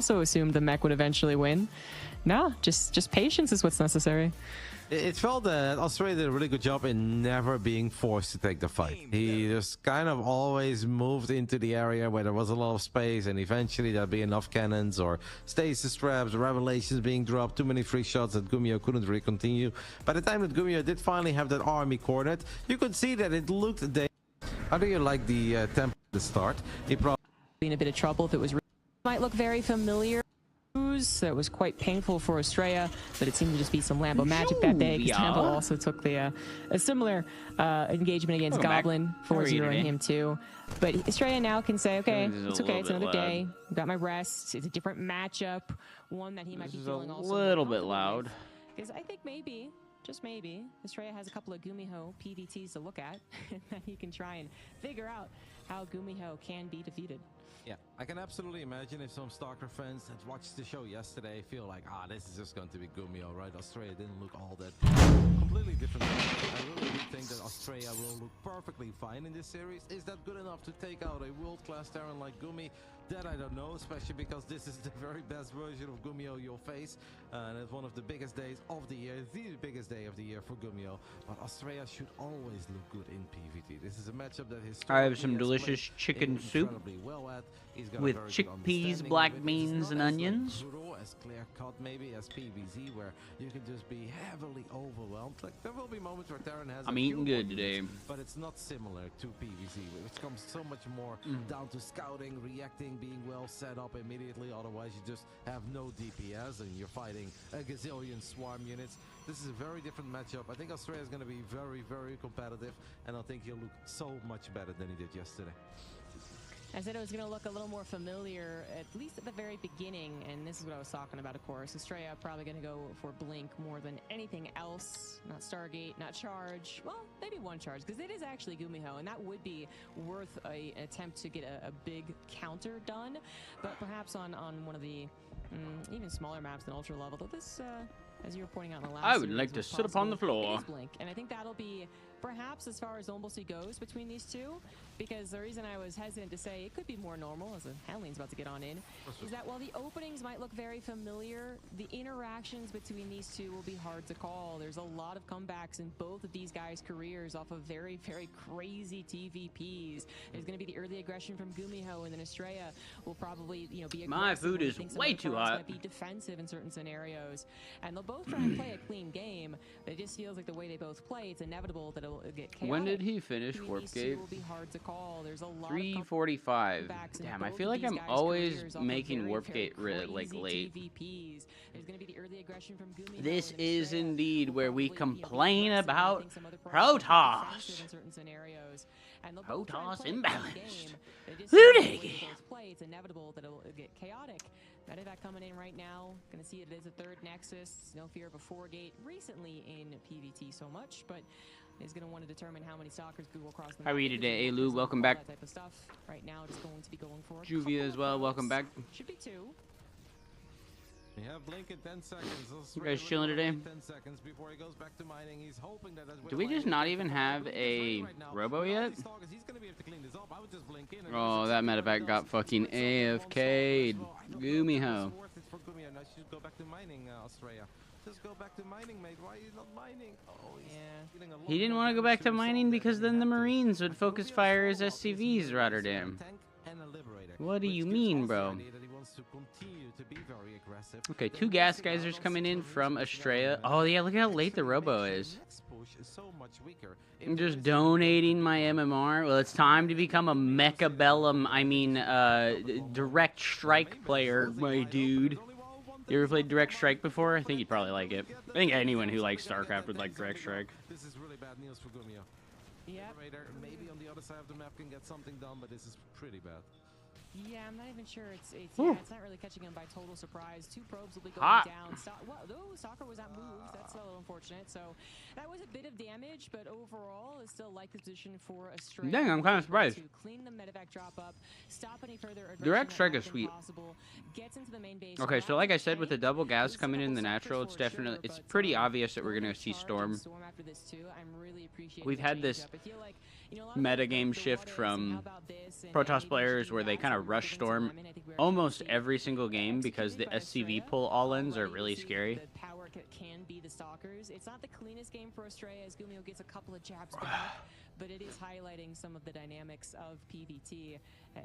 also assumed the mech would eventually win. No, just patience is what's necessary. It felt that Australia did a really good job in never being forced to take the fight. He just kind of always moved into the area where there was a lot of space, and eventually there'd be enough cannons or stasis traps, revelations being dropped, too many free shots that Gumiho couldn't really continue. By the time that Gumiho did finally have that army cornered, you could see that it looked How do you like the tempo at the start? He probably Be in a bit of trouble if it was might look very familiar. That was quite painful for Australia, but it seemed to just be some Lambo magic that day, because Temple also took the a similar engagement against Goblin, 4-0 him too. But Australia now can say, okay, it's okay, it's another day, I've got my rest, it's a different matchup, one that he might be feeling also a little bit loud. Because I think maybe, just maybe, Australia has a couple of Gumiho PVTs to look at, and then he can try and figure out how Gumiho can be defeated. Yeah, I can absolutely imagine if some Starcraft fans that watched the show yesterday feel like, this is just going to be Gumiho, right? Australia didn't look all that completely different. I really do think that Australia will look perfectly fine in this series. Is that good enough to take out a world-class Terran like Gumi? That I don't know, especially because this is the very best version of Gumiho you'll face. And it's one of the biggest days of the year, the biggest day of the year for Gumiho. But Australia should always look good in PvT. This is a matchup that I have some delicious chicken soup with chickpeas, black beans, and onions. As clear cut maybe as PvZ, where you can just be heavily overwhelmed. Like there will be moments where Terran has I'm eating good today, but it's not similar to PvZ, which comes so much more down to scouting, reacting, being well set up immediately. Otherwise you just have no DPS and you're fighting a gazillion swarm units. This is a very different matchup. I think Australia is going to be very, very competitive, and I think he'll look so much better than he did yesterday. I said it was going to look a little more familiar, at least at the very beginning, and this is what I was talking about, of course. Australia probably going to go for Blink more than anything else. Not Stargate, not Charge. Well, maybe one Charge, because it is actually Gumiho, and that would be worth an attempt to get a big counter done. But perhaps on one of the even smaller maps than Ultra Level, though this, as you were pointing out in the last I would like to sit upon the floor. It is Blink, and I think that'll be perhaps as far as Umblesy goes between these two, because the reason I was hesitant to say it could be more normal, as Hanley's about to get on in, is that while the openings might look very familiar, the interactions between these two will be hard to call. There's a lot of comebacks in both of these guys' careers off of very, very crazy TVPs. There's going to be the early aggression from Gumiho, and then Australia will probably, be aggressive. My food is way too hot. Might be defensive in certain scenarios, and they'll both try and play a clean game, but it just feels like the way they both play, it's inevitable that it'll get chaotic. When did he finish Warp Gate? 3:45. Damn, I feel like I'm always making Warp Gate like late. This is indeed where we complain about Protoss. Protoss imbalanced. Looting. It's inevitable that it'll get chaotic. Medevac coming in right now. Gonna see it as a third Nexus. No fear of a 4-gate recently in PvT so much, but is going to want to determine how many stalkers Google across the map. How are you today, Elu? Welcome back. That type of stuff. Right now, just going to be going for Juvia as well. Welcome back. Should be 2. We have Blink in 10 seconds. You guys chilling today? 10 seconds before he goes back to mining. He's hoping that do we just not even have a Robo yet? Oh, that medevac got fucking AFK'd. Gumiho. Go back to mining, Australia. Just go back to mining, mate. Why are you not mining? Oh, yeah. He didn't want to go back to mining because then the Marines would focus fire as SCVs, Rotterdam. What do you mean, bro? Okay, 2 gas geysers coming in from Australia. Oh, yeah, look how late the Robo is. I'm just donating my MMR. Well, it's time to become a Mechabellum, direct strike player, my dude. You ever played Direct Strike before? I think you'd probably like it. I think anyone who likes Starcraft would like Direct Strike. This is really bad news for Gumiho. Yeah. Maybe on the other side of the map can get something done, but this is pretty bad. Yeah, I'm not even sure. It's not really catching him by total surprise. 2 probes will be going down. Soccer was not moved. That's a little unfortunate. So that was a bit of damage, but overall, it's still like the position for Australia. Dang, I'm kind of surprised. To clean the medevac drop up, stop any further Direct Strike is sweet. Gets into the main base. Okay, so like I said, with the double gas coming in the natural, it's pretty obvious that we're going to see Storm. We've had this metagame shift from Protoss players where they kind of rush storm almost every single game because the SCV pull all-ins are really scary. The power can be the stalkers. It's not the cleanest game for Australia as Gumio gets a couple of jabs back, but it is highlighting some of the dynamics of PvT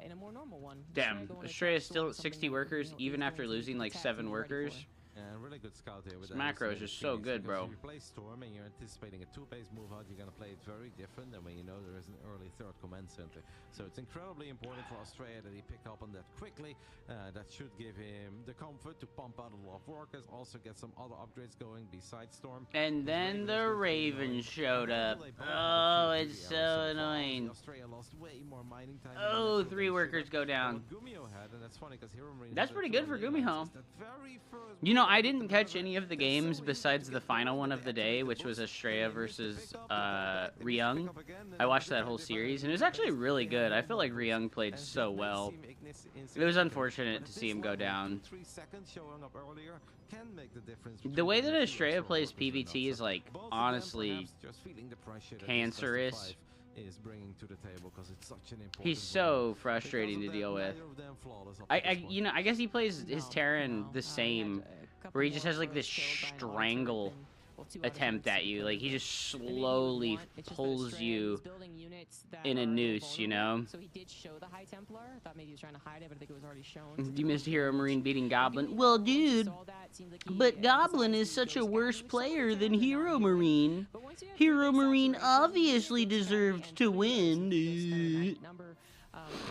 in a more normal one. Damn, Australia is still at 60 workers even after losing like 7 workers. And really good scout here with This macro is just so good, bro. If you play Storm and you're anticipating a 2-base move out, you're going to play it very different than when you know there is an early third command center. So it's incredibly important for Australia that he picked up on that quickly. That should give him the comfort to pump out a lot of workers, also get some other upgrades going besides Storm. And then the Ravens showed up. Oh, it's so annoying. Australia lost way more mining time. Oh, 3 workers go down. That's pretty good for Gumiho. You know, I didn't catch any of the games besides the final one of the day, which was Australia versus Ryung. I watched that whole series, and it was actually really good. I feel like Ryung played so well. It was unfortunate to see him go down. The way that Australia plays PvT is, like, honestly cancerous. He's so frustrating to deal with. You know, I guess he plays his Terran the same, where he just has like this strangle attempt at you. Like he just slowly pulls you in a noose, you know? So he did show the High Templar. I thought maybe he was trying to hide it, but I think it was already shown. You missed Hero Marine beating Goblin. Well, dude, but Goblin is such a worse player than Hero Marine. Hero Marine obviously deserved to win. You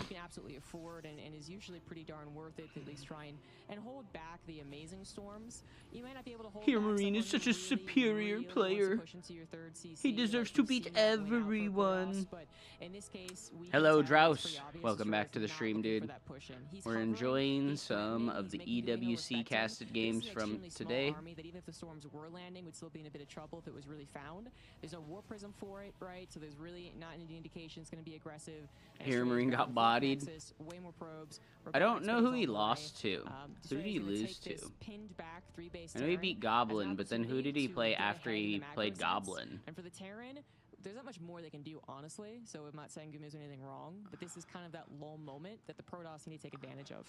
can absolutely afford and is usually pretty darn worth it to at least try and hold back the amazing storms. You might not be able to hold Hero Marine is such a superior player. He deserves to beat everyone. Hello, Drouse. Welcome back to the stream, dude. We're enjoying some of the EWC casted games from today. That even if the storms were landing, would still be in a bit of trouble if it was really found. There's no war prism for it, right? So there's really not any indication it's going to be aggressive. Hero Marine got bodied. Way more probes. I don't know who he lost to. Who did he lose to? I know he beat Goblin, but then who did he play after he played Goblin? And for the Terran, there's not much more they can do, honestly. So I'm not saying Gumi's doing anything wrong, but this is kind of that lull moment that the Protoss need to take advantage of.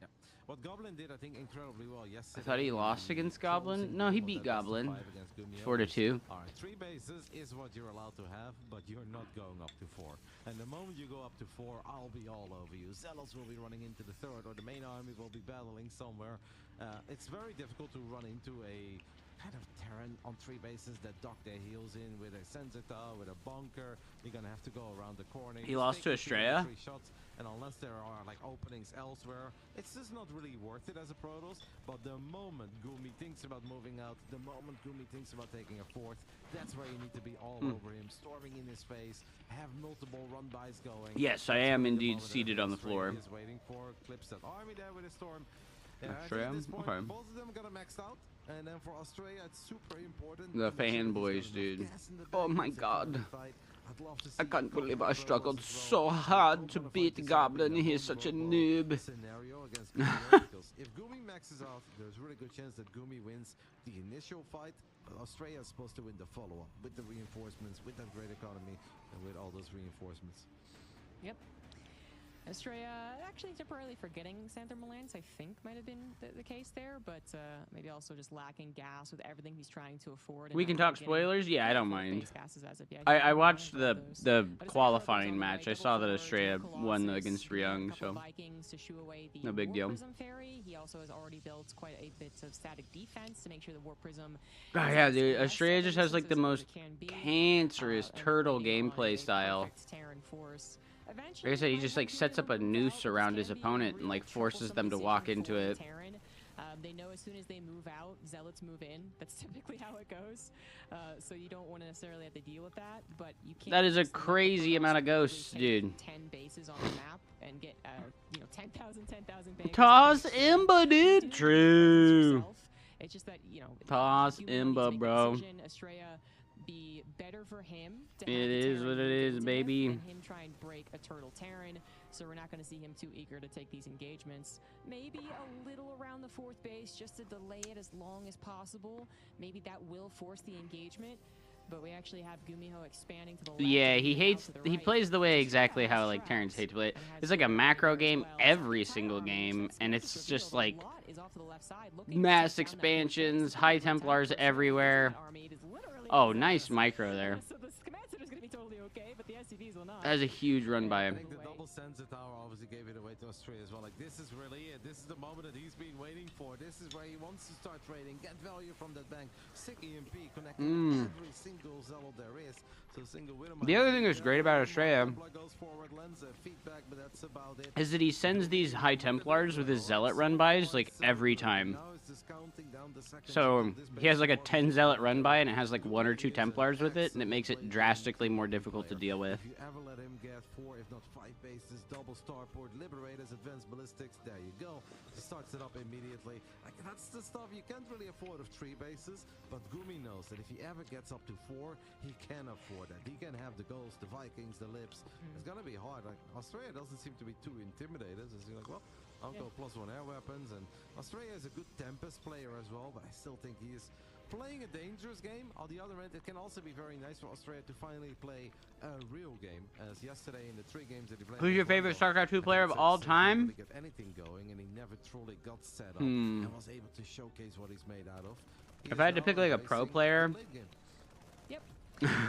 Yeah. What Goblin did, I think, incredibly well yesterday. I thought he lost against Goblin. No, he beat Goblin. 4-2. All right, 3 bases is what you're allowed to have, but you're not going up to 4. And the moment you go up to 4, I'll be all over you. Zealots will be running into the 3rd, or the main army will be battling somewhere. It's very difficult to run into a kind of Terran on 3 bases that dock their heels in with a sensor tower, with a bunker. You're gonna have to go around the corner. He lost to Australia. 3 shots, and unless there are like openings elsewhere, it's just not really worth it as a Protoss. But the moment Gumi thinks about moving out, the moment Gumi thinks about taking a 4th, that's where you need to be all over him, storming in his face, have multiple run-bys going. Yes, I am indeed seated on the floor. Is waiting for clips that army there with a storm. Australia? Okay. Both of them got maxed out. And then for Australia, it's super important. The fanboys, dude. Oh my god. I can't believe I struggled so hard to beat Goblin. He's such a noob. Scenario against Gumi, because if Gumi maxes out, there's a really good chance that Gumi wins the initial fight. But Australia is supposed to win the follow-up with the reinforcements, with that great economy, and with all those reinforcements. Yep. Australia actually temporarily forgetting Santher Malance, I think, might have been the case there, but maybe also just lacking gas with everything he's trying to afford. We can talk spoilers? Yeah, I don't mind. I watched the qualifying match. I saw that Australia won against Ryung, so no big deal. He also has already built quite a bit of static defense to make sure the War Prism... Oh yeah, dude. Australia just has like the most cancerous turtle gameplay style. Like I said, he just like sets up a noose around his opponent and like forces them to walk into it. They know as soon as they move out, Zealots move in. That's typically how it goes. So you don't want to necessarily have to deal with that, but you can't. That is a crazy amount of ghosts, dude. 10 bases on the map and get 10,000 bases. Toss Imba, dude. True. It's just that Toss Imba, bro. Australia be better for him. It is what it is, baby. And him try and break a turtle Terran, so we're not going to see him too eager to take these engagements. Maybe a little around the 4th base just to delay it as long as possible. Maybe that will force the engagement. but we actually have Gumiho expanding to the left. Yeah, he and hates. out to the He right. plays the way So exactly Shroud how has like Terrans hate to play it. and has It's like a Zerg macro as game well. every So single Terran game, armies, and let's it's reveal just the like lot is off to the left side, looking to mass take down that blue base. expansions, The high blue Templars Templars everywhere. that army, it is literally Oh, on nice Zerg. micro there. So the command center's gonna be totally okay, but the SCVs will not. That was a huge run by I him. think the double sensor tower obviously gave it away to Australia as well. Like, this is really it. This is the moment that he's been waiting for. This is where he wants to start trading, get value from that bank. Sick EMP connecting every single Zealot there is. So single winner. The other thing that's great about Australia Goes forward, lens, feedback, but that's about it. is that he sends these high Templars with his Zealot run-bys like every time. Now it's just counting down the seconds So until this he has like a base 10 Zealot run-by and it has like 1 or 2 Templars with it, and it makes it drastically more difficult to deal with. If you ever let him get 4, if not 5 bases, double starport, liberators, advanced ballistics, there you go. He starts it up immediately. Like, that's the stuff you can't really afford of 3 bases, but Gumi knows that if he ever gets up to 4, he can afford that. He can have the goals, the Vikings, the Lips. It's gonna be hard. Like, Australia doesn't seem to be too intimidated. It's like, well, I'll go +1 air weapons, and Australia is a good Tempest player as well, but I still think he is playing a dangerous game. On the other end, it can also be very nice for Australia to finally play a real game, as yesterday in the 3 games that he played. Who's your favorite StarCraft 2 player of all time? Get anything going, and he never truly got set up and was able to showcase what he's made out of. If I had to pick like a pro player, Yep.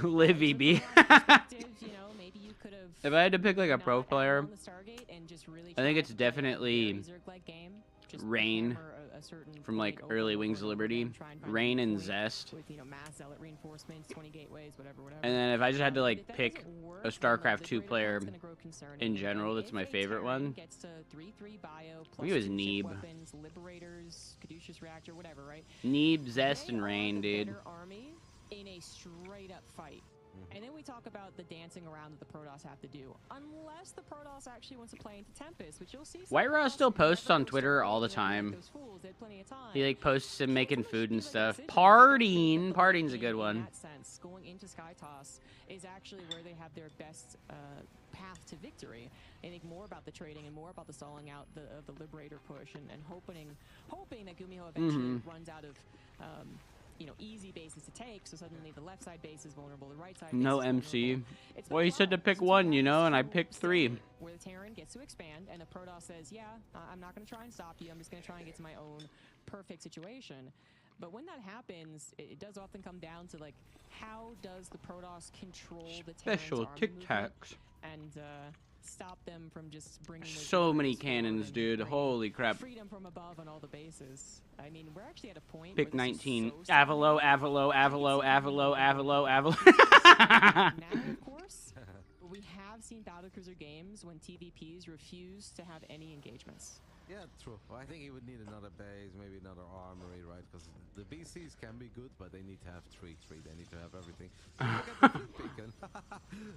Live So EB. from our perspective, you know, maybe you could have If I had to pick like a not pro added player, on the Stargate and just really I think tried it's to play a definitely very Zerg-like game, just Rain hammer a certain from like point over early and Wings of over Liberty, again, try and find Rain a and point Zest. with, you know, mass zealot reinforcements, 20 gateways, whatever. And then if I just had to But like if that pick doesn't work, a then the StarCraft 2 Liberator player part's gonna grow concerning. in And general, that's if my a favorite Terran one. gets to 3/3 bio, I think it was +2 ship Neeb. weapons, Liberators, Caduceus Reactor, whatever, right? Neeb, Zest, They and are Rain, the dude. better army in a straight up fight. And then we talk about the dancing around that the Protoss have to do. Unless the Protoss actually wants to play into Tempest, which you'll see. some White Raw Protoss still who never posts on go Twitter Stargate, all the you know, like time. those fools, they had plenty of time. He like posts him making So food and it's almost stuff. like a decision. They don't think Partying. that the Partying's a late good game, one. In that sense, going into Sky Toss is actually where they have their best path to victory. I think more about the trading and more about the stalling out of the Liberator push and hoping that Gumiho eventually runs out of you know, easy bases to take, so suddenly the left side base is vulnerable, the right side No base is MC. vulnerable. It's Well, been he a said to while pick since we've one, had you know, this and I true picked 3. stalemate Where the Terran gets to expand and the Protoss says, yeah, I'm not going to try and stop you, I'm just going to try and get to my own perfect situation. But when that happens, it does often come down to, like, how does the Protoss control the Terran's Special army Tic movement Tacs. and stop them from just bringing those So many Liberators forward cannons, and dude. bring Holy crap. freedom from above on all the bases. I mean, we're actually at a point Pick where this is 19. so Avalo, simple. Avalo, Avalo, Avalo, Avalo, Avalo. Now, of course, we have seen battlecruiser games when TVPs refuse to have any engagements. Yeah, true. Well, I think he would need another base, maybe another armory, right? Because the BCs can be good, but they need to have 3-3. They need to have everything. So look at the fleet beacon.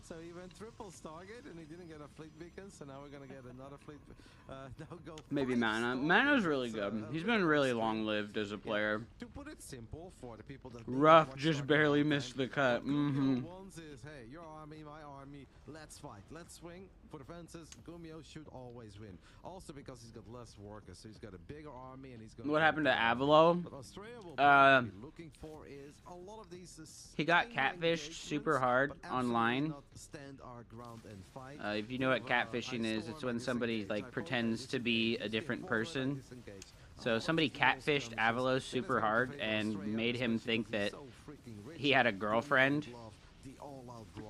So he went triple Stargate, and he didn't get a fleet beacon. So now we're gonna get another fleet. Now go. Maybe 5 Mana. Stargates. Mana's really good. He's been really Stargate. long-lived as a player. To put it simple, for the people that Rough just barely missed the cut. Gumio wants is, hey, your army, my army, let's fight, let's swing for the fences. Gumio should always win. Also because he's got less workers, so he's got a bigger army, and he's going. What happened to Avalo? What Australia will be looking for is a lot of these. He got single catfished super engagements, hard but absolutely online. not stand our ground and fight. If you know what catfishing is, it's when somebody like pretends to be a different person. So somebody catfished Avalo super hard and made him think that he had a girlfriend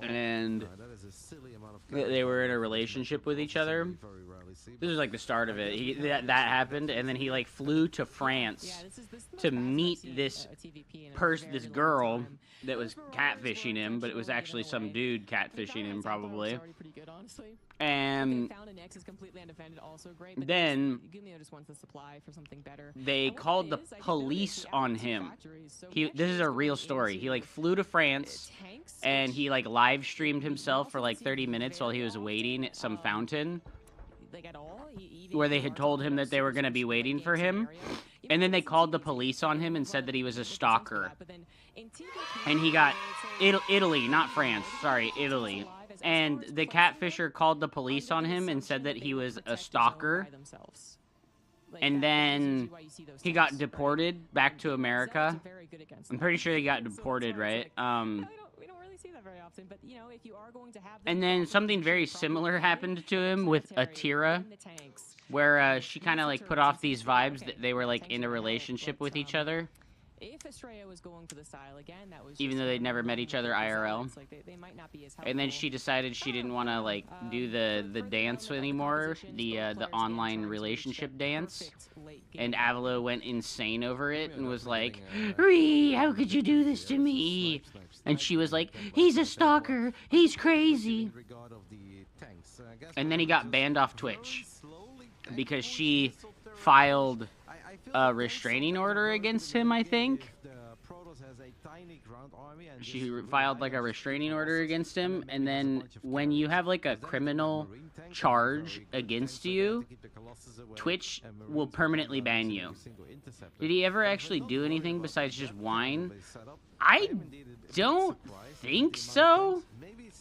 and that they were in a relationship with each other. This is like the start of it. That happened, and then he like flew to France to meet this this girl that was catfishing him, but it was actually some dude catfishing him probably. And then they called the police on him. This is a real story. He like flew to France and he like live streamed himself for like 30 minutes while he was waiting at some fountain where they had told him that they were going to be waiting for him. And then they called the police on him and said that he was a stalker. And he got Italy, not France, sorry, Italy. And the catfisher called the police on him and said that he was a stalker. And then he got deported back to America. I'm pretty sure he got deported, right? see that very often. But you know, if you are going to have, And then something very similar happened to him with Atira, where she kind of like put off these vibes that they were like in a relationship with each other. If Estrella was going for the style again, that was even though they'd never met each other IRL. like they might not be as And then she decided she didn't want to like do the dance anymore, the online relationship dance. And Avila went insane over it and was like, "Ree, how could you do this to me?" And she was like, "He's a stalker. He's crazy." And then he got banned off Twitch because she filed a restraining order against him, I think. She filed like a restraining order against him, and then when you have like a criminal charge against you, Twitch will permanently ban you. Did he ever actually do anything besides just whine? I don't think so.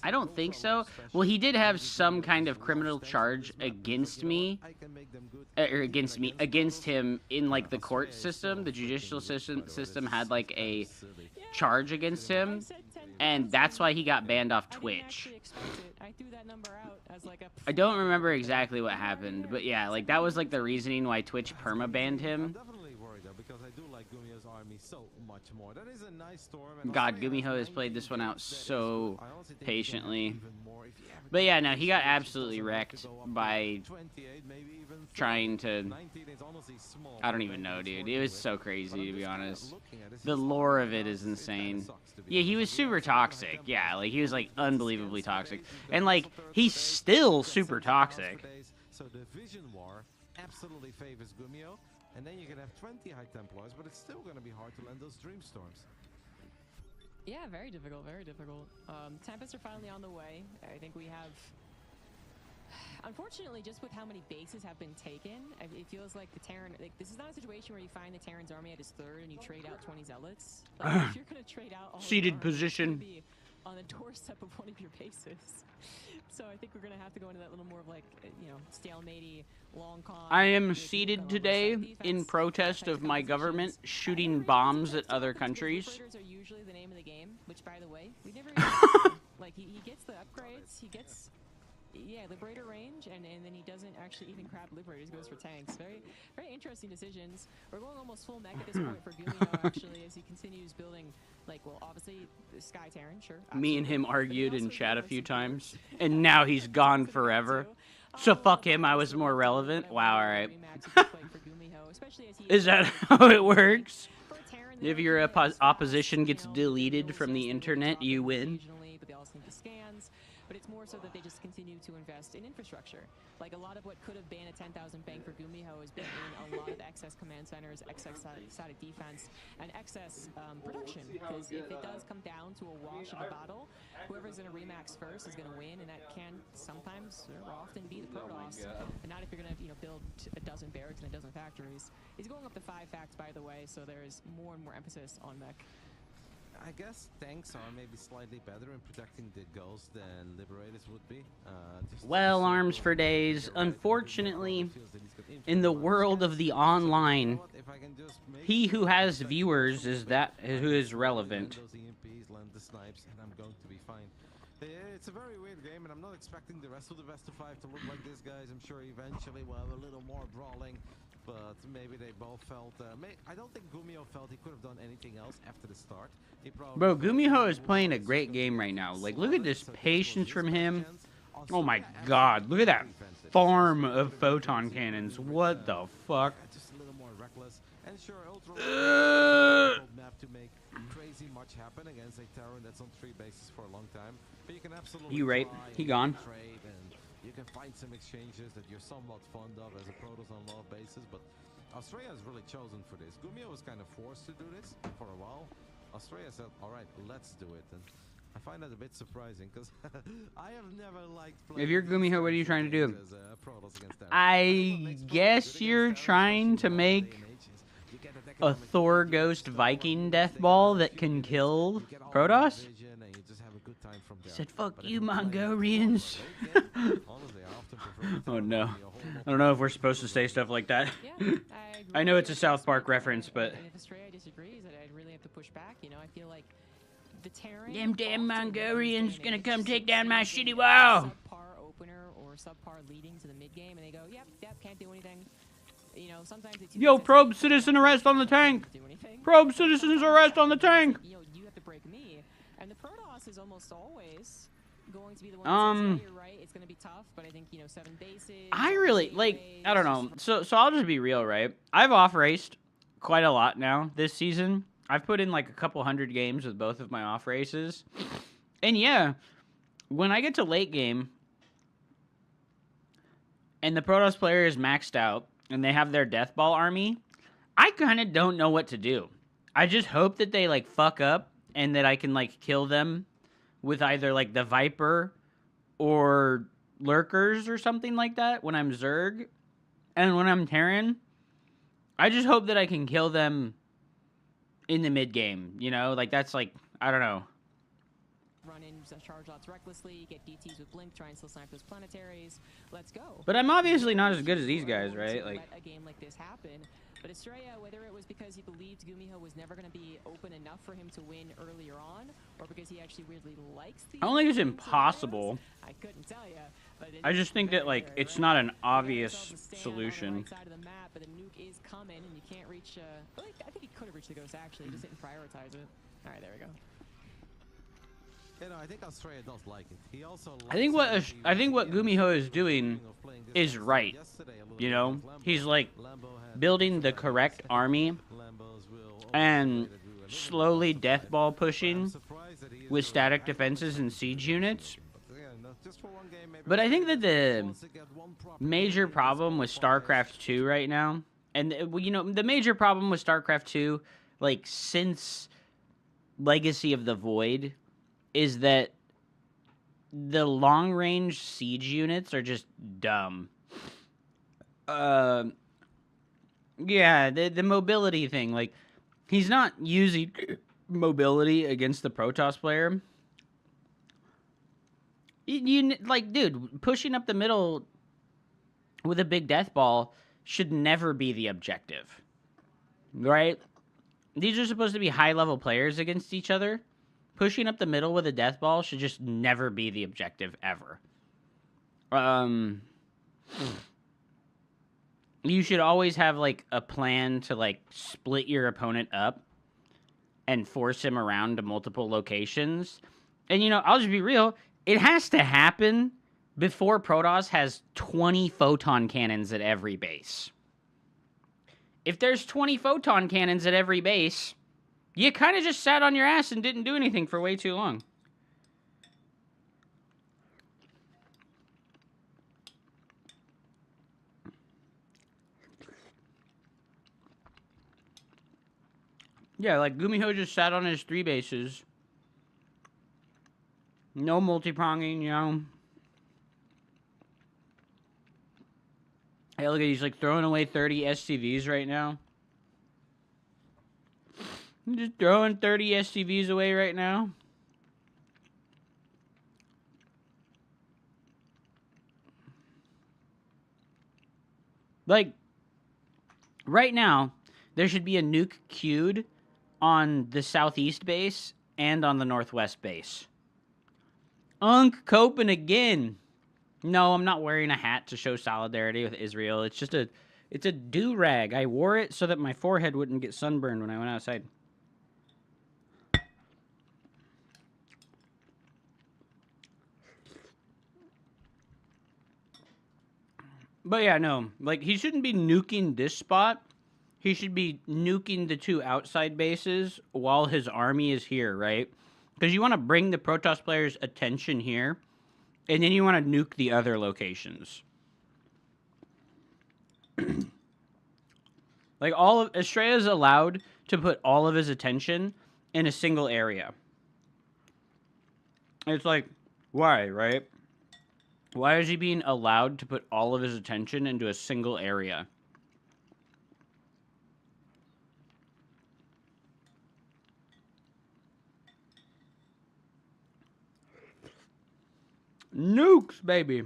I don't think so. Well, he did have some kind of criminal charge against me, or against him in like the court system. The judicial system had like a charge against him, and that's why he got banned off Twitch. I don't remember exactly what happened, but yeah, like that was like the reasoning why Twitch perma-banned him. God, Gumiho has played this one out so patiently. But yeah, no, he got absolutely wrecked by trying to... I don't even know, dude. It was so crazy, to be honest. The lore of it is insane. Yeah, he was super toxic. Yeah, like, he was, like, unbelievably toxic. And, like, he's still super toxic. So the Vision War absolutely favors Gumiho. And then you can have 20 High Templars, but it's still going to be hard to land those Dreamstorms. Yeah, very difficult, very difficult. Tempests are finally on the way. I think we have... Unfortunately, just with how many bases have been taken, it feels like the Terran... Like, this is not a situation where you find the Terran's army at his third and you trade out 20 Zealots. Like, if you're going to trade out all seated army, position be on the doorstep of one of your bases. So I think we're going to have to go into that little more of like, you know, stalemate-y, long con. I am seated today in protest of my government shooting bombs at other countries. Liberators are usually the name of the game, which, by the way, we never like, he gets the upgrades, he gets... Yeah, Liberator range, and then he doesn't actually even grab Liberators, he goes for tanks. Very, very interesting decisions. We're going almost full mech at this point for Gumiho, actually, as he continues building, like, well, obviously, the Sky Terran, sure. Me and him argued in chat a few times, and now he's gone forever. So fuck him, I was more relevant. Wow, alright. Is that how it works? If your opposition gets deleted from the internet, you win. But it's more so that they just continue to invest in infrastructure. Like, a lot of what could have been a 10,000 bank for Gumiho has been in a lot of excess command centers, excess side static defense, and excess production. Because if it does come down to a wash of a battle, whoever's going to remax first is going to win, and that can sometimes or often be the Protoss. And not if you're going to, you know, build a dozen barracks and a dozen factories. He's going up to 5 facts, by the way, so there's more and more emphasis on mech. I guess tanks are maybe slightly better in protecting the ghosts than Liberators would be. Well, arms for days. Unfortunately, in the world of the online, he who has viewers is that who is relevant. It's a very weird game, and I'm not expecting the rest of the best of 5 to look like this, guys. I'm sure eventually we'll have a little more brawling. But maybe they both felt... I don't think Gumiho felt he could have done anything else after the start. Bro, Gumiho is playing a great game right now. Like, look at this patience from him. Oh my god, look at that farm of photon cannons. What the fuck? Just a little more reckless. And sure, Ultra map to make crazy much happen against a Terran that's on 3 bases for a long time. But you can absolutely... You right. He gone. Trade and you can find some exchanges that you're somewhat fond of as a Protoss on a lot of bases, but Australia has really chosen for this. Gumiho was kind of forced to do this for a while. Australia said, all right, let's do it. And I find that a bit surprising, because I have never liked playing... If you're Gumiho, what are you trying to do? I guess you're trying to make a Thor Ghost Viking death ball that can kill Protoss? He said, fuck you, Mongolians. Oh no. I don't know if we're supposed to say stuff like that. I know it's a South Park reference, but... And if Australia disagrees, I'd really have to push back. You know, I feel like the Terran. Them damn often Mongolians wins gonna game, come and take down my it's shitty a wall. Subpar opener or subpar leading to the mid game, and they go, yep, can't do anything. You know, sometimes it's Yo, probe citizen arrest on the tank. Probe citizens arrest on the tank. You know, you have to break me, and the Protoss is almost always going to be the one that says, yeah, you're right, it's going to be tough, but I think, you know, 7 bases. I really, like, I don't know. So I'll just be real, right? I've off-raced quite a lot now this season. I've put in, like, a couple hundred games with both of my off-races. And, yeah, when I get to late game, and the Protoss player is maxed out, and they have their Death Ball army, I kind of don't know what to do. I just hope that they, like, fuck up, and that I can, like, kill them with either, like, the Viper or Lurkers or something like that when I'm Zerg. And when I'm Terran, I just hope that I can kill them in the mid-game, you know? Like, that's, like, I don't know. Run in charge lots recklessly, get DTs with Blink, try and still snipe those planetaries. Let's go. But I'm obviously not as good as these guys, right? Like, let a game like this happen. But Estrella, whether it was because he believed Gumiho was never going to be open enough for him to win earlier on, or because he actually weirdly likes the... I don't think it's impossible. I couldn't tell you. But I just think that, like, it's not an obvious solution. Right side of the map, but the nuke is coming, and you can't reach... I think he could have reached the ghost, actually. He just didn't prioritize it. All right, there we go. You know, I think Australia does like it. He also I think what Gumiho is doing is right. You know, he's like building the correct army and slowly death ball pushing with static defenses and siege units. But I think that the major problem with Starcraft 2 right now, and you know, the major problem with Starcraft 2, like since Legacy of the Void, is that the long-range siege units are just dumb. Yeah, the mobility thing, like, he's not using mobility against the Protoss player. You like, dude, pushing up the middle with a big death ball should never be the objective, right? These are supposed to be high-level players against each other. Pushing up the middle with a death ball should just never be the objective ever. You should always have, like, a plan to, like, split your opponent up and force him around to multiple locations. And, you know, I'll just be real. It has to happen before Protoss has 20 photon cannons at every base. If there's 20 photon cannons at every base, you kind of just sat on your ass and didn't do anything for way too long. Yeah, like, Gumiho just sat on his 3 bases. No multi-pronging, you know. Hey, look at, he's, like, throwing away 30 SCVs right now. I'm just throwing 30 SCVs away right now. Like, right now, there should be a nuke queued on the southeast base and on the northwest base. Unk coping again. No, I'm not wearing a hat to show solidarity with Israel. It's just it's a do-rag. I wore it so that my forehead wouldn't get sunburned when I went outside. But yeah, no, like, he shouldn't be nuking this spot. He should be nuking the 2 outside bases while his army is here, right? Because you want to bring the Protoss players' attention here, and then you want to nuke the other locations. Like, Estrella is allowed to put all of his attention in a single area. It's like, why, right? Why is he being allowed to put all of his attention into a single area? Nukes, baby.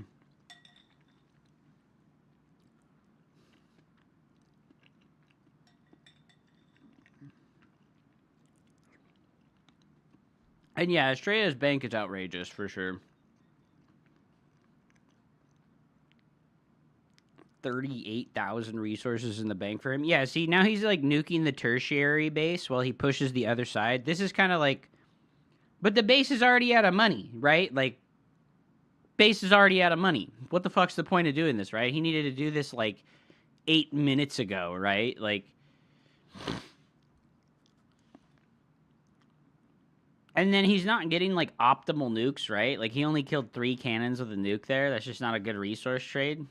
And yeah, Estrella's bank is outrageous for sure. 38,000 resources in the bank for him. Yeah, see, now he's like nuking the tertiary base while he pushes the other side. This is kind of like, but the base is already out of money, right? Like, base is already out of money. What the fuck's the point of doing this, right? He needed to do this like 8 minutes ago, right? Like, and then he's not getting like optimal nukes, right? Like, he only killed 3 cannons with a nuke there. That's just not a good resource trade.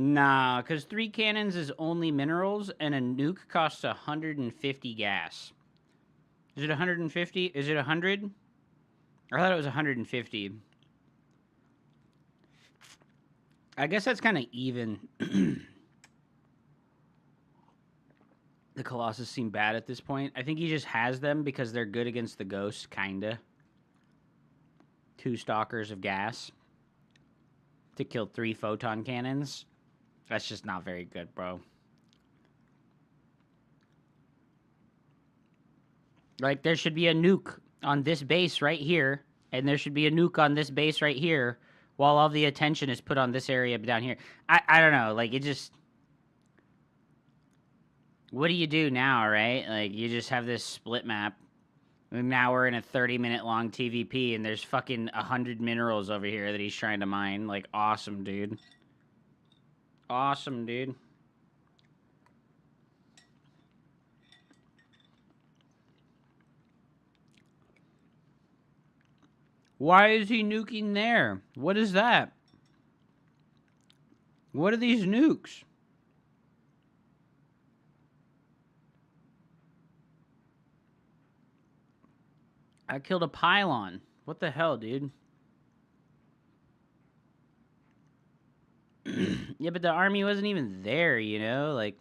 Nah, because 3 cannons is only minerals, and a nuke costs 150 gas. Is it 150? Is it 100? I thought it was 150. I guess that's kind of even. The Colossus seem bad at this point. I think he just has them because they're good against the Ghosts, kinda. 2 Stalkers of gas to kill 3 photon cannons. That's just not very good, bro. Like, there should be a nuke on this base right here, and there should be a nuke on this base right here, while all the attention is put on this area down here. I don't know, like, it just... What do you do now, right? Like, you just have this split map. And now we're in a 30-minute long TVP, and there's fucking 100 minerals over here that he's trying to mine. Like, awesome, dude. Awesome, dude. Why is he nuking there? What is that? What are these nukes? I killed a pylon. What the hell, dude? Yeah, but the army wasn't even there, you know? Like...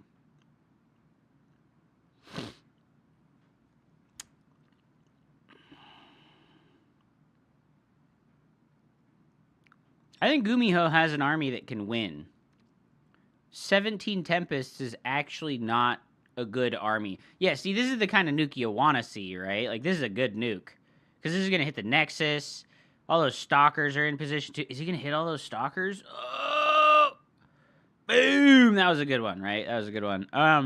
I think Gumiho has an army that can win. 17 Tempests is actually not a good army. Yeah, see, this is the kind of nuke you want to see, right? Like, this is a good nuke. Because this is going to hit the Nexus. All those Stalkers are in position to... Is he going to hit all those Stalkers? Oh! Boom! That was a good one, right? That was a good one. I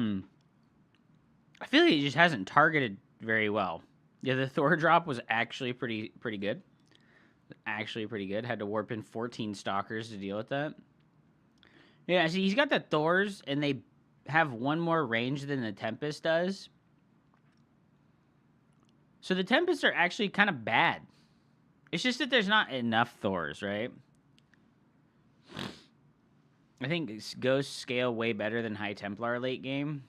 feel like he just hasn't targeted very well. Yeah, the Thor drop was actually pretty good. Actually pretty good. Had to warp in 14 Stalkers to deal with that. Yeah, see, he's got the Thors, and they have one more range than the Tempest does. So the Tempests are actually kind of bad. It's just that there's not enough Thors, right? I think Ghosts scale way better than High Templar late game.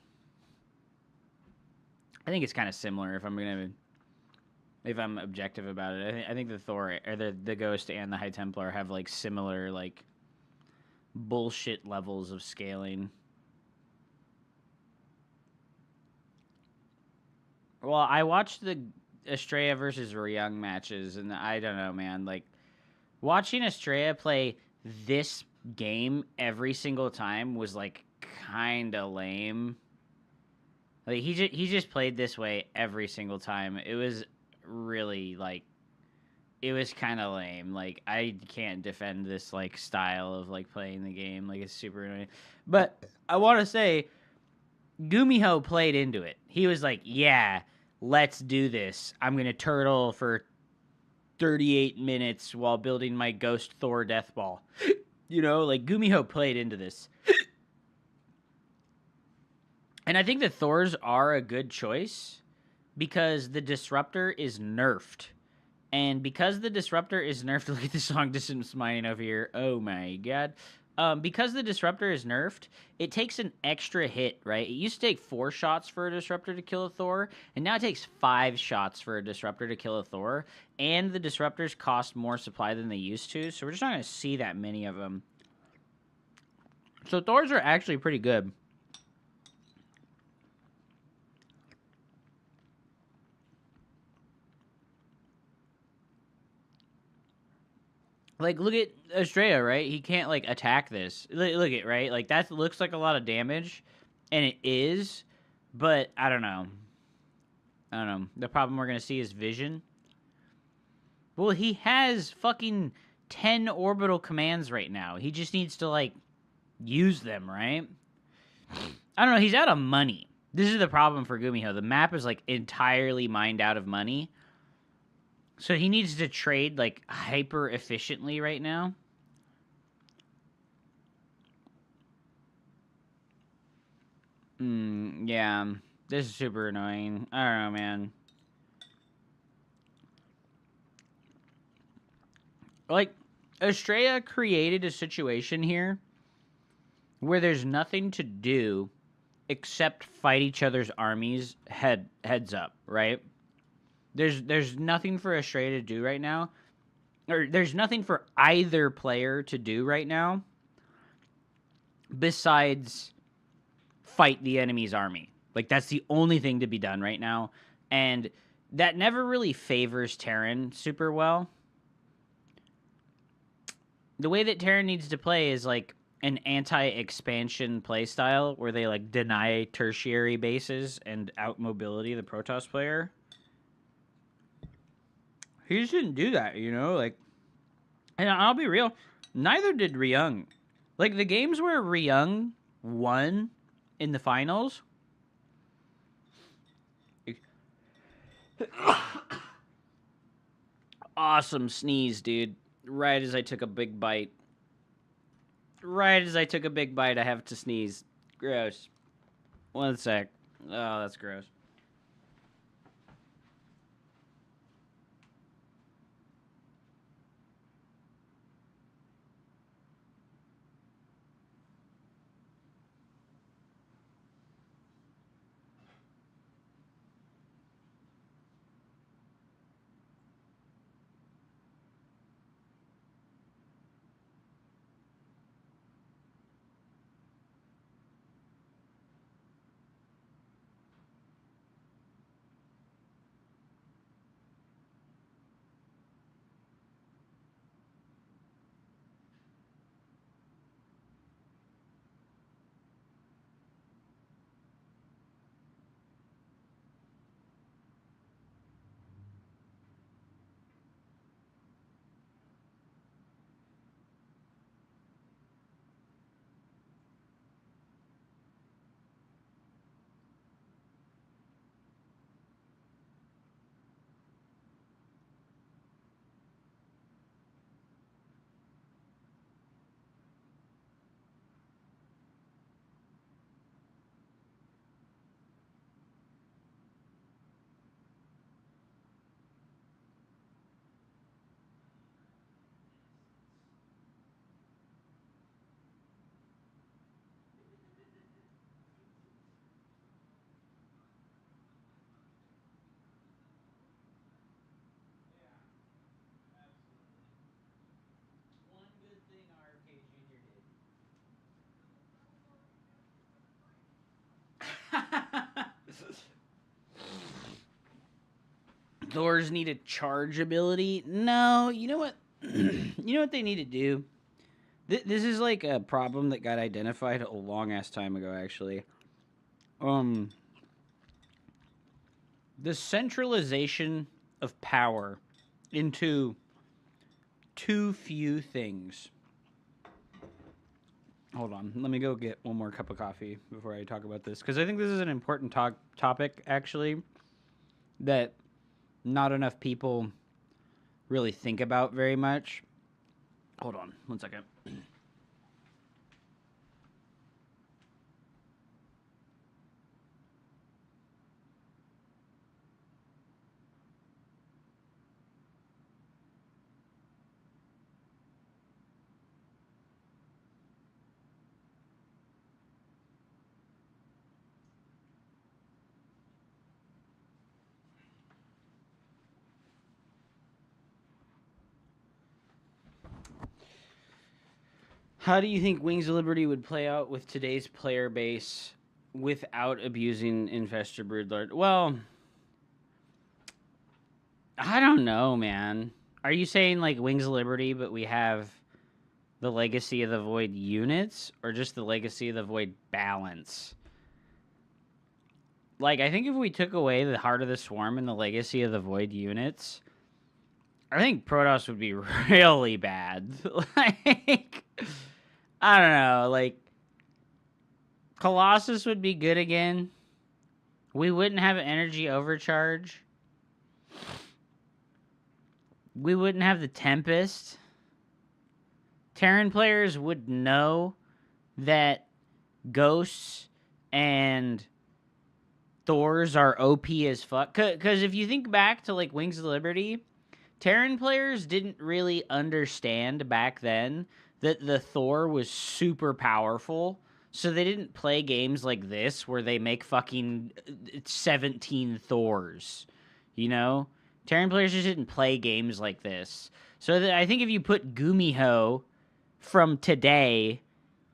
I think it's kind of similar if I'm objective about it. I think the Thor, or the Ghost and the High Templar have, like, similar, like, bullshit levels of scaling. Well, I watched the Estrella versus Ryung matches, and I don't know, man. Like, watching Estrella play this game every single time was, like, kind of lame. Like, he just played this way every single time. It was really, like, it was kind of lame. Like, I can't defend this, like, style of, like, playing the game. Like, it's super annoying. But I want to say, Gumiho played into it. He was like, yeah, let's do this. I'm going to turtle for 38 minutes while building my Ghost Thor Death Ball. You know, like, Gumiho played into this. And I think the Thors are a good choice because the Disruptor is nerfed. And because the Disruptor is nerfed, look at this long distance mining over here. Oh my god. Because the Disruptor is nerfed, it takes an extra hit, right? It used to take 4 shots for a Disruptor to kill a Thor, and now it takes 5 shots for a Disruptor to kill a Thor. And the Disruptors cost more supply than they used to, so we're just not going to see that many of them. So Thors are actually pretty good. Like, look at Estrella, right? He can't, like, attack this. Look at, right? Like, that looks like a lot of damage, and it is, but I don't know. I don't know. The problem we're going to see is vision. Well, he has fucking 10 orbital commands right now. He just needs to, like, use them, right? I don't know. He's out of money. This is the problem for Gumiho. The map is, like, entirely mined out of money. So he needs to trade, like, hyper efficiently right now. Yeah. This is super annoying. I don't know, man. Like, Estrella created a situation here where there's nothing to do except fight each other's armies heads up, right? There's nothing for Estrella to do right now. Or there's nothing for either player to do right now besides fight the enemy's army. Like, that's the only thing to be done right now. And that never really favors Terran super well. The way that Terran needs to play is, like, an anti-expansion playstyle where they, like, deny tertiary bases and out-mobility the Protoss player. He just didn't do that, you know? Like, and I'll be real, neither did Ryung. Like, the games where Ryung won in the finals... Awesome sneeze, dude. Right as I took a big bite. Right as I took a big bite, I have to sneeze. Gross. One sec. Oh, that's gross. Thors need a charge ability? No, you know what? You know what they need to do? This is like a problem that got identified a long ass time ago, actually. The centralization of power into too few things. Hold on, let me go get one more cup of coffee before I talk about this, because I think this is an important topic, actually, that not enough people really think about very much. Hold on, 1 second. How do you think Wings of Liberty would play out with today's player base without abusing Infestor Broodlord? Well, I don't know, man. Are you saying like Wings of Liberty, but we have the Legacy of the Void units, or just the Legacy of the Void balance? Like, I think if we took away the Heart of the Swarm and the Legacy of the Void units, I think Protoss would be really bad. Like, I don't know. Like, Colossus would be good again. We wouldn't have energy overcharge. We wouldn't have the Tempest. Terran players would know that Ghosts and Thors are OP as fuck. Because if you think back to, like, Wings of Liberty, Terran players didn't really understand back then that the Thor was super powerful. So they didn't play games like this where they make fucking 17 Thors, you know? Terran players just didn't play games like this. So I think if you put Gumiho from today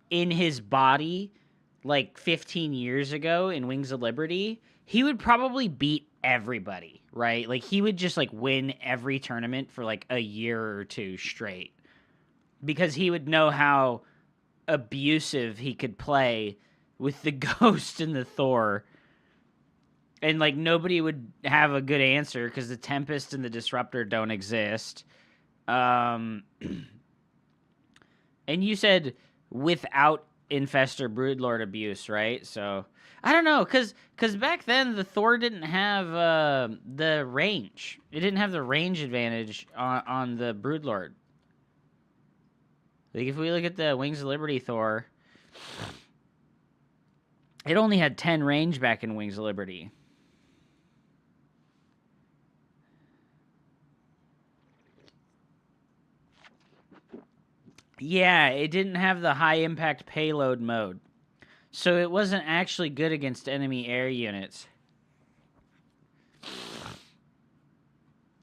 in his body like 15 years ago in Wings of Liberty, he would probably beat everybody, right? Like, he would just, like, win every tournament for, like, a year or two straight. Because he would know how abusive he could play with the Ghost and the Thor. And, like, nobody would have a good answer because the Tempest and the Disruptor don't exist. And you said without Infestor Broodlord abuse, right? So, I don't know, because back then the Thor didn't have the range. It didn't have the range advantage on the Broodlord. Like, if we look at the Wings of Liberty Thor, it only had 10 range back in Wings of Liberty. Yeah, it didn't have the high impact payload mode. So it wasn't actually good against enemy air units.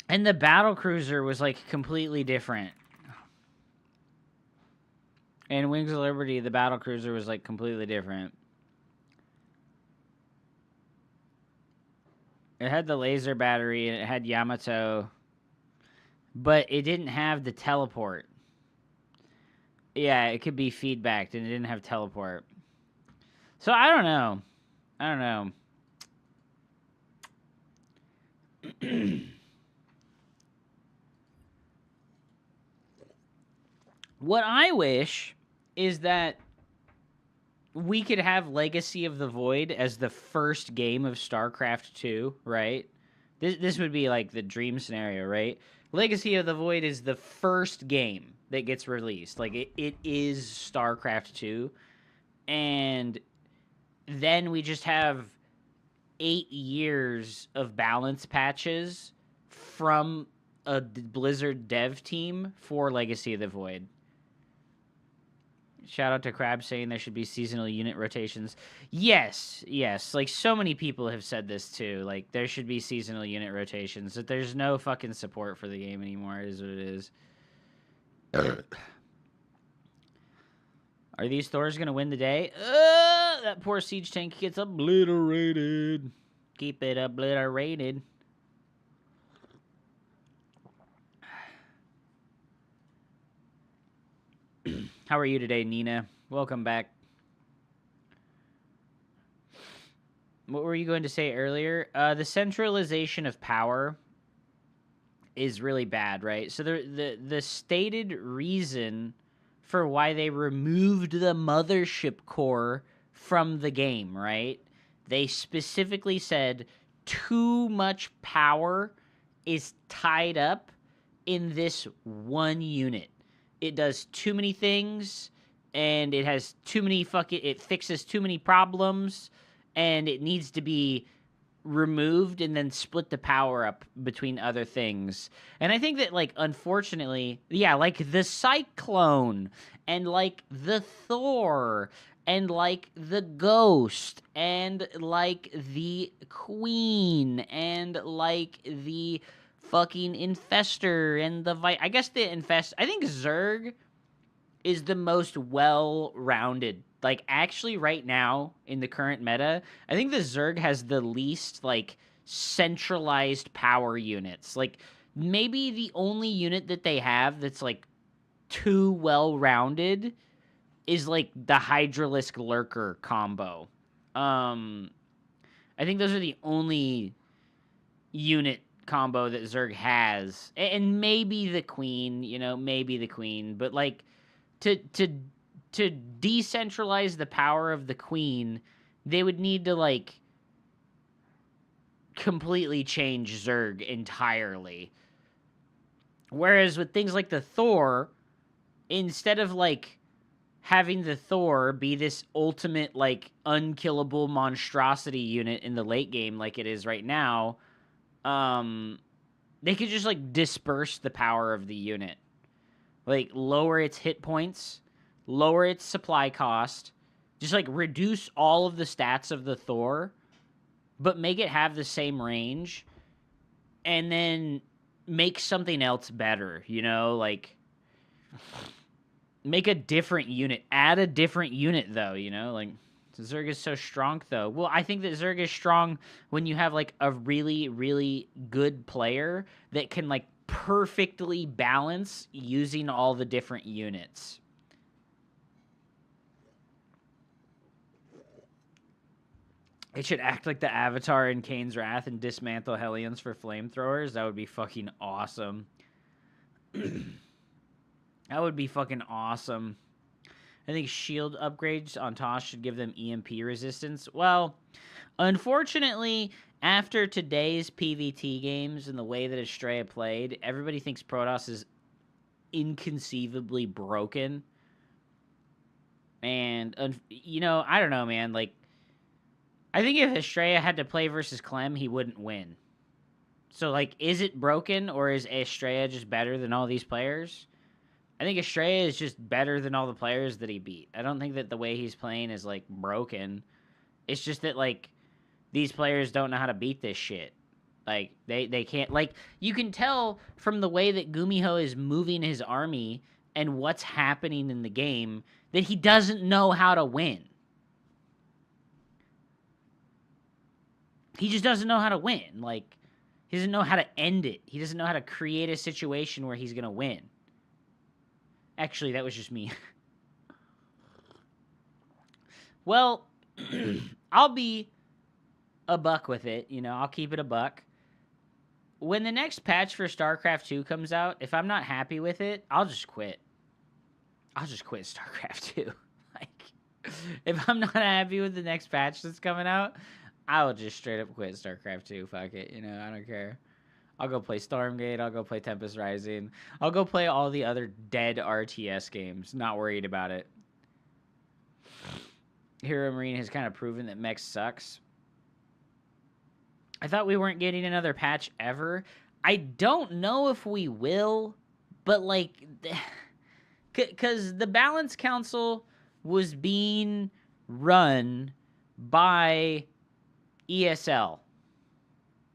And the battlecruiser was, like, completely different. In Wings of Liberty, the battlecruiser was, like, completely different. It had the laser battery and it had Yamato, but it didn't have the teleport. Yeah, it could be feedbacked, and it didn't have teleport. So I don't know. What I wish is that we could have Legacy of the Void as the first game of StarCraft 2, right? This would be like the dream scenario, right? Legacy of the Void is the first game that gets released. Like, it is StarCraft 2. And then we just have 8 years of balance patches from a Blizzard dev team for Legacy of the Void. Shout out to Crab saying there should be seasonal unit rotations. Yes. Like, so many people have said this too. Like, there should be seasonal unit rotations. That there's no fucking support for the game anymore, is what it is. Are these Thors going to win the day? That poor siege tank gets obliterated. Keep it obliterated. How are you today, Nina? Welcome back. What were you going to say earlier? The centralization of power is really bad, right? So the stated reason for why they removed the mothership core from the game, right? They specifically said too much power is tied up in this one unit. It does too many things, and it has too many it fixes too many problems, and it needs to be removed and then split the power up between other things. And I think that, like, unfortunately, yeah, like the Cyclone and like the Thor and like the Ghost and like the Queen and like the fucking Infestor and the I guess the I think Zerg is the most well-rounded. Like, actually, right now, in the current meta, I think the Zerg has the least, like, centralized power units. Like, maybe the only unit that they have that's, like, too well-rounded is, like, the Hydralisk Lurker combo. I think those are the only unit combo that Zerg has. And maybe the Queen, you know, maybe the Queen. But, like, to decentralize the power of the Queen, they would need to, like, completely change Zerg entirely. Whereas with things like the Thor, instead of, like, having the Thor be this ultimate, like, unkillable monstrosity unit in the late game like it is right now, they could just, like, disperse the power of the unit. Like, lower its hit points, lower its supply cost, just, like, reduce all of the stats of the Thor, but make it have the same range, and then make something else better, you know? Like, make a different unit. Add a different unit, though, you know? Like, Zerg is so strong, though. Well, I think that Zerg is strong when you have, like, a really, really good player that can, like, perfectly balance using all the different units. It should act like the Avatar in Kane's Wrath and dismantle Hellions for flamethrowers. That would be fucking awesome. That would be fucking awesome. I think shield upgrades on Toss should give them EMP resistance. Well, unfortunately, after today's PvT games and the way that Estrella played, everybody thinks Protoss is inconceivably broken. And, you know, I don't know, man. Like, I think if Estrella had to play versus Clem, he wouldn't win. So, like, is it broken, or is Estrella just better than all these players? I think Estrella is just better than all the players that he beat. I don't think that the way he's playing is, like, broken. It's just that, like, these players don't know how to beat this shit. Like, they can't... Like, you can tell from the way that Gumiho is moving his army and what's happening in the game that he doesn't know how to win. He just doesn't know how to win. Like, he doesn't know how to end it. He doesn't know how to create a situation where he's going to win. Actually, that was just me. Well, I'll be a buck with it. You know, I'll keep it a buck. When the next patch for StarCraft 2 comes out, if I'm not happy with it, I'll just quit. I'll just quit StarCraft 2. Like, if I'm not happy with the next patch that's coming out, I will just straight up quit StarCraft 2. Fuck it. You know, I don't care. I'll go play Stormgate. I'll go play Tempest Rising. I'll go play all the other dead RTS games. Not worried about it. Hero Marine has kind of proven that mech sucks. I thought we weren't getting another patch ever. I don't know if we will, but, like, because the Balance Council was being run by ESL.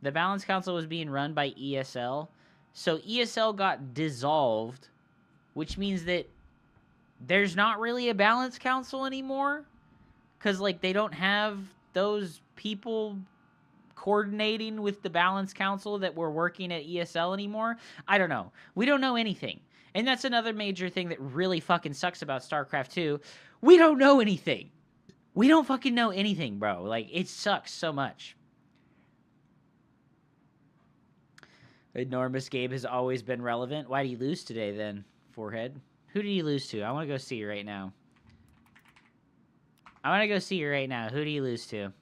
The Balance Council was being run by ESL. So ESL got dissolved, which means that there's not really a Balance Council anymore. Because, like, they don't have those people coordinating with the Balance Council that were working at ESL anymore. I don't know. We don't know anything. And that's another major thing that really fucking sucks about StarCraft 2. We don't know anything. We don't fucking know anything, bro. Like, it sucks so much. Enormous Gabe has always been relevant. Why did he lose today, then, Forehead? Who did he lose to? I want to go see right now. I want to go see you right now. Who did he lose to?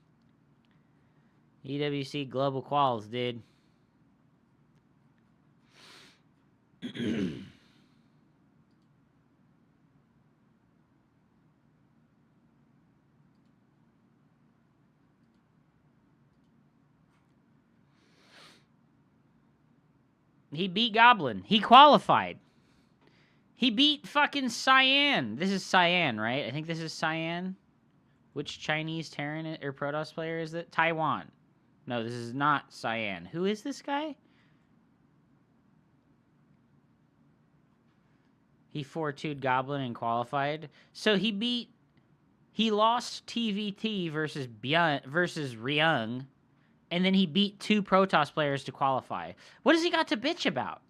EWC Global Quals, dude. He beat Goblin. He qualified. He beat fucking Cyan. This is Cyan, right? I think this is Cyan. Which Chinese Terran or Protoss player is it? Taiwan. No, this is not Cyan. Who is this guy? He 4-2'd Goblin and qualified. So he lost TVT versus Ryung, and then he beat 2 Protoss players to qualify. What has he got to bitch about?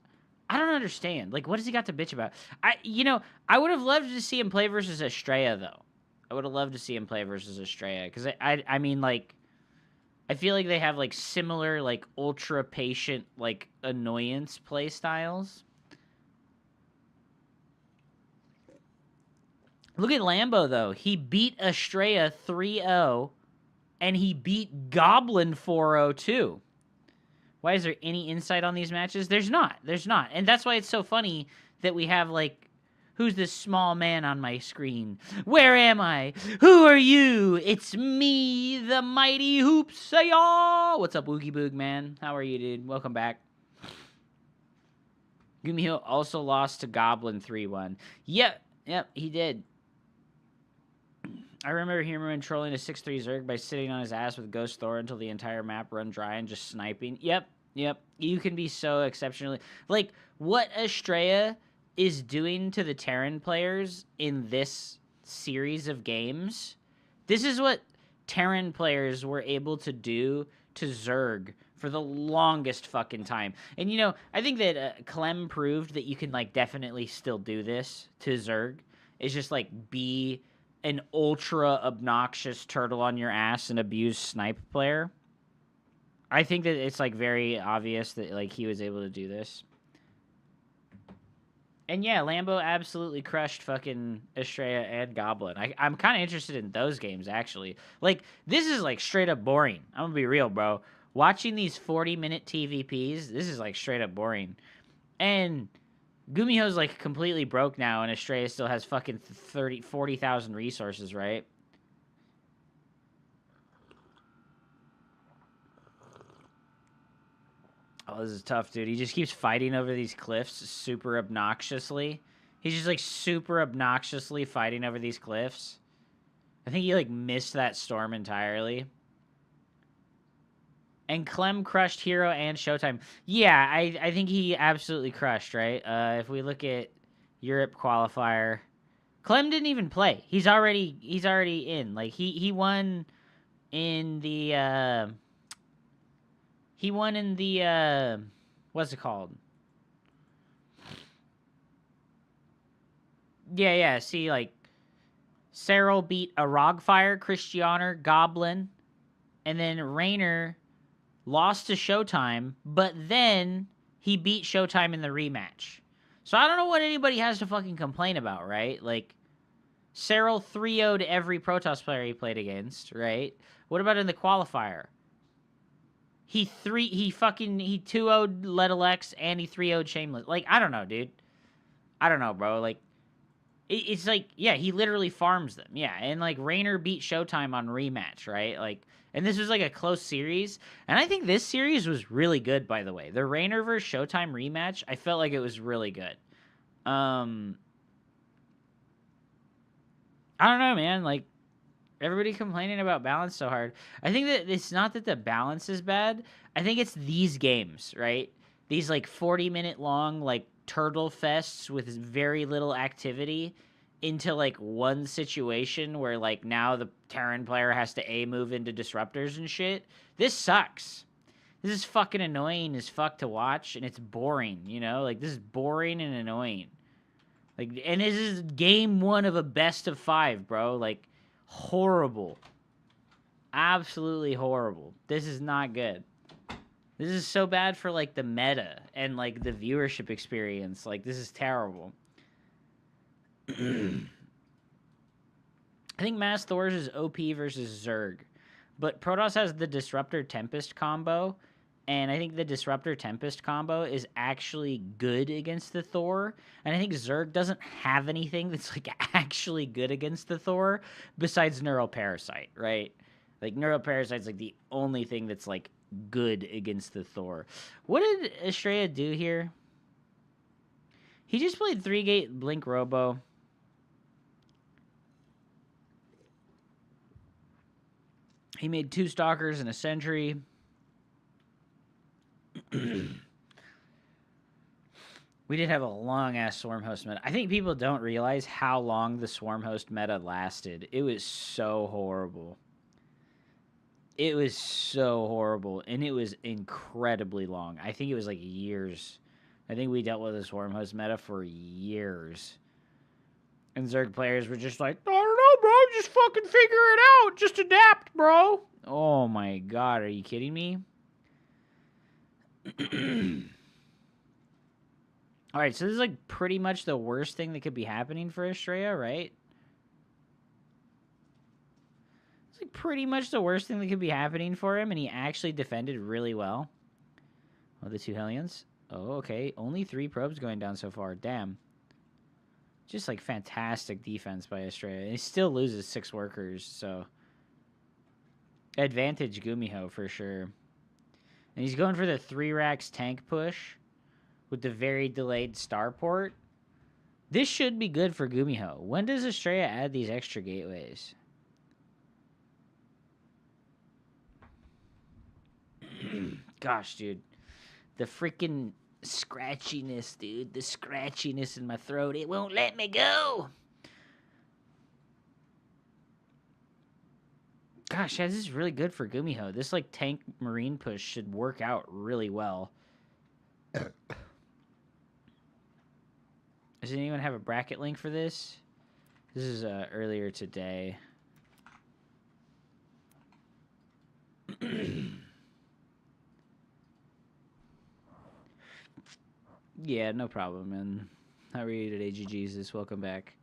I don't understand. Like, what has he got to bitch about? I would have loved to see him play versus Estrella, though. I would have loved to see him play versus Estrella, because I mean, like, I feel like they have, like, similar, like, ultra patient, like, annoyance play styles. Look at Lambo, though. He beat Estrella 3-0, and he beat Goblin 4-0, too. Why is there any insight on these matches? There's not. There's not. And that's why it's so funny that we have, like, who's this small man on my screen? Where am I? Who are you? It's me, the mighty Hoopsayaw. What's up, Woogie Boog, man? How are you, dude? Welcome back. Gumiho also lost to Goblin 3-1. Yep, he did. I remember him trolling a 6-3 Zerg by sitting on his ass with Ghost Thor until the entire map run dry and just sniping. Yep. You can be so exceptionally... Like, what Estrella is doing to the Terran players in this series of games, this is what Terran players were able to do to Zerg for the longest fucking time. And, I think that Clem proved that you can, like, definitely still do this to Zerg. It's just, like, be an ultra obnoxious turtle on your ass and abuse snipe player. I think that it's, like, very obvious that, like, he was able to do this. And yeah, Lambo absolutely crushed fucking Estrella and Goblin. I'm kind of interested in those games, actually. Like, this is, like, straight up boring. I'm gonna be real, bro. Watching these 40-minute TVPs, this is, like, straight up boring. And Gumiho's, like, completely broke now, and Estrella still has fucking 40,000 resources, right? Oh, this is tough, dude. He just keeps fighting over these cliffs super obnoxiously. He's just, like, super obnoxiously fighting over these cliffs. I think he, like, missed that storm entirely. And Clem crushed Hero and Showtime. Yeah, I think he absolutely crushed, right? If we look at Europe qualifier, Clem didn't even play. He's already in. Like, he won in the what's it called? Yeah. See, like, Cyril beat a Rogfire, Christianer, Goblin, and then Raynor lost to Showtime, but then he beat Showtime in the rematch. So I don't know what anybody has to fucking complain about, right? Like, Cyril 3-0'd every Protoss player he played against, right? What about in the qualifier? He 2-0'd Letalex and he 3-0'd Shameless. Like, I don't know, dude. I don't know, bro. Like, it's like, yeah, he literally farms them. Yeah, and, like, Raynor beat Showtime on rematch, right? Like, and this was, like, a close series. And I think this series was really good, by the way. The Raynor versus Showtime rematch, I felt like it was really good. I don't know, man. Like, everybody complaining about balance so hard. I think that it's not that the balance is bad. I think it's these games, right? These, like, 40-minute long, like, turtle fests with very little activity into, like, one situation where, like, now the Terran player has to A-move into disruptors and shit. This sucks. This is fucking annoying as fuck to watch, and it's boring, Like, this is boring and annoying. Like, and this is game 1 of a best of 5, bro. Like, horrible. Absolutely horrible. This is not good. This is so bad for, like, the meta and, like, the viewership experience. Like, this is terrible. I think Mass Thors is OP versus Zerg. But Protoss has the Disruptor Tempest combo. And I think the Disruptor Tempest combo is actually good against the Thor. And I think Zerg doesn't have anything that's, like, actually good against the Thor besides Neuroparasite, right? Like, Neuroparasite's, like, the only thing that's, like, good against the Thor. What did Estrella do here? He just played 3-gate Blink Robo. He made 2 Stalkers and a Sentry. We did have a long-ass Swarm Host meta. I think people don't realize how long the Swarm Host meta lasted. It was so horrible. It was so horrible, and it was incredibly long. I think it was like years. I think we dealt with the Swarm Host meta for years. And Zerg players were just like, I don't know, bro. Just fucking figure it out. Just adapt, bro. Oh, my God. Are you kidding me? All right, so this is like pretty much the worst thing that could be happening for Estrella, right? It's like pretty much the worst thing that could be happening for him, and he actually defended really well. Oh, the 2 Hellions. Oh, okay. Only 3 probes going down so far. Damn. Just like fantastic defense by Estrella. And he still loses 6 workers, so advantage Gumiho for sure. And he's going for the 3 racks tank push with the very delayed starport. This should be good for Gumiho. When does Estrella add these extra gateways? Gosh, dude. The freaking scratchiness, dude. The scratchiness in my throat. It won't let me go. Gosh, yeah, this is really good for Gumiho. This, like, tank marine push should work out really well. Does anyone have a bracket link for this? This is earlier today. Yeah, no problem, man. How are you today, Jesus? Welcome back.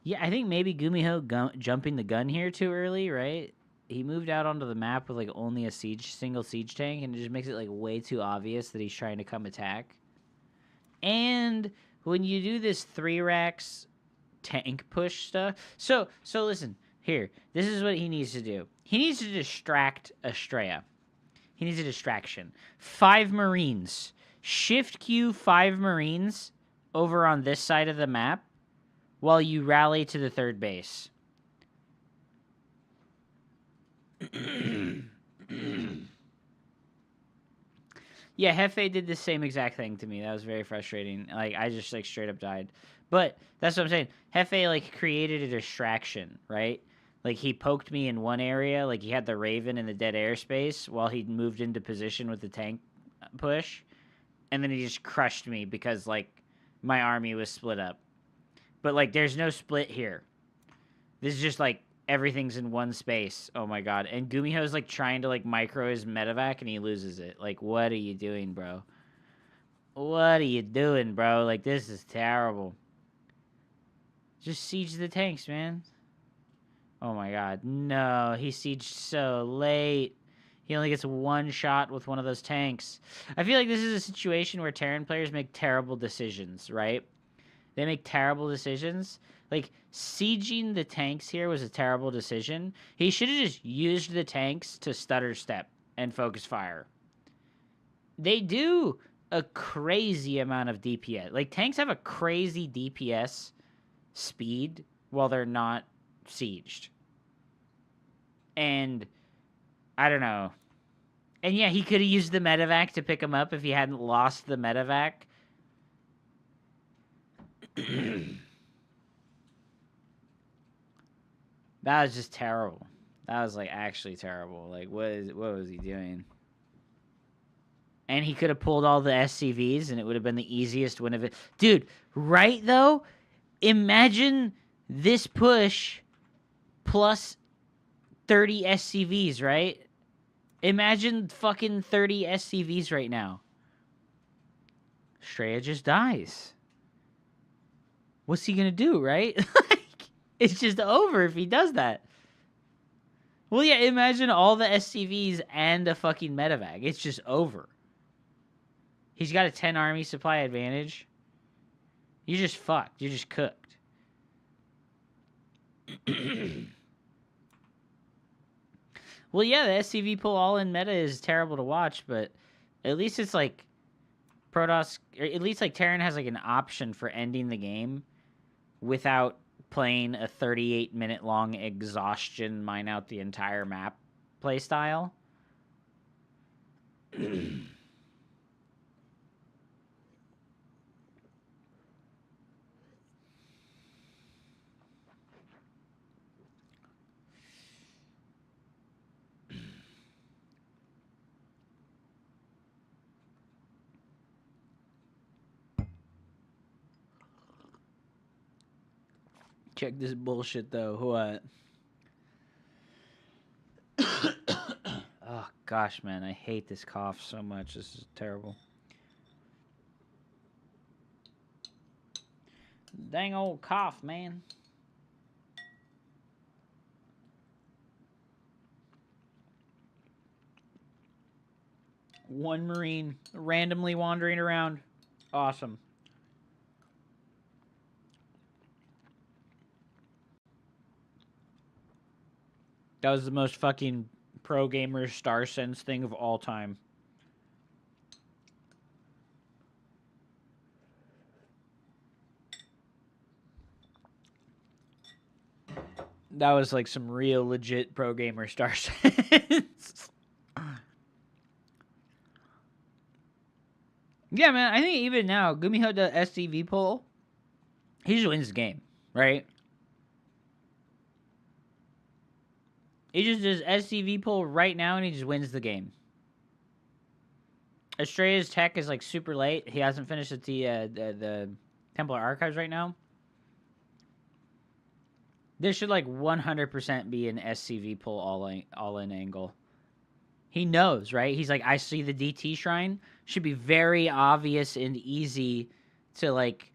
Yeah, I think maybe Gumiho jumping the gun here too early, right? He moved out onto the map with like only a single siege tank, and it just makes it like way too obvious that he's trying to come attack. And when you do this 3 racks tank push stuff, so listen here. This is what he needs to do. He needs to distract Estrella. He needs a distraction. 5 Marines. Shift Q 5 Marines over on this side of the map while you rally to the 3rd base. Yeah, Hefe did the same exact thing to me. That was very frustrating. Like, I just, like, straight up died. But that's what I'm saying. Hefe, like, created a distraction, right? Like, he poked me in one area. Like, he had the Raven in the dead airspace while he moved into position with the tank push. And then he just crushed me because, like, my army was split up. But, like, there's no split here. This is just, like, everything's in one space. Oh, my God. And Gumiho's, like, trying to, like, micro his medevac, and he loses it. Like, what are you doing, bro? What are you doing, bro? Like, this is terrible. Just siege the tanks, man. Oh, my God. No, he sieged so late. He only gets 1 shot with one of those tanks. I feel like this is a situation where Terran players make terrible decisions, right? They make terrible decisions. Like, sieging the tanks here was a terrible decision. He should have just used the tanks to stutter step and focus fire. They do a crazy amount of DPS. Like, tanks have a crazy DPS speed while they're not sieged. And I don't know. And yeah, he could have used the medevac to pick him up if he hadn't lost the medevac. That was just terrible. That was, like, actually terrible. Like, what was he doing? And he could have pulled all the SCVs, and it would have been the easiest win of it. Dude, right, though? Imagine this push plus 30 SCVs, right? Imagine fucking 30 SCVs right now. Estrella just dies. What's he gonna do, right? Like, it's just over if he does that. Well, yeah, imagine all the SCVs and a fucking medevac. It's just over. He's got a 10 army supply advantage. You're just fucked. You're just cooked. Well, yeah, the SCV pull all-in meta is terrible to watch, but at least it's like Protoss, or at least like Terran has like an option for ending the game without playing a 38-minute long exhaustion, mine out the entire map playstyle. Check this bullshit, though. What? Oh, gosh, man. I hate this cough so much. This is terrible. Dang old cough, man. One Marine randomly wandering around. Awesome. That was the most fucking pro gamer star sense thing of all time. That was like some real legit pro gamer star sense. Yeah, man, I think even now, Gumiho the SCV pull, he just wins the game, right? He just does SCV pull right now, and he just wins the game. Estrella's tech is like super late. He hasn't finished at the Templar Archives right now. This should like 100% be an SCV pull all in angle. He knows, right? He's like, I see the DT shrine. Should be very obvious and easy to like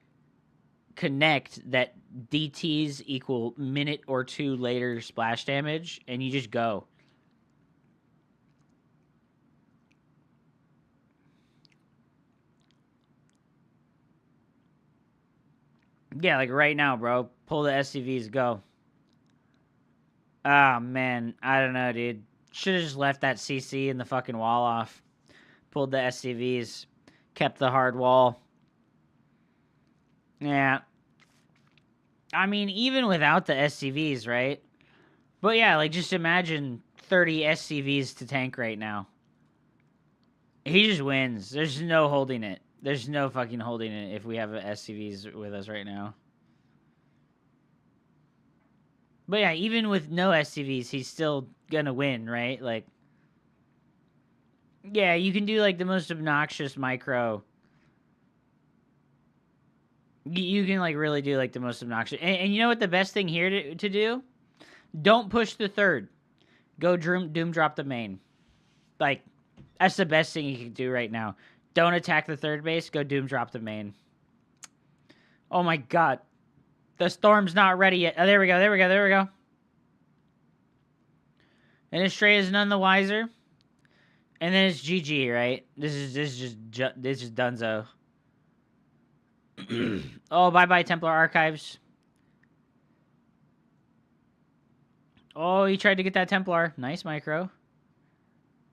connect that DTs equal minute or two later splash damage, and you just go. Yeah, like right now, bro. Pull the SCVs, go. Ah, man. I don't know, dude. Should have just left that CC and the fucking wall off. Pulled the SCVs. Kept the hard wall. Yeah. I mean, even without the SCVs, right? But yeah, like just imagine 30 SCVs to tank right now. He just wins. There's no holding it. There's no fucking holding it if we have SCVs with us right now. But yeah, even with no SCVs, he's still gonna win, right? Like, yeah, you can do like the most obnoxious micro. You can like really do like the most obnoxious. And you know what the best thing here to do? Don't push the third. Go doom drop the main. Like, that's the best thing you can do right now. Don't attack the third base. Go doom drop the main. Oh my god. The storm's not ready yet. Oh, there we go. There we go. There we go. And Estrella is none the wiser. And then it's GG, right? This is just Dunzo. Oh, bye-bye, Templar Archives. Oh, he tried to get that Templar. Nice micro.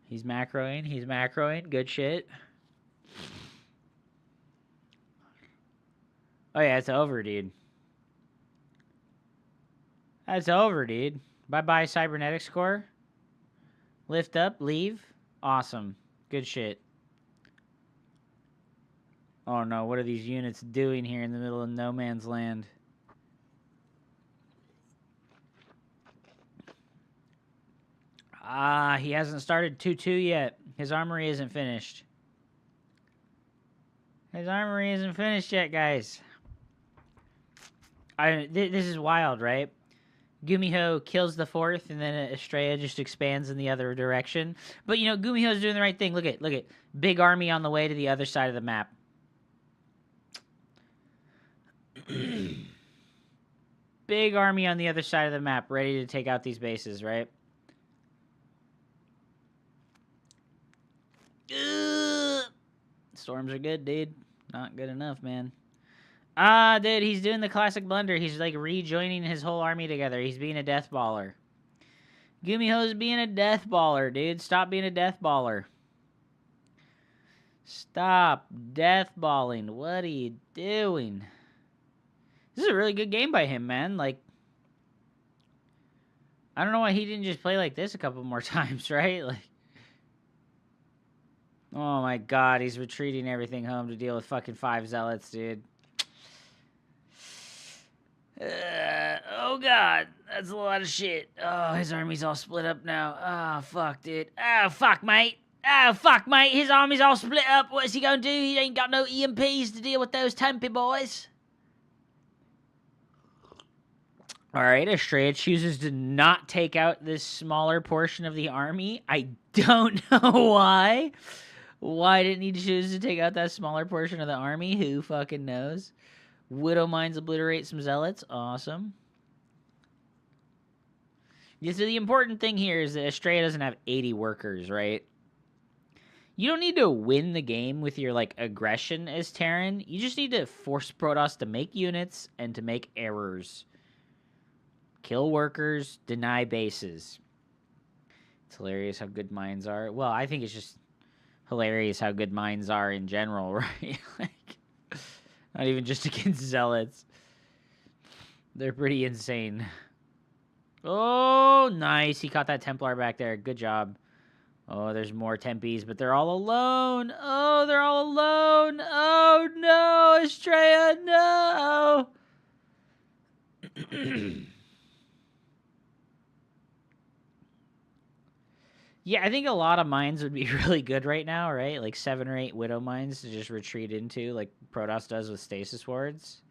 He's macroing. He's macroing. Good shit. Oh, yeah, it's over, dude. That's over, dude. Bye-bye, Cybernetics Core. Lift up. Leave. Awesome. Good shit. Oh, no. What are these units doing here in the middle of no man's land? Ah, he hasn't started 2-2 yet. His armory isn't finished. His armory isn't finished yet, guys. This is wild, right? Gumiho kills the fourth, and then Estrella just expands in the other direction. But, you know, Gumiho's doing the right thing. Look at. Big army on the way to the other side of the map. Big army on the other side of the map, ready to take out these bases, right? Storms are good, dude. Not good enough, man. Ah, dude, he's doing the classic blunder. He's, like, rejoining his whole army together. He's being a death baller. Gumiho's being a death baller, dude. Stop being a death baller. Stop death balling. What are you doing? This is a really good game by him, man. Like, I don't know why he didn't just play like this a couple more times, right? Like, oh my god, he's retreating everything home to deal with fucking 5 zealots, dude. Oh god, that's a lot of shit. Oh, his army's all split up now. Oh, fuck, dude. Oh, fuck, mate. Oh, fuck, mate. His army's all split up. What's he gonna do? He ain't got no EMPs to deal with those Tempe boys. All right, Estrella chooses to not take out this smaller portion of the army. I don't know why. Why didn't he choose to take out that smaller portion of the army? Who fucking knows? Widow Mines obliterate some zealots. Awesome. Yeah, so the important thing here is that Estrella doesn't have 80 workers, right? You don't need to win the game with your, like, aggression as Terran. You just need to force Protoss to make units and to make errors. Kill workers, deny bases. It's hilarious how good mines are. Well, I think it's just hilarious how good mines are in general, right? Like, not even just against zealots. They're pretty insane. Oh, nice. He caught that Templar back there. Good job. Oh, there's more Tempies, but they're all alone. Oh, they're all alone. Oh, no, Estrella, no. Yeah, I think a lot of mines would be really good right now, right? Like 7 or 8 Widow mines to just retreat into, like Protoss does with Stasis Wards.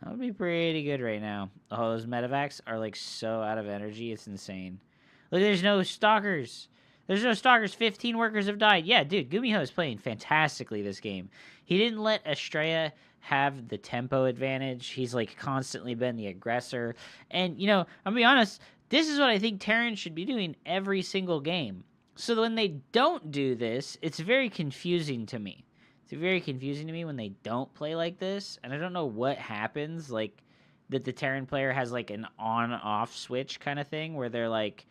That would be pretty good right now. Oh, those medevacs are like so out of energy, it's insane. Look, there's no stalkers. There's no stalkers. 15 workers have died. Yeah, dude, Gumiho is playing fantastically this game. He didn't let Estrella have the tempo advantage. He's like constantly been the aggressor. And, you know, I'm gonna be honest, this is what I think Terran should be doing every single game. So when they don't do this, it's very confusing to me. It's very confusing to me when they don't play like this, and I don't know what happens, like, that the Terran player has, like, an on-off switch kind of thing, where they're like,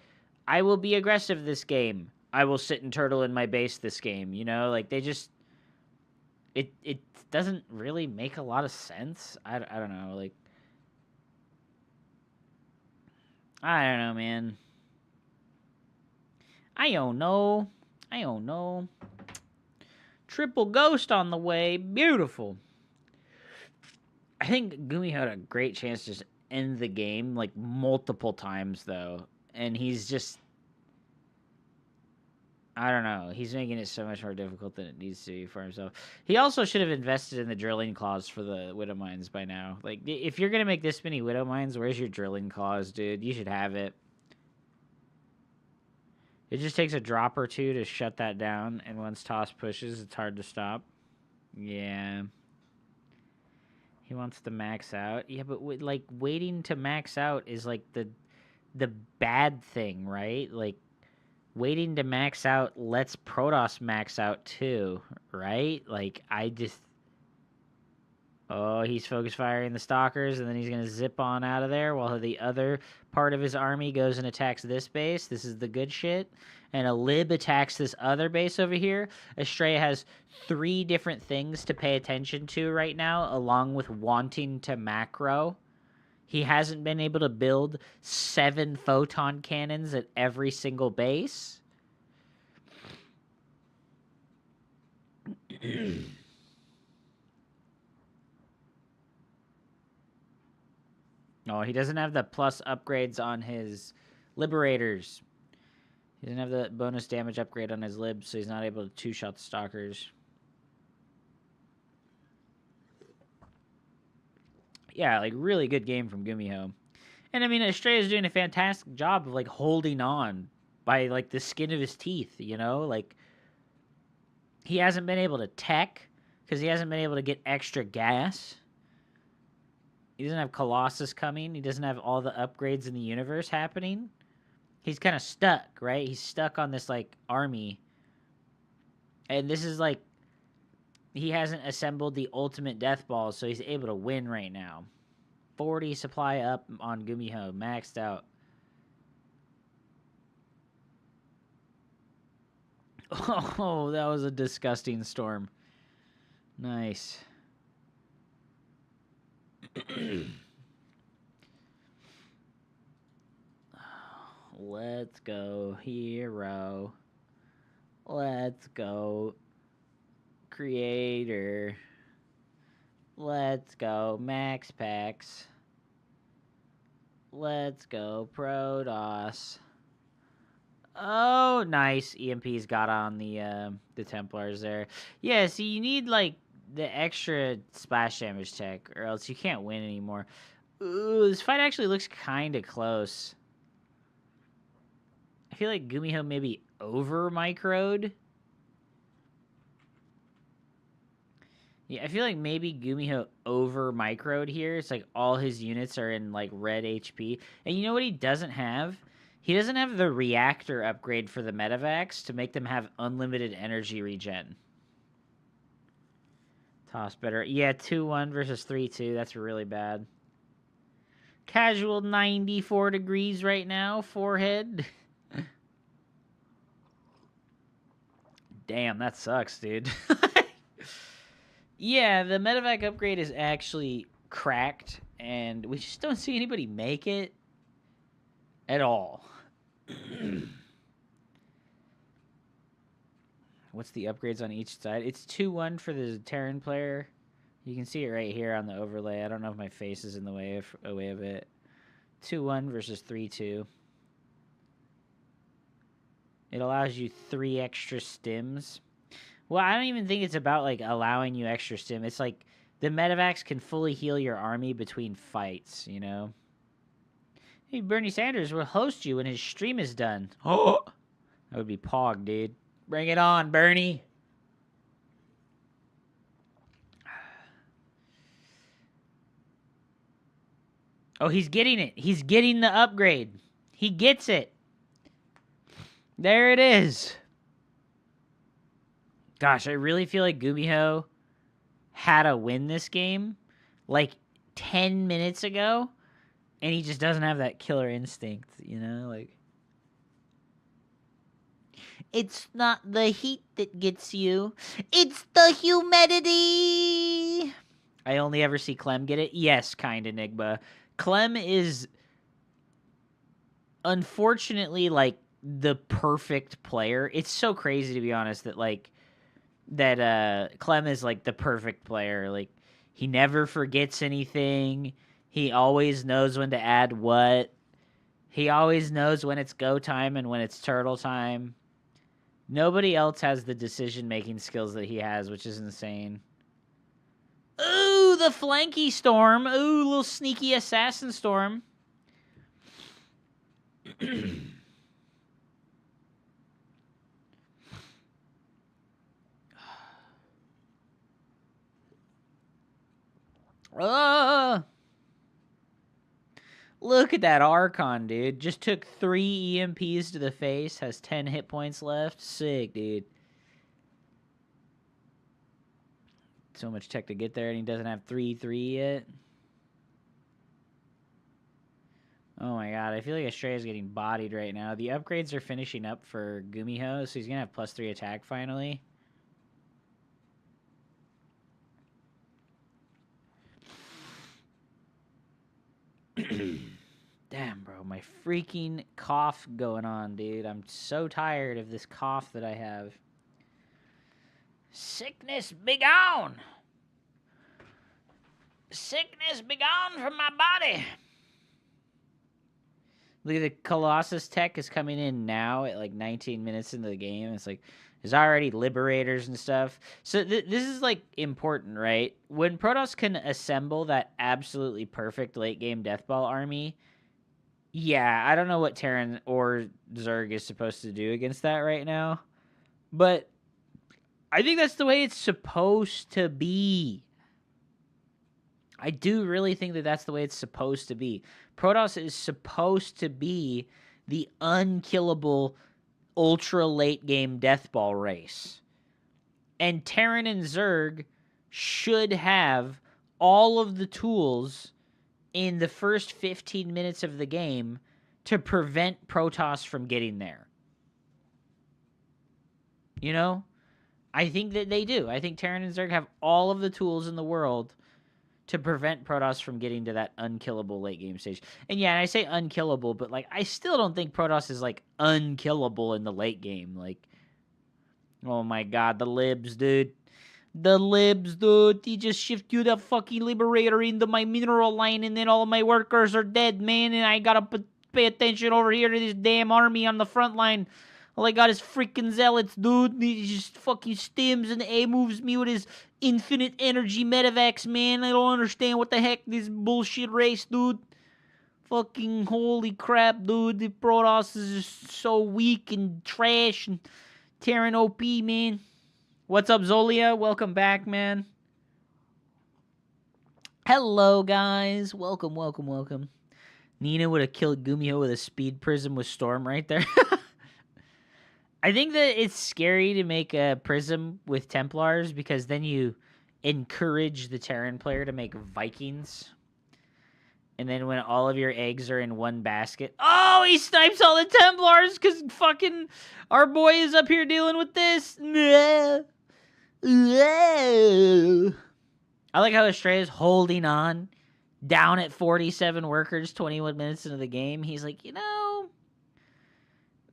I will be aggressive this game. I will sit and turtle in my base this game, you know? Like, they just... It doesn't really make a lot of sense. I don't know, like... I don't know, man. I don't know. Triple Ghost on the way. Beautiful. I think Gumi had a great chance to just end the game, like, multiple times, though. And he's just... I don't know. He's making it so much more difficult than it needs to be for himself. He also should have invested in the drilling claws for the Widow Mines by now. Like, if you're going to make this many Widow Mines, where's your drilling claws, dude? You should have it. It just takes a drop or two to shut that down, and once Toss pushes, it's hard to stop. Yeah. He wants to max out. Yeah, but like, waiting to max out is, like, the bad thing, right? Like, waiting to max out lets Protoss max out too, right? Like, I just... Oh, he's focus firing the Stalkers, and then he's going to zip on out of there while the other part of his army goes and attacks this base. This is the good shit. And a Lib attacks this other base over here. Estrella has 3 different things to pay attention to right now, along with wanting to macro. He hasn't been able to build 7 photon cannons at every single base. Oh, he doesn't have the plus upgrades on his Liberators. He doesn't have the bonus damage upgrade on his Libs, so he's not able to 2-shot the Stalkers. Yeah, like, really good game from Gumiho. And, I mean, Estrella's doing a fantastic job of, like, holding on by, like, the skin of his teeth, you know? Like, he hasn't been able to tech because he hasn't been able to get extra gas. He doesn't have Colossus coming. He doesn't have all the upgrades in the universe happening. He's kind of stuck, right? He's stuck on this, like, army. And this is, like, he hasn't assembled the ultimate death balls, so he's able to win right now. 40 supply up on Gumiho, maxed out. Oh, that was a disgusting storm. Nice. Let's go, hero. Let's go, creator. Let's go, Max Packs. Let's go, Protoss. Oh, nice. EMP's got on the Templars there. Yeah, see, you need, like, the extra splash damage tech, or else you can't win anymore. Ooh, this fight actually looks kind of close. I feel like Gumiho maybe over microed. Yeah, I feel like maybe Gumiho over microed here. It's like all his units are in like red HP. And you know what he doesn't have? He doesn't have the reactor upgrade for the Medivacs to make them have unlimited energy regen. Toss better. Yeah, 2-1 versus 3-2. That's really bad. Casual 94 degrees right now. Forehead. Damn, that sucks, dude. Yeah, the Medivac upgrade is actually cracked, and we just don't see anybody make it at all. What's the upgrades on each side? It's 2-1 for the Terran player. You can see it right here on the overlay. I don't know if my face is in the way of it. 2-1 versus 3-2. It allows you 3 extra stims. Well, I don't even think it's about, like, allowing you extra stim. It's like the Medivacs can fully heal your army between fights, you know? Hey, Bernie Sanders will host you when his stream is done. Oh! That would be Pog, dude. Bring it on, Bernie. Oh, he's getting it. He's getting the upgrade. He gets it. There it is. Gosh, I really feel like Gumiho had to win this game like 10 minutes ago, and he just doesn't have that killer instinct, you know? Like, it's not the heat that gets you, it's the humidity. I only ever see Clem get it. Yes, kind Enigma. Clem is unfortunately like the perfect player. It's so crazy, to be honest, that like Clem is like the perfect player. Like, he never forgets anything. He always knows when to add what. He always knows when it's go time and when it's turtle time. Nobody else has the decision-making skills that he has, which is insane. Ooh, the flanky storm. Ooh, little sneaky assassin storm. Look at that Archon, dude. Just took 3 EMPs to the face. Has 10 hit points left. Sick, dude. So much tech to get there, and he doesn't have 3-3 yet. Oh my god, I feel like Estrella's getting bodied right now. The upgrades are finishing up for Gumiho, so he's going to have +3 attack finally. Damn, bro, my freaking cough going on, dude. I'm so tired of this cough that I have. Sickness be gone. Sickness be gone from my body. Look at the Colossus tech is coming in now at like 19 minutes into the game. It's like, there's already Liberators and stuff. So this is like important, right? When Protoss can assemble that absolutely perfect late game Deathball army, yeah, I don't know what Terran or Zerg is supposed to do against that right now. But I think that's the way it's supposed to be. I do really think that that's the way it's supposed to be. Protoss is supposed to be the unkillable ultra late game Deathball race. And Terran and Zerg should have all of the tools in the first 15 minutes of the game to prevent Protoss from getting there. You know? I think that they do. I think Terran and Zerg have all of the tools in the world to prevent Protoss from getting to that unkillable late game stage. And yeah, I say unkillable, but like I still don't think Protoss is like unkillable in the late game. Like, oh my god, the libs, dude. The libs, dude. He just shift you the fucking Liberator into my mineral line, and then all of my workers are dead, man, and I gotta pay attention over here to this damn army on the front line. All I got is freaking zealots, dude. He just fucking stims and A moves me with his infinite energy medevacs, man. I don't understand what the heck this bullshit race, dude. Fucking holy crap, dude. The Protoss is just so weak and trash and Terran OP, man. What's up, Zolia? Welcome back, man. Hello, guys. Welcome, welcome, welcome. Nina would have killed Gumiho with a speed prism with Storm right there. I think that it's scary to make a prism with Templars because then you encourage the Terran player to make Vikings. And then when all of your eggs are in one basket, oh, he snipes all the Templars because fucking our boy is up here dealing with this. I like how Estrella's holding on, down at 47 workers, 21 minutes into the game. He's like,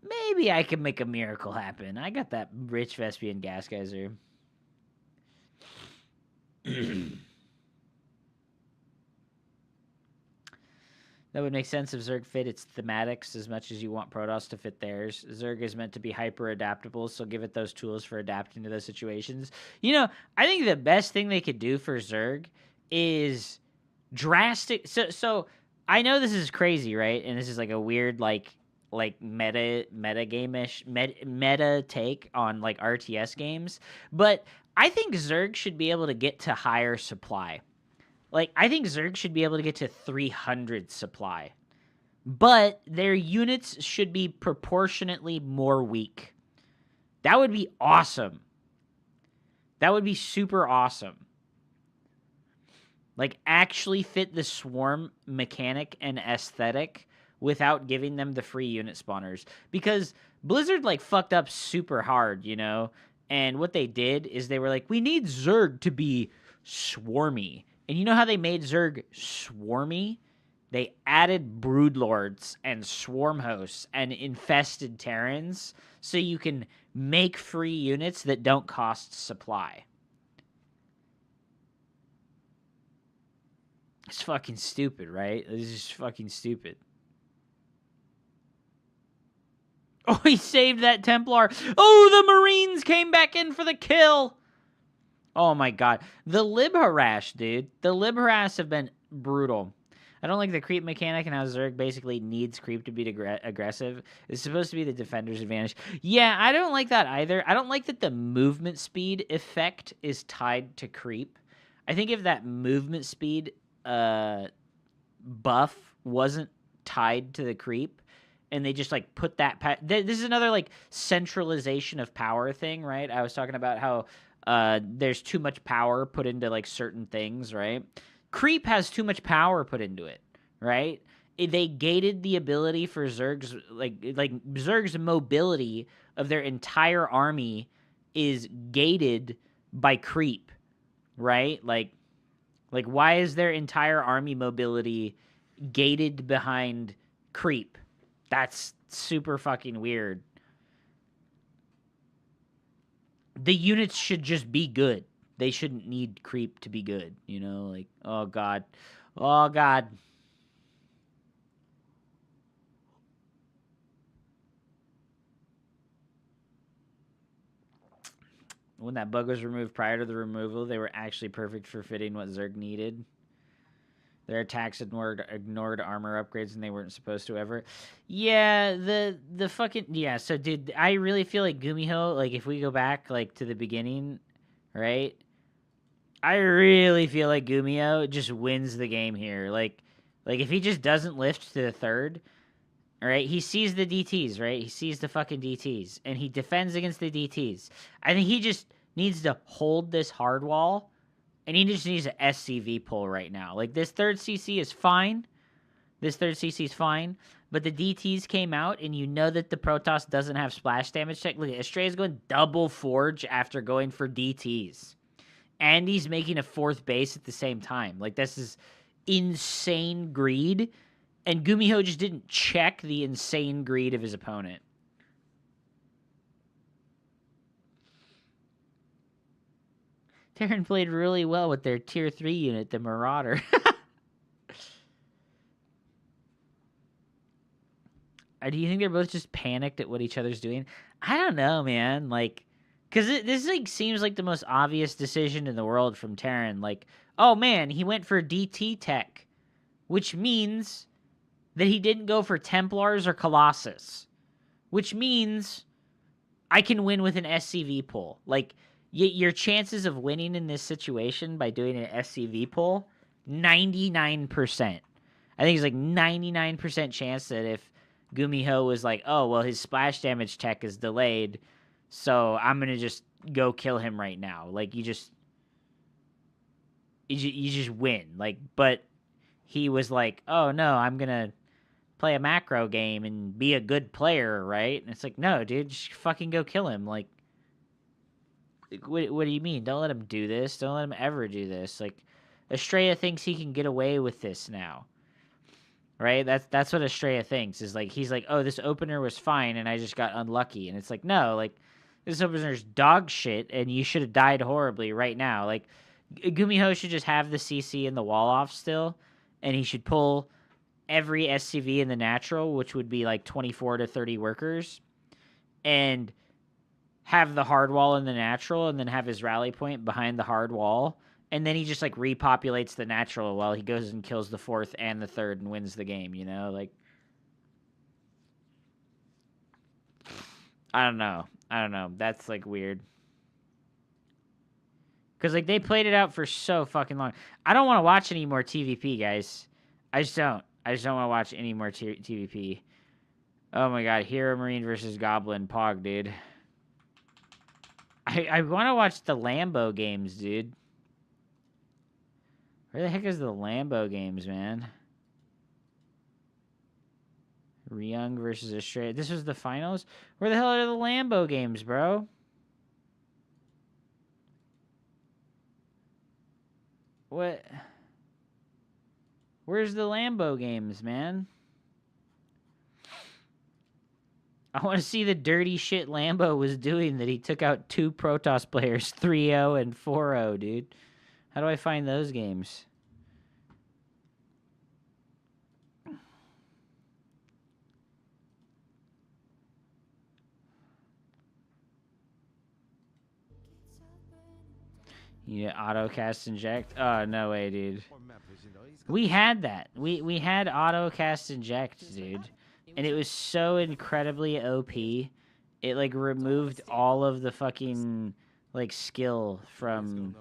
maybe I can make a miracle happen. I got that rich Vespian gas geyser. That would make sense if Zerg fit its thematics as much as you want Protoss to fit theirs. Zerg is meant to be hyper adaptable, so give it those tools for adapting to those situations. I think the best thing they could do for Zerg is drastic. So I know this is crazy, right? And this is like a weird like meta game-ish meta take on like RTS games, but I think Zerg should be able to get to higher supply. Like, I think Zerg should be able to get to 300 supply. But their units should be proportionately more weak. That would be awesome. That would be super awesome. Like, actually fit the swarm mechanic and aesthetic without giving them the free unit spawners. Because Blizzard, like, fucked up super hard, And what they did is they were like, we need Zerg to be swarmy. And you know how they made Zerg swarmy? They added broodlords and swarm hosts and infested Terrans so you can make free units that don't cost supply. It's fucking stupid, right? It's just fucking stupid. Oh, he saved that Templar. Oh, the Marines came back in for the kill. Oh my god. The Lib Harass, dude. The Lib Harass have been brutal. I don't like the creep mechanic and how Zerg basically needs creep to be aggressive. It's supposed to be the defender's advantage. Yeah, I don't like that either. I don't like that the movement speed effect is tied to creep. I think if that movement speed buff wasn't tied to the creep, and they just like put that... This is another like centralization of power thing, right? I was talking about how there's too much power put into like certain things, right? Creep has too much power put into it, right? They gated the ability for Zerg's like Zerg's mobility of their entire army is gated by creep, right? Like why is their entire army mobility gated behind creep? That's super fucking weird. The units should just be good. They shouldn't need creep to be good, Like, oh, God. Oh, God. When that bug was removed prior to the removal, they were actually perfect for fitting what Zerg needed. Their attacks ignored armor upgrades, and they weren't supposed to ever. Yeah, the fucking... Yeah, so, dude, I really feel like Gumiho, like, if we go back, like, to the beginning, right? I really feel like Gumiho just wins the game here. Like if he just doesn't lift to the third, all right, he sees the DTs, right? He sees the fucking DTs, and he defends against the DTs. I think he just needs to hold this hard wall, and he just needs an SCV pull right now. Like, this third CC is fine. This third CC is fine. But the DTs came out, and you know that the Protoss doesn't have splash damage check. Look, Estrella's going double forge after going for DTs. And he's making a fourth base at the same time. Like, this is insane greed. And Gumiho just didn't check the insane greed of his opponent. Terran played really well with their tier 3 unit, the Marauder. Or do you think they're both just panicked at what each other's doing? I don't know, man. Like, because this like seems like the most obvious decision in the world from Terran. Like, oh man, he went for DT tech, which means that he didn't go for Templars or Colossus, which means I can win with an SCV pull. Like, your chances of winning in this situation by doing an SCV pull, 99%. I think it's like 99% chance that if Gumiho was like, oh, well, his splash damage tech is delayed, so I'm going to just go kill him right now. Like, you just win. Like, but he was like, oh, no, I'm going to play a macro game and be a good player, right? And it's like, no, dude, just fucking go kill him. Like, what do you mean? Don't let him do this. Don't let him ever do this. Like, Estrella thinks he can get away with this now. Right? That's what Estrella thinks. Is like, he's like, oh, this opener was fine and I just got unlucky. And it's like, no, like, this opener's dog shit and you should have died horribly right now. Like, Gumiho should just have the CC and the wall off still, and he should pull every SCV in the natural, which would be like 24 to 30 workers, and have the hard wall in the natural, and then have his rally point behind the hard wall, and then he just like repopulates the natural while he goes and kills the fourth and the third and wins the game, you know? Like, I don't know. That's like weird. Because like they played it out for so fucking long. I don't want to watch any more TVP, guys. I just don't want to watch any more TVP. Oh my god, Hero Marine versus Goblin Pog, dude. I want to watch the Lambo games, dude. Where the heck is the Lambo games, man? Ryung versus Estrella. This was the finals? Where the hell are the Lambo games, bro? What? Where's the Lambo games, man? I want to see the dirty shit Lambo was doing that he took out 2 Protoss players, 3-0 and 4-0, dude. How do I find those games? Yeah, auto cast inject. Oh, no way, dude. We had that. We had auto cast inject, dude. And it was so incredibly OP. It like removed all of the fucking like skill from.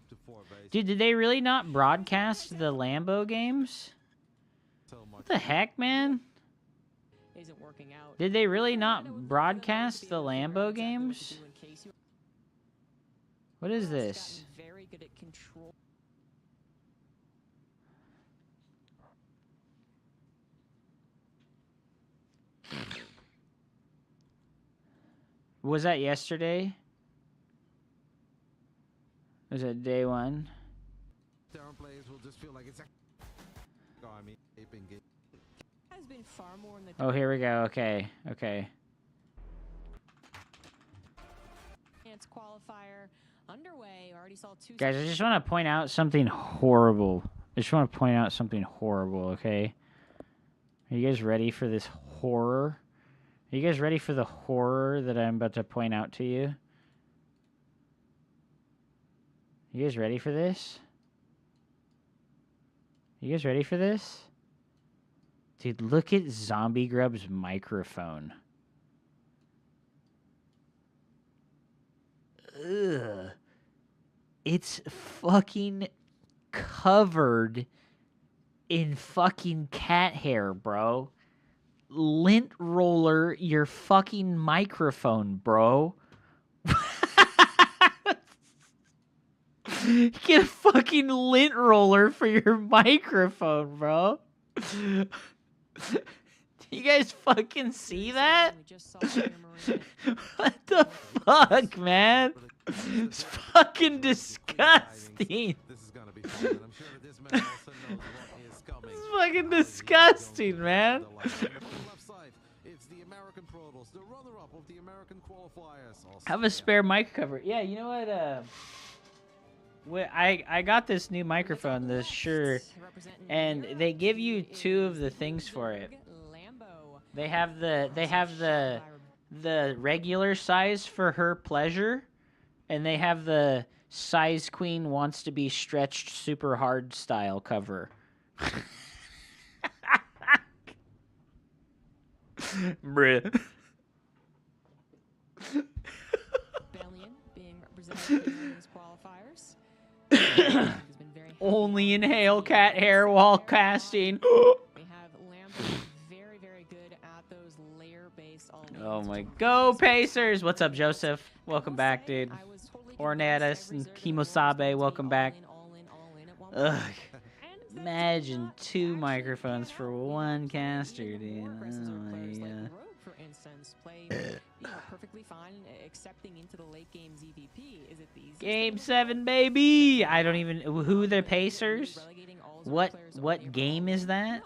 Dude, did they really not broadcast the Lambo games? What the heck, man? Did they really not broadcast the Lambo games? What is this? Was that yesterday? Was that day 1? Terran players will just feel like it's Has been far more in the Oh, here we go. Okay. qualifier underway. Already saw 2 Guys, I just want to point out something horrible. Okay? Are you guys ready for this horror? Are you guys ready for the horror that I'm about to point out to you? You guys ready for this? Dude, look at Zombie Grub's microphone. Ugh. It's fucking covered in fucking cat hair, bro. Lint roller your fucking microphone, bro. Get a fucking lint roller for your microphone, bro. Do you guys fucking see that? What the fuck, man? It's fucking disgusting. This is gonna be fun, and I'm sure that this man also knows what is coming. It's fucking disgusting, man. On the left side, it's the American Protoss, the runner-up of the American qualifiers. Have a spare mic cover. Yeah, you know what? I got this new microphone, the Shure, and they give you 2 of the things for it. They have the regular size for her pleasure, and they have the size queen wants to be stretched super hard style cover. Bruh. Bellion being represented in these qualifiers. Has been very happy Only on inhale the cat hair while there. casting. We have Lambo very, very good at those layer-based all-in. Oh my go Pacers! What's up, Joseph? Welcome back, dude. Ornatus and Kimosabe, welcome back. Ugh. Imagine 2 microphones for 1 caster, dude. Oh, For instance, play perfectly fine accepting into the late game ZVP. Is it the Game 7, baby! I don't even... Who the Pacers? What game is that?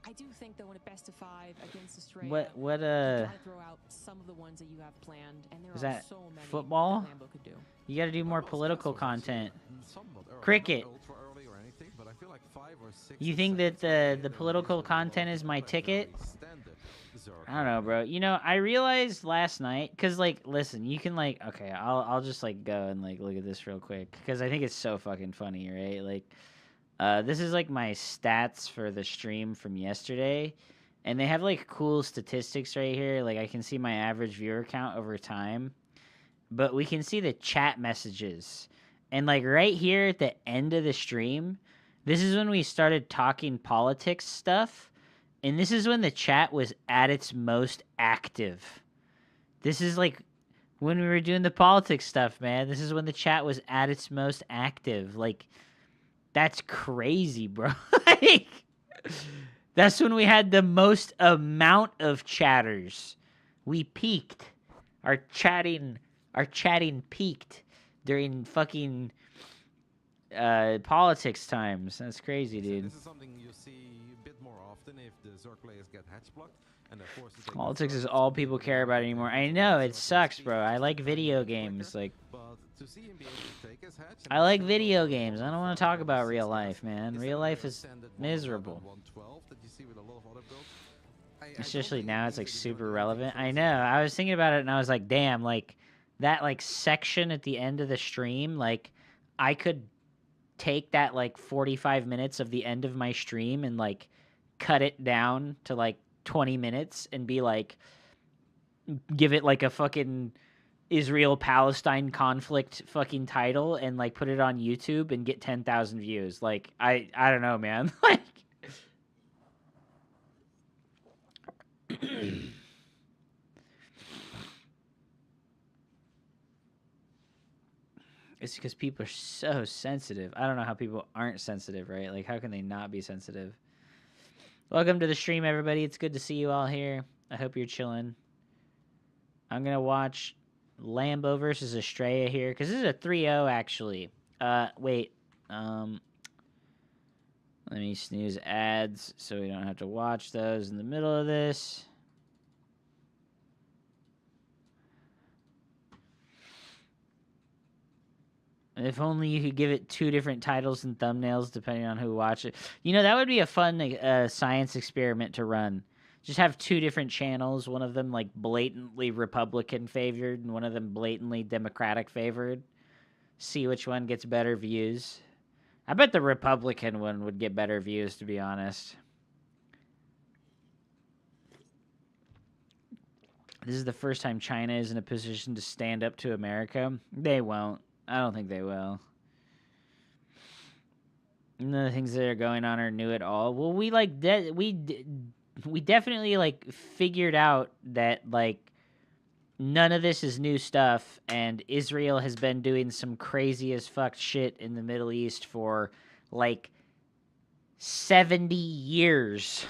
I do think that when a best of 5 against Australia, What you gotta throw out some of the ones that you have planned, and there is are that so many football? that Lambo could do. You gotta do more political content. Cricket. You think that the political content is my ticket? I don't know, bro. You know, I realized last night, because, like, listen, you can, like, okay, I'll just, like, go and, like, look at this real quick, because I think it's so fucking funny, right? Like, this is, like, my stats for the stream from yesterday, and they have, like, cool statistics right here. Like, I can see my average viewer count over time, but we can see the chat messages. And, like, right here at the end of the stream, this is when we started talking politics stuff. And this is when the chat was at its most active. This is like when we were doing the politics stuff, man. This is when the chat was at its most active. Like, that's crazy, bro. Like, that's when we had the most amount of chatters. We peaked. Our chatting peaked during fucking politics times. That's crazy, dude. This is something you see a bit more often if the Zerg players get hatch blocked. And they're forced to take Politics is all people care about anymore. I know, it sucks, bro. I like video games. Like, I like video games. I don't want to talk about real life, man. Real life is miserable. Especially now, it's like super relevant. I know. I was thinking about it, and I was like, damn, like that like section at the end of the stream, like I could take that like 45 minutes of the end of my stream and like cut it down to like 20 minutes and be like, give it like a fucking Israel-Palestine conflict fucking title and like put it on YouTube and get 10,000 views. Like, I don't know, man. Like, it's because people are so sensitive. I don't know how people aren't sensitive, right? Like, how can they not be sensitive? Welcome to the stream, everybody. It's good to see you all here. I hope you're chilling. I'm going to watch Lambo versus Estrella here, because this is a 3-0, actually. Wait. Let me snooze ads so we don't have to watch those in the middle of this. If only you could give it 2 different titles and thumbnails depending on who watch it. You know, that would be a fun science experiment to run. Just have 2 different channels, one of them like blatantly Republican favored and one of them blatantly Democratic favored. See which one gets better views. I bet the Republican one would get better views, to be honest. This is the first time China is in a position to stand up to America. They won't. I don't think they will. None of the things that are going on are new at all. Well, we like we definitely like figured out that like none of this is new stuff, and Israel has been doing some crazy as fuck shit in the Middle East for like 70 years.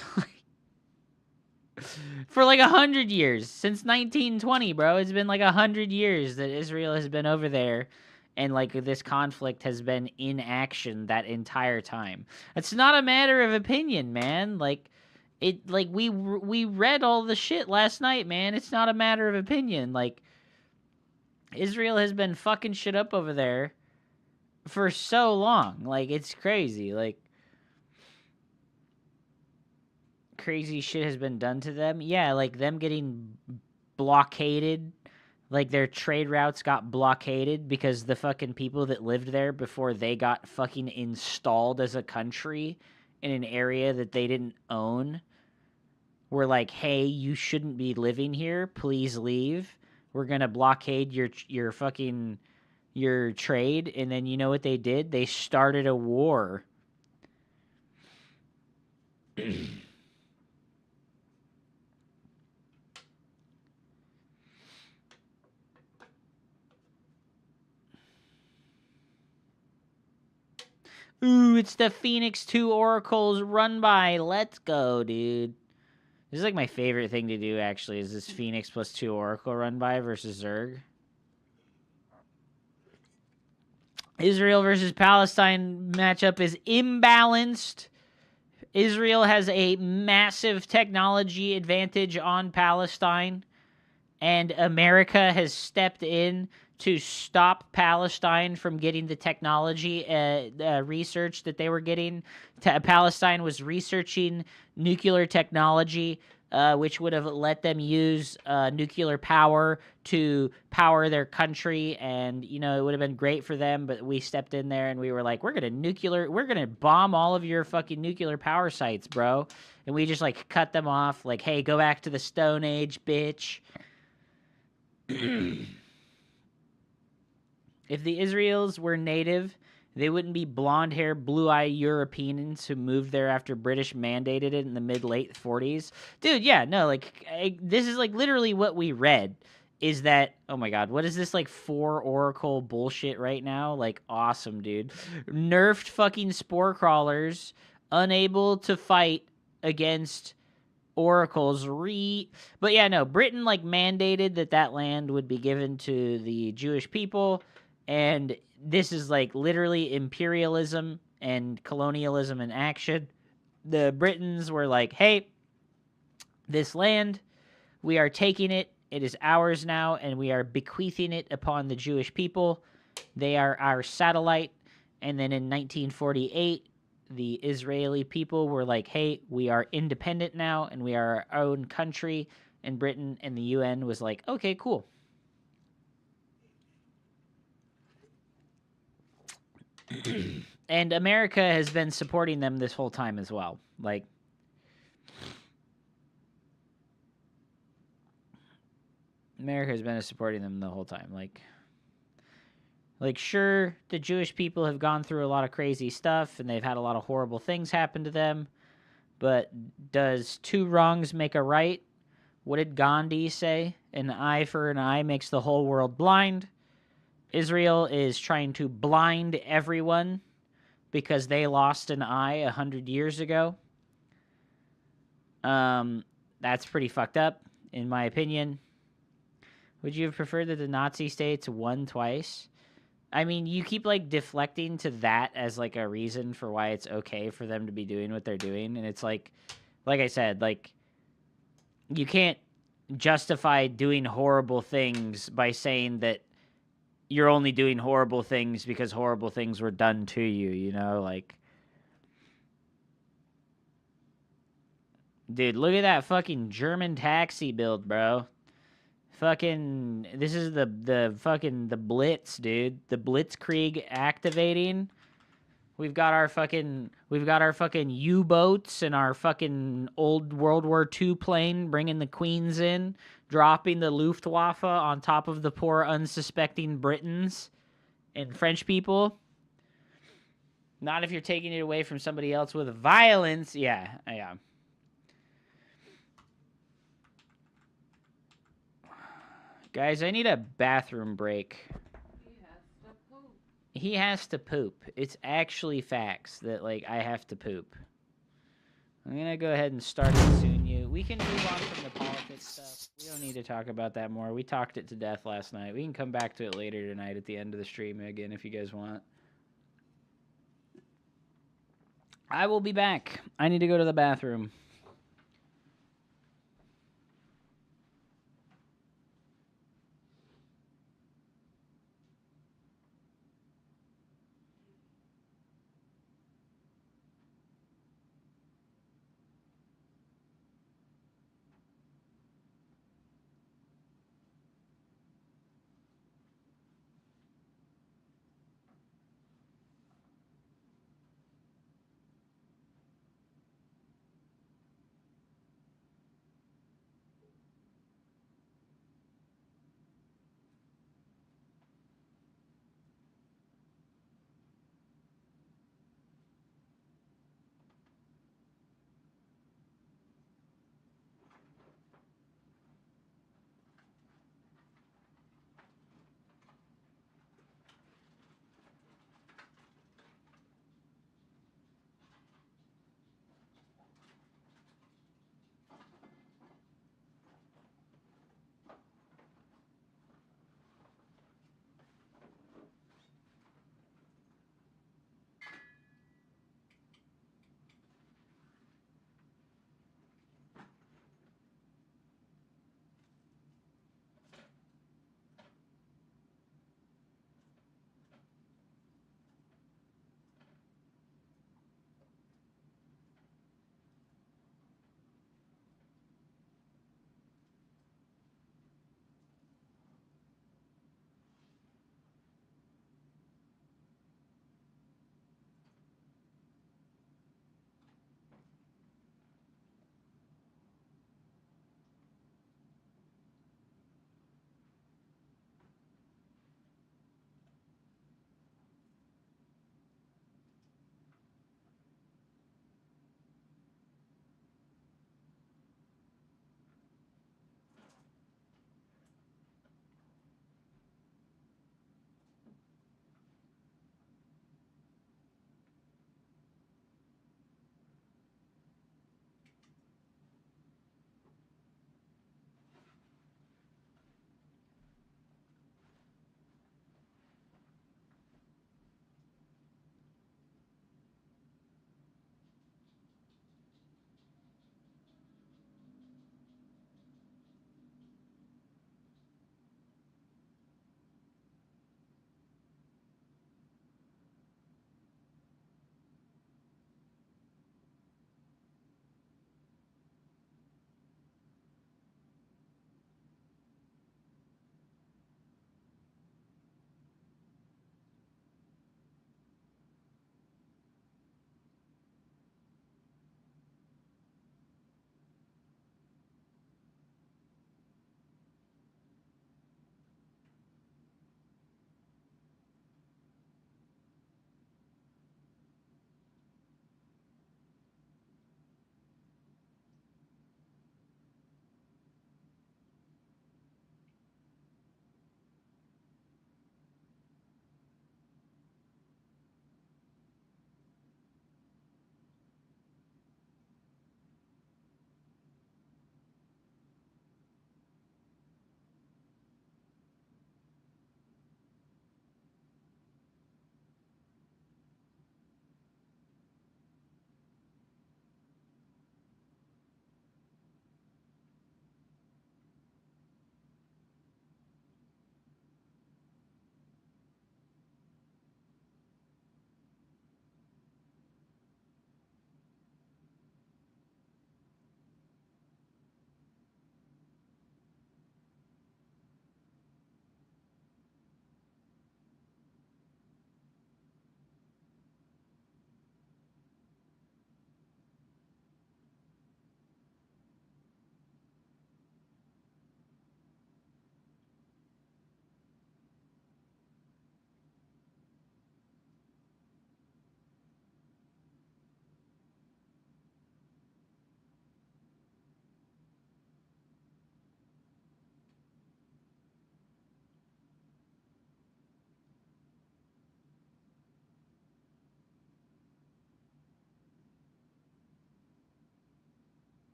For like 100 years. Since 1920, bro. It's been like 100 years that Israel has been over there. And, like, this conflict has been in action that entire time. It's not a matter of opinion, man. Like, we read all the shit last night, man. It's not a matter of opinion. Like, Israel has been fucking shit up over there for so long. Like, it's crazy. Like, crazy shit has been done to them. Yeah, like them getting blockaded. Like their trade routes got blockaded because the fucking people that lived there before they got fucking installed as a country in an area that they didn't own were like, hey, you shouldn't be living here. Please leave. We're going to blockade your fucking your trade. And then you know what they did? They started a war. Ooh, it's the Phoenix 2 Oracles run by. Let's go, dude. This is like my favorite thing to do, actually, is this Phoenix plus 2 Oracle run by versus Zerg. Israel versus Palestine matchup is imbalanced. Israel has a massive technology advantage on Palestine, and America has stepped in to stop Palestine from getting the technology research that they were getting. Palestine was researching nuclear technology, which would have let them use nuclear power to power their country, and you know it would have been great for them. But we stepped in there and we were like, we're gonna bomb all of your fucking nuclear power sites, bro. And we just like cut them off, like, hey, go back to the Stone Age, bitch. If the Israels were native, they wouldn't be blonde-haired, blue-eyed Europeans who moved there after British mandated it in the mid-late 40s. Dude, yeah, no, like, this is, like, literally what we read, is that, oh my god, what is this, like, 4 Oracle bullshit right now? Like, awesome, dude. Nerfed fucking spore crawlers, unable to fight against Oracles but yeah, no, Britain like mandated that land would be given to the Jewish people, and this is like literally imperialism and colonialism in action. The Britons were like, hey, this land, we are taking it, it is ours now, and we are bequeathing it upon the Jewish people. They are our satellite. And then in 1948, the Israeli people were like, hey, we are independent now, and we are our own country. And Britain and the UN was like, okay, cool. And America has been supporting them this whole time as well. Like, America has been supporting them the whole time. Like, sure, the Jewish people have gone through a lot of crazy stuff, and they've had a lot of horrible things happen to them. But does 2 wrongs make a right? What did Gandhi say? An eye for an eye makes the whole world blind. Israel is trying to blind everyone because they lost an eye 100 years ago. That's pretty fucked up, in my opinion. Would you have preferred that the Nazi states won twice? I mean, you keep, like, deflecting to that as, like, a reason for why it's okay for them to be doing what they're doing. And it's like I said, like, you can't justify doing horrible things by saying that you're only doing horrible things because horrible things were done to you, you know? Like, dude, look at that fucking German taxi build, bro. Fucking, this is the fucking, the Blitz, dude. The Blitzkrieg activating. We've got our fucking U-boats and our fucking old World War II plane bringing the Queens in, dropping the Luftwaffe on top of the poor unsuspecting Britons and French people. Not if you're taking it away from somebody else with violence. Yeah. Guys, I need a bathroom break. He has to poop. It's actually facts that, like, I have to poop. I'm gonna go ahead and start it soon. We can move on from the politics stuff. We don't need to talk about that more. We talked it to death last night. We can come back to it later tonight at the end of the stream again if you guys want. I will be back. I need to go to the bathroom.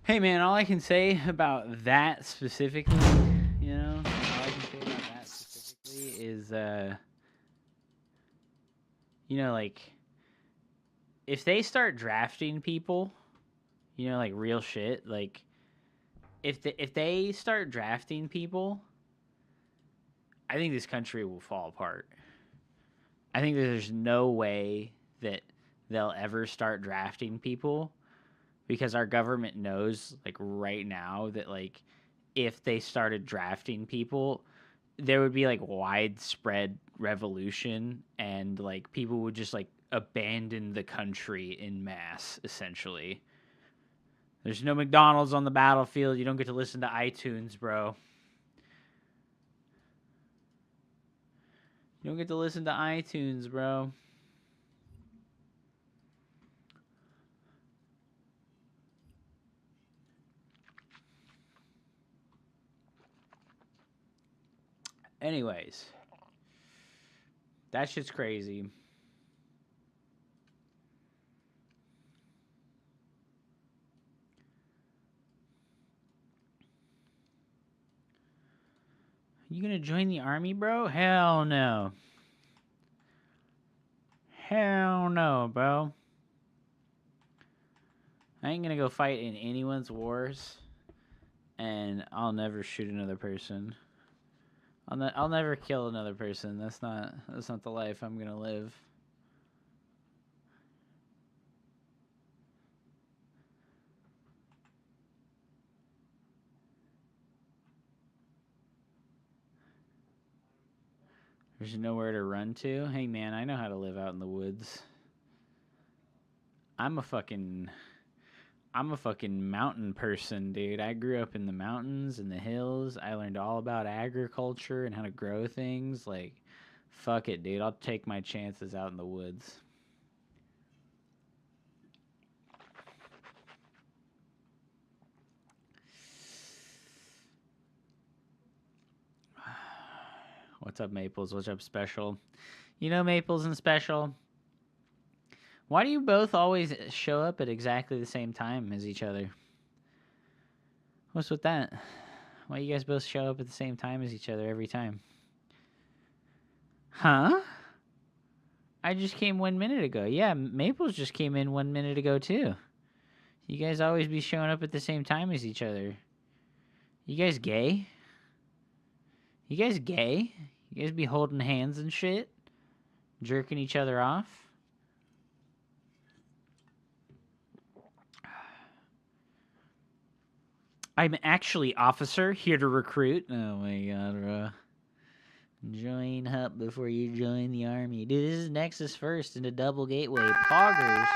Hey man, all I can say about that specifically, you know, all I can say about that specifically is, you know, like, if they start drafting people, you know, like real shit, like, if they start drafting people, I think this country will fall apart. I think that there's no way that they'll ever start drafting people because our government knows, like, right now that, like, if they started drafting people, there would be, like, widespread revolution and, like, people would just, like, abandon the country in mass, essentially. There's no McDonald's on the battlefield. You don't get to listen to iTunes, bro. You don't get to listen to iTunes, bro. Anyways, that shit's crazy. You gonna join the army, bro? Hell no. Hell no, bro. I ain't gonna go fight in anyone's wars, and I'll never shoot another person. I'll never kill another person. That's not the life I'm gonna live. There's nowhere to run to. Hey man, I know how to live out in the woods. I'm a fucking mountain person, dude. I grew up in the mountains and the hills. I learned all about agriculture and how to grow things. Like, fuck it, dude. I'll take my chances out in the woods. What's up, Maples? What's up, Special? You know, Maples and Special, why do you both always show up at exactly the same time as each other? What's with that? Why you guys both show up at the same time as each other every time? Huh? I just came 1 minute ago. Yeah, Maples just came in 1 minute ago, too. You guys always be showing up at the same time as each other. You guys gay? You guys gay? You guys be holding hands and shit? Jerking each other off? I'm actually officer, here to recruit. Oh my god, bro. Join up before you join the army. Dude, this is Nexus First into Double Gateway. Poggers.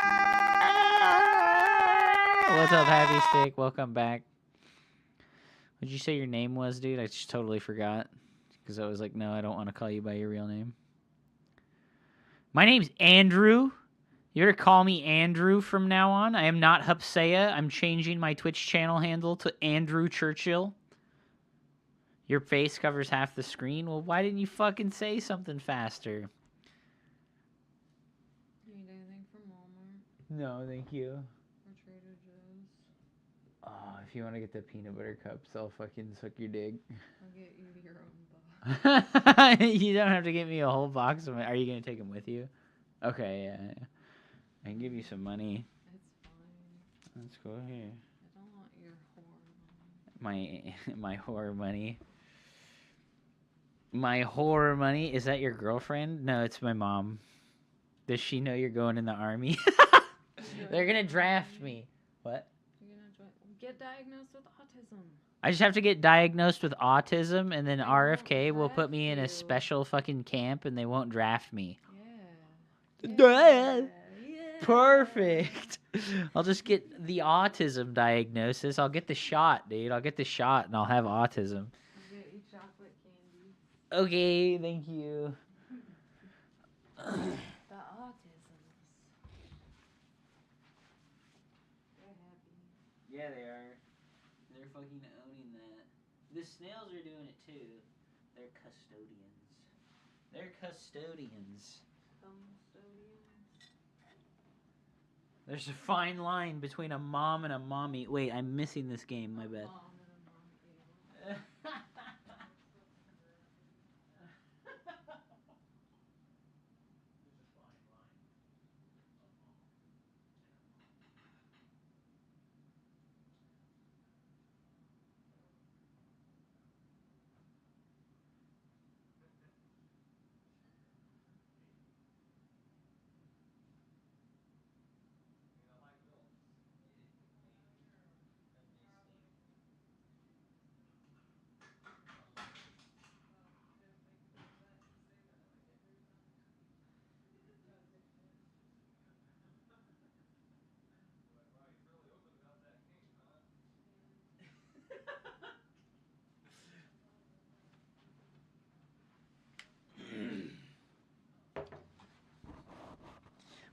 What's up, Happy Stick? Welcome back. What'd you say your name was, dude? I just totally forgot. Because I was like, no, I don't want to call you by your real name. My name's Andrew. You're to call me Andrew from now on. I am not Hupsea. I'm changing my Twitch channel handle to Andrew Churchill. Your face covers half the screen. Well, why didn't you fucking say something faster? Need anything from Walmart No, thank you. or Trader Joe's? Oh, if you want to get the peanut butter cups, I'll fucking suck your dick. I'll get you your own box. You don't have to get me a whole box of it. Are you going to take them with you? Okay, yeah. I can give you some money. It's fine. Let's go here. I don't want your whore money. My whore money. My whore money? Is that your girlfriend? No, it's my mom. Does she know you're going in the army? They're going to draft me. What? You're gonna get diagnosed with autism. I just have to get diagnosed with autism, and then They RFK won't will put me in a draft you. special fucking camp, and they won't draft me. Yeah. Yeah. Yeah. Perfect. I'll just get the autism diagnosis. I'll get the shot, dude. I'll get the shot, and I'll have autism. I'll get you chocolate candy. Okay, thank you. The autisms. They're happy. Yeah, they are. They're fucking owning that. The snails are doing it too. They're custodians. They're custodians. Custodians. There's a fine line between a mom and a mommy. Wait, I'm missing this game. My bad.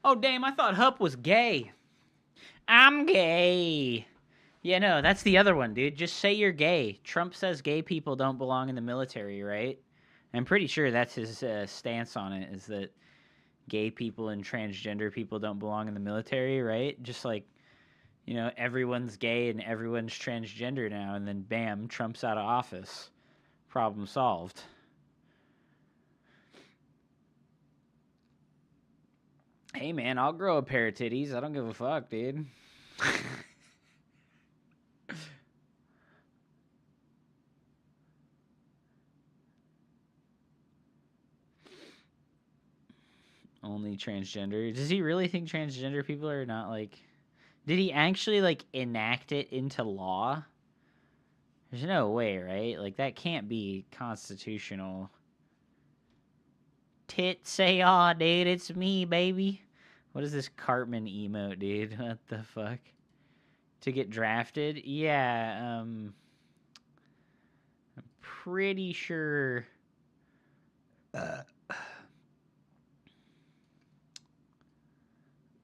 Oh, damn, I thought Hup was gay. I'm gay. Yeah, no, that's the other one, dude. Just say you're gay. Trump says gay people don't belong in the military, right? I'm pretty sure that's his stance on it, is that gay people and transgender people don't belong in the military, right? Just like, you know, everyone's gay and everyone's transgender now, and then bam, Trump's out of office. Problem solved. Hey, man, I'll grow a pair of titties. I don't give a fuck, dude. Only transgender. Does he really think transgender people are not, like... Did he actually, like, enact it into law? There's no way, right? Like, that can't be constitutional. Tit say, aw, dude, it's me, baby. What is this Cartman emote, dude? What the fuck? To get drafted? Yeah, I'm pretty sure...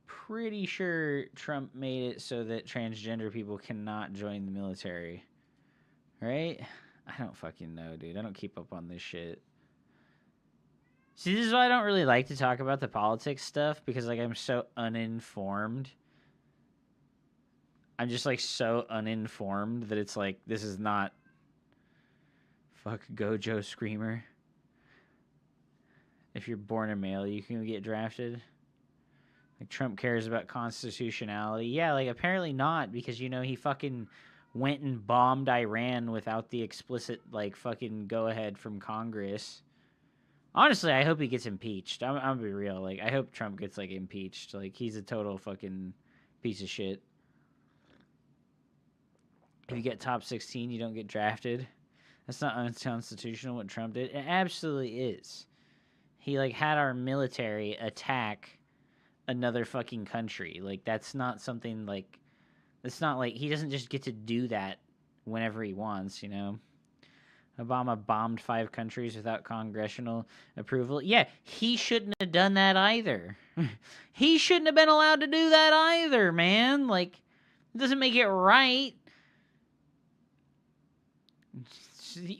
pretty sure Trump made it so that transgender people cannot join the military. Right? I don't fucking know, dude. I don't keep up on this shit. See, this is why I don't really like to talk about the politics stuff, because, like, I'm so uninformed. I'm just, like, so uninformed that it's like, this is not... Fuck Gojo Screamer. If you're born a male, you can get drafted. Like, Trump cares about constitutionality. Yeah, like, apparently not, because, you know, he fucking went and bombed Iran without the explicit, like, fucking go-ahead from Congress. Honestly, I hope he gets impeached. I'm gonna be real. Like, I hope Trump gets, like, impeached. Like, he's a total fucking piece of shit. If you get top 16, you don't get drafted. That's not unconstitutional what Trump did. It absolutely is. He, like, had our military attack another fucking country. Like, that's not something, like... It's not like... He doesn't just get to do that whenever he wants, you know? Obama bombed 5 countries without congressional approval. Yeah, he shouldn't have done that either. He shouldn't have been allowed to do that either, man. Like, it doesn't make it right.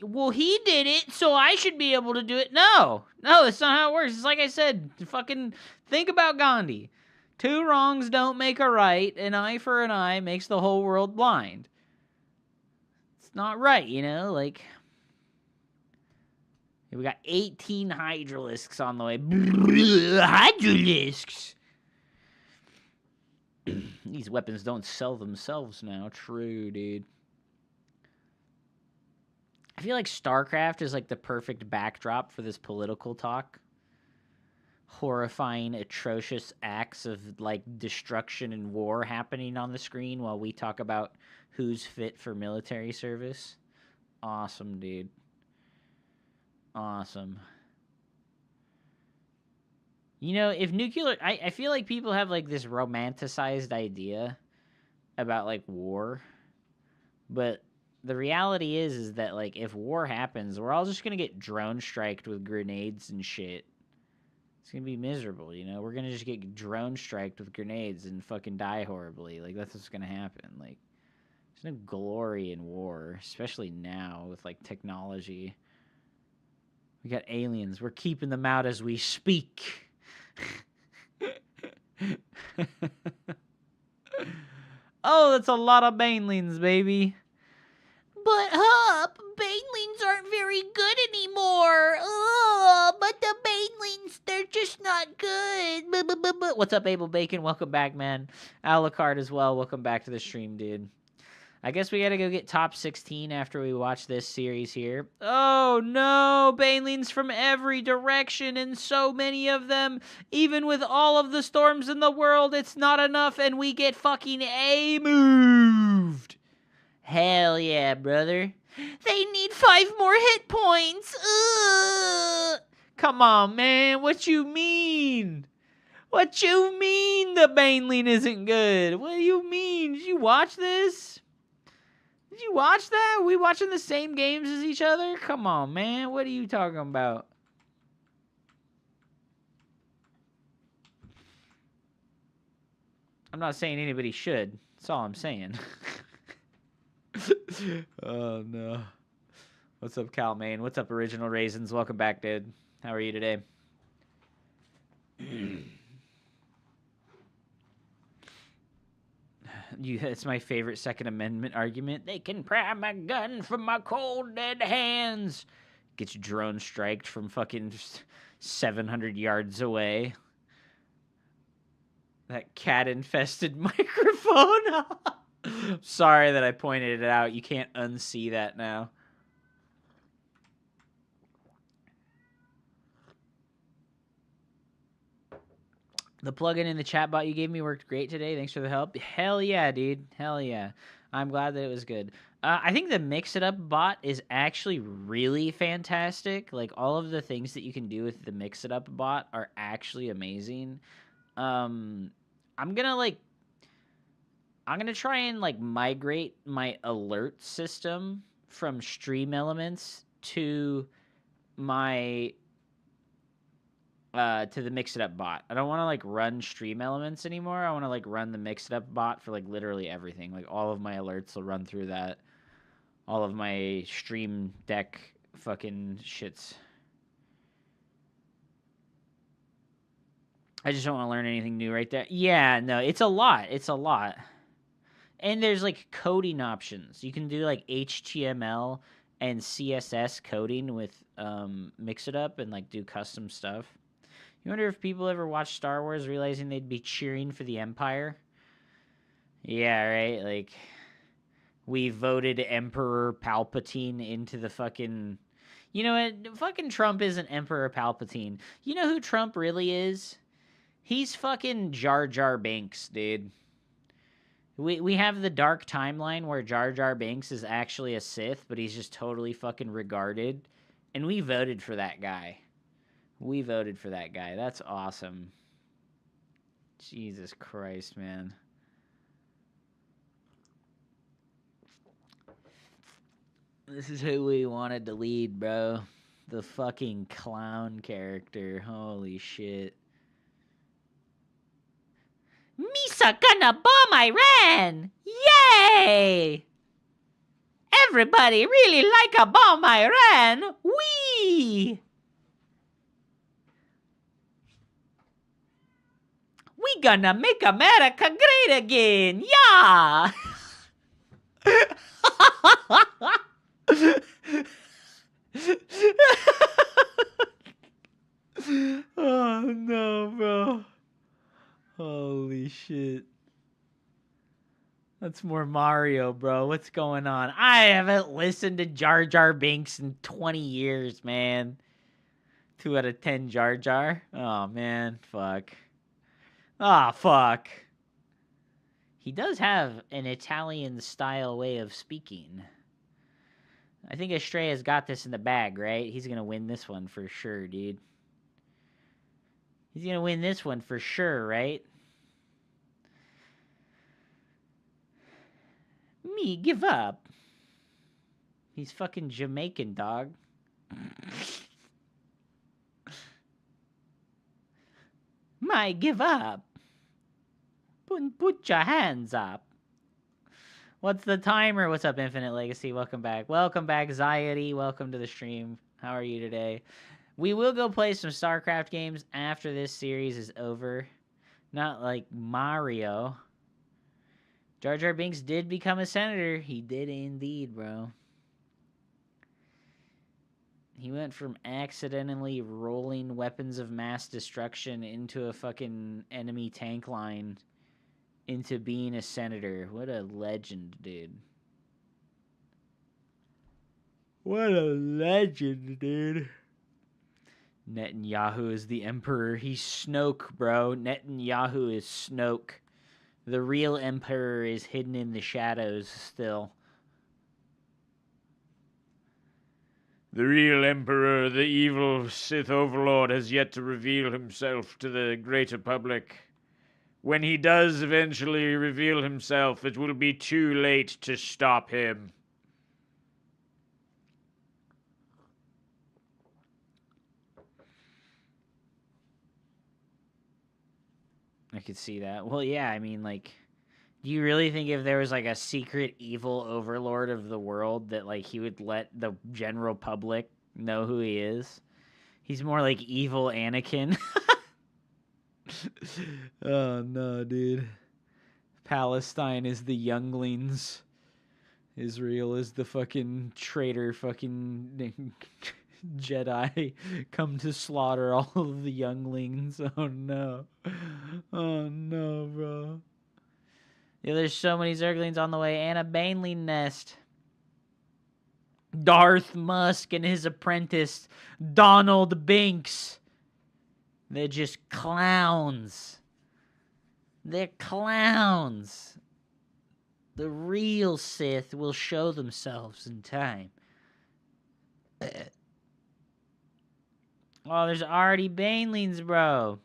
Well, he did it, so I should be able to do it. No, that's not how it works. It's like I said, fucking think about Gandhi. 2 wrongs don't make a right. An eye for an eye makes the whole world blind. It's not right, you know? Like, we got 18 hydralisks on the way. Hydralisks! These weapons don't sell themselves now. True, dude. I feel like Starcraft is like the perfect backdrop for this political talk. Horrifying, atrocious acts of like destruction and war happening on the screen while we talk about who's fit for military service. Awesome, dude. Awesome. You know, if nuclear... I feel like people have like this romanticized idea about like war. But... the reality is that, like, if war happens, we're all just going to get drone striked with grenades and shit. It's going to be miserable, you know? We're going to just get drone striked with grenades and fucking die horribly. Like, that's what's going to happen. Like, there's no glory in war, especially now with, like, technology. We got aliens. We're keeping them out as we speak. Oh, that's a lot of banelings, baby. But, Hup, banelings aren't very good anymore. But the banelings, they're just not good. What's up, Abel Bacon? Welcome back, man. Alucard as well. Welcome back to the stream, dude. I guess we gotta go get top 16 after we watch this series here. Oh, no. Banelings from every direction and so many of them. Even with all of the storms in the world, it's not enough and we get fucking A-moved. Hell yeah, brother. They need 5 more hit points. Ugh. Come on, man. What you mean? What you mean the Baneling isn't good? What do you mean? Did you watch this? Did you watch that? Are we watching the same games as each other? Come on, man. What are you talking about? I'm not saying anybody should. That's all I'm saying. Oh, no. What's up, Calmaine? What's up, Original Raisins? Welcome back, dude. How are you today? It's my favorite Second Amendment argument. They can prime a gun from my cold, dead hands. Gets drone striked from fucking 700 yards away. That cat-infested microphone. Sorry that I pointed it out. You can't unsee that now. The plugin in the chat bot you gave me worked great today. Thanks for the help. Hell yeah, dude. Hell yeah. I'm glad that it was good. I think the Mix It Up bot is actually really fantastic. Like, all of the things that you can do with the Mix It Up bot are actually amazing. I'm gonna try and migrate my alert system from Stream Elements to my to the Mix It Up bot. I don't want to run Stream Elements anymore. I want to run the Mix It Up bot for literally everything. All of my alerts will run through that. All of my Stream Deck fucking shits. I just don't want to learn anything new right there. Yeah, no, it's a lot. It's a lot. And there's coding options. You can do HTML and CSS coding with Mix It Up and do custom stuff. You wonder if people ever watch Star Wars realizing they'd be cheering for the Empire? Yeah, right? We voted Emperor Palpatine into the fucking... You know what? Fucking Trump isn't Emperor Palpatine. You know who Trump really is? He's fucking Jar Jar Binks, dude. We have the dark timeline where Jar Jar Binks is actually a Sith, but he's just totally fucking regarded. And we voted for that guy. We voted for that guy. That's awesome. Jesus Christ, man. This is who we wanted to lead, bro. The fucking clown character. Holy shit. Misa gonna bomb Iran! Yay! Everybody really like a bomb Iran! Wee! We gonna make America great again! Yeah! Oh no, bro. Holy shit. That's more Mario, bro. What's going on? I haven't listened to Jar Jar Binks in 20 years, man. 2 out of 10 Jar Jar. Oh, man. Fuck. Ah, fuck. He does have an Italian-style way of speaking. I think Estrella's got this in the bag, right? He's going to win this one for sure, dude. He's going to win this one for sure, right? Me give up. He's fucking Jamaican, dog. My give up. Put your hands up. What's the timer? What's up, Infinite Legacy? Welcome back. Welcome back, Zyety. Welcome to the stream. How are you today? We will go play some StarCraft games after this series is over. Not like Mario. Jar Jar Binks did become a senator. He did indeed, bro. He went from accidentally rolling weapons of mass destruction into a fucking enemy tank line into being a senator. What a legend, dude. What a legend, dude. Netanyahu is the emperor. He's Snoke, bro. Netanyahu is Snoke. The real emperor is hidden in the shadows still. The real emperor, the evil Sith overlord, has yet to reveal himself to the greater public. When he does eventually reveal himself, it will be too late to stop him. I could see that. Well, yeah, I mean, like, do you really think if there was, like, a secret evil overlord of the world that, like, he would let the general public know who he is? He's more like evil Anakin. Oh, no, dude. Palestine is the younglings. Israel is the fucking traitor fucking Jedi come to slaughter all of the younglings. Oh no. Oh no, bro. Yeah, there's so many Zerglings on the way and a Baneling nest. Darth Musk and his apprentice, Donald Binks. They're just clowns. They're clowns. The real Sith will show themselves in time. Oh, there's already Banelings, bro.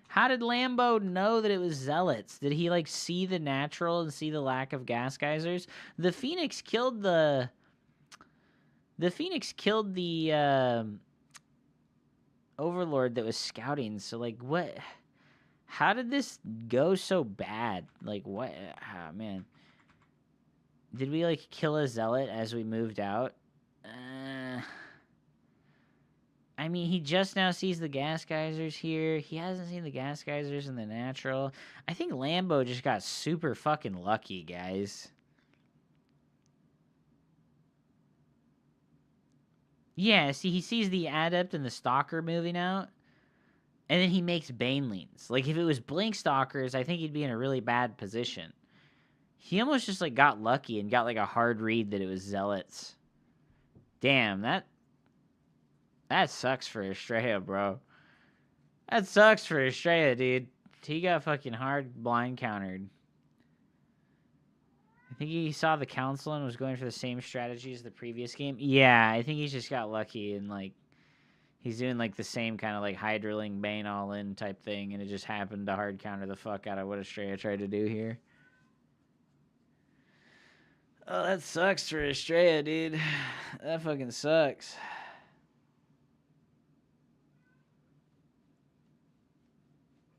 How did Lambo know that it was Zealots? Did he, like, see the natural and see the lack of gas geysers? The Phoenix killed the... Overlord that was scouting. So, like, what... How did this go so bad? Like, what? Ah, man. Did we, like, kill a Zealot as we moved out? I mean, he just now sees the gas geysers here. He hasn't seen the gas geysers in the natural. I think Lambo just got super fucking lucky, guys. Yeah, see, he sees the Adept and the Stalker moving out. And then he makes Banelings. Like, if it was Blink Stalkers, I think he'd be in a really bad position. He almost just, like, got lucky and got, like, a hard read that it was Zealots. Damn, that sucks for Estrella, bro. That sucks for Estrella, dude. He got fucking hard blind countered. I think he saw the council and was going for the same strategy as the previous game. Yeah, I think he just got lucky and, like, he's doing, like, the same kind of, like, Hydraling Bane all-in type thing, and it just happened to hard counter the fuck out of what Estrella tried to do here. Oh, that sucks for Estrella, dude. That fucking sucks.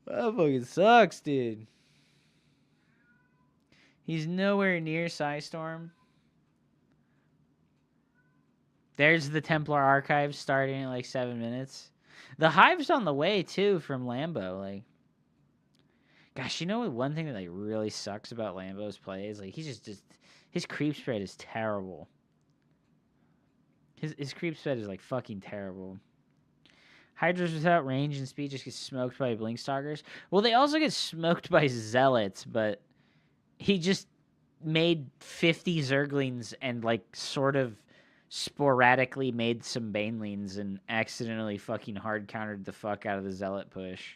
That fucking sucks, dude. He's nowhere near Psystorm. There's the Templar Archives starting in like 7 minutes. The Hive's on the way, too, from Lambo. Like, gosh, you know what? One thing that like really sucks about Lambo's play is like he's just his creep spread is terrible. His creep spread is like fucking terrible. Hydras without range and speed just get smoked by Blink Stalkers. Well, they also get smoked by Zealots, but he just made 50 Zerglings and like sort of sporadically made some Banelings and accidentally fucking hard countered the fuck out of the Zealot push.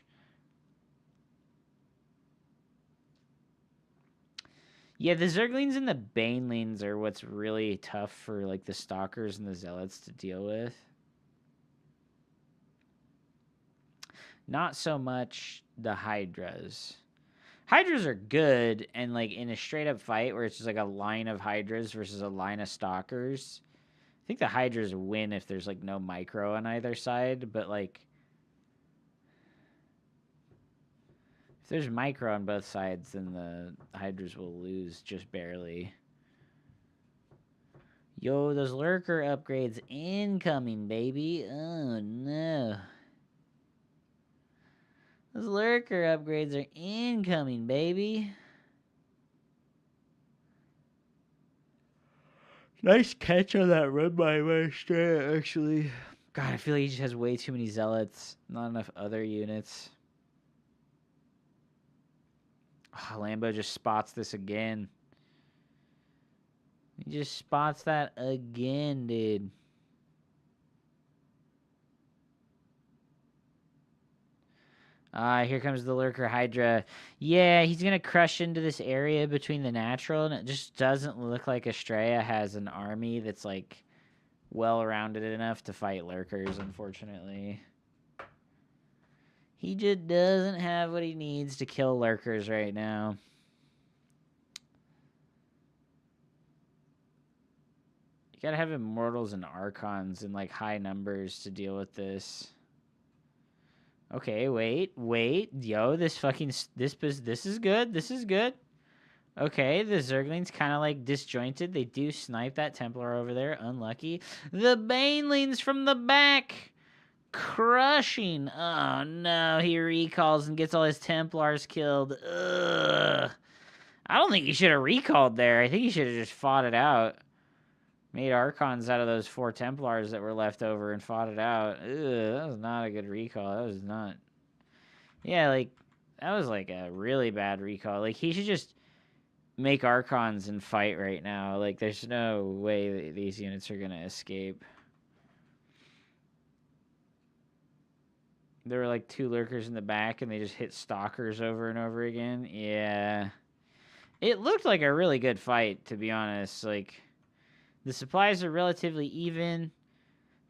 Yeah, the Zerglings and the Banelings are what's really tough for like the Stalkers and the Zealots to deal with. Not so much the Hydras. Hydras are good, and like in a straight up fight where it's just like a line of Hydras versus a line of Stalkers, I think the Hydras win if there's like no micro on either side, but like if there's micro on both sides, then the Hydras will lose just barely. Yo, those lurker upgrades incoming, baby. Oh no. Those lurker upgrades are incoming, baby. Nice catch on that run by Strat, actually. God, I feel like he just has way too many zealots. Not enough other units. Oh, Lambo just spots this again. He just spots that again, dude. Here comes the Lurker Hydra. Yeah, he's going to crush into this area between the natural, and it just doesn't look like Estrella has an army that's, like, well-rounded enough to fight Lurkers, unfortunately. He just doesn't have what he needs to kill Lurkers right now. You gotta have Immortals and Archons in, like, high numbers to deal with this. Okay, wait. Yo, this is good. This is good. Okay, the Zergling's kind of, like, disjointed. They do snipe that Templar over there. Unlucky. The Banelings from the back. Crushing. Oh, no. He recalls and gets all his Templars killed. Ugh. I don't think he should have recalled there. I think he should have just fought it out. Made Archons out of those 4 Templars that were left over and fought it out. Ugh, that was not a good recall. That was not... Yeah, like, that was, like, a really bad recall. Like, he should just make Archons and fight right now. Like, there's no way that these units are going to escape. There were, like, 2 Lurkers in the back, and they just hit Stalkers over and over again. Yeah. It looked like a really good fight, to be honest. Like... The supplies are relatively even.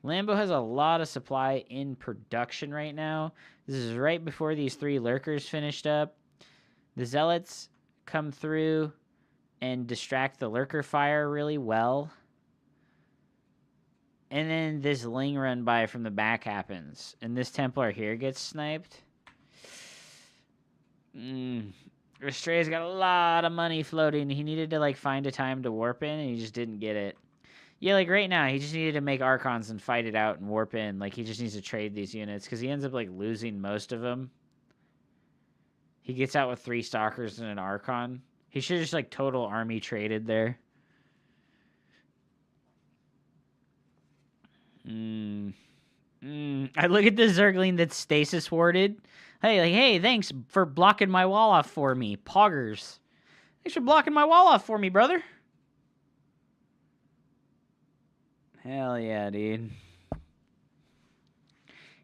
Lambo has a lot of supply in production right now. This is right before these 3 Lurkers finished up. The Zealots come through and distract the Lurker fire really well. And then this Ling run by from the back happens. And this Templar here gets sniped. Estrella's got a lot of money floating. He needed to, like, find a time to warp in, and he just didn't get it. Yeah, like, right now, he just needed to make Archons and fight it out and warp in. Like, he just needs to trade these units, because he ends up, like, losing most of them. He gets out with 3 Stalkers and an Archon. He should have just, like, total army traded there. I look at the Zergling that's stasis warded. Hey, thanks for blocking my wall off for me. Poggers. Thanks for blocking my wall off for me, brother. Hell yeah, dude.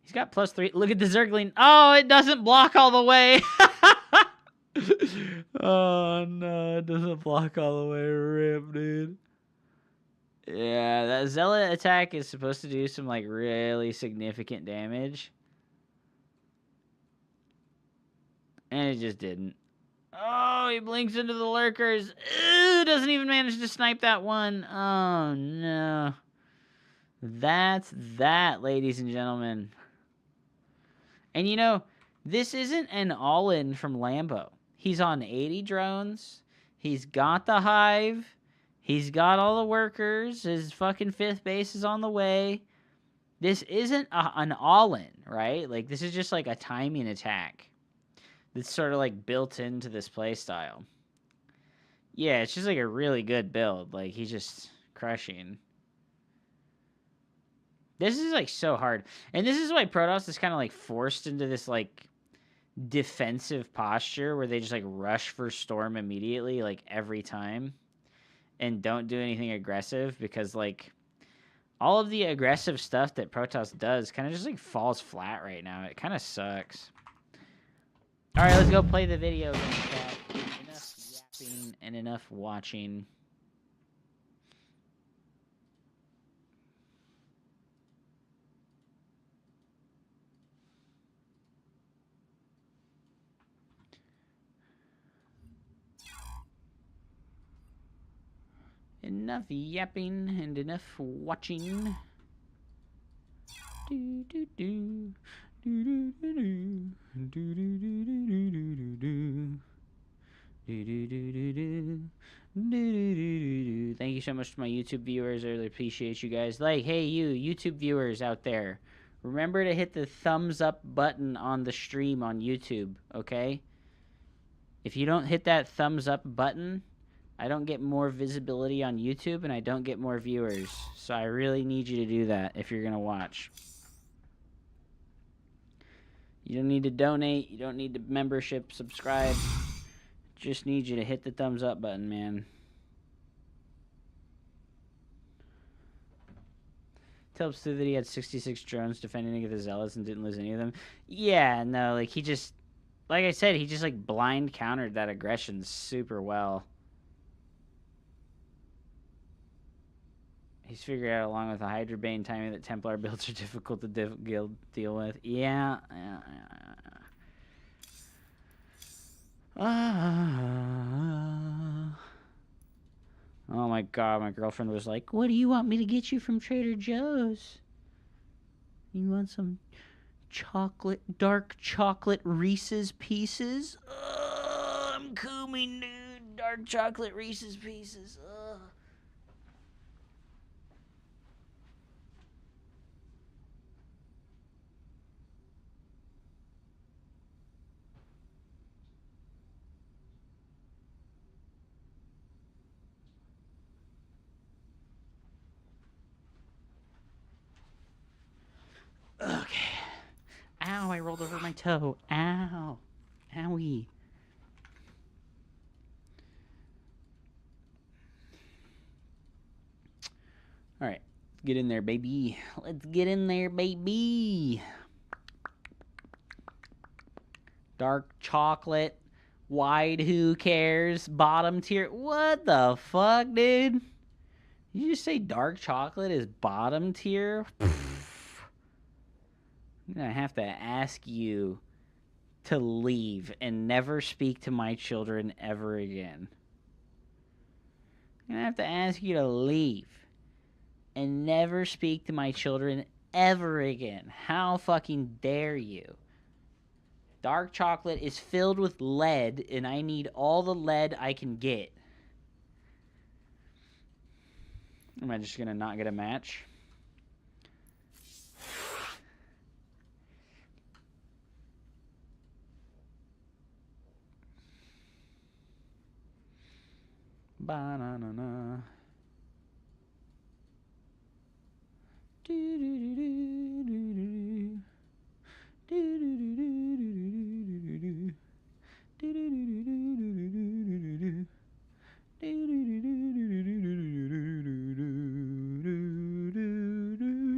He's got +3. Look at the Zergling. Oh, it doesn't block all the way. Oh, no. It doesn't block all the way. Rip, dude. Yeah, that Zealot attack is supposed to do some, like, really significant damage. And it just didn't. Oh, he blinks into the Lurkers. Ew, doesn't even manage to snipe that one. Oh, no. That's that, ladies and gentlemen. And, you know, this isn't an all-in from Lambo. He's on 80 drones. He's got the Hive. He's got all the workers. His fucking 5th base is on the way. This isn't an all-in, right? Like, this is just, like, a timing attack that's sort of, like, built into this playstyle. Yeah, it's just, like, a really good build. Like, he's just crushing. This is, like, so hard. And this is why Protoss is kind of, like, forced into this, like, defensive posture where they just, like, rush for Storm immediately, like, every time. And don't do anything aggressive because, like, all of the aggressive stuff that Protoss does kind of just, like, falls flat right now. It kind of sucks. All right, let's go play the video game, chat. Enough yapping and enough watching. Enough yapping and enough watching. Do do do. Do do do do. Do do do do do do do. Do do do do do. Do do do do. Thank you so much to my YouTube viewers. I really appreciate you guys. Like, hey, you YouTube viewers out there, Remember to hit the thumbs up button on the stream on YouTube, okay? If you don't hit that thumbs up button, I don't get more visibility on YouTube and I don't get more viewers. So I really need you to do that if you're going to watch. You don't need to donate. You don't need to membership, subscribe. Just need you to hit the thumbs up button, man. Tells through that he had 66 drones defending against the Zealots and didn't lose any of them. Yeah, no, like he just, like I said, he just like blind countered that aggression super well. He's figured out along with the Hydra Bane timing that Templar builds are difficult to deal with. Yeah. Oh my god, my girlfriend was like, what do you want me to get you from Trader Joe's? You want some dark chocolate Reese's Pieces? I'm coming, dude. Dark chocolate Reese's Pieces. Okay. Ow, I rolled over my toe. Ow. Owie. Alright. Get in there, baby. Let's get in there, baby. Dark chocolate. Wide who cares. Bottom tier. What the fuck, dude? You just say dark chocolate is bottom tier? I'm going to have to ask you to leave and never speak to my children ever again. I'm going to have to ask you to leave and never speak to my children ever again. How fucking dare you? Dark chocolate is filled with lead, and I need all the lead I can get. Am I just going to not get a match? Ba-na-na-na.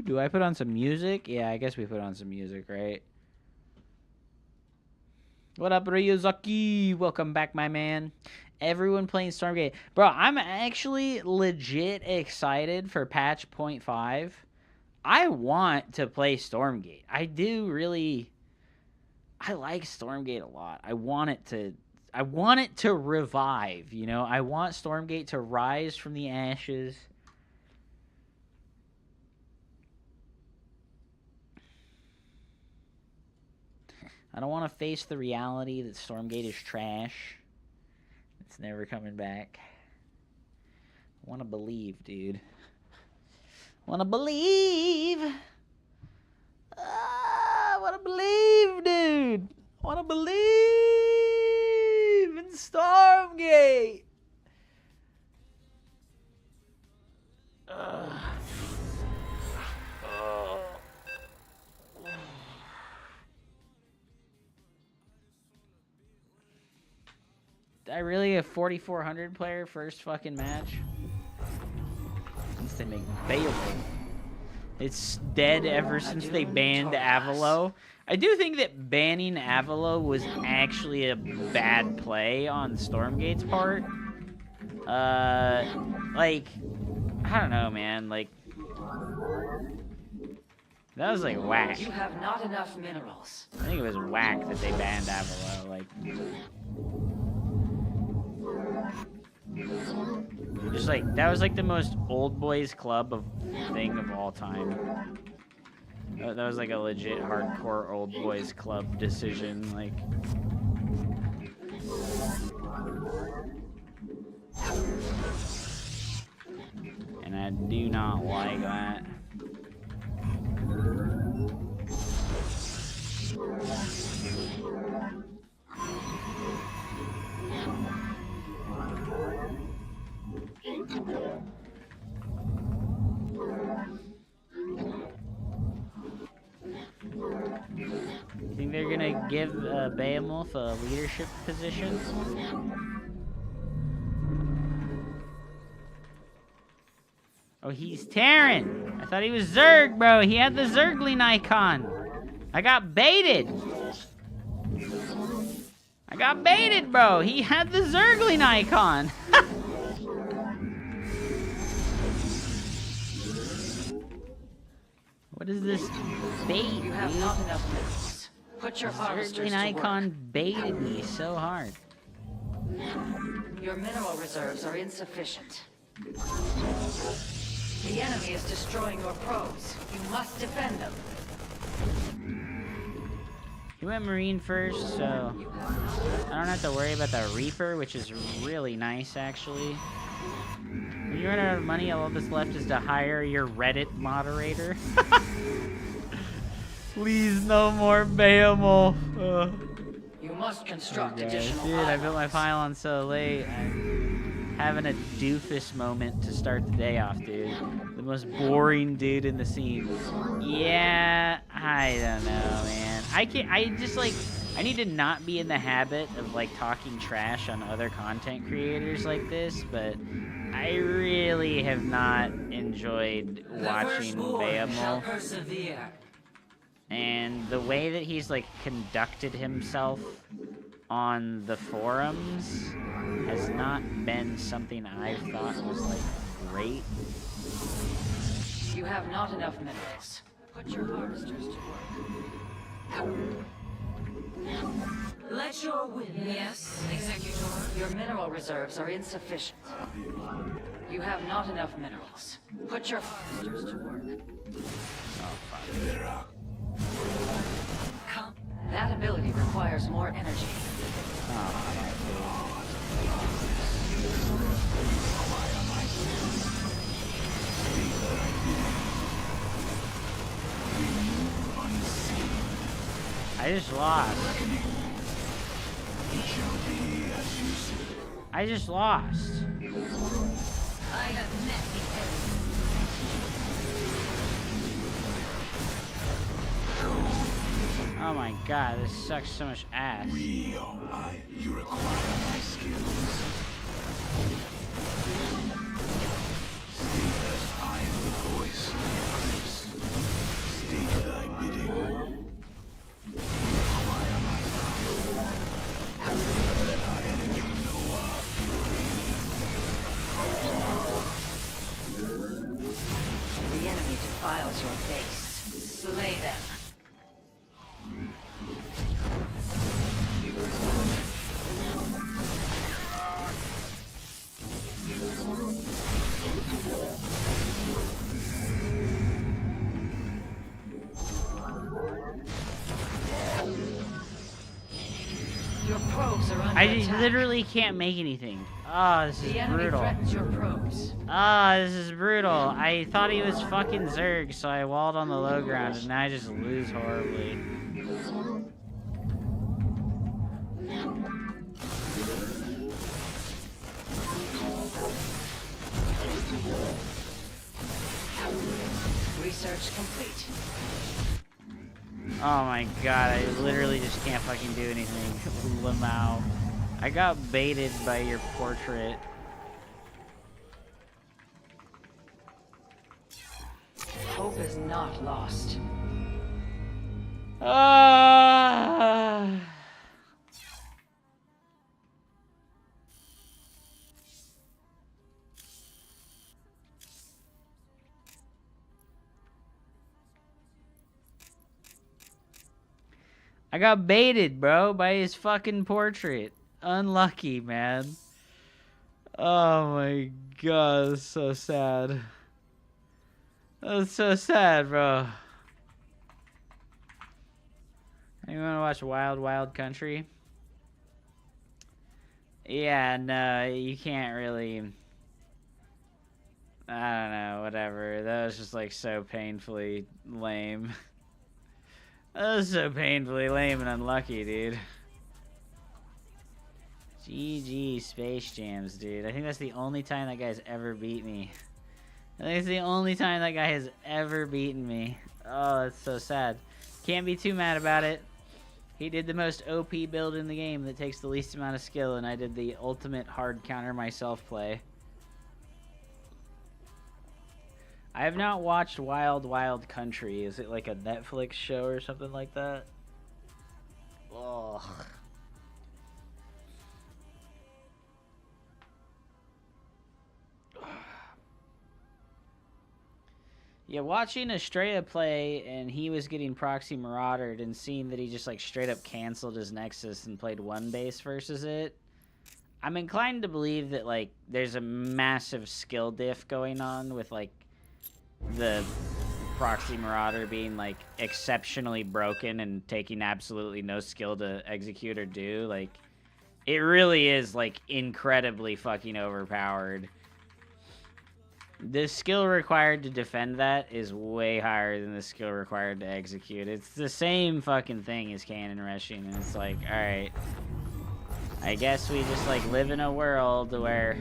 Do I put on some music? Yeah, I guess we put on some music, right? What up, Ryuzaki? Welcome back, my man. Everyone playing Stormgate. Bro, I'm actually legit excited for patch 0.5. I want to play Stormgate. I do really... I like Stormgate a lot. I want it to revive, you know? I want Stormgate to rise from the ashes. I don't want to face the reality that Stormgate is trash. It's never coming back. I want to believe, dude. I want to believe. I want to believe, dude. I want to believe in Stormgate. I really a 4,400 player first fucking match? Since they make Bailey. It's dead ever since they banned Avalo. I do think that banning Avalo was actually a bad play on Stormgate's part. Like, I don't know, man. Like, that was like whack. You have not enough minerals. I think it was whack that they banned Avalo. Like, just like that was like the most old boys club thing of all time. That was like a legit hardcore old boys club decision. Like, and I do not like that. give Beowulf a leadership position. Oh, he's Terran. I thought he was Zerg, bro. He had the Zergling icon. I got baited. I got baited, bro. He had the Zergling icon. What is this bait, You have dude? not enough minerals. Put your harvesters Zergling to icon work. baited me so hard. Your mineral reserves are insufficient. The enemy is destroying your probes. You must defend them. He went Marine first, so I don't have to worry about the Reaper, which is really nice, actually. When you run out of money, all that's left is to hire your Reddit moderator. Please, no more Beowulf. You must construct Dude, additional I built my pylons. pylon so late. I'm having a doofus moment to start the day off, dude. The most boring dude in the scene. Yeah, I don't know, man. I need to not be in the habit of, like, talking trash on other content creators like this, but I really have not enjoyed watching Beowulf. Persevere. And the way that he's, like, conducted himself on the forums has not been something I've thought was, like, great. You have not enough minerals. Put your harvesters to work. Let your wind. Yes, Executor. Your mineral reserves are insufficient. You have not enough minerals. Put your harvesters to work. That ability requires more energy. I just lost. I just lost. I have met the Oh my god, this sucks so much ass. You require my skills. Stay I am the voice of others. Stay thy bidding. Require my power. That I am no The enemy defiles your base. Slay them. Your probes are under I attack. literally can't make anything. Oh, this is The enemy brutal. threatens your probes. Ah, this is brutal. I thought he was fucking Zerg, so I walled on the low ground, and now I just lose horribly. Research complete. Oh my god, I literally just can't fucking do anything. Lamau. I got baited by your portrait. Hope is not lost. Ah. I got baited, bro, by his fucking portrait. Unlucky, man. Oh my god, that's so sad. That's so sad, bro. You wanna watch Wild Wild Country? Yeah, no, you can't really. I don't know, whatever. That was just like so painfully lame. That was so painfully lame and unlucky, dude. GG Space Jams, dude. I think that's the only time that guy's ever beat me. I think it's the only time that guy has ever beaten me. Oh, that's so sad. Can't be too mad about it. He did the most OP build in the game that takes the least amount of skill, and I did the ultimate hard counter myself play. I have not watched Wild Wild Country. Is it like a Netflix show or something like that? Ugh. Yeah, watching Estrella play and he was getting proxy maraudered and seeing that he just like straight up canceled his Nexus and played one base versus it, I'm inclined to believe that like there's a massive skill diff going on with like the proxy marauder being like exceptionally broken and taking absolutely no skill to execute or do. Like it really is like incredibly fucking overpowered. The skill required to defend that is way higher than the skill required to execute. It's the same fucking thing as cannon rushing, and it's like, alright, I guess we just like live in a world where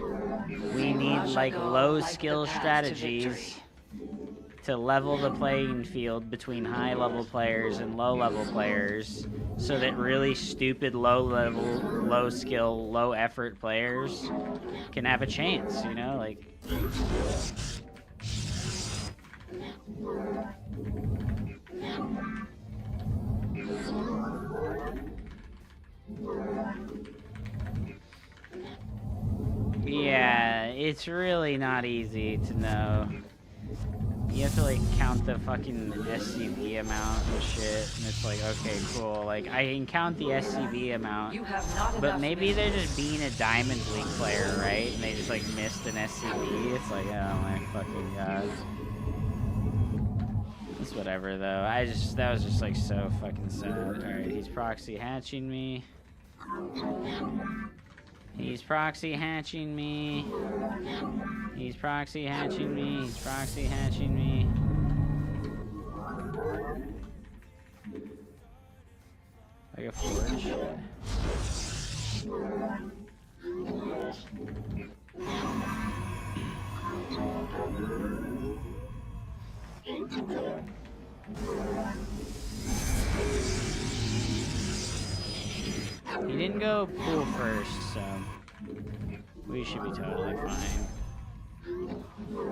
we need like low skill strategies to level the playing field between high level players and low level players so that really stupid low level, low skill, low effort players can have a chance, you know, like. Yeah, it's really not easy to know. You have to like count the fucking SCV amount and shit, and it's like, okay, cool. Like I can count the SCV amount, but maybe they're just being a Diamond League player, right? And they just like missed an SCV. It's like, oh my fucking god. It's whatever though. That was just like so fucking sad. All right, he's proxy hatching me. He's proxy hatching me. He's proxy hatching me. He's proxy hatching me. Like a forge. He didn't go pool first, so we should be totally fine.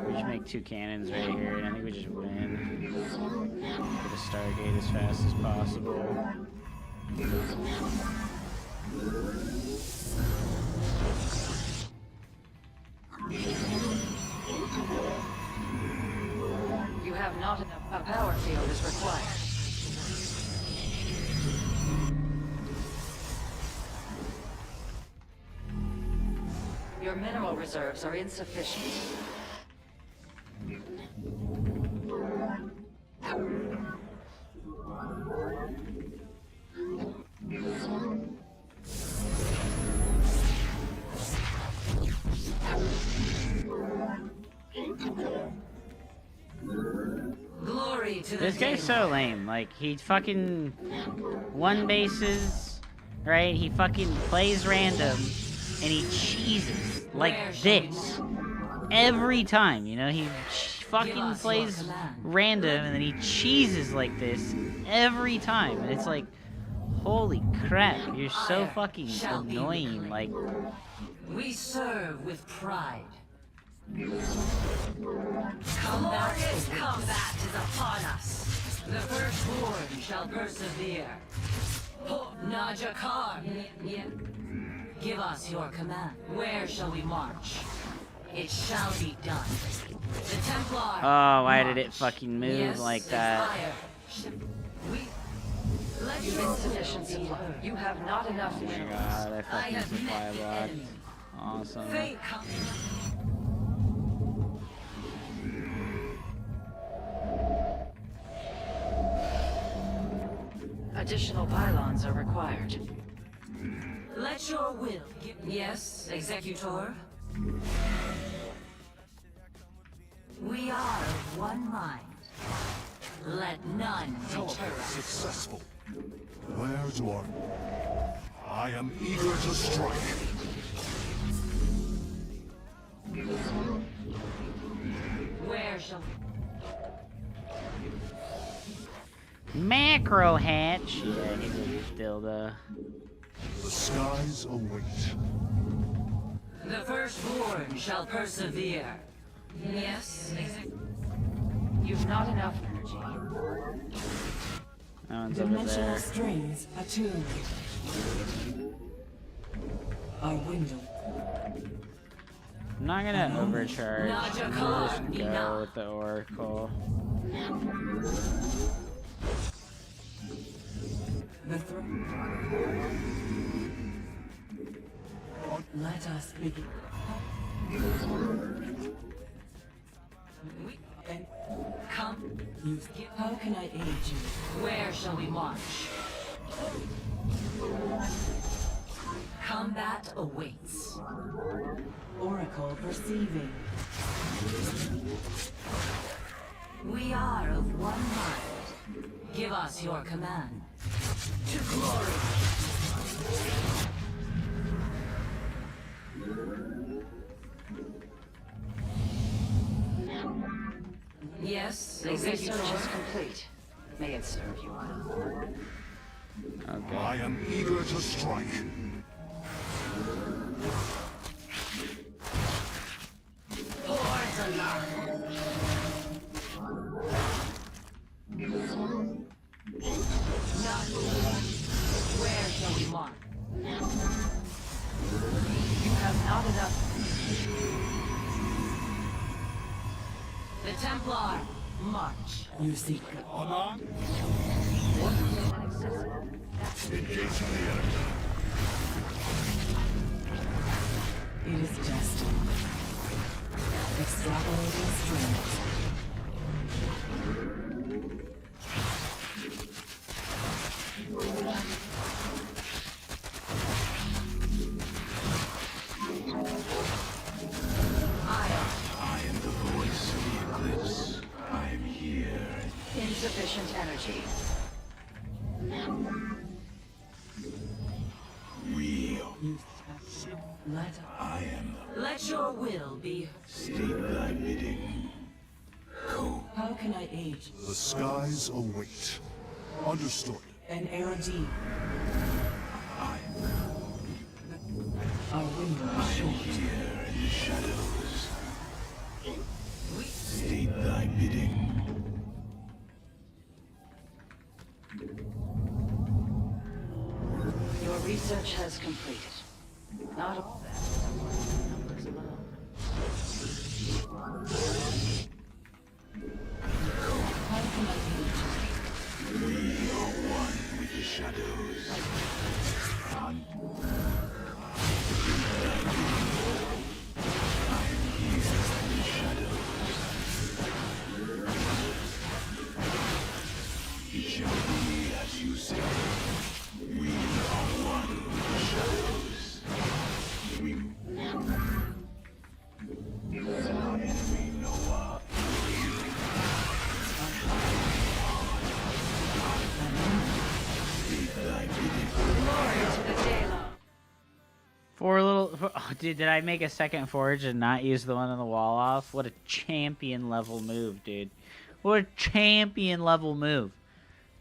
We should make 2 cannons right here, and I think we just win. Get a Stargate as fast as possible. You have not enough. A power field is required. Your mineral reserves are insufficient. Glory to This guy's so lame. Like, he fucking one bases, right? He fucking plays random, and he cheeses like this every time. You know, he fucking plays random, and then he cheeses like this every time. And it's like, holy crap, you're so fucking annoying. Like, we serve with pride. Glorious combat is upon us. The firstborn shall persevere. Najakar, give us your command. Where shall we march? It shall be done. The Templar. Oh, why did it fucking move like that? Insufficient supply. You have not enough. Oh my god, I fucking supply blocked. Awesome. Additional pylons are required. Let your will. Yes, Executor. We are of one mind. Let none deter us. Successful. Where's your... I am eager to strike. Where shall Macro hatch. Yeah, he's a dildo. The skies await. The firstborn shall persevere. Yes, exactly. You've not enough energy. That one's over Dimensional there. strings attuned. Our window. I'm not gonna overcharge. Najakar, Just go enough. with the Oracle. The throne. Let us begin. Come. How can I aid you? Where shall we march? Combat awaits. Oracle perceiving. We are of one mind. Give us your command. To glory. Yes, executor is complete. May it serve you well. Okay. I am eager to strike. Hordes alive. Where shall we mark? You have not enough. The Templar, march. You seek. Anon, Inaccessible. engaging the enemy. It is just extrapolating strings. I am the voice of the eclipse. I am here. Insufficient energy. Real. Let your will be. State thy bidding. Go. How can I aid you? The skies await. Understood. An Erodi. I Our window am is short. here in the shadows. State thy bidding. Your research has completed. Not all that. Numbers alone. How can I aid you? We are one with the shadows. On. I am here in the shadows. It shall be as you say. We are one with the shadows. We. Our enemy Noah. Oh, dude, did I make a second forge and not use the one on the wall off? What a champion level move, dude. What a champion level move.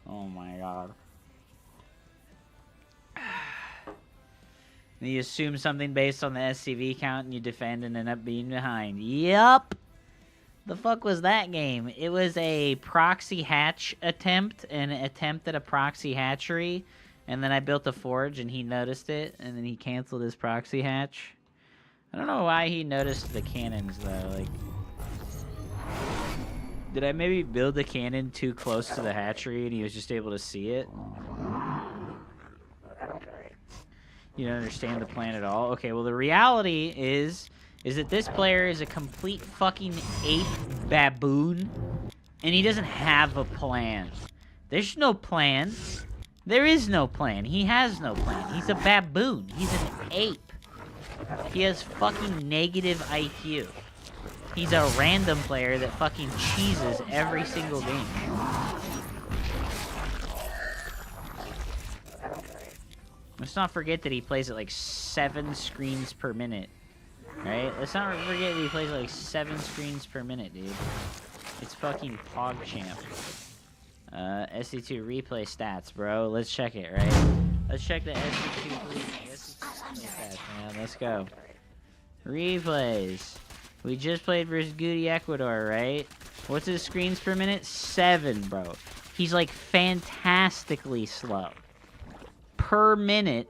Oh my god. You assume something based on the SCV count and you defend and end up being behind. Yup. The fuck was that game? It was a proxy hatch attempt, an attempt at a proxy hatchery, and then I built a forge and he noticed it, and then he canceled his proxy hatch. I don't know why he noticed the cannons though, like... Did I maybe build the cannon too close to the hatchery and he was just able to see it? You don't understand the plan at all? Okay, well the reality is that this player is a complete fucking ape baboon and he doesn't have a plan. There's no plan. There is no plan. He has no plan. He's a baboon. He's an ape. He has fucking negative IQ. He's a random player that fucking cheeses every single game. Let's not forget that he plays at like 7 screens per minute. Right? Let's not forget that he plays at like 7 screens per minute, dude. It's fucking PogChamp. SC2 replay stats, bro. Let's check it, right? Let's check the SC2 replay stats, man. Let's go. Replays. We just played versus Goody Ecuador, right? What's his screens per minute? 7, bro. He's like fantastically slow. Per minute,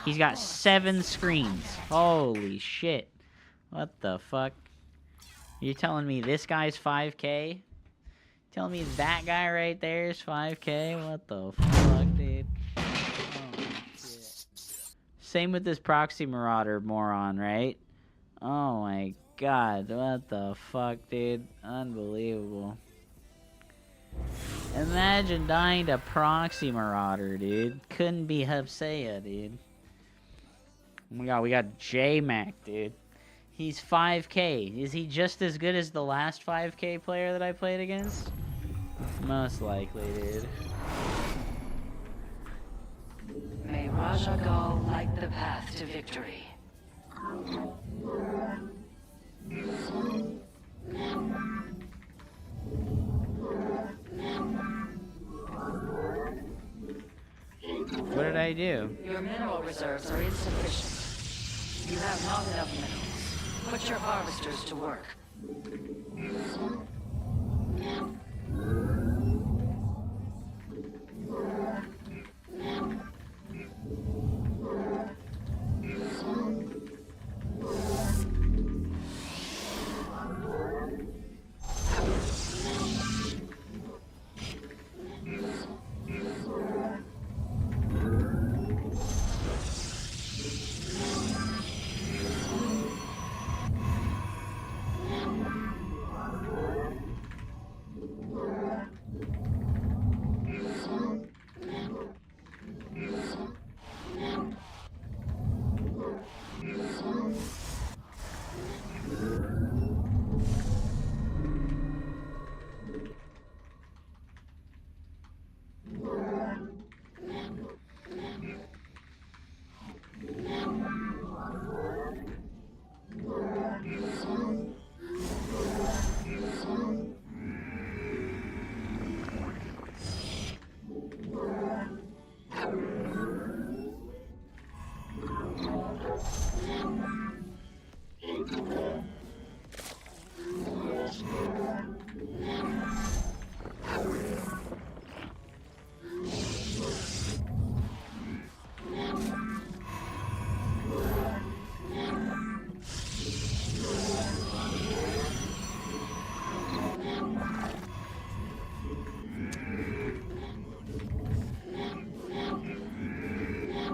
he's got 7 screens. Holy shit. What the fuck? You're telling me this guy's 5K? Telling me that guy right there is 5K? What the fuck, dude? Oh, shit. Same with this Proxy Marauder moron, right? Oh my god, what the fuck, dude? Unbelievable. Imagine dying to Proxy Marauder, dude. Couldn't be Hubsea, dude. Oh my god, we got J-Mac, dude. He's 5K. Is he just as good as the last 5K player that I played against? Most likely, dude. May Rajagal light the path to victory. What did I do? Your mineral reserves are insufficient. You have not enough minerals. Put your harvesters to work.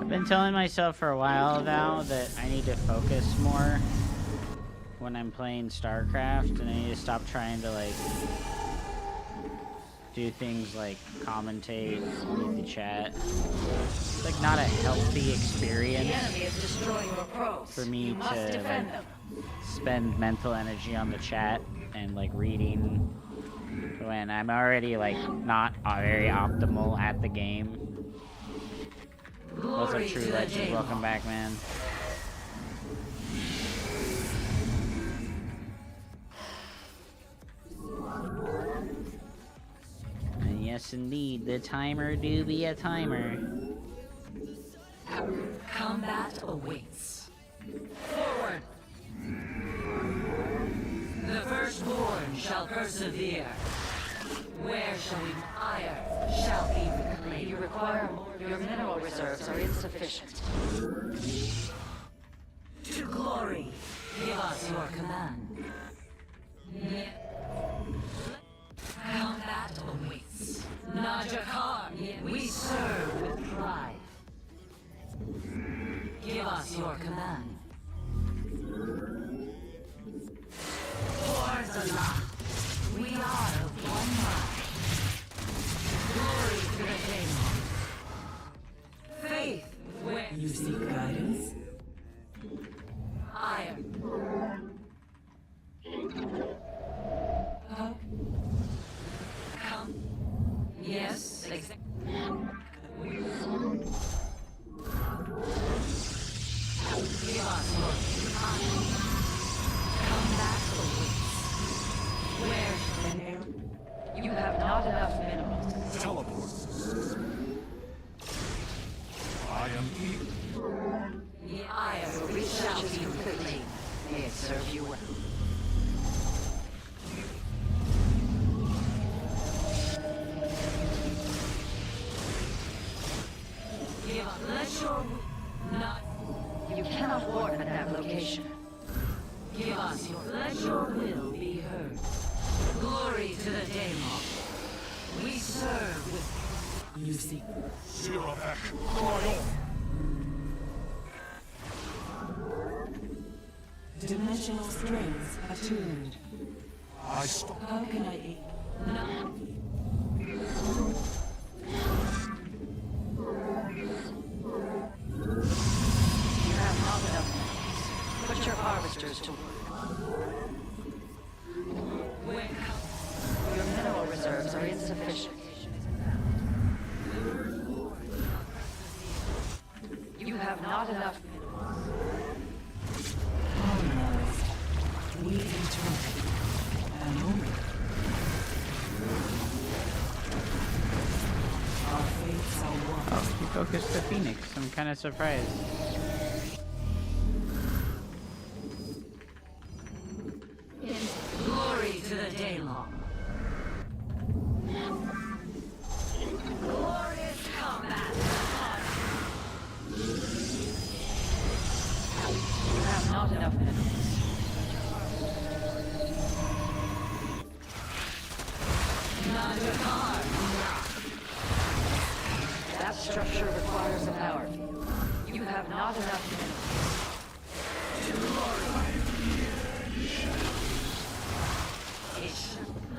Been telling myself for a while now that I need to focus more when I'm playing Starcraft, and I need to stop trying to like do things like commentate, read the chat. It's like not a healthy experience The enemy is destroying your probes. for me You must to like, defend them. spend mental energy on the chat and like reading when I'm already like not very optimal at the game. What's up, Glory True to the Legends? Daemon. Welcome back, man. And yes, indeed, the timer do be a timer. Combat awaits. Forward! The firstborn shall persevere. Where shall we? Ire shall be reclaimed. You require more. Your mineral reserves are insufficient. To glory, give us your command. Combat awaits. Najakar, we serve with pride. Give us your command. Warzala, we are of one mind. Glory to the Daemon. Faith, where you seek guidance. Iron. Hope. Come. Yes, exactly. Give us your time. Come back awaits. Where shall you have not enough minerals. Give up. Let your not. You cannot warp at that location. Give us your. Let your will be heard. Glory to the Daemon. We serve with. You see. Siravak, cry on! Dimensional strings attuned. I stop. How can I aid? No. You have not enough minutes. Put your harvesters to work. Your mineral reserves are insufficient. You have not enough. We interrupt. And only. Our fates are one. Oh, he focused the Phoenix. I'm kind of surprised. Glory to the Daemon. Glorious combat. You have not enough minutes. Not a card. That structure requires a power field. You have not enough minutes.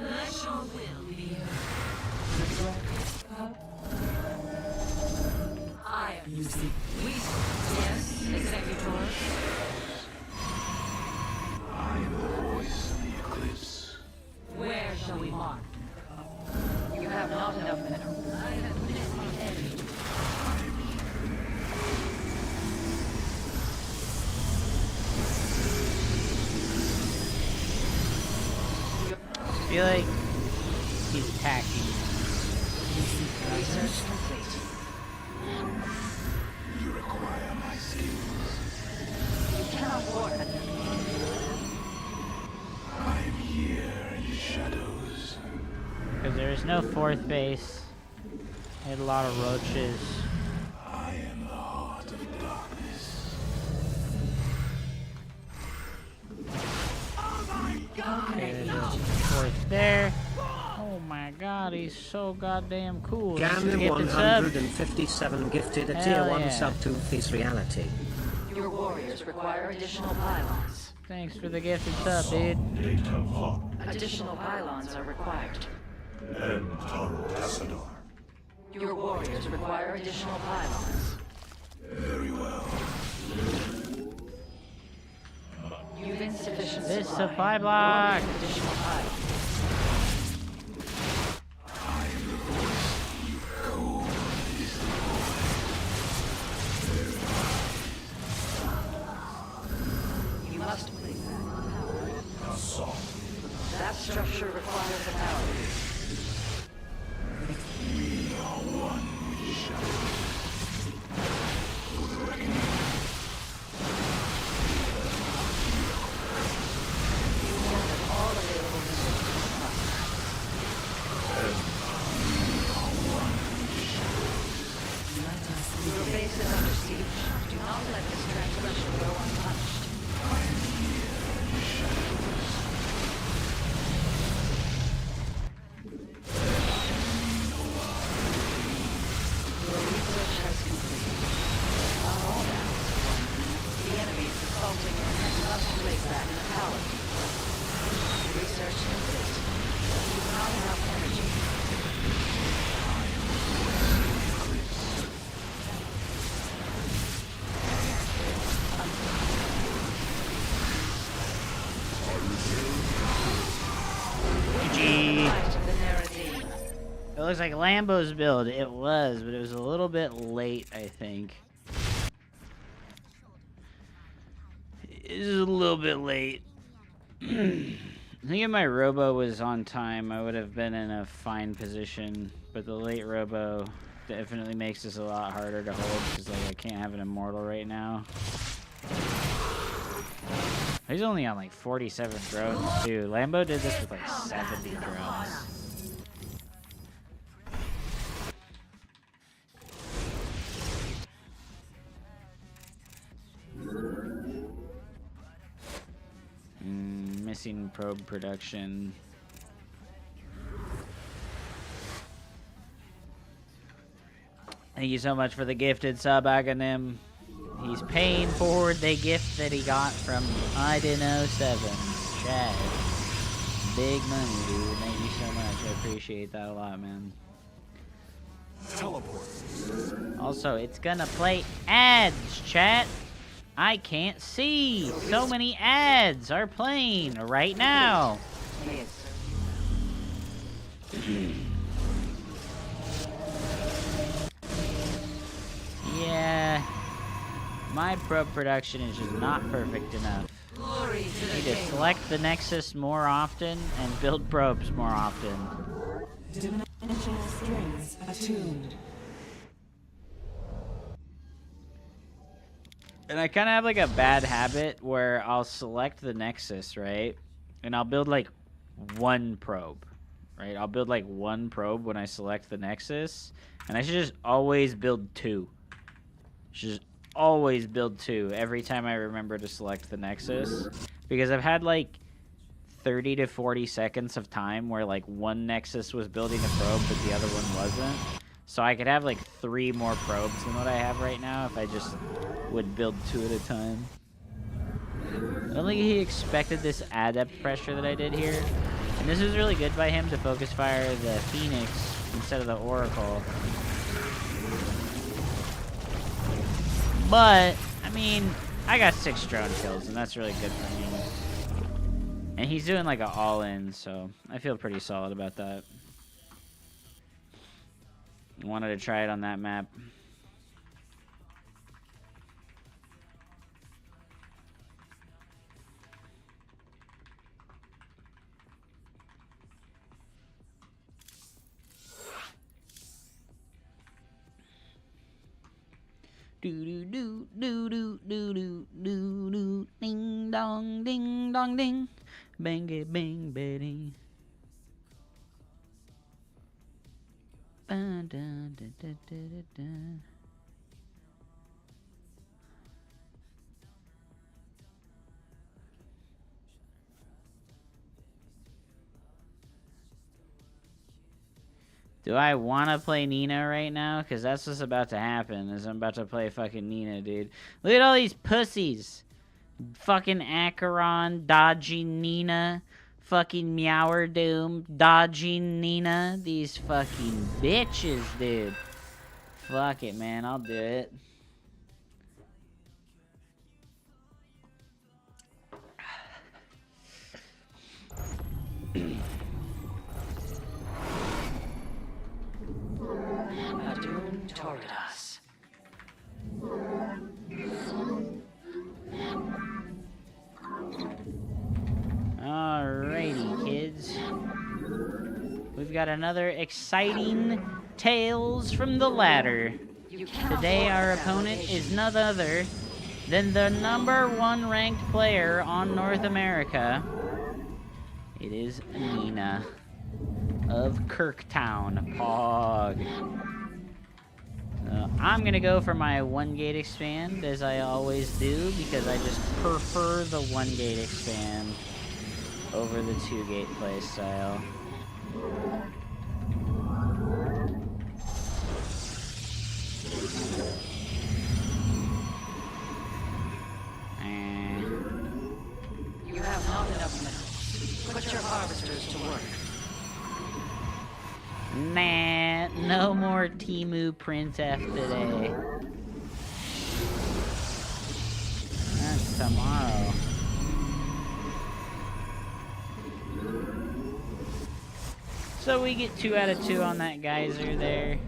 Let your will be heard. I am. You see. We. Yes, Executor. I am the voice of the eclipse. Where shall we mark? You have not enough minerals. I have missed the enemy. I feel like he's attacking. Research complete. You require my skills. You cannot warp at them. I am here in the shadows. Because there is no fourth base. I had a lot of roaches. I am the heart of darkness. Okay, there's a fourth there. Oh my god, he's so goddamn cool. Thanks for the Gan gifted sub. 157 gifted a Hell tier 1 yeah. sub to Face Reality. Your warriors require additional pylons. Thanks for the gifted sub, dude. Data Vox. Additional pylons are required. And Tarot Your warriors require additional pylons. Very well. You've insufficient This supply. supply block. Warriors additional pylons. I am the voice. You cold is the voice. You must place that on power. Assault. That structure requires a power. We are one with the shadows. For the reckoning. You have all available resources. Your base is under siege. Do not let this transgression go unpunished. Your research has completed. On all matters, the enemy is assaulting and must place that in a power. Research complete. You have not enough energy. GG. Fight to the Neradine. It looks like Lambo's build. It was, but it was a little bit late, I think. It was a little bit late. I think if my Robo was on time, I would have been in a fine position. But the late Robo definitely makes this a lot harder to hold because like I can't have an Immortal right now. He's only on like 47 drones too. Lambo did this with like 70 drones. Missing probe production. Thank you so much for the gifted sub, Aghanim. He's paying forward the gift that he got from I07. Chad. Big money, dude. Thank you so much. I appreciate that a lot, man. Teleport. Also, it's gonna play ads, chat. I can't see. So many ads are playing right now. Yeah. My probe production is just not perfect enough. Need to select the Nexus more often and build probes more often. Dimensional strings attuned. And I kind of have like a bad habit where I'll select the Nexus, right? And I'll build like one probe, right? I'll build like one probe when I select the Nexus. And I should just always build two. Should just always build two every time I remember to select the Nexus. Because I've had like 30 to 40 seconds of time where like one Nexus was building a probe but the other one wasn't. So I could have like 3 more probes than what I have right now if I just would build 2 at a time. I don't think he expected this adept pressure that I did here. And this was really good by him to focus fire the Phoenix instead of the Oracle. But, I mean, I got 6 drone kills, and that's really good for me. And he's doing like an all-in, so I feel pretty solid about that. Wanted to try it on that map. Do do do do do do do do do ding dong ding bang it bang betty. Da, da, da, da, da, da. Do I want to play Nina right now? Because that's what's about to happen, is I'm about to play fucking Nina, dude. Look at all these pussies. Fucking Acheron, dodging Nina. Fucking Meower Doom, dodging Nina. These fucking bitches, dude. Fuck it, man. I'll do it. Attuned Protoss. Alrighty, kids. We've got another exciting Tales from the Ladder. Today our opponent is none other than the #1 ranked player on North America. It is Nina of Kirktown, Pog. I'm gonna go for my 1-gate expand, as I always do, because I just prefer the 1-gate expand over the 2-gate playstyle. You have not enough minerals. Put your harvesters to work. Nah, no more Temu Princess today. That's tomorrow. So we get 2 out of 2 on that geyser there.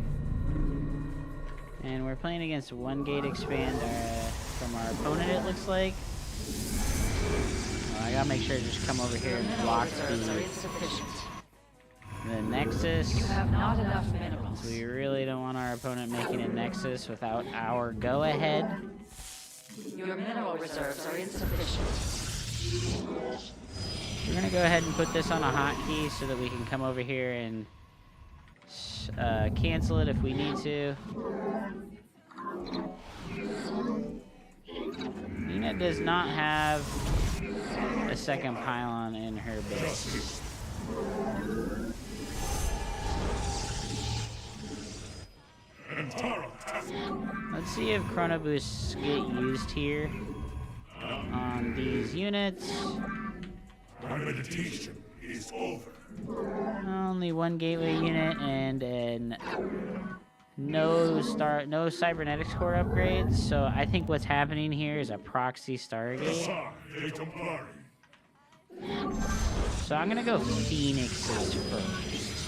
And we're playing against 1-gate expand from our opponent, it looks like. Well, I gotta make sure to just come over here and block the Nexus. You have not enough minerals. So we really don't want our opponent making a Nexus without our go-ahead. Your mineral reserves are insufficient. We're gonna go ahead and put this on a hotkey so that we can come over here and cancel it if we need to. Nina does not have a a second pylon in her base. Let's see if chrono boosts get used here on these units. My meditation is over. Only one gateway unit and no cybernetics core upgrades. So I think what's happening here is a proxy Stargate. So I'm gonna go Phoenixes first.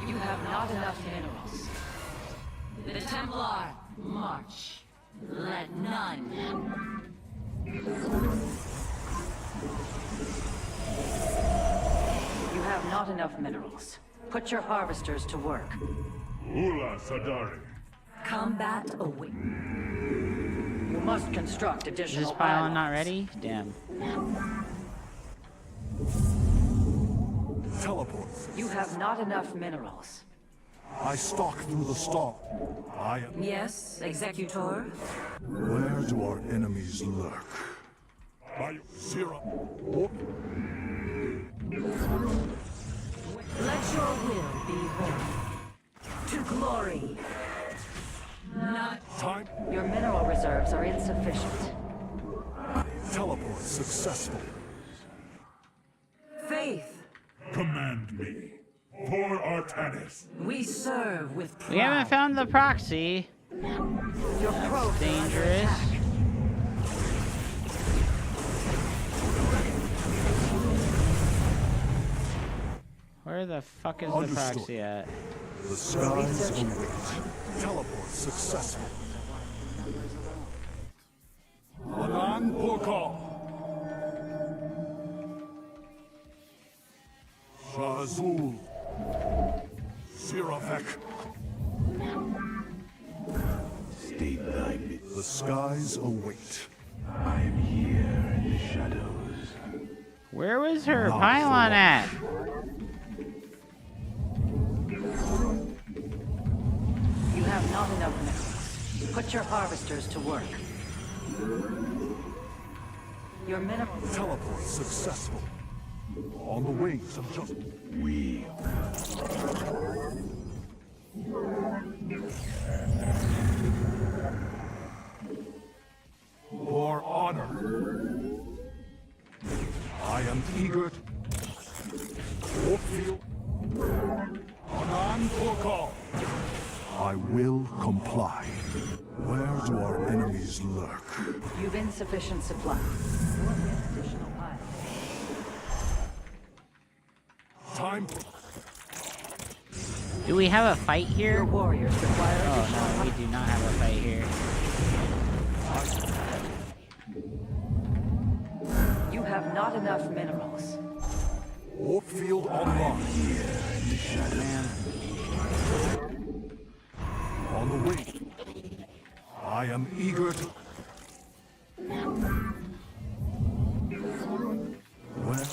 You have not enough minerals. The Templar, march. Let none. You have not enough minerals. Put your harvesters to work. Ula Sadari. Combat away. You must construct Is additional this pylon not pylons. ready? Damn. Teleports. You have not enough minerals. I stalk through the storm. I am. Yes, Executor? Where do our enemies lurk? By Zero. Let your will be heard. To glory. Not. Time. Your mineral reserves are insufficient. Teleport successful. Faith. Command me. For Artanis. We serve with pride. We haven't found the proxy. Your probes are Dangerous. under attack. Where the fuck is the Understood. proxy at? The skies await. Teleport successful. Alan Porkal. Shazul. Siravek. The skies await. I am here in the shadows. Where was her Not pylon for- at? You have not enough minerals. Put your harvesters to work. Your minerals. Teleport successful. On the wings of justice. We. For honor. I am eager to. Warfield. Anan Porkal. I will comply. Where do our enemies lurk? You've insufficient supply. Additional pylons. Time. Do we have a fight Your here? warriors require Oh additional no, we do not have a fight here. You have not enough minerals. Warfield online. Man. On the wing. I am eager to. Well,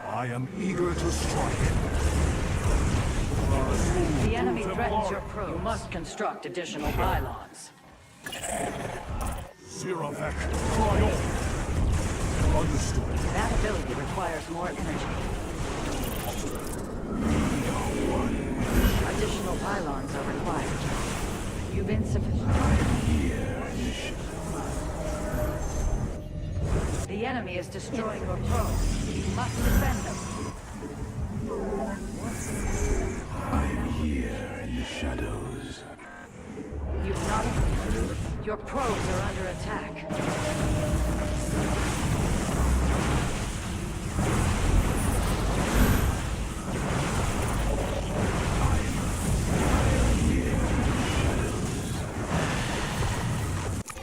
I am eager to strike. The enemy threatens your probes. You must construct additional pylons. Siravek, cry on. Understood. That ability requires more energy. Additional pylons are required. You've insufficient. The enemy is destroying your probes. You must defend them. I am here in the shadows. You've not. Your probes are under attack.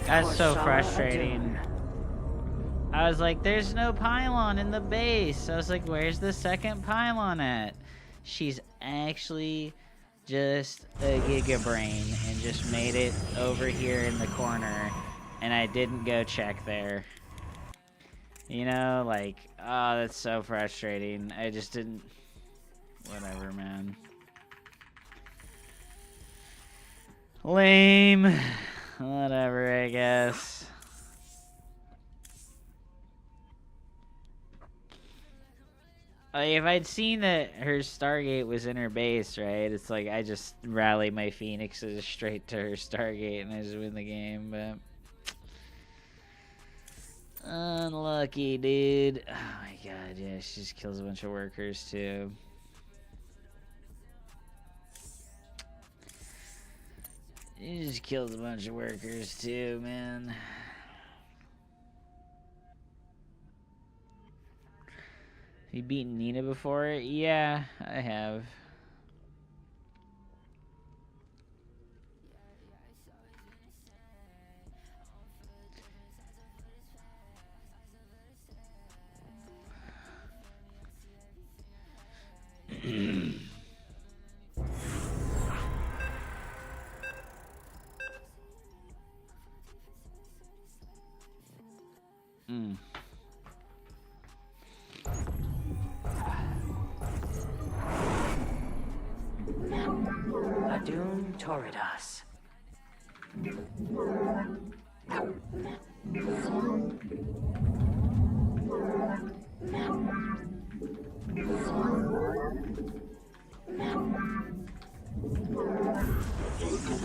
That's so Shall I frustrating. I was like, there's no pylon in the base. I was like, where's the second pylon at? She's actually just a giga brain and just made it over here in the corner, and I didn't go check there. You know, like, oh, that's so frustrating. I just didn't. Whatever, man. Lame. Whatever, I guess. Like, if I'd seen that her Stargate was in her base, right? It's like I just rally my Phoenixes straight to her Stargate and I just win the game, but unlucky, dude. Oh my god, yeah, she just kills a bunch of workers too. She just kills a bunch of workers too, man. You beaten Nina before? Yeah, I have. Adun Torridas.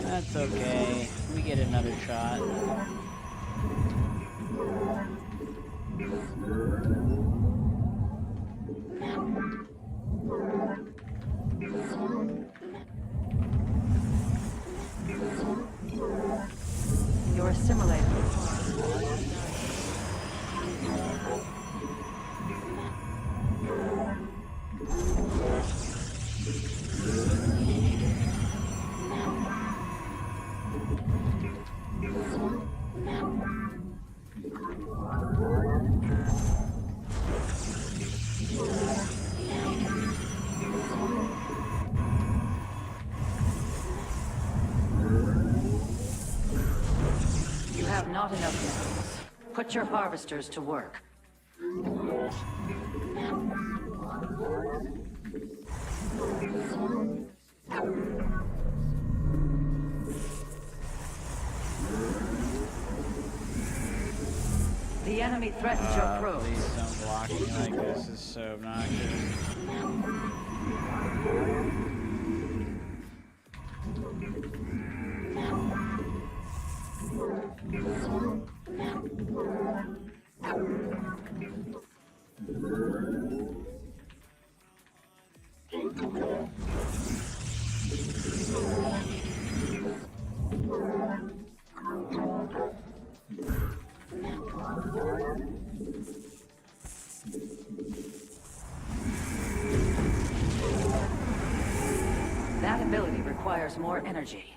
That's okay. We get another shot. You're assimilated. You have not enough minerals. Put your harvesters to work. The enemy threatens your probes. Please don't block me like this. This is so obnoxious. That ability requires more energy.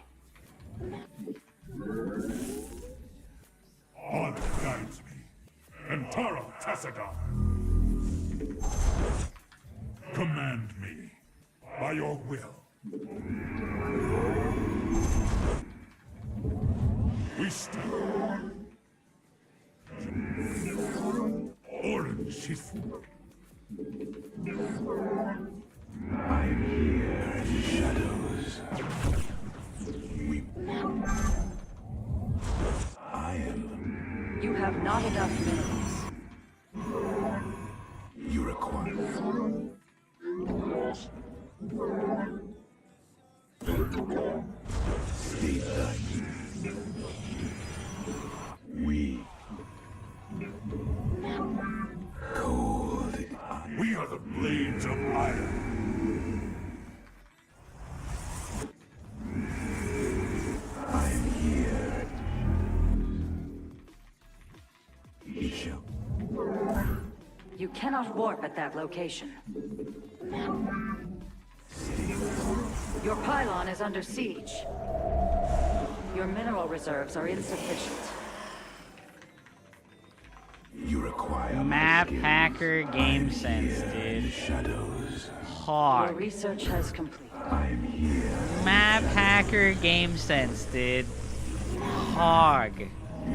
Honor guides me. Antara Tassadar. Command me by your will. We stand. Orange is. I'm here in the shadows. I am. You have not enough minerals. You require. State thy need. We. Cold. We are the blades of iron. I'm here. He shall. You cannot warp at that location. Your pylon is under siege. Your mineral reserves are insufficient. You require Map hacker game sense, dude. shadows. Your Hog. research has completed. I'm here. Map hacker game sense, dude. Hog.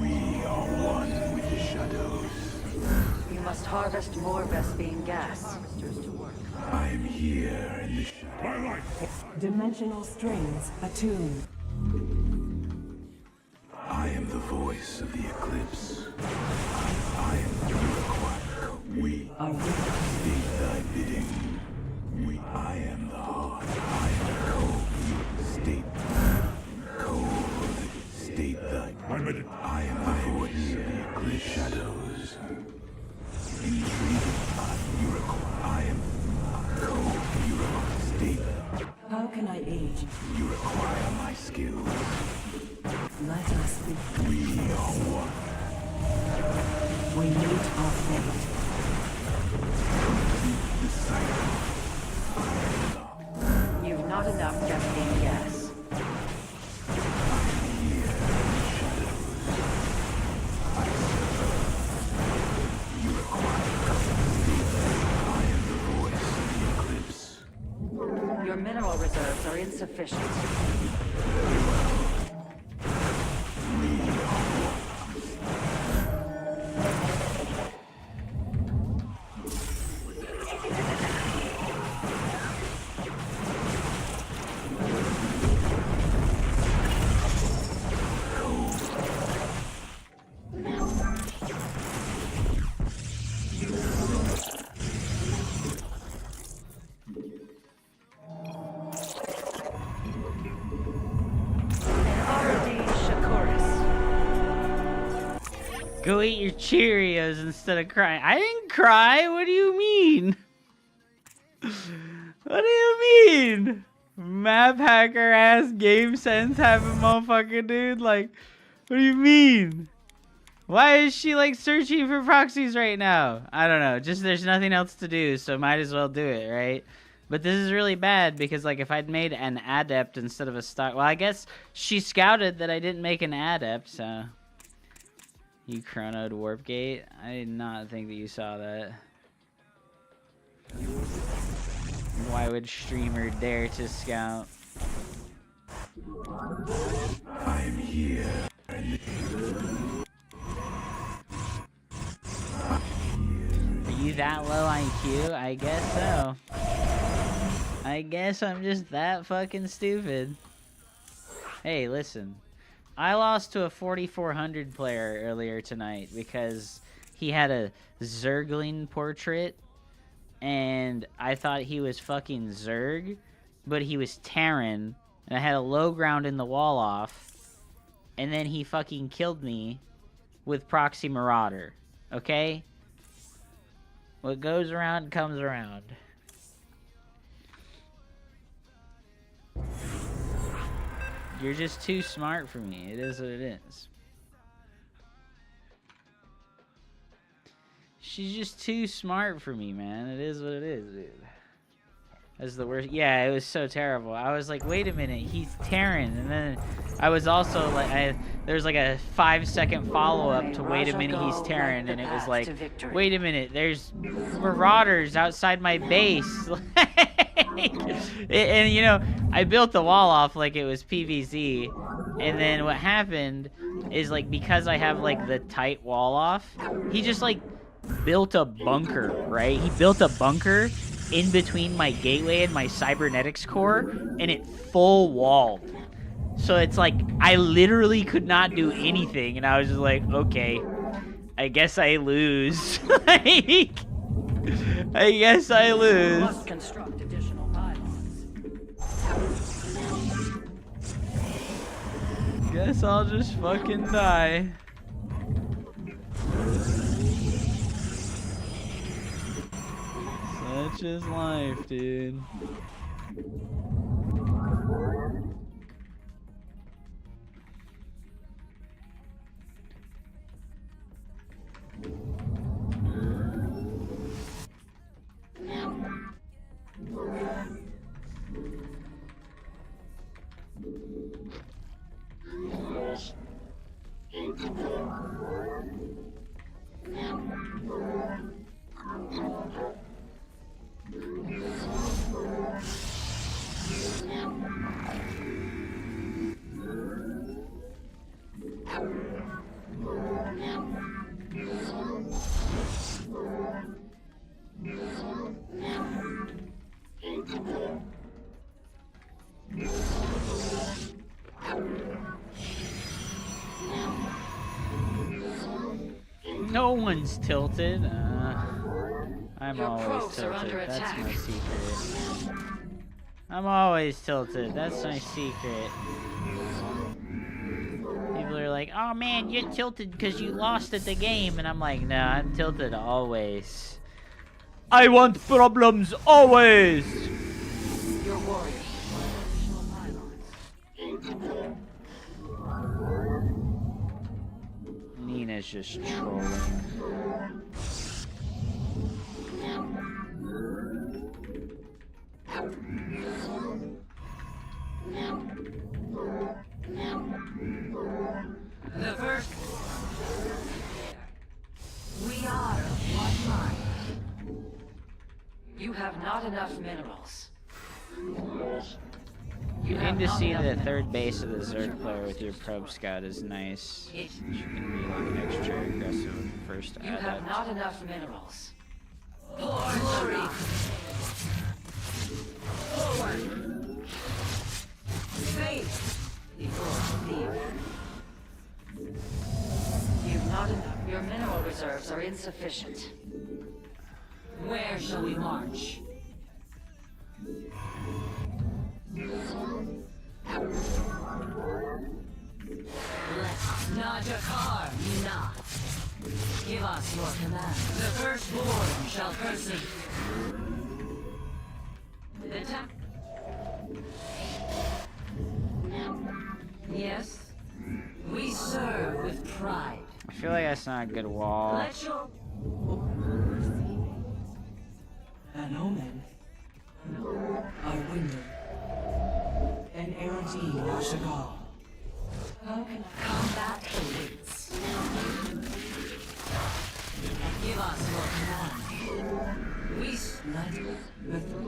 We are one with the shadows. You must harvest more Vespine gas. I'm here in the shadows. Dimensional strings attuned. I am the voice of the eclipse. I am the required. We Are state thy bidding. I am the heart. I am cold. State. Cold. State thy. I am the voice of the eclipse shadows. Intriguing. I am cold. State. How can I aid you? You require my skills. Let us be. We are one. We meet our fate. The cycle. You've not enough Destiny gas. You require. I am the voice of the eclipse. Your mineral reserves are insufficient. Go eat your Cheerios instead of crying. I didn't cry. What do you mean? What do you mean? Map hacker ass game sense having motherfucker dude. Like, what do you mean? Why is she like searching for proxies right now? I don't know. Just there's nothing else to do, so might as well do it, right? But this is really bad because like if I'd made an adept instead of a stock, well I guess she scouted that I didn't make an adept, so. You chronoed warp gate? I did not think that you saw that. Why would streamer dare to scout? I am here. Are you that low IQ? I guess so. I guess I'm just that fucking stupid. Hey, listen. I lost to a 4400 player earlier tonight because he had a Zergling portrait and I thought he was fucking Zerg, but he was Terran and I had a low ground in the wall off and then he fucking killed me with Proxy Marauder, okay? What goes around comes around. You're just too smart for me. It is what it is. She's just too smart for me, man. It is what it is, dude. That's the worst. Yeah, it was so terrible. I was like, wait a minute, he's Terran. And then I was also like, there was like a 5-second follow-up to wait a minute, he's Terran. And it was like, wait a minute, there's marauders outside my base. And you know, I built the wall off like it was PVZ, and then what happened is like because I have like the tight wall off, he just like built a bunker, right? He built a bunker in between my gateway and my cybernetics core, and it full walled. So it's like I literally could not do anything, and I was just like, okay, I guess I lose. Like, I guess I lose. Must construct additional pylons. Guess I'll just fucking die. Such is life, dude. No one's tilted. I I'm Your always probes are tilted. under That's attack. my secret. I'm always tilted. That's my secret. People are like, "Oh man, you're tilted because you lost at the game," and I'm like, "No, I'm tilted always. I want problems always." Your warriors. Nina's just trolling. The first. We are of one mind. You have not enough minerals. You have need to not see enough the minerals. third base of the Zerg player with your probe scout is nice. It- You can be like extra aggressive with the first You have adept. not enough minerals. Glory. Forward. Faith. Before fear. You've not enough. Your mineral reserves are insufficient. Where shall we march? Najakar, Mina. Give us your command. The firstborn shall proceed. The tap. Yes. We serve with pride. I feel like that's not a good wall. Let your An omen. A winner. An erudite Nashagal. How can I... combat awaits. Give us your command. We Let the...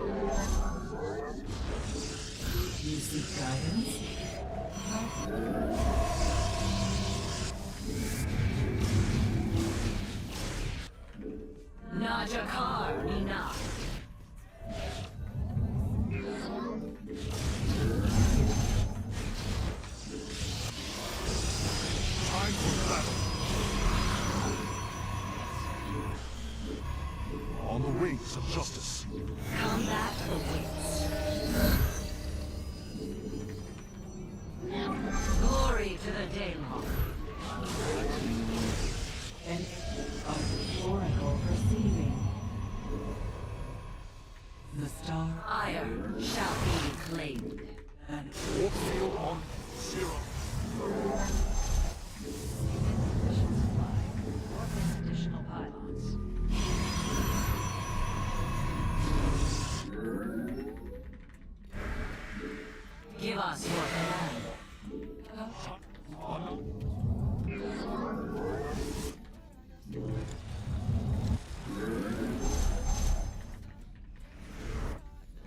You seek guidance? Najakar, Mina. Time for battle. On the wings of justice. Combat awaits. Glory to the Daemon. An... oracle perceiving. The star... Iron shall be claimed. An... Warfield on zero. Additional pylons. Give us your command.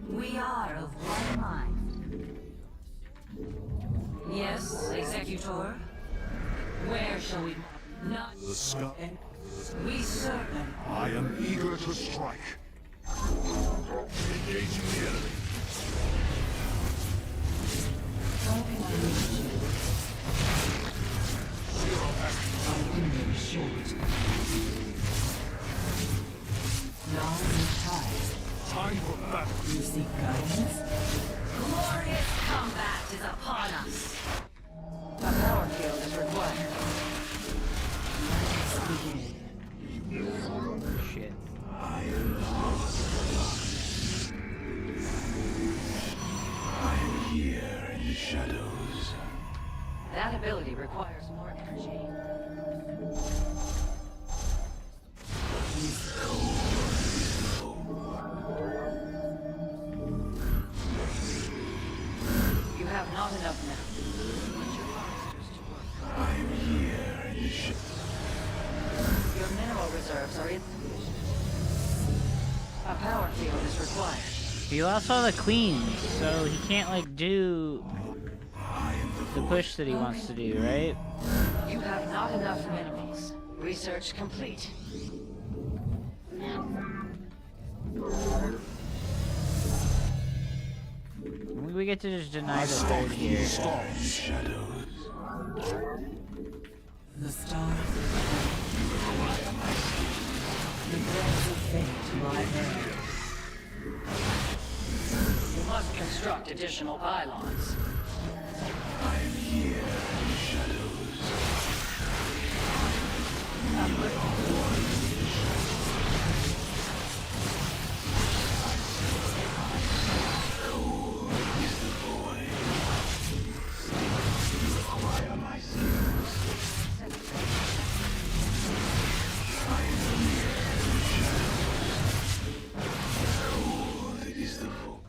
We are of one mind. Yes, Executor. Where shall we? Not. The sky. We serve. I am eager to strike. Engaging the enemy. How can I reach you? Zero action. A winner short. Now is time. Time for battle. You seek guidance? Glorious combat is upon us. A power field is required. Let's begin. Shit. I'm here in the shadows. That ability requires more energy. You have not enough now. Put your monsters to work. I'm here in the shadows. Your mineral reserves are insufficient. A power field is required. He lost all the queens, so he can't like do the push that he wants to do, right? You have not enough minerals. Research complete. We get to just deny the third here. Stars. Shadows. The stars. The bells of fate. lie there. You must construct additional pylons. I'm here, shadows. Cold is the void. You require my skills. I am here, shadows. Cold is the void.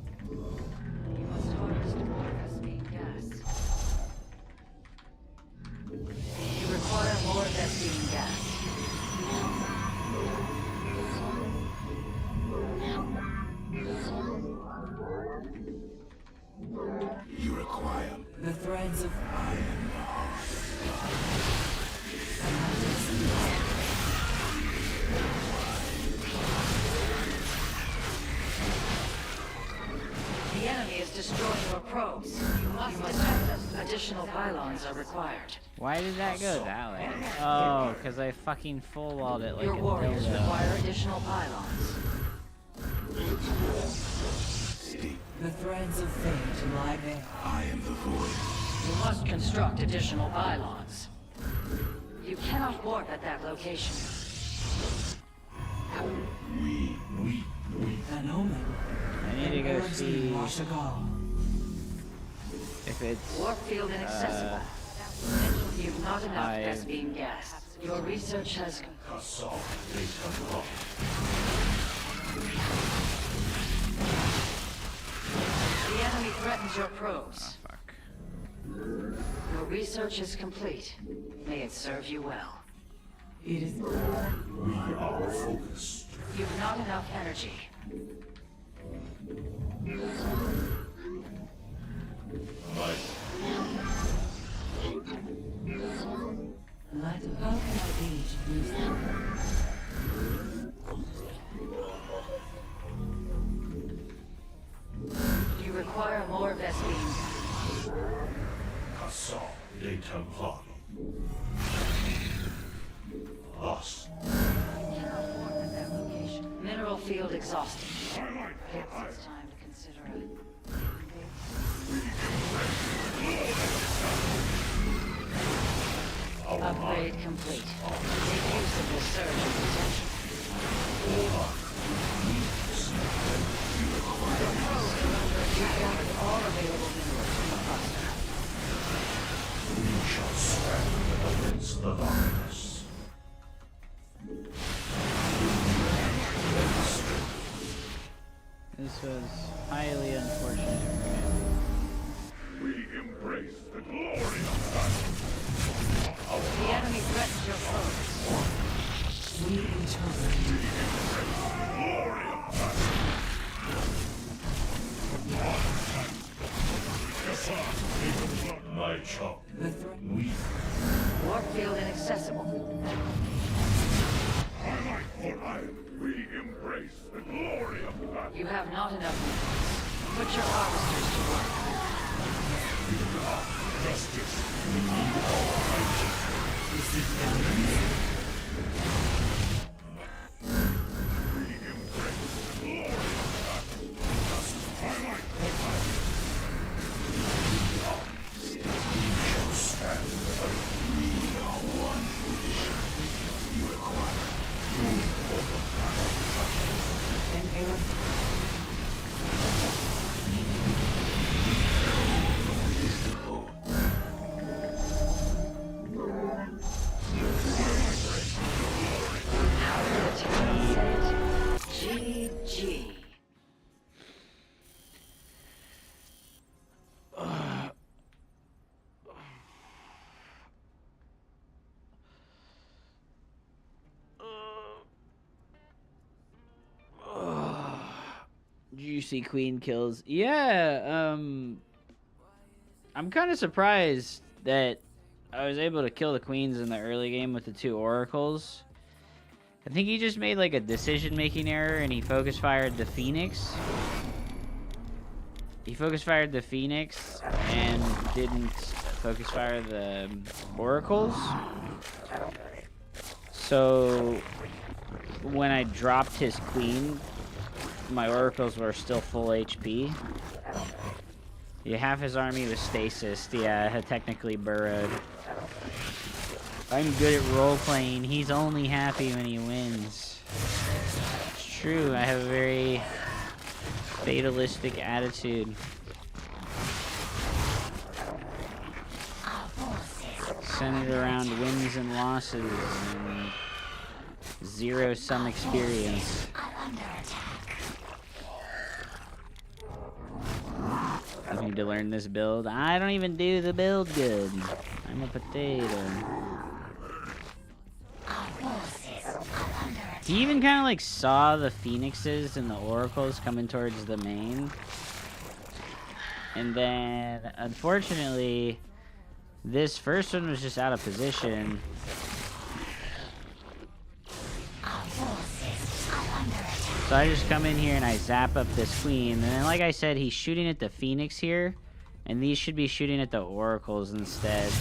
You must harvest more Vespene gas. You require more Vespene gas. You require. The threads of I am the heart. The enemy is destroying your probes. You must detect them. Additional pylons are required. Why did that go that way? Oh, because I fucking full walled it like Your a warriors dildo. require additional pylons. Steep. the threads of fate lie there. I am the void. You must construct additional pylons. You cannot warp at that location. We. An omen. I need to go Urged see Washagal. if it's. Warp field inaccessible. You've not enough Vespene gas. Your research has... The enemy threatens your probes. Fuck. Your research is complete. May it serve you well. It is We are focused. You've not enough energy. light. How can I age wisdom? You require more Vespene. Kassa de Templar. Lost. Cannot warp at that location. Mineral field exhausted. Perhaps it's time to consider Upgrade complete. Make use of the surge of potential. You gathered all available minerals from the cluster. We shall stand against the darkness. This was highly unfortunate for him. We embrace the glory of battle. The enemy threatens your foes. We interpret. Glory of battle. My chop. The thread. We. Warp field inaccessible. We embrace the glory of battle. You have not enough minerals. Put your harvesters to work. Justice. We need all We embrace the glory of battle. We shall stand. We are one. You require. An error. How did the Terran say it? GG. Juicy queen kills. Yeah, I'm kind of surprised that I was able to kill the queens in the early game with the 2 oracles. I think he just made like a decision-making error and he focus fired the Phoenix. He focus fired the Phoenix and didn't focus fire the oracles. So when I dropped his queen, my oracles were still full HP. Yeah, half his army was stasis. Yeah, had technically burrowed. I'm good at role-playing. He's only happy when he wins. It's true, I have a very fatalistic attitude. Centered around wins and losses and zero-sum experience. I need to learn this build. I don't even do the build good. I'm a potato. He even kind of like saw the phoenixes and the oracles coming towards the main. And then, unfortunately, this first one was just out of position. So I just come in here and I zap up this queen. And then, like I said, he's shooting at the phoenix here. And these should be shooting at the oracles instead.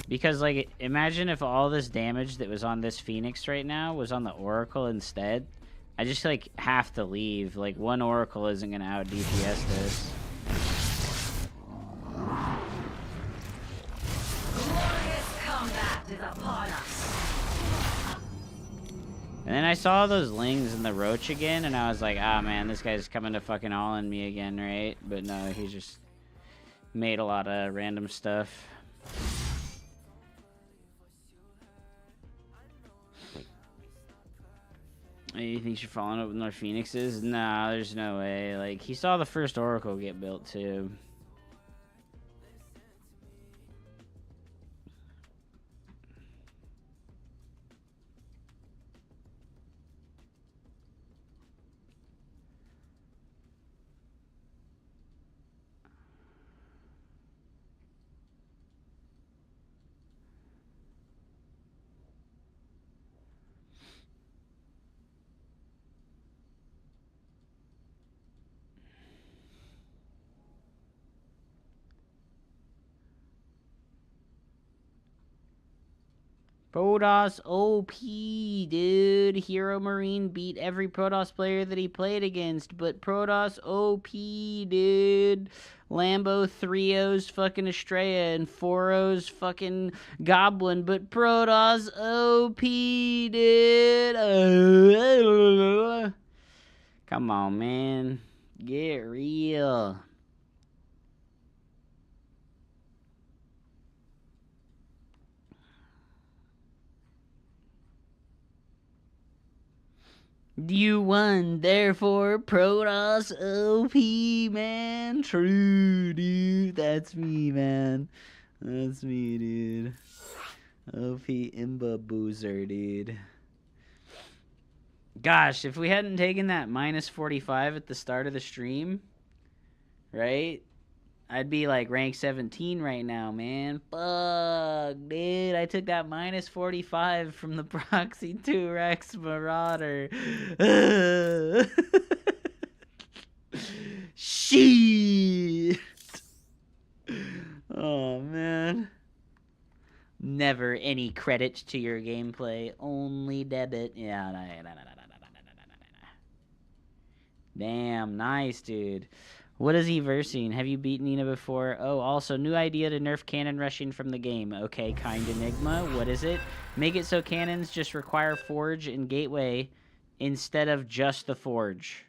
Because, like, imagine if all this damage that was on this phoenix right now was on the oracle instead. I just, like, have to leave. Like, one oracle isn't going to out DPS this. Glorious combat is upon us. And then I saw those lings and the roach again, and I was like, ah, man, this guy's coming to fucking all in me again, right? But no, he just made a lot of random stuff. You think you're following up with more phoenixes? Nah, there's no way. Like, he saw the first oracle get built, too. Protoss OP, dude. Hero Marine beat every Protoss player that he played against, but Protoss OP, dude. Lambo 3-0's fucking Estrella and 4-0's fucking Goblin, but Protoss OP, dude. Come on, man. Get real. You won, therefore Protoss OP, man. True, dude. That's me, man. That's me, dude. OP Imba Boozer, dude. Gosh, if we hadn't taken that minus 45 at the start of the stream, right? I'd be like rank 17 right now, man. Fuck, dude. I took that minus 45 from the Proxy 2 Rex Marauder. Shit. Oh, man. Never any credit to your gameplay. Only debit. Yeah, no. Damn, nice, dude. What is he versing? Have you beaten Nina before? Oh, also, new idea to nerf cannon rushing from the game. Okay, kind Enigma. What is it? Make it so cannons just require Forge and Gateway instead of just the Forge.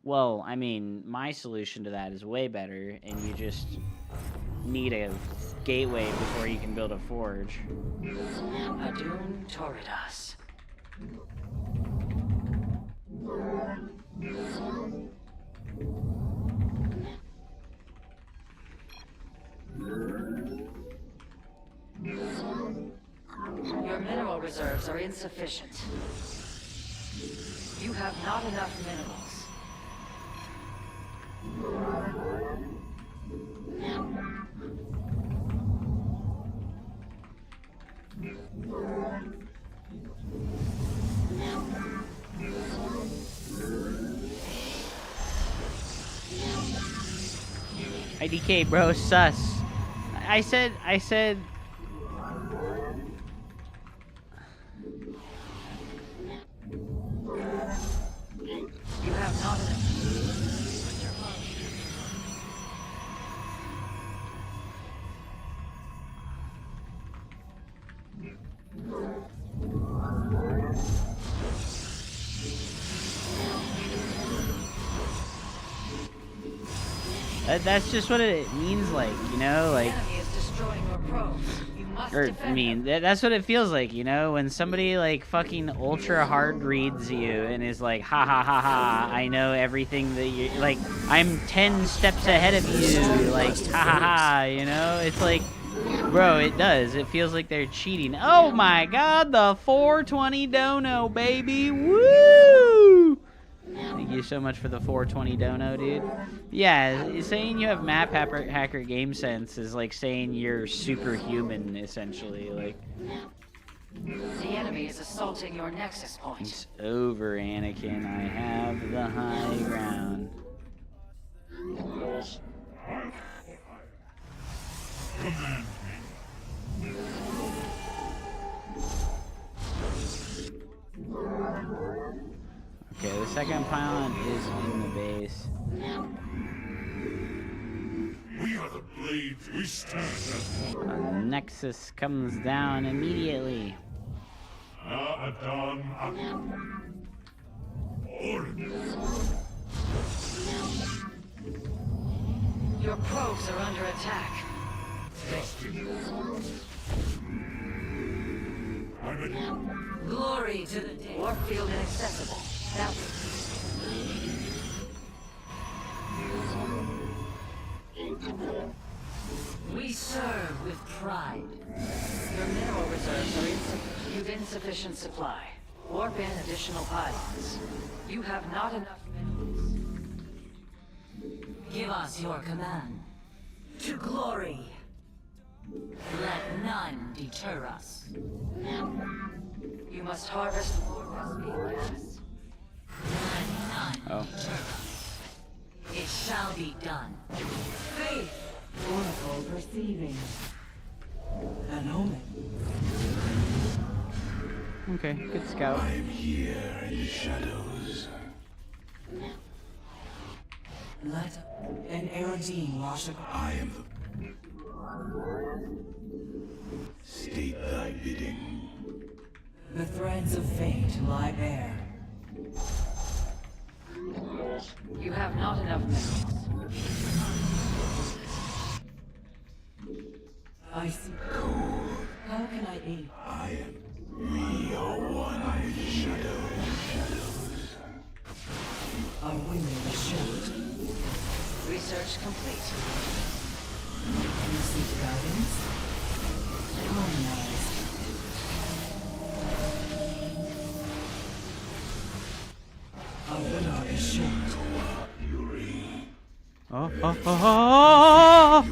Well, I mean, my solution to that is way better, and you just need a Gateway before you can build a Forge. Adun Toridas. Your mineral reserves are insufficient. You have not enough minerals. IDK, bro, sus. I said That's just what it means, like, you know, The like, enemy is destroying your probes. You must or, defend I mean, them. that's what it feels like, you know, when somebody, like, fucking ultra hard reads you and is like, ha ha ha ha, I know everything that you, like, I'm 10 steps ahead of you, like, ha ha ha, you know, it's like, bro, it does, it feels like they're cheating. Oh my god, the 420 dono, baby, woo! Thank you so much for the 420 dono, dude. Yeah, saying you have map hacker game sense is like saying you're superhuman, essentially. Like, The enemy is assaulting your nexus point. it's over, Anakin. I have the high ground. Okay, the second pylon is in the base. We are the blades. We stand as Nexus comes down immediately. Adon Your probes are under attack. Glory to the day. Warp field inaccessible. Now. We serve with pride. Your mineral reserves are insufficient. You've insufficient supply. Warp in additional pylons. You have not enough minerals. Give us your command. To glory. Let none deter us. You must harvest more Vespian gas. Let none deter us. It shall be done. Faith. Oracle perceiving. An omen. Okay, good scout. I am here in the shadows. Let an Erodine wash across. I am the... State thy bidding. The threads of fate lie bare. You have not enough minerals. I see. How can I aid? I am... We are one with the shadows. A winning shield. Research complete. You seek guidance? Harmonized. A winner is short. Oh, oh, oh, oh,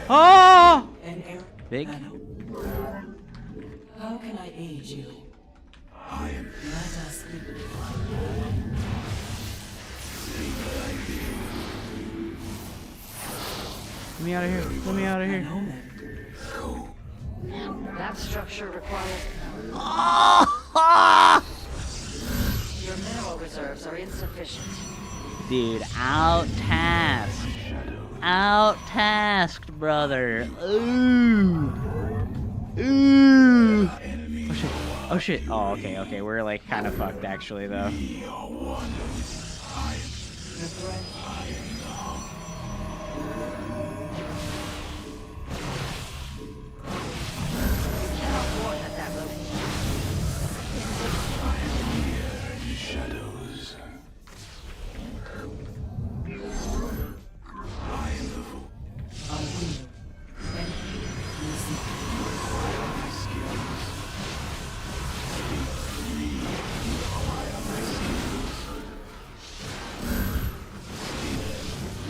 oh, oh! An Big. How can I aid you? I am... Let us be. Let me out of here. Let me out of An here. omen. That structure requires... Your mineral reserves are insufficient. Dude, out-tasked. Out-tasked, brother. Ooh. Ooh. Oh shit. Oh shit. Oh, okay, okay. We're like kind of fucked actually, though. We are one. The thread. You cannot board at that location. In the shadows. I am the... A winner. An you seek.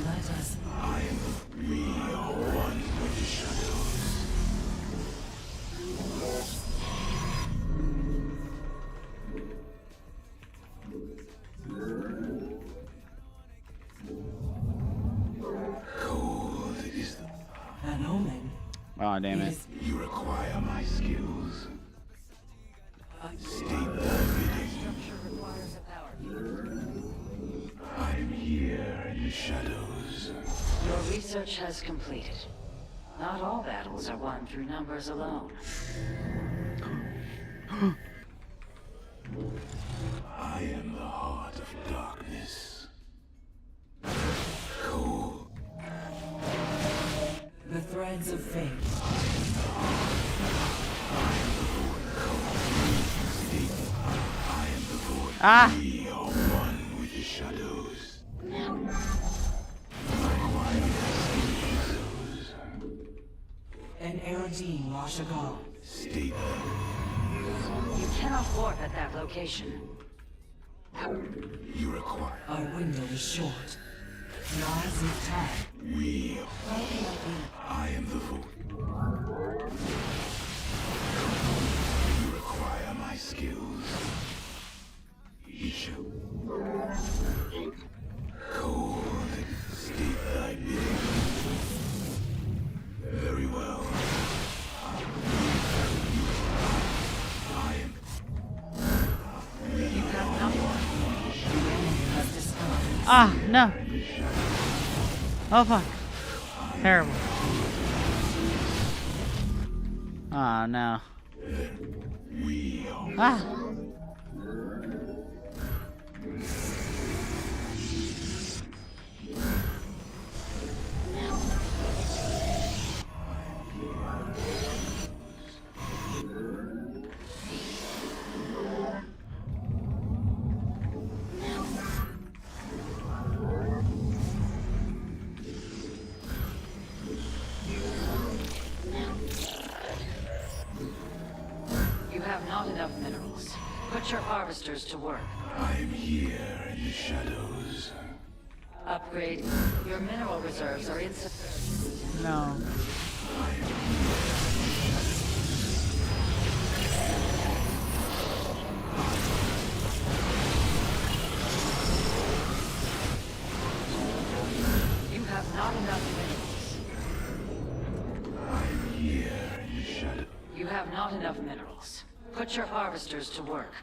Let us. We are one with the shadows. Cold is the... An omen. Oh, damn it. Is You require my skills. State thy bidding. Structure requires a power field. I am here in the shadows. Your research has completed. Not all battles are won through numbers alone. I am the heart of darkness. Cold. Shreds of fate. Ah! We are one with the shadows. An Erodine Washagal. State You cannot warp at that location. you require. Our window is short. Rise in time. We. I am the vote. You require my skills. Isha. Cold. State thy bidding. Very well. I am. You have not Has discovered. Ah, no. Oh, fuck. Terrible. Oh, no. We are. Ah! You have not enough minerals. Put your harvesters to work. I am here in the shadows. Upgrade. Your mineral reserves are insufficient. No. You have not enough minerals. I am here in the shadows. You have not enough minerals. Put your harvesters to work.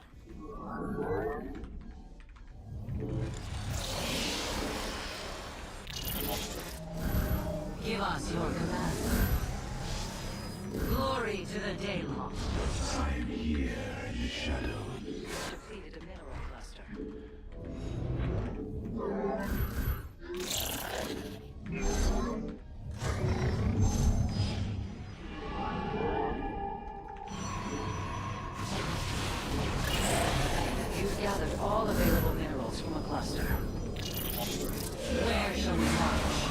Give us your command. Glory to the Daylong. I am here in the shadows. Depleted a mineral cluster. You've gathered all available minerals from a cluster. Where shall we march?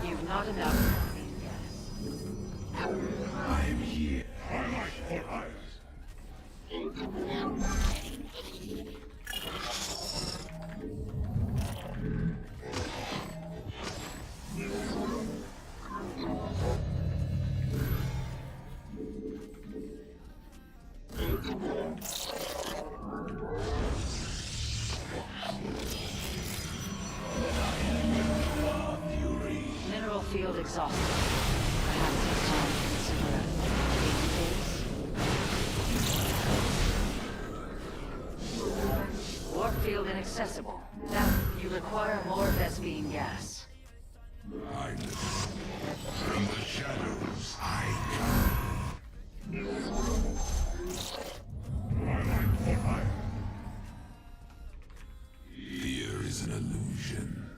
You've not enough. I am here. Mineral field exhausted. Perhaps it's time to consider a base. Warp field inaccessible. That you require more Vespine gas. From the shadows, I come. Fear is an illusion.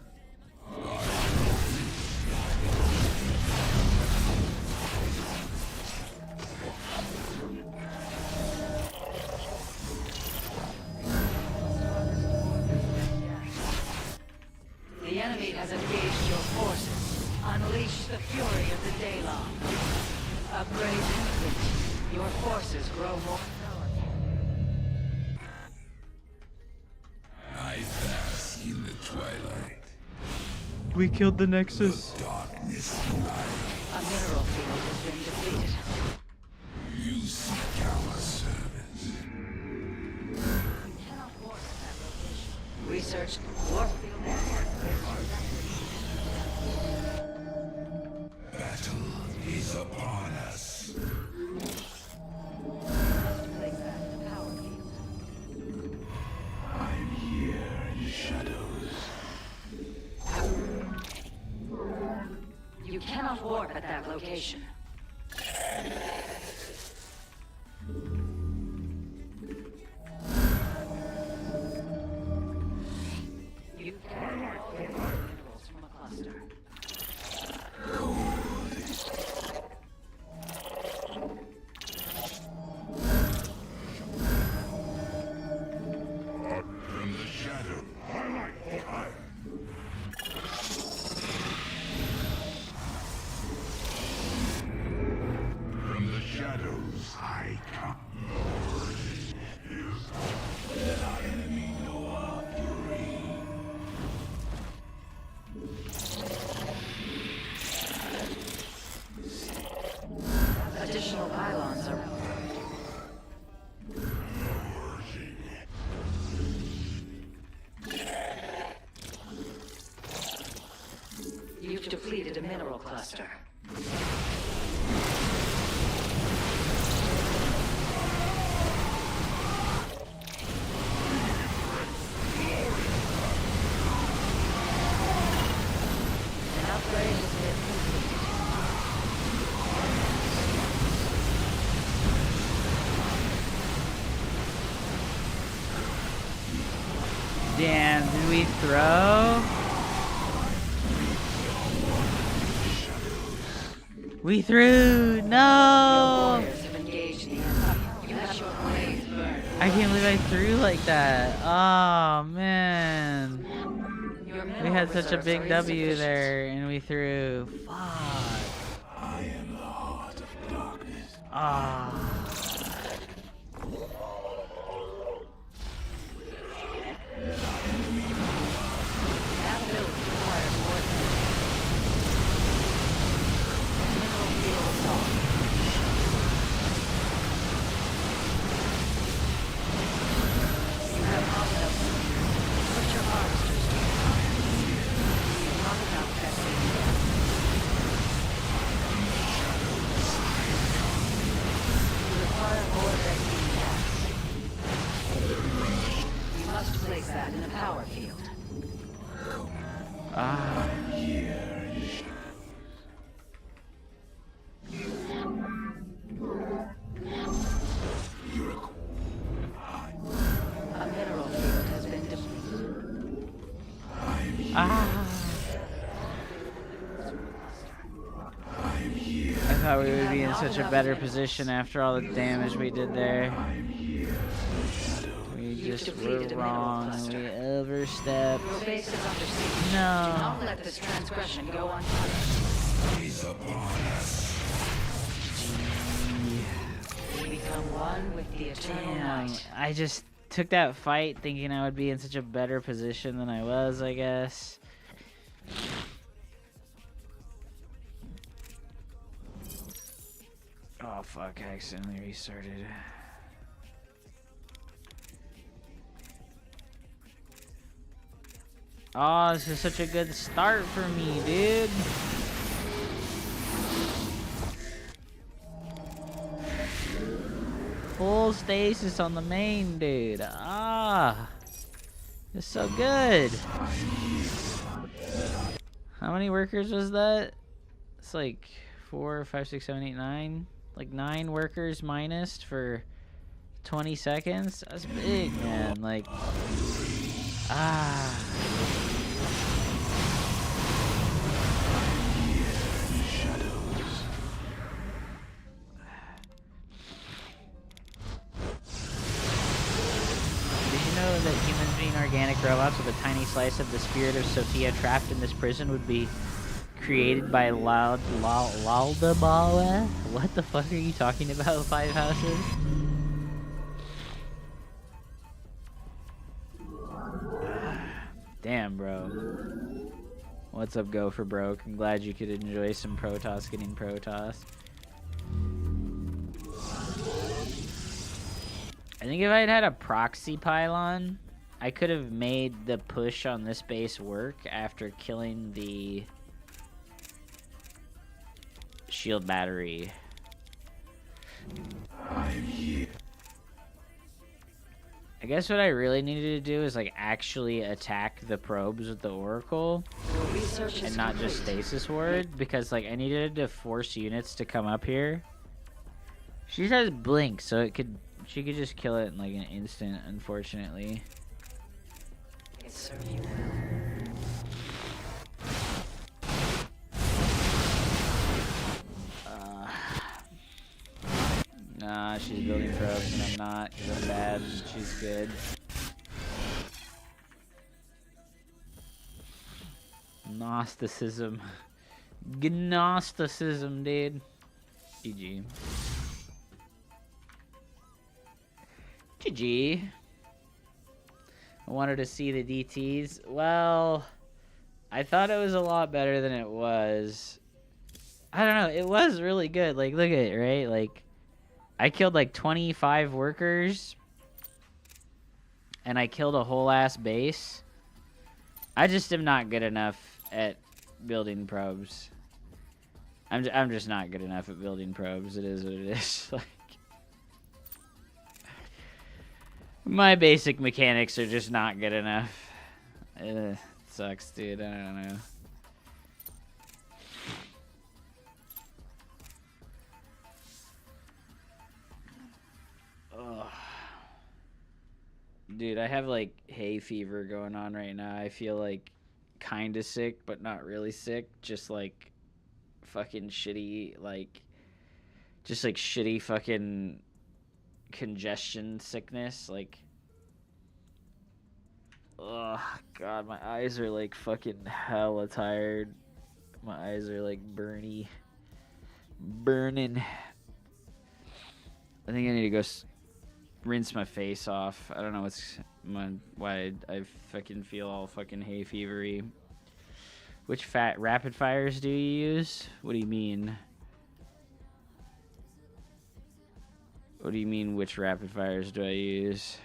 The enemy has engaged your forces. Unleash the fury of the Daylong. Upgrade complete. Your forces grow more. I bask in the twilight. We killed the Nexus. Darkness light. A mineral field has been depleted. You seek our service. Cannot warp at that location. Research warp field. Battle is upon us. Place that in the power field. I am here in the shadows. You cannot warp at that location. cluster. An upgrade has been completed. Damn, did we throw? We threw! No! Warriors have engaged the enemy. You let your blaze burn. I can't believe I threw like that. Oh, man. Your We mineral had such a reserves big are W insufficient. there, and we threw. Fuck. I am the heart of darkness. Ah. That build requires more energy. Mineral field assault. You have not enough room. Put your harvesters to work. Not enough SCDF. You require more SCDF. You must place that in a power field. Ah. A mineral field has been depleted. Ah. I thought we would be in such a better position after all the damage we did there. We just were depleted a mineral wrong and cluster. we overstepped. Your base is under siege. Do No. not let this transgression go unpunished. We become one with the eternal Damn, night. I just took that fight thinking I would be in such a better position than I was, I guess. Oh fuck, I accidentally restarted. Oh, this is such a good start for me, dude. Full stasis on the main, dude. Ah, it's so good. How many workers was that? It's like 4, 5, 6, 7, 8, 9. Like 9 workers minus for 20 seconds. That's big, man. Like, ah. Did you know that humans being organic robots with a tiny slice of the spirit of Sophia trapped in this prison would be created by Laldabawa? What the fuck are you talking about, Five Houses? Damn, bro. What's up, Go for Broke? I'm glad you could enjoy some Protoss getting Protoss. I think if I had had a proxy pylon, I could have made the push on this base work after killing the shield battery. I guess what I really needed to do is like actually attack the probes with the Oracle Your research is and not just complete. Stasis Ward, because like I needed to force units to come up here. She has Blink, so she could just kill it in like an instant, unfortunately. It serve you well. Nah, she's building probes and I'm not, because I'm bad and she's good. Gnosticism. Gnosticism, dude. GG. GG. I wanted to see the DTs. Well, I thought it was a lot better than it was. I don't know. It was really good. Like, look at it, right? Like, I killed like 25 workers. And I killed a whole ass base. I just am not good enough at building probes. I'm just not good enough at building probes. It is what it is. Like, my basic mechanics are just not good enough. It sucks, dude. I don't know. Ugh. Dude, I have like hay fever going on right now. I feel like kind of sick, but not really sick. Just like fucking shitty, like just like shitty fucking congestion sickness. Like, oh god, my eyes are like fucking hella tired. My eyes are like burning. I think I need to go rinse my face off. I don't know why I fucking feel all fucking hay fevery. Which rapid fires do you use? What do you mean? What do you mean, which rapid fires do I use?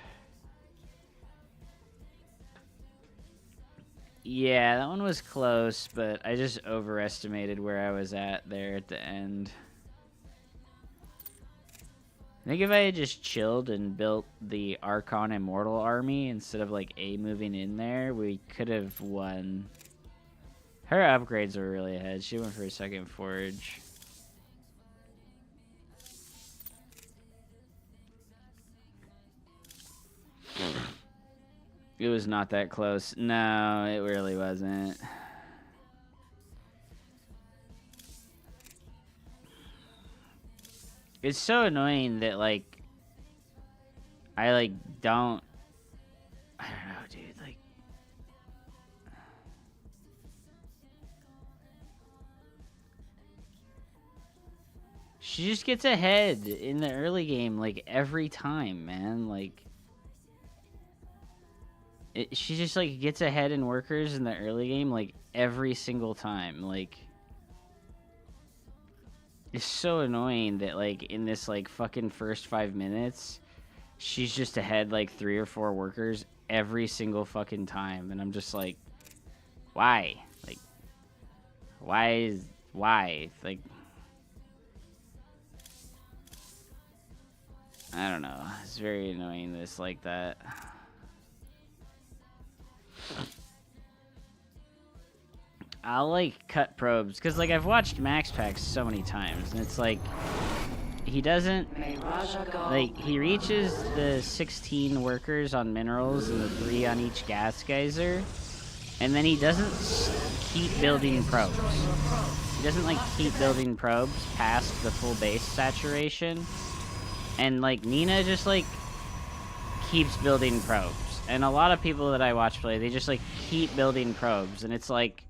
Yeah, that one was close, but I just overestimated where I was at there at the end. I think if I had just chilled and built the Archon Immortal army instead of like moving in there, we could have won. Her upgrades were really ahead. She went for a second forge. It was not that close. No, it really wasn't. It's so annoying that, like, I, like, don't... I don't know, dude, like... She just gets ahead in the early game, like, every time, man. Like... she just, like, gets ahead in workers in the early game, like, every single time. Like... It's so annoying that, like, in this, like, fucking first 5 minutes, she's just ahead, like, 3 or 4 workers every single fucking time. And I'm just like, why? Like, why? Like, I don't know. It's very annoying this like that. I'll, like, cut probes, because, like, I've watched Max Packs so many times, and it's like, he doesn't, like, he reaches the 16 workers on minerals and the 3 on each gas geyser, and then he doesn't keep building probes. He doesn't, like, keep building probes past the full base saturation, and, like, Nina just, like, keeps building probes, and a lot of people that I watch play, they just, like, keep building probes, and it's like,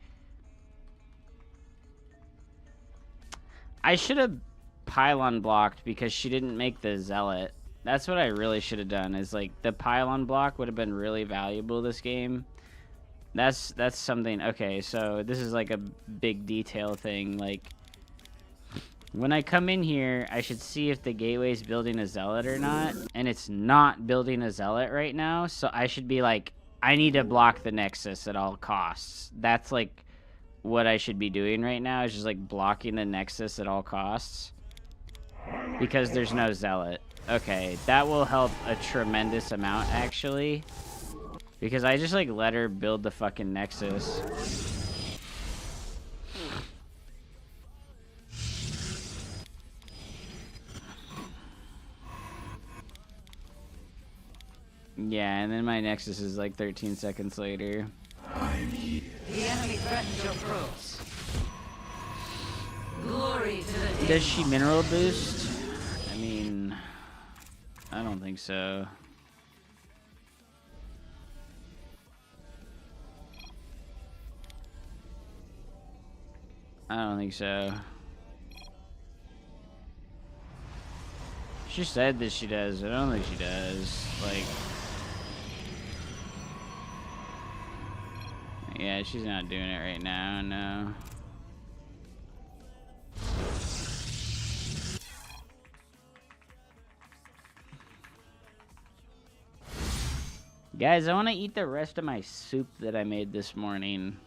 I should have pylon blocked because she didn't make the zealot. That's what I really should have done, is like the pylon block would have been really valuable this game. That's something. Okay, so this is like a big detail thing. Like, when I come in here, I should see if the gateway's building a zealot or not, and it's not building a zealot right now, so I should be like, I need to block the Nexus at all costs. That's like what I should be doing right now, is just like blocking the Nexus at all costs because there's no zealot. Okay, that will help a tremendous amount actually, because I just like let her build the fucking Nexus. Yeah, and then my Nexus is like 13 seconds later. The enemy threatens your probes. Glory to the Does she mineral boost? I mean, I don't think so. I don't think so. She said that she does. I don't think she does. Like, yeah, she's not doing it right now, no. Guys, I want to eat the rest of my soup that I made this morning.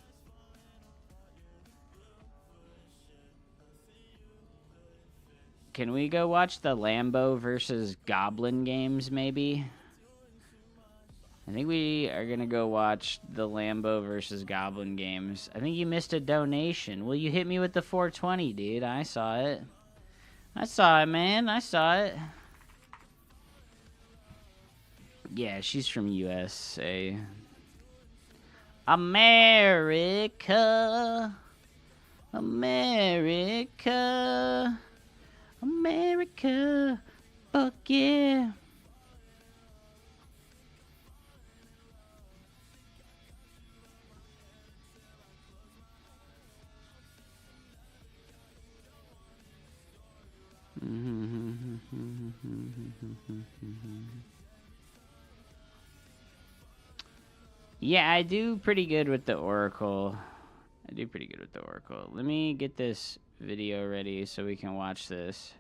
Can we go watch the Lambo versus Goblin games, maybe? I think we are going to go watch the Lambo versus Goblin games. I think you missed a donation. Will you hit me with the 420, dude? I saw it. I saw it, man. I saw it. Yeah, she's from USA. America. America. America. Fuck yeah. Yeah, I do pretty good with the Oracle. Let me get this video ready so we can watch this.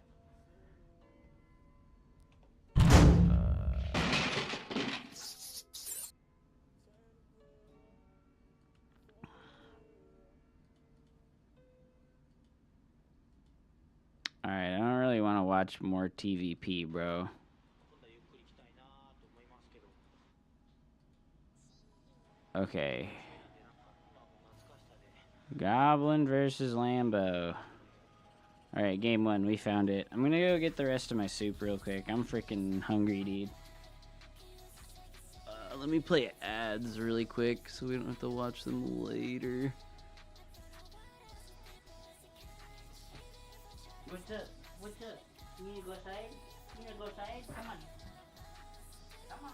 Alright, I don't really want to watch more TVP, bro. Okay. Goblin versus Lambo. Alright, game 1, we found it. I'm gonna go get the rest of my soup real quick. I'm freaking hungry, dude. Let me play ads really quick so we don't have to watch them later. What's up? What's up? You need to go outside? You need to go outside? Come on. Come on.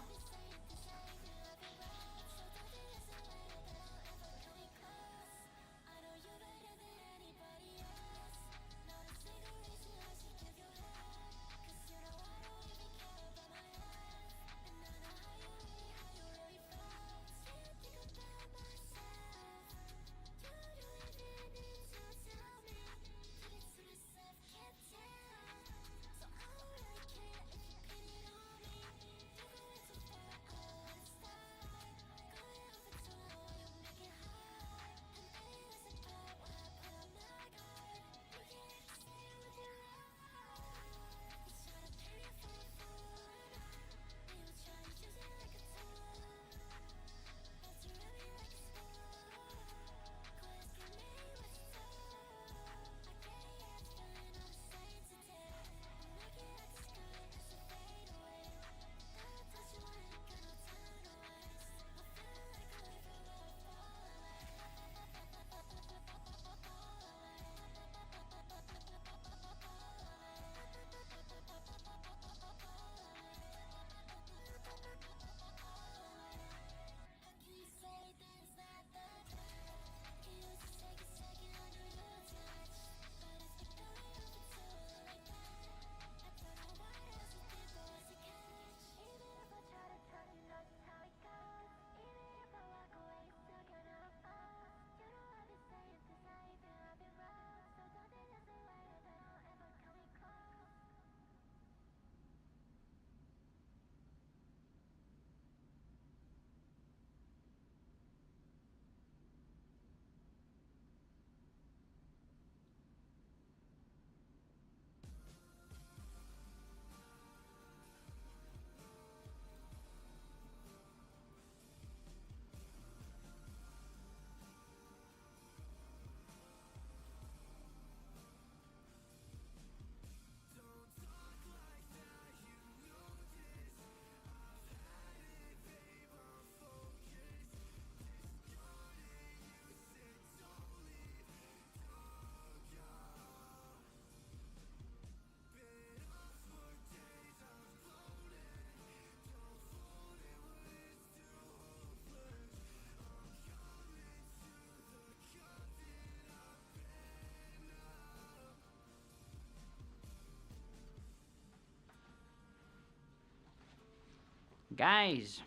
Guys,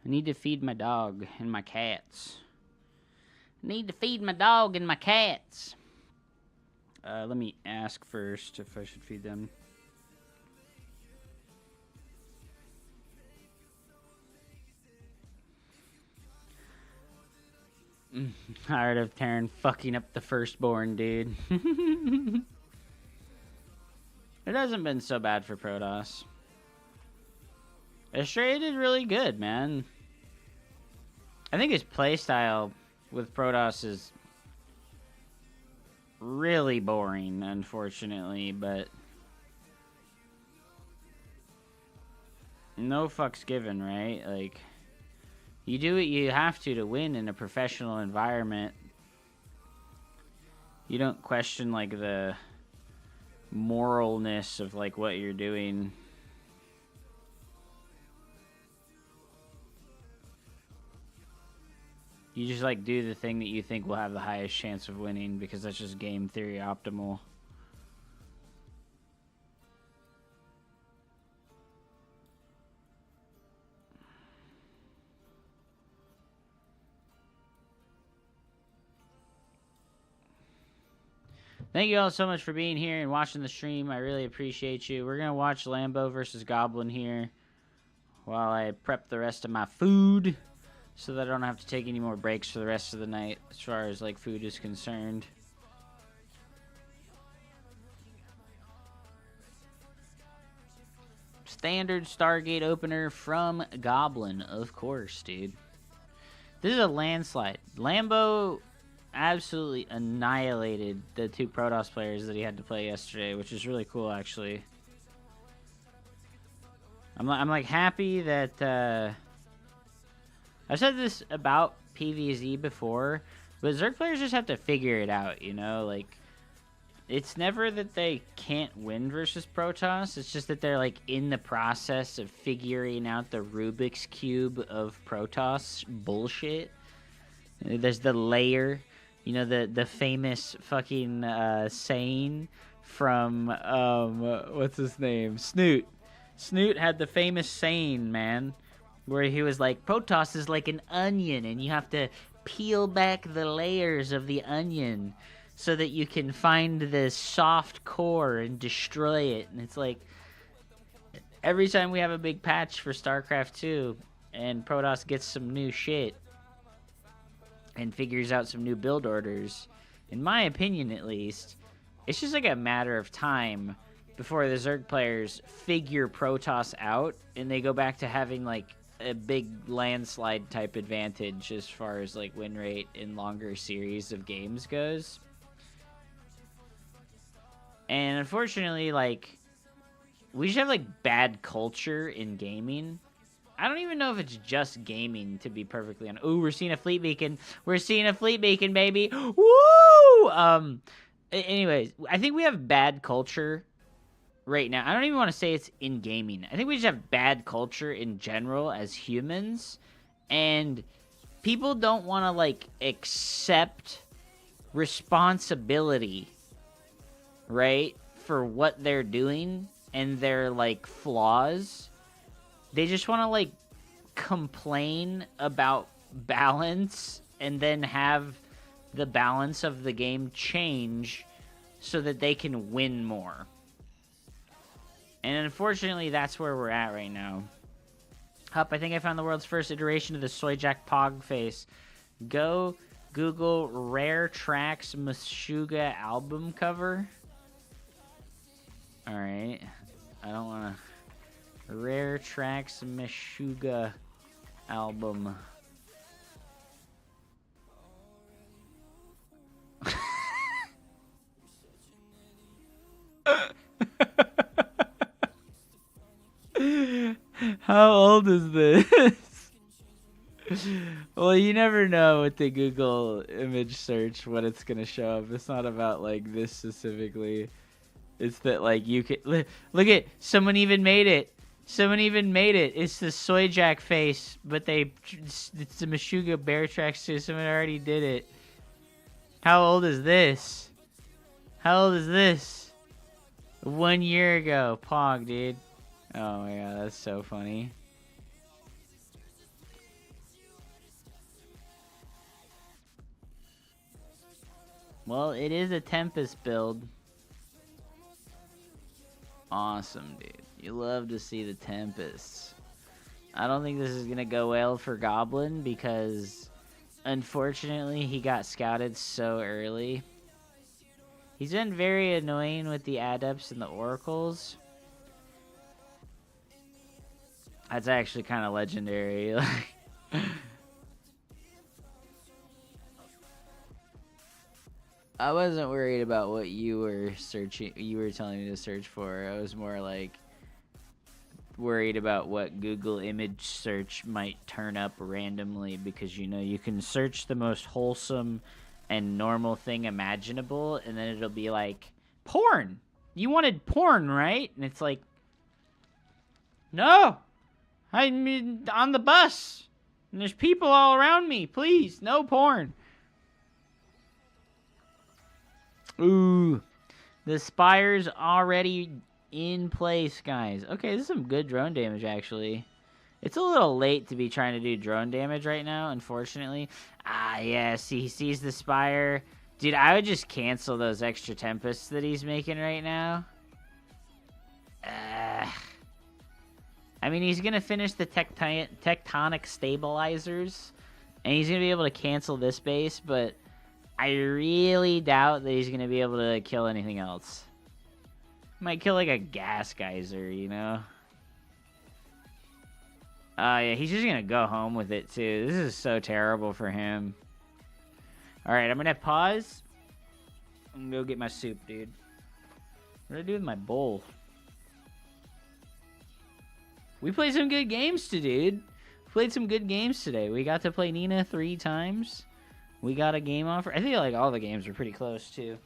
I need to feed my dog and my cats. Let me ask first if I should feed them. Tired of Terran fucking up the firstborn, dude. It hasn't been so bad for Protoss. Astray did really good, man. I think his playstyle with Protoss is really boring, unfortunately, but no fucks given, right? Like, you do what you have to win in a professional environment. You don't question, like, the moralness of, like, what you're doing. You just, like, do the thing that you think will have the highest chance of winning, because that's just game theory optimal. Thank you all so much for being here and watching the stream. I really appreciate you. We're going to watch Lambo versus Goblin here while I prep the rest of my food so that I don't have to take any more breaks for the rest of the night as far as, like, food is concerned. Standard Stargate opener from Goblin, of course, dude. This is a landslide. Lambo absolutely annihilated the two Protoss players that he had to play yesterday, which is really cool, actually. I'm like happy that I've said this about PvZ before, but Zerg players just have to figure it out, you know? Like, it's never that they can't win versus Protoss, it's just that they're, like, in the process of figuring out the Rubik's Cube of Protoss bullshit. There's the layer, you know, the famous fucking saying from, what's his name? Snoot. Snoot had the famous saying, man, where he was like, Protoss is like an onion, and you have to peel back the layers of the onion so that you can find the soft core and destroy it. And it's like, every time we have a big patch for Starcraft 2 and Protoss gets some new shit and figures out some new build orders, in my opinion at least, it's just like a matter of time before the Zerg players figure Protoss out and they go back to having, like, a big landslide type advantage as far as, like, win rate in longer series of games goes. And unfortunately, like, we just have, like, bad culture in gaming. I don't even know if it's just gaming, to be perfectly honest. Ooh, we're seeing a fleet beacon. We're seeing a fleet beacon, baby. Woo! Anyways, I think we have bad culture right now. I don't even want to say it's in gaming. I think we just have bad culture in general as humans. And people don't want to, like, accept responsibility, right, for what they're doing and their, like, flaws. They just want to, like, complain about balance and then have the balance of the game change so that they can win more. And unfortunately, that's where we're at right now. Hup, I think I found the world's first iteration of the Soyjack Pog face. Go Google Rare Tracks Meshuggah album cover. Alright. I don't want to... Rare Tracks Meshuggah album. How old is this? Well, you never know with the Google image search what it's gonna show up. It's not about, like, this specifically. It's that, like, you can look at, someone even made it. Someone even made it. It's the Soyjack face, but it's the Meshuggah Bear Tracks too. Someone already did it. How old is this? How old is this? 1 year ago. Pog, dude. Oh my god, that's so funny. Well, it is a Tempest build. Awesome, dude. You love to see the Tempests. I don't think this is going to go well for Goblin because, unfortunately, he got scouted so early. He's been very annoying with the adepts and the oracles. That's actually kind of legendary. I wasn't worried about what you were searching. You were telling me to search for. I was more like worried about what Google image search might turn up randomly, because you know you can search the most wholesome and normal thing imaginable, and then it'll be like porn. You wanted porn, right? And it's like, no, I'm on the bus and there's people all around me. Please, no porn. Ooh, the spire's already in place, guys. Okay, this is some good drone damage, actually. It's a little late to be trying to do drone damage right now, unfortunately. Ah, yes, he sees the spire. Dude, I would just cancel those extra tempests that he's making right now. I mean, he's going to finish the tectonic stabilizers, and he's going to be able to cancel this base, but I really doubt that he's going to be able to kill anything else. Might kill like a gas geyser, you know? Yeah, he's just going to go home with it, too. This is so terrible for him. Alright, I'm going to pause. I'm going to go get my soup, dude. What do I do with my bowl? We played some good games today, dude. Played some good games today. We got to play Nina 3 times. We got a game offer. I think like all the games were pretty close, too.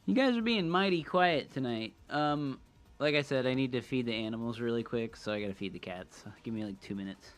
You guys are being mighty quiet tonight. Like I said, I need to feed the animals really quick, so I gotta feed the cats. Give me like 2 minutes.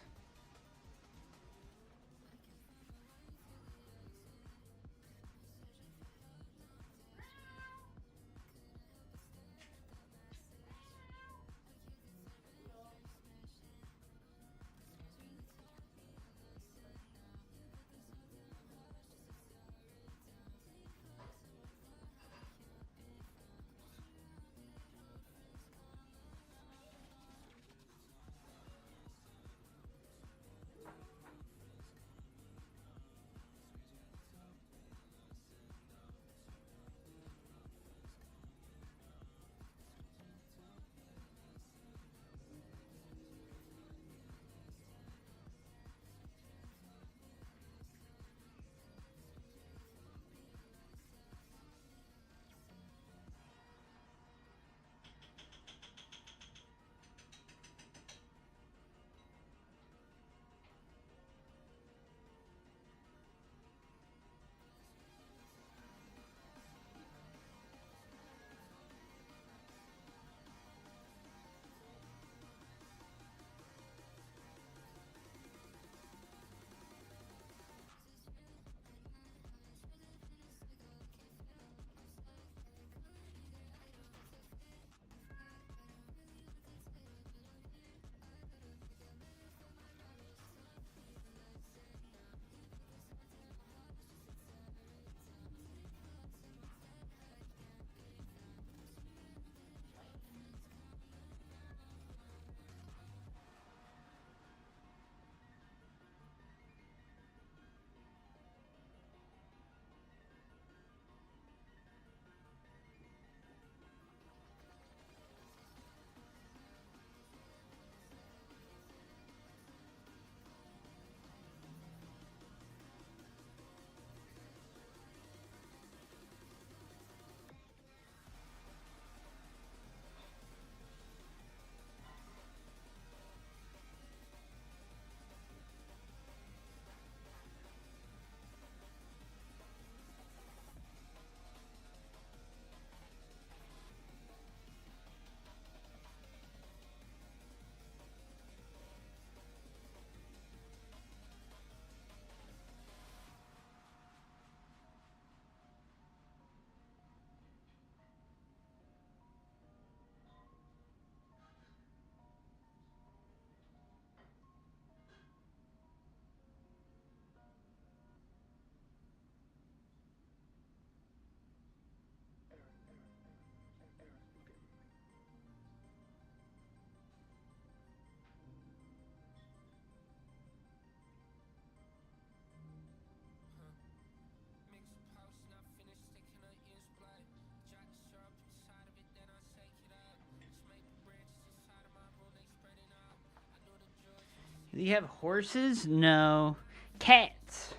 Do you have horses? No. Cats.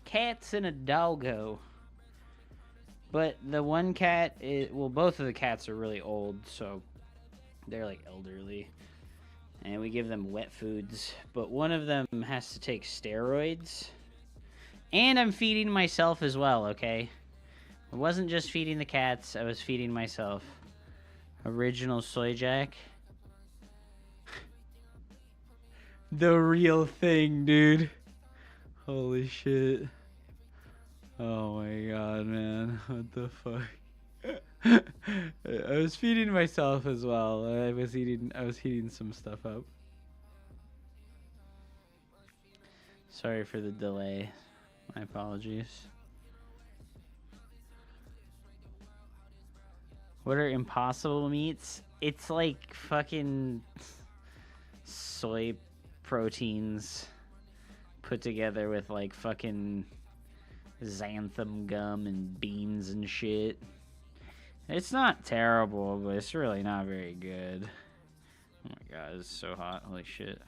Cats and a doggo. But the one cat is, well, both of the cats are really old, so they're like elderly. And we give them wet foods. But one of them has to take steroids. And I'm feeding myself as well, okay? I wasn't just feeding the cats, I was feeding myself. Original soy jack. The real thing, dude. Holy shit. Oh my god, man. What the fuck? I was feeding myself as well. I was heating some stuff up. Sorry for the delay. My apologies. What are impossible meats? It's like fucking soy proteins put together with like fucking xanthan gum and beans and shit. It's not terrible, but it's really not very good. Oh my god, it's so hot. Holy shit.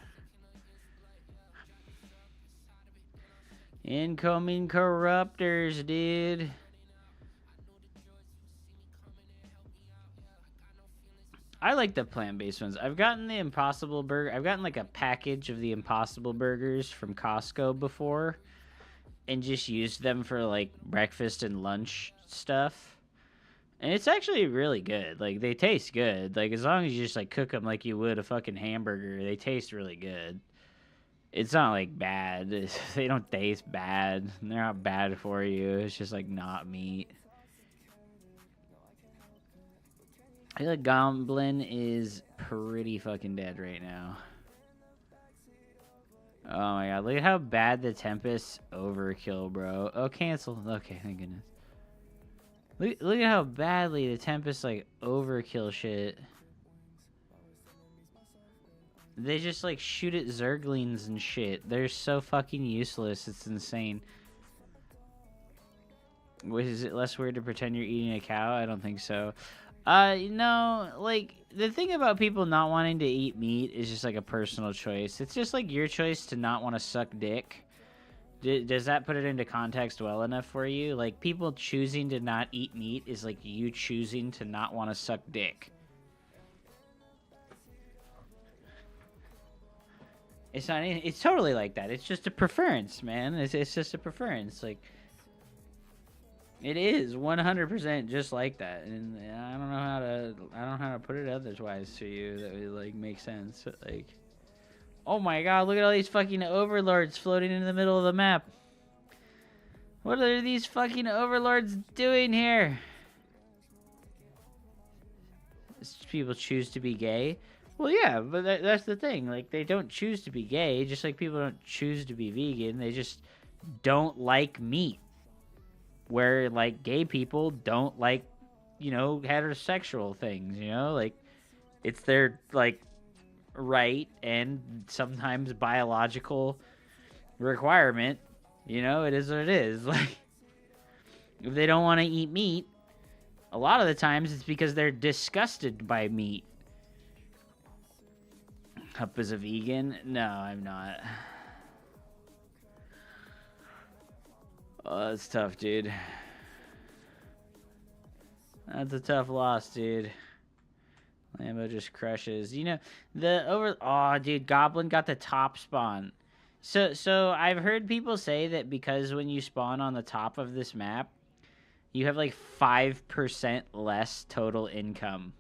Incoming corruptors, dude. I like the plant-based ones. I've gotten the Impossible Burger. I've gotten like a package of the Impossible Burgers from Costco before and just used them for like breakfast and lunch stuff. And it's actually really good. Like, they taste good. Like, as long as you just like cook them like you would a fucking hamburger, they taste really good. It's not like bad. They don't taste bad. They're not bad for you. It's just like not meat. I feel like Goblin is pretty fucking dead right now. Oh my god, look at how bad the Tempest overkill, bro. Oh, cancel. Okay, thank goodness. Look at how badly the Tempest, like, overkill shit. They just, like, shoot at Zerglings and shit. They're so fucking useless, it's insane. Is it less weird to pretend you're eating a cow? I don't think so. No, like, the thing about people not wanting to eat meat is just, like, a personal choice. It's just, like, your choice to not want to suck dick. Does that put it into context well enough for you? Like, people choosing to not eat meat is, like, you choosing to not want to suck dick. It's not, it's totally like that. It's just a preference, man. It's just a preference, like... It is 100% just like that, and I don't know how to put it otherwise to you that would like make sense. Like, oh my god, look at all these fucking overlords floating in the middle of the map. What are these fucking overlords doing here? People choose to be gay. Well, yeah, but that's the thing. Like, they don't choose to be gay, just like people don't choose to be vegan. They just don't like meat. Where, like, gay people don't like, you know, heterosexual things, you know? Like, it's their, like, right and sometimes biological requirement. You know, it is what it is. Like, if they don't want to eat meat, a lot of the times it's because they're disgusted by meat. Up as a vegan? No, I'm not. Oh, that's tough, dude. That's a tough loss, dude. Lambo just crushes. You know, oh, dude, Goblin got the top spawn. So I've heard people say that because when you spawn on the top of this map, you have like 5% less total income.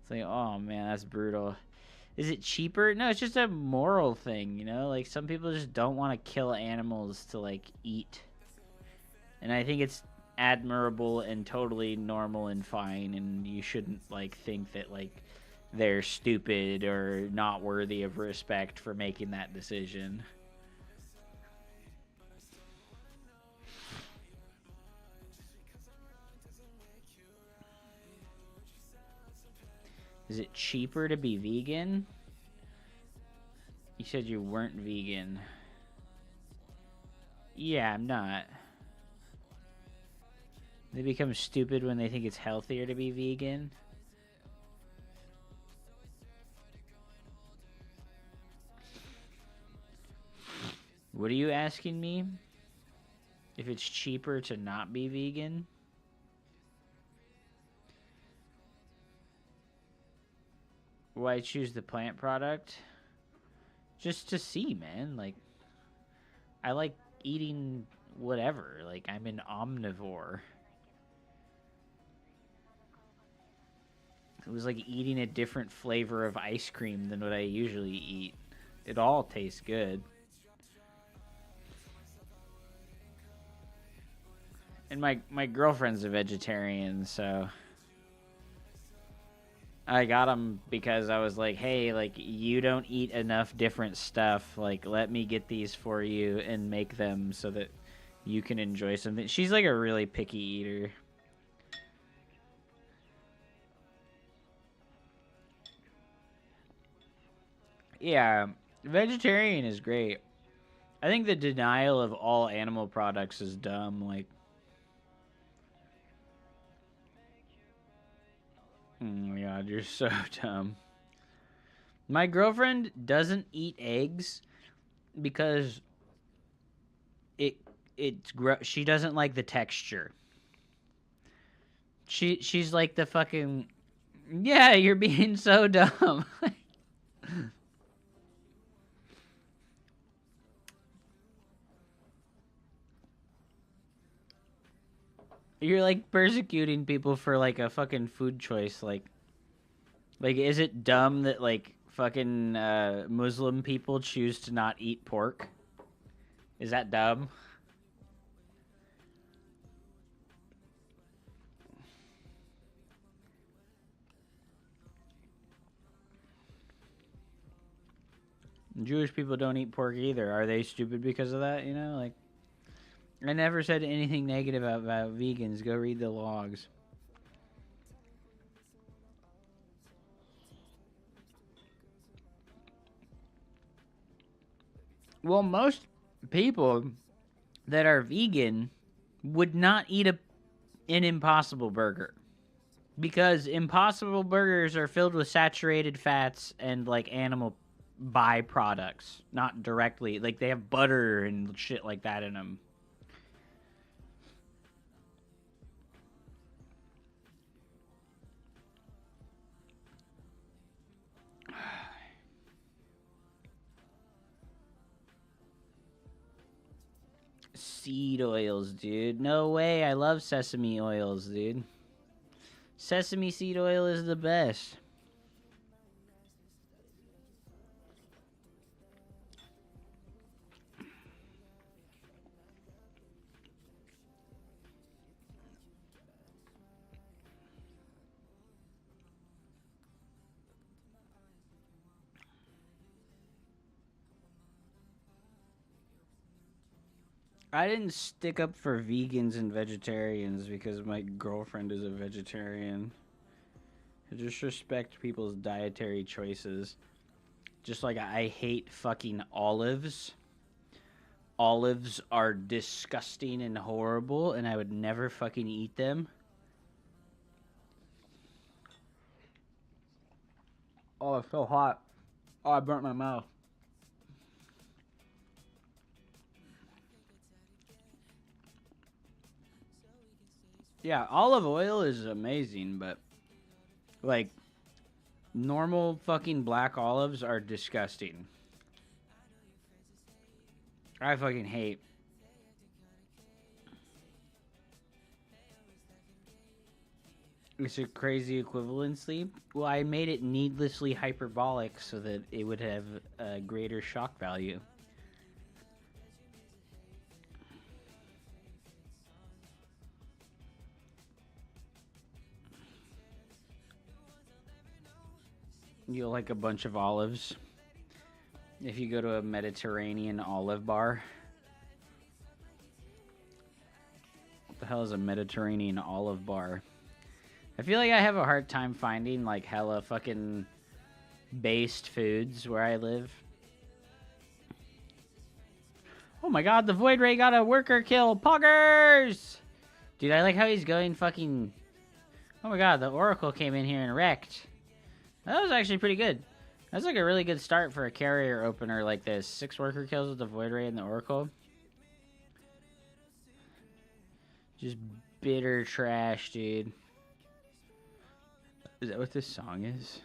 It's like, oh man, that's brutal. Is it cheaper? No, it's just a moral thing, you know? Like, some people just don't want to kill animals to, like, eat. And I think it's admirable and totally normal and fine, and you shouldn't, like, think that, like, they're stupid or not worthy of respect for making that decision. Is it cheaper to be vegan? You said you weren't vegan. Yeah, I'm not. They become stupid when they think it's healthier to be vegan. What are you asking me? If it's cheaper to not be vegan? Why choose the plant product? Just to see, man. Like, I like eating whatever. Like, I'm an omnivore. It was like eating a different flavor of ice cream than what I usually eat. It all tastes good. And my girlfriend's a vegetarian, so I got them because I was like, hey, like, you don't eat enough different stuff. Like, let me get these for you and make them so that you can enjoy something. She's like a really picky eater. Yeah, vegetarian is great. I think the denial of all animal products is dumb. Like, oh my god, you're so dumb. My girlfriend doesn't eat eggs because she doesn't like the texture. She's like the fucking, yeah, you're being so dumb. You're like persecuting people for like a fucking food choice. Like is it dumb that like fucking Muslim people choose to not eat pork? Is that dumb? Jewish people don't eat pork either. Are they stupid because of that? You know, like, I never said anything negative about vegans. Go read the logs. Well, most people that are vegan would not eat an Impossible Burger. Because Impossible Burgers are filled with saturated fats and, like, animal byproducts. Not directly. Like, they have butter and shit like that in them. Seed oils, dude. No way. I love sesame oils, dude. Sesame seed oil is the best. I didn't stick up for vegans and vegetarians because my girlfriend is a vegetarian. I just respect people's dietary choices. Just like I hate fucking olives. Olives are disgusting and horrible, and I would never fucking eat them. Oh, it's so hot. Oh, I burnt my mouth. Yeah, olive oil is amazing, but like normal fucking black olives are disgusting. I fucking hate. It's a crazy equivalency. Well, I made it needlessly hyperbolic so that it would have a greater shock value. You'll like a bunch of olives if you go to a Mediterranean olive bar. What the hell is a Mediterranean olive bar? I feel like I have a hard time finding like hella fucking based foods where I live. Oh my god, the Void Ray got a worker kill. Poggers! Dude, I like how he's going fucking... Oh my god, the Oracle came in here and wrecked. That was actually pretty good. That's like a really good start for a carrier opener like this. 6 worker kills with the Void Ray and the Oracle. Just bitter trash, dude. Is that what this song is?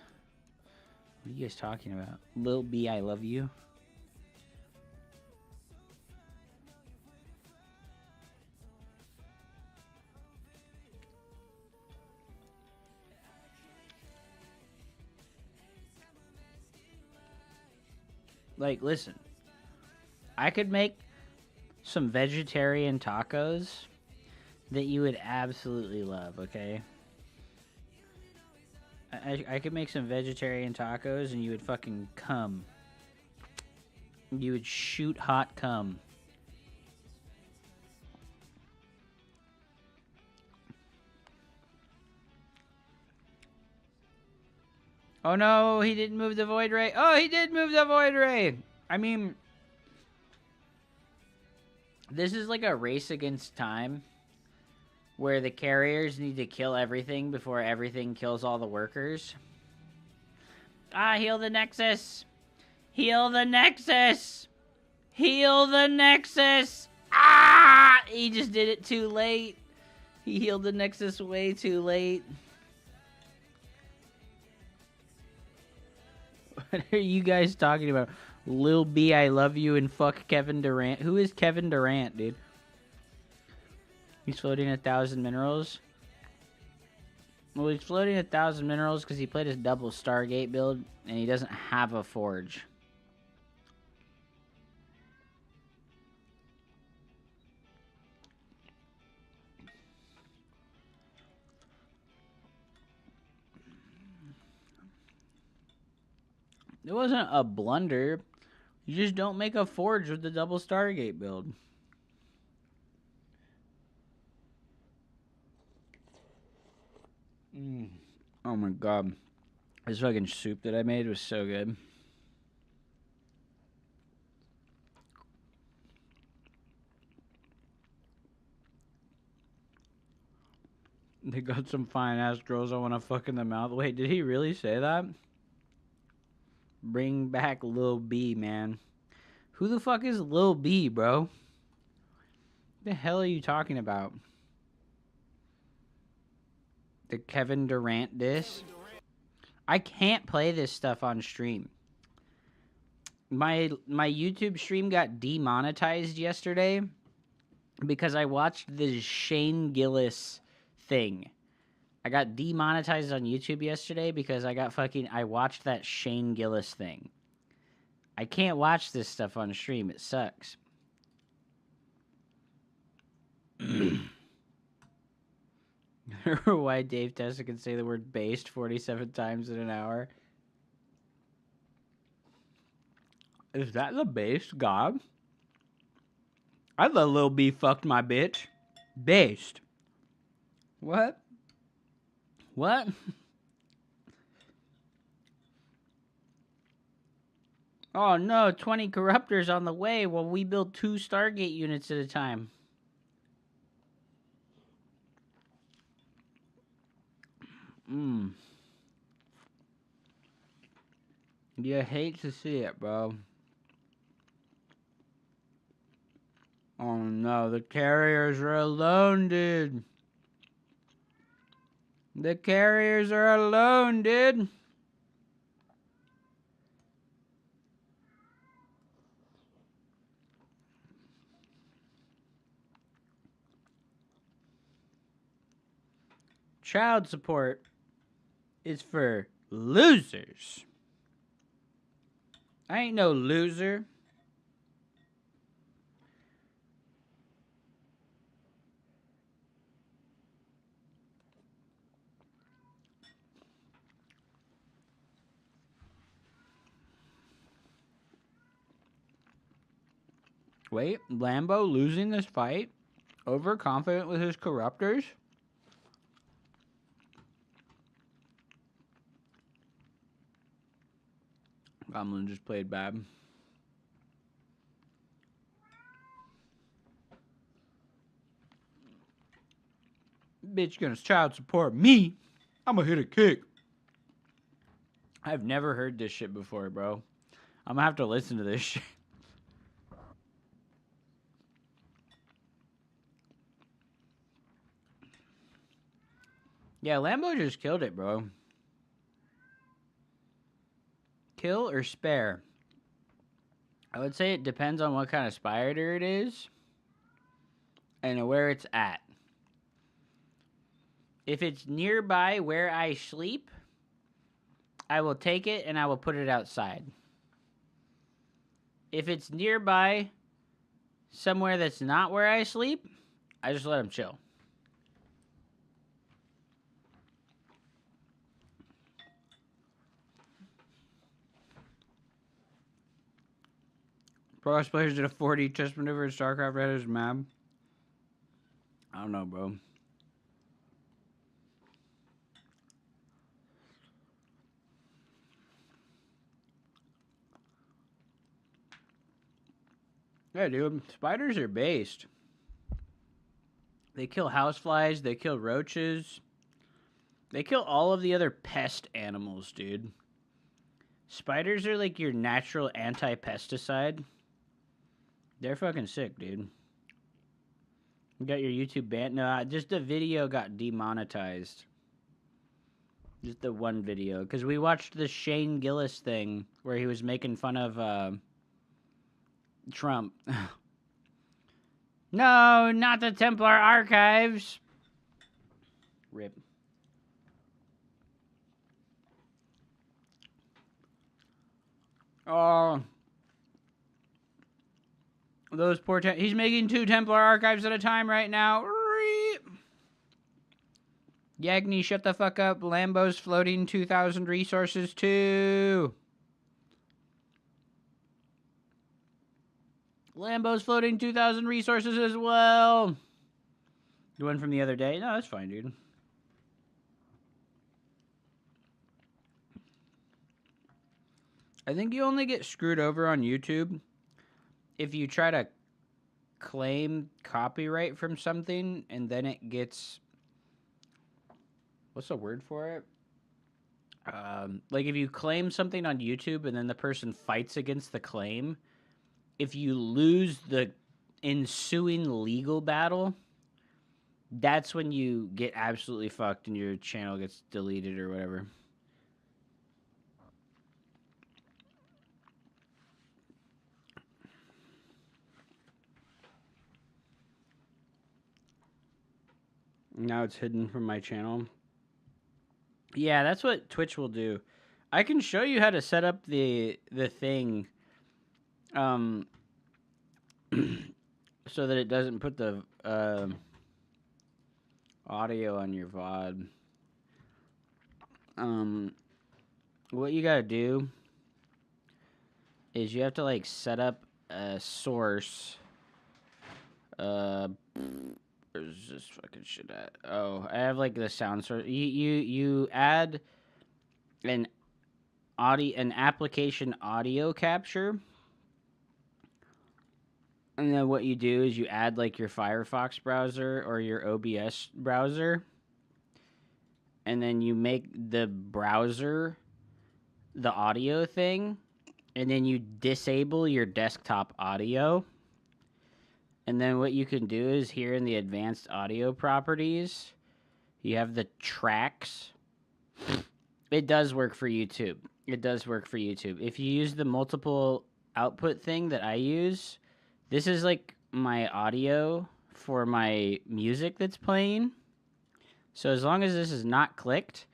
What are you guys talking about? Lil B, I love you. Like, listen. I could make some vegetarian tacos that you would absolutely love, okay? I could make some vegetarian tacos and you would fucking cum. You would shoot hot cum. Oh no, he didn't move the Void Ray. Oh, he did move the Void Ray! I mean, this is like a race against time where the carriers need to kill everything before everything kills all the workers. Ah, heal the Nexus! Heal the Nexus! Heal the Nexus! Ah! He just did it too late. He healed the Nexus way too late. What are you guys talking about? Lil B, I love you, and fuck Kevin Durant. Who is Kevin Durant, dude? He's floating 1,000 minerals. Well, he's floating 1,000 minerals because he played his double Stargate build, and he doesn't have a forge. It wasn't a blunder. You just don't make a forge with the double Stargate build. Oh my god. This fucking soup that I made was so good. They got some fine ass girls I want to fuck in the mouth. Wait, did he really say that? Bring back Lil B, man. Who the fuck is Lil B, bro? What the hell are you talking about? The Kevin Durant diss? I can't play this stuff on stream. My YouTube stream got demonetized yesterday because I watched the Shane Gillis thing. I got demonetized on YouTube yesterday because I watched that Shane Gillis thing. I can't watch this stuff on stream. It sucks. Why Dave Tessa can say the word based 47 times in an hour. Is that the base, God? I let Lil B fucked my bitch. Based. What? What? Oh no, 20 corruptors on the way while we build 2 Stargate units at a time. You hate to see it, bro. Oh no, the carriers are alone, dude. The carriers are alone, dude. Child support is for losers. I ain't no loser. Wait, Lambo losing this fight? Overconfident with his corruptors? Goblin just played bad. Bitch gonna child support me. I'm gonna hit a kick. I've never heard this shit before, bro. I'm gonna have to listen to this shit. Yeah, Lambo just killed it, bro. Kill or spare? I would say it depends on what kind of spider it is and where it's at. If it's nearby where I sleep, I will take it and I will put it outside. If it's nearby somewhere that's not where I sleep, I just let him chill. Protoss players did a 40 chest maneuver in Starcraft. That is mad. I don't know, bro. Yeah, dude. Spiders are based. They kill houseflies. They kill roaches. They kill all of the other pest animals, dude. Spiders are like your natural anti-pesticide. They're fucking sick, dude. You got your YouTube banned? No, just the video got demonetized. Just the one video. Because we watched the Shane Gillis thing where he was making fun of Trump. No, not the Templar Archives. Rip. Oh. Those poor... He's making 2 Templar Archives at a time right now. Yagni, shut the fuck up. Lambo's floating 2,000 resources too. Lambo's floating 2,000 resources as well. The one from the other day? No, that's fine, dude. I think you only get screwed over on YouTube if you try to claim copyright from something and then it gets... What's the word for it? Like if you claim something on YouTube and then the person fights against the claim, if you lose the ensuing legal battle, that's when you get absolutely fucked and your channel gets deleted or whatever. Now it's hidden from my channel. Yeah, that's what Twitch will do. I can show you how to set up the thing so that it doesn't put the audio on your VOD. What you gotta do is you have to like set up a source. Where's this fucking shit at? Oh, I have like the sound source. You add an application audio capture. And then what you do is you add like your Firefox browser or your OBS browser. And then you make the browser the audio thing. And then you disable your desktop audio. And then what you can do is here in the advanced audio properties, you have the tracks. It does work for YouTube. It does work for YouTube. If you use the multiple output thing that I use, this is like my audio for my music that's playing. So as long as this is not clicked,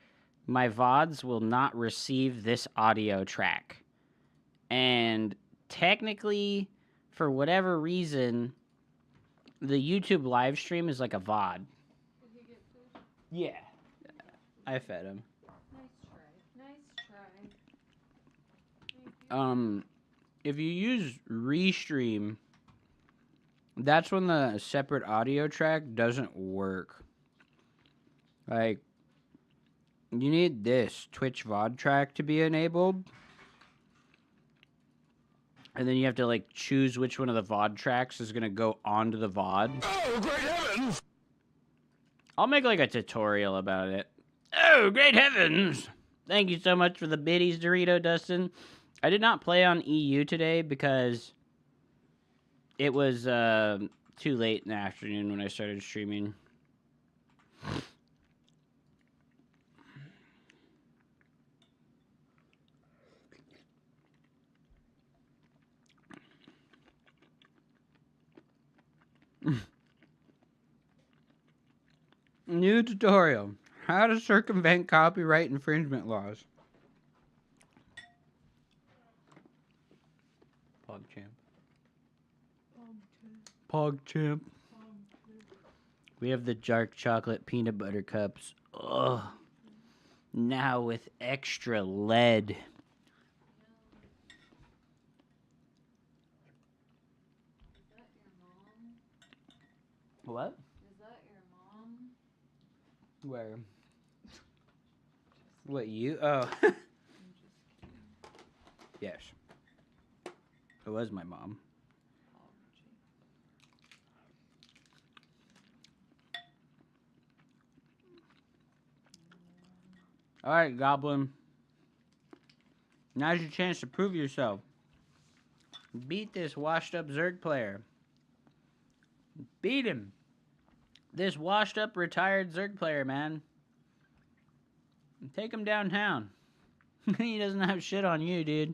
my VODs will not receive this audio track. And technically, for whatever reason, the YouTube live stream is like a VOD. Did he get food? Yeah. I fed him. Nice try. If you use Restream, that's when the separate audio track doesn't work. Like, you need this Twitch VOD track to be enabled. And then you have to, like, choose which one of the VOD tracks is going to go onto the VOD. Oh, great heavens! I'll make, like, a tutorial about it. Oh, great heavens! Thank you so much for the biddies, Dorito Dustin. I did not play on EU today because it was too late in the afternoon when I started streaming. New tutorial. How to circumvent copyright infringement laws. PogChamp. PogChamp. We have the dark chocolate peanut butter cups. Ugh. Now with extra lead. What? Is that your mom? Where? What, you? Oh. Yes. It was my mom. Alright, Goblin. Now's your chance to prove yourself. Beat this washed up Zerg player. Beat him. This washed up retired Zerg player, man. Take him downtown. He doesn't have shit on you, dude.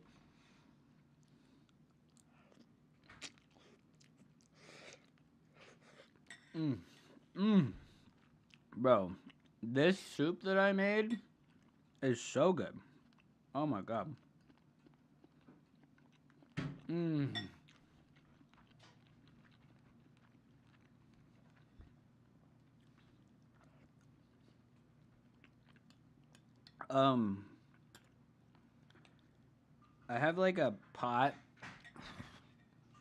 Bro, this soup that I made is so good. Oh my god. I have like a pot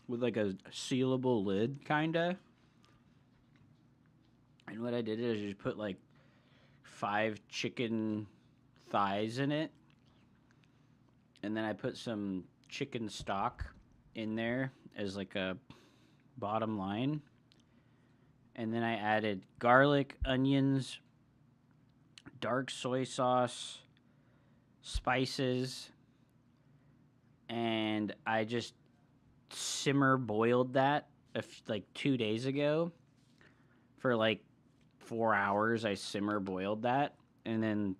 with like a sealable lid, kinda. And what I did is just put like 5 chicken thighs in it. And then I put some chicken stock in there as like a bottom line. And then I added garlic, onions, dark soy sauce, spices, and I just simmer boiled that like 2 days ago. For like 4 hours, I simmer boiled that. And then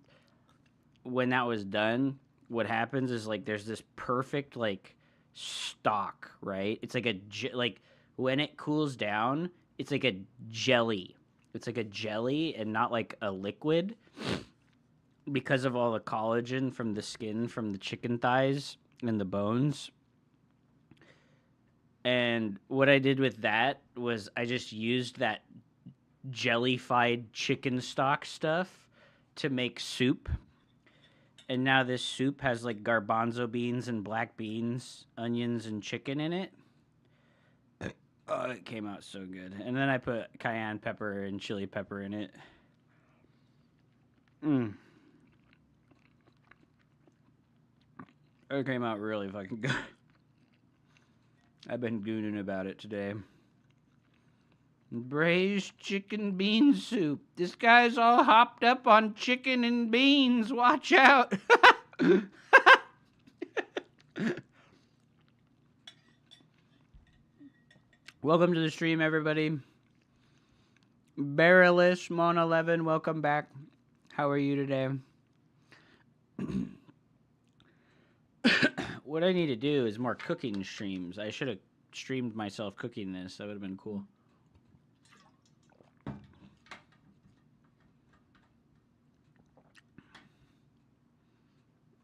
when that was done, what happens is like there's this perfect like stock, right? It's like like when it cools down, it's like a jelly. It's like a jelly and not like a liquid because of all the collagen from the skin from the chicken thighs and the bones. And what I did with that was I just used that jellified chicken stock stuff to make soup. And now this soup has like garbanzo beans and black beans, onions, and chicken in it. Oh, it came out so good. And then I put cayenne pepper and chili pepper in it. It came out really fucking good. I've been gooning about it today. Braised chicken bean soup. This guy's all hopped up on chicken and beans. Watch out. Welcome to the stream, everybody. Barrelish, Mon11, welcome back. How are you today? What I need to do is more cooking streams. I should have streamed myself cooking this. That would have been cool.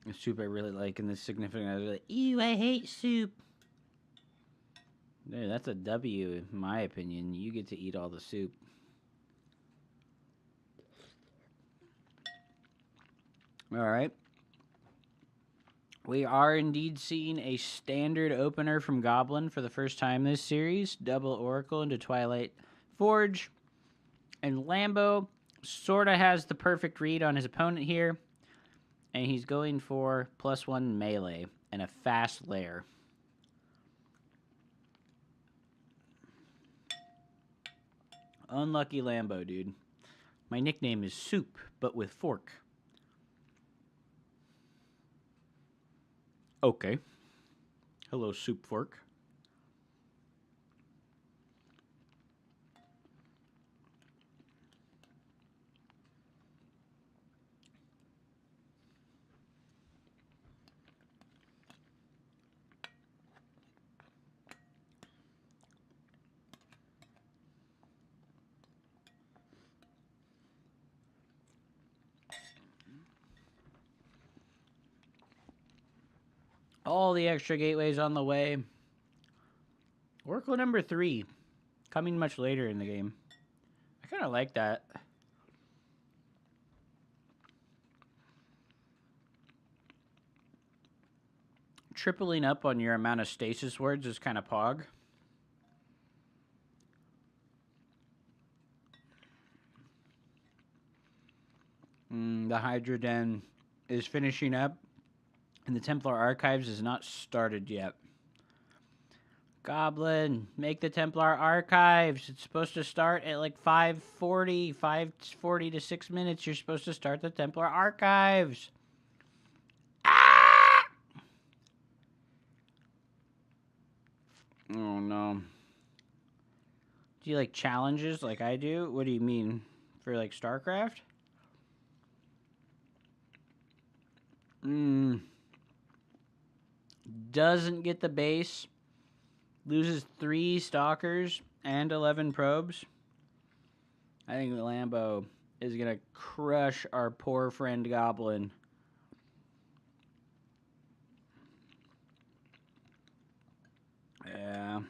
The soup I really like, and the significant other like, ew, I hate soup. Dude, that's a W in my opinion. You get to eat all the soup. Alright. We are indeed seeing a standard opener from Goblin for the first time this series. Double Oracle into Twilight Forge. And Lambo sorta has the perfect read on his opponent here. And he's going for +1 melee and a fast lair. Unlucky Lambo, dude. My nickname is Soup, but with fork. Okay. Hello, soup fork. All the extra gateways on the way. Oracle number 3, coming much later in the game. I kind of like that. Tripling up on your amount of stasis wards is kind of pog. The Hydra Den is finishing up, and the Templar Archives is not started yet. Goblin, make the Templar Archives. It's supposed to start at like 5:40 to 6 minutes. You're supposed to start the Templar Archives. Ah! Oh, no. Do you like challenges like I do? What do you mean? For like Starcraft? Doesn't get the base. Loses 3 stalkers and 11 probes. I think Lambo is going to crush our poor friend Goblin. Yeah.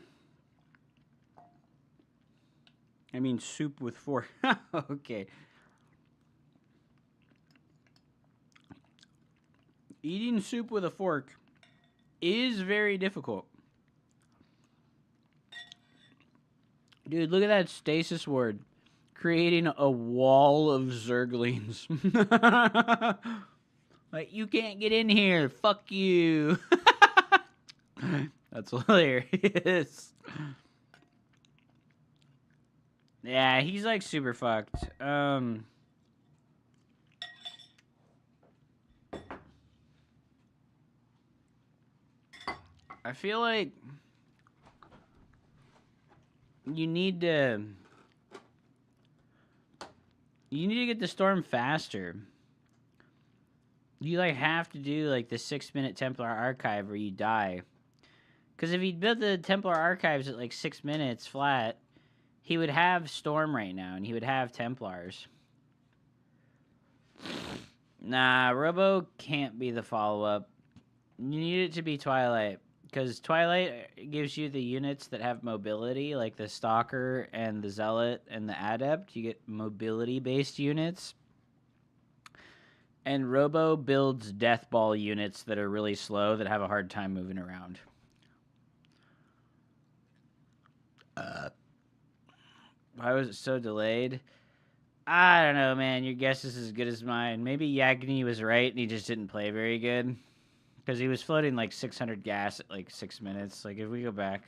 I mean, soup with 4. Okay. Eating soup with a fork is very difficult. Dude, look at that stasis ward. Creating a wall of Zerglings. Like, you can't get in here. Fuck you. That's hilarious. Yeah, he's like super fucked. I feel like you need to get the storm faster. You like have to do like the 6-minute Templar Archive where you die. Because if he built the Templar Archives at like 6 minutes flat, he would have Storm right now and he would have Templars. Nah, Robo can't be the follow-up. You need it to be Twilight. Because Twilight gives you the units that have mobility, like the Stalker and the Zealot and the Adept. You get mobility-based units. And Robo builds Death Ball units that are really slow, that have a hard time moving around. Why was it so delayed? I don't know, man. Your guess is as good as mine. Maybe Yagni was right and he just didn't play very good. Because he was floating like 600 gas at like 6 minutes. Like, if we go back.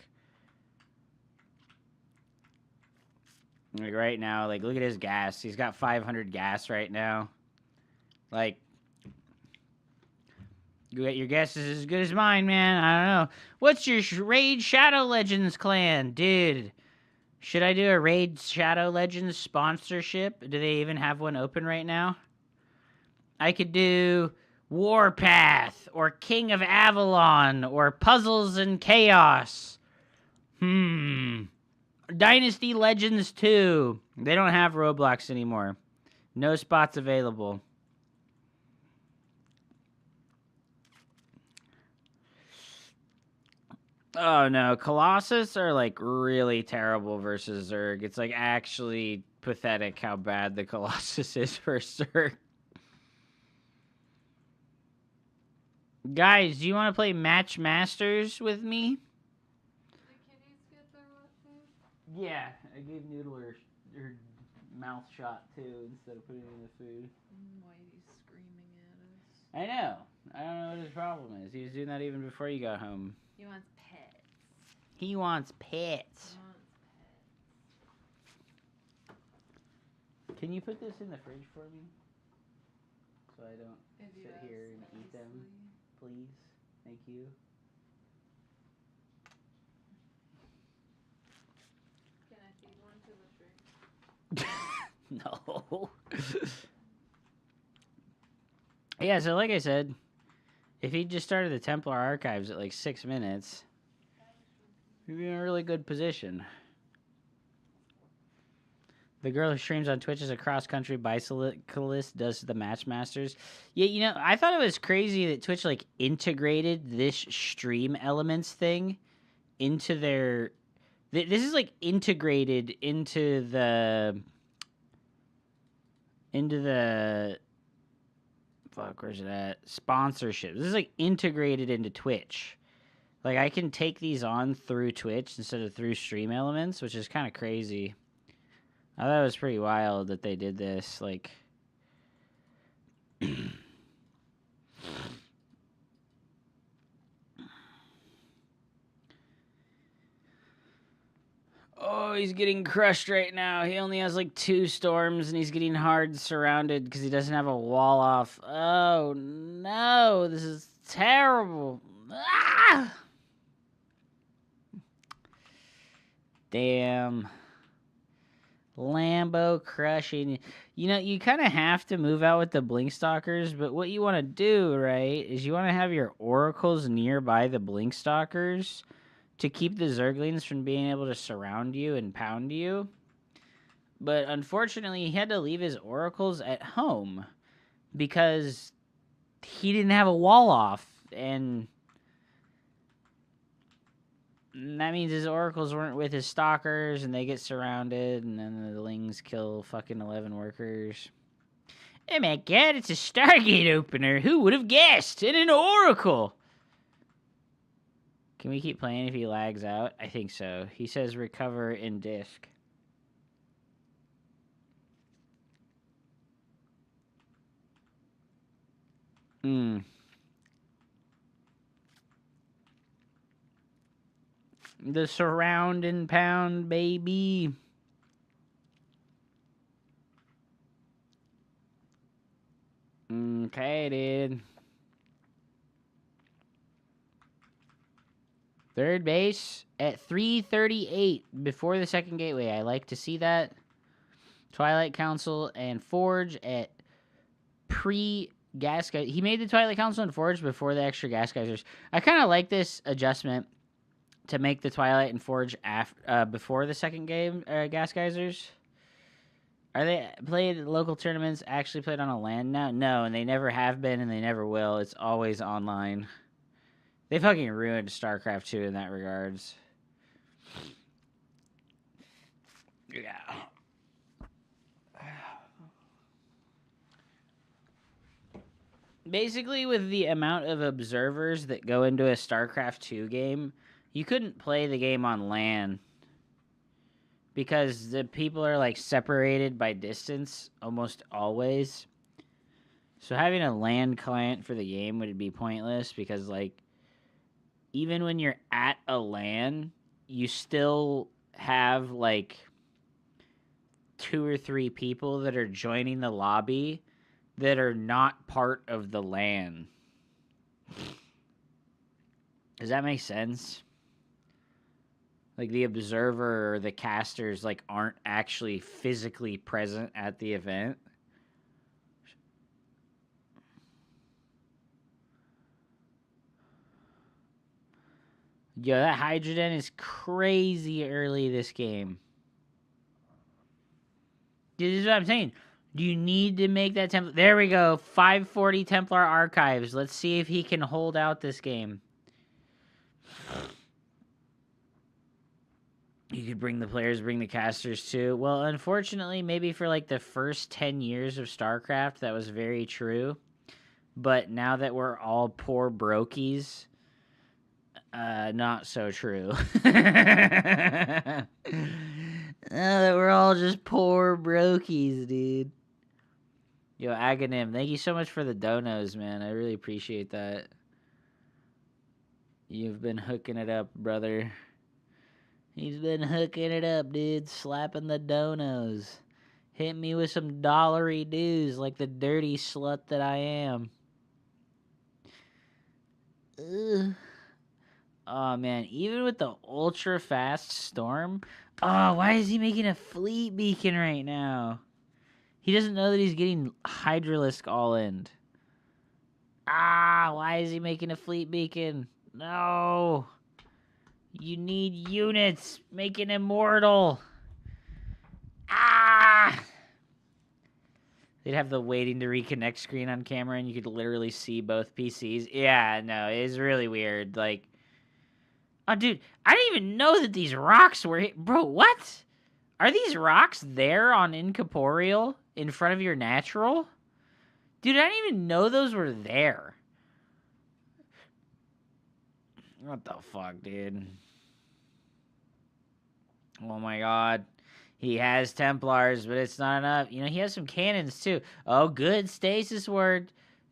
Like, right now, like, look at his gas. He's got 500 gas right now. Like, your guess is as good as mine, man. I don't know. What's your Raid Shadow Legends clan? Dude, should I do a Raid Shadow Legends sponsorship? Do they even have one open right now? I could do Warpath, or King of Avalon, or Puzzles and Chaos. Dynasty Legends 2. They don't have Roblox anymore. No spots available. Oh no, Colossus are like really terrible versus Zerg. It's like actually pathetic how bad the Colossus is for Zerg. Guys, do you want to play Match Masters with me? The kitties get their what food? Yeah, I gave Noodle her mouth shot too instead of putting it in the food. Whitey's screaming at us. I know. I don't know what his problem is. He was doing that even before you got home. He wants pets. He wants pets. Can you put this in the fridge for me? So I don't sit here and eat them, please? Thank you. Can I feed one to the stream? No. Yeah, so like I said, if he just started the Templar Archives at like 6 minutes, he'd be in a really good position. The girl who streams on Twitch is a cross-country bicyclist, does the Matchmasters. Yeah, you know, I thought it was crazy that Twitch, like, integrated this stream elements thing into their... This is, like, integrated into the... Fuck, where's it at? Sponsorship. This is, like, integrated into Twitch. Like, I can take these on through Twitch instead of through stream elements, which is kind of crazy. I thought it was pretty wild that they did this. Like, oh, he's getting crushed right now. He only has like 2 storms and he's getting hard surrounded because he doesn't have a wall off. Oh no, this is terrible. Ah! Damn. Lambo crushing. You know, you kind of have to move out with the Blinkstalkers, but what you want to do, right, is you want to have your oracles nearby the Blinkstalkers to keep the Zerglings from being able to surround you and pound you. But unfortunately, he had to leave his oracles at home because he didn't have a wall off, and that means his oracles weren't with his stalkers, and they get surrounded, and then the lings kill fucking 11 workers. Oh my god, it's a Stargate opener! Who would have guessed? And an oracle! Can we keep playing if he lags out? I think so. He says recover in disc. The surround and pound, baby. Okay, dude. Third base at 3:38 before the second gateway. I like to see that. Twilight Council and Forge at pre-gas guys. He made the Twilight Council and Forge before the extra gas geysers. I kind of like this adjustment to make the Twilight and Forge before the second game gas geysers. Are they played at local tournaments? Actually played on a LAN now? No, and they never have been, and they never will. It's always online. They fucking ruined StarCraft 2 in that regards. Yeah. Basically, with the amount of observers that go into a StarCraft 2 game, you couldn't play the game on LAN because the people are like separated by distance almost always. So having a LAN client for the game would be pointless because like even when you're at a LAN, you still have like 2 or 3 people that are joining the lobby that are not part of the LAN. Does that make sense? Like the observer or the casters like aren't actually physically present at the event. Yo, that Hydrogen is crazy early this game. This is what I'm saying. Do you need to make that Templar? There we go. 540 Templar Archives. Let's see if he can hold out this game. You could bring the players, bring the casters too. Well, unfortunately, maybe for like the first 10 years of StarCraft, that was very true. But now that we're all poor brokies, not so true. Now that we're all just poor brokies, dude. Yo, Aghanim, thank you so much for the donos, man. I really appreciate that. You've been hooking it up, brother. He's been hooking it up, dude. Slapping the donos. Hit me with some dollary dues like the dirty slut that I am. Ugh. Oh man, even with the ultra fast storm. Oh, why is he making a fleet beacon right now? He doesn't know that he's getting Hydralisk all in. Ah, why is he making a fleet beacon? No. You need units. Make it immortal. Ah! They'd have the waiting to reconnect screen on camera and you could literally see both PCs. Yeah, no, it's really weird. Like, oh, dude, I didn't even know that these rocks were... Bro, what? Are these rocks there on Incorporeal in front of your natural? Dude, I didn't even know those were there. What the fuck, dude? Oh my god. He has Templars, but it's not enough. You know, he has some cannons, too. Oh, good stasis word.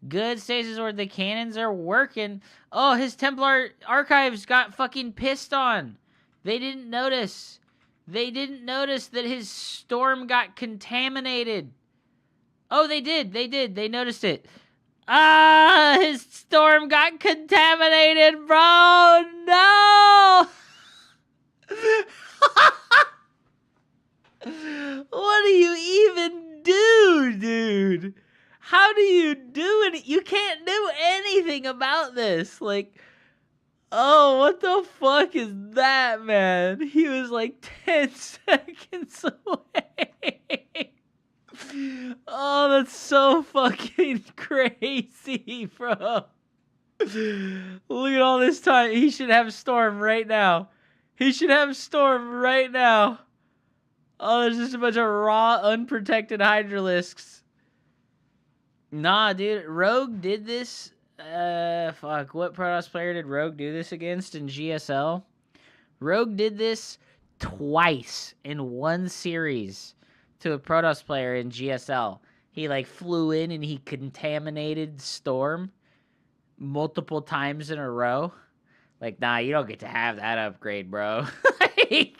Good stasis word. The cannons are working. Oh, his Templar archives got fucking pissed on. They didn't notice. They didn't notice that his storm got contaminated. Oh, they did. They did. They noticed it. Ah, his storm got contaminated, bro. No. What do you even do, dude? How do you do it? You can't do anything about this. Like, oh, what the fuck is that, man? He was like 10 seconds away. Oh, that's so fucking crazy, bro. Look at all this time. He should have Storm right now. He should have Storm right now. Oh, there's just a bunch of raw, unprotected Hydralisks. Nah, dude. Rogue did this. Fuck. What Protoss player did Rogue do this against in GSL? Rogue did this twice in one series to a Protoss player in GSL. He, like, flew in and he contaminated Storm multiple times in a row. Like, nah, you don't get to have that upgrade, bro. Like...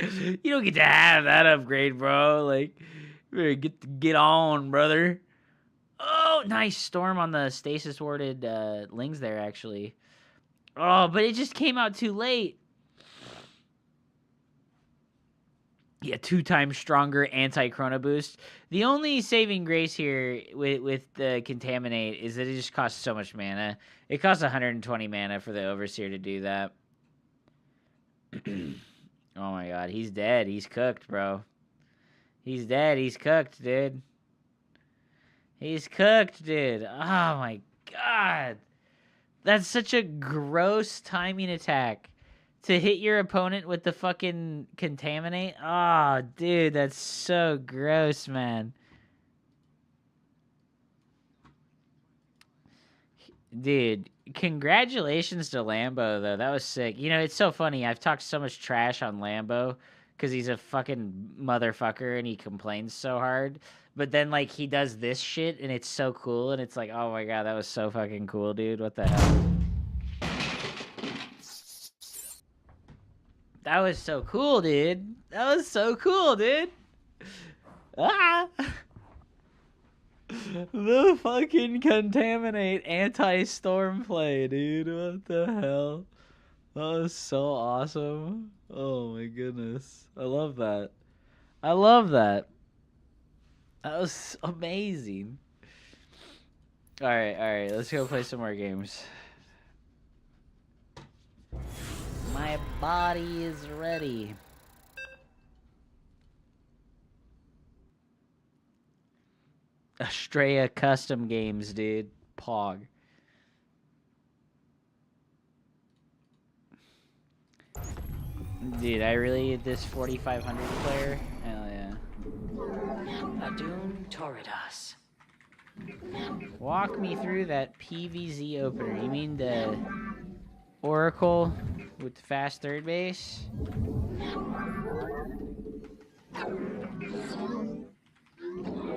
You don't get to have that upgrade, bro. Like, you better get on, brother. Oh, nice Storm on the stasis warded Lings there, actually. Oh, but it just came out too late. Yeah, 2 times stronger anti-chrono boost. The only saving grace here with the Contaminate is that it just costs so much mana. It costs 120 mana for the Overseer to do that. Oh my god, he's dead. He's cooked, bro. He's dead. He's cooked, dude. He's cooked, dude. Oh my god. That's such a gross timing attack. To hit your opponent with the fucking Contaminate? Oh, dude, that's so gross, man. Dude, congratulations to Lambo, though. That was sick. You know, it's so funny. I've talked so much trash on Lambo because he's a fucking motherfucker and he complains so hard. But then, like, he does this shit and it's so cool. And it's like, oh my god, that was so fucking cool, dude. What the hell? That was so cool, dude. That was so cool, dude. Ah! The fucking Contaminate anti-storm play, dude. What the hell? That was so awesome. Oh my goodness. I love that. I love that. That was amazing. Alright. Let's go play some more games. My body is ready. Estrella custom games, dude. Pog. Dude, I really need this 4500 player. Hell yeah. Adun Toridas. Walk me through that PVZ opener. You mean the Oracle with the fast third base?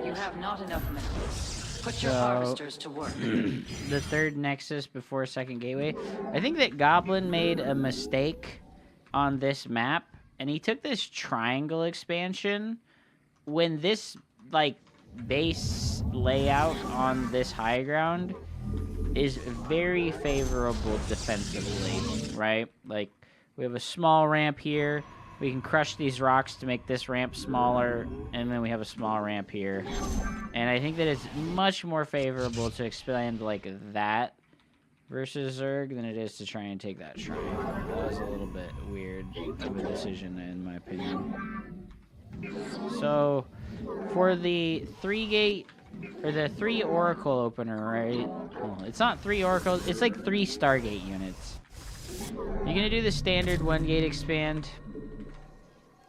You have not enough minerals. Put your harvesters to work. The third Nexus before second gateway. I think that Goblin made a mistake on this map, and he took this triangle expansion when this, like, base layout on this high ground is very favorable defensively, right? Like, we have a small ramp here. We can crush these rocks to make this ramp smaller, and then we have a small ramp here. And I think that it's much more favorable to expand like that versus Zerg than it is to try and take that shrine. That was a little bit weird of a decision, in my opinion. So, for the 3-gate, or the 3 Oracle opener, right? Well, it's not 3 Oracles, it's like 3 Stargate units. You're gonna do the standard 1-gate expand.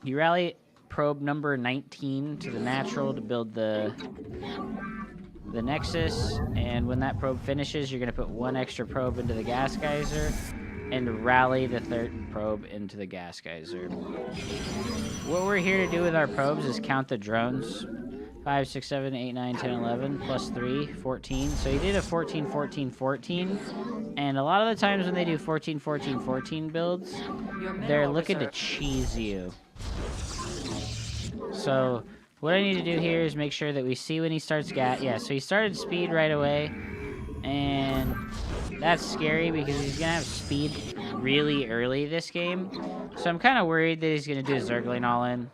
You rally probe number 19 to the natural to build the Nexus, and when that probe finishes, you're gonna put 1 extra probe into the gas geyser and rally the 3rd probe into the gas geyser. What we're here to do with our probes is count the drones. 5, 6, 7, 8, 9, 10, 11, plus 3, 14. So you did a 14, 14, 14. And a lot of the times when they do 14, 14, 14 builds, they're looking to cheese you. So what I need to do here is make sure that we see when he starts yeah, so he started speed right away. And that's scary because he's going to have speed really early this game. So I'm kind of worried that he's going to do a Zergling all-in.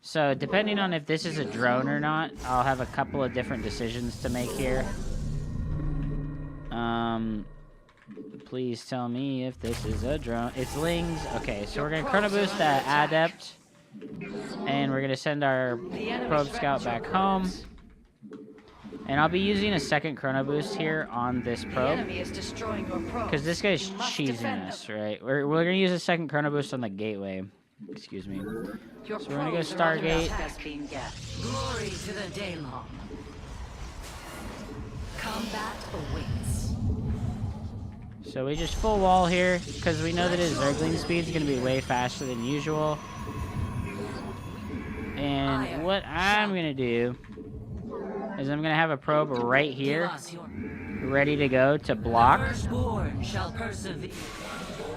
So, depending on if this is a drone or not, I'll have a couple of different decisions to make here. Please tell me if this is a drone. It's Lings. Okay, so we're going to Chrono Boost that Adept. And we're going to send our Probe Scout back home. And I'll be using a second Chrono Boost here on this probe. Because this guy's cheesing us, right? We're going to use a second Chrono Boost on the gateway. Excuse me. So we're gonna go Stargate. Glory to the Daylong. Combat awaits. So we just full wall here because we know that his Zergling speed is gonna be way faster than usual. And what I'm gonna do is I'm gonna have a probe right here, ready to go to block.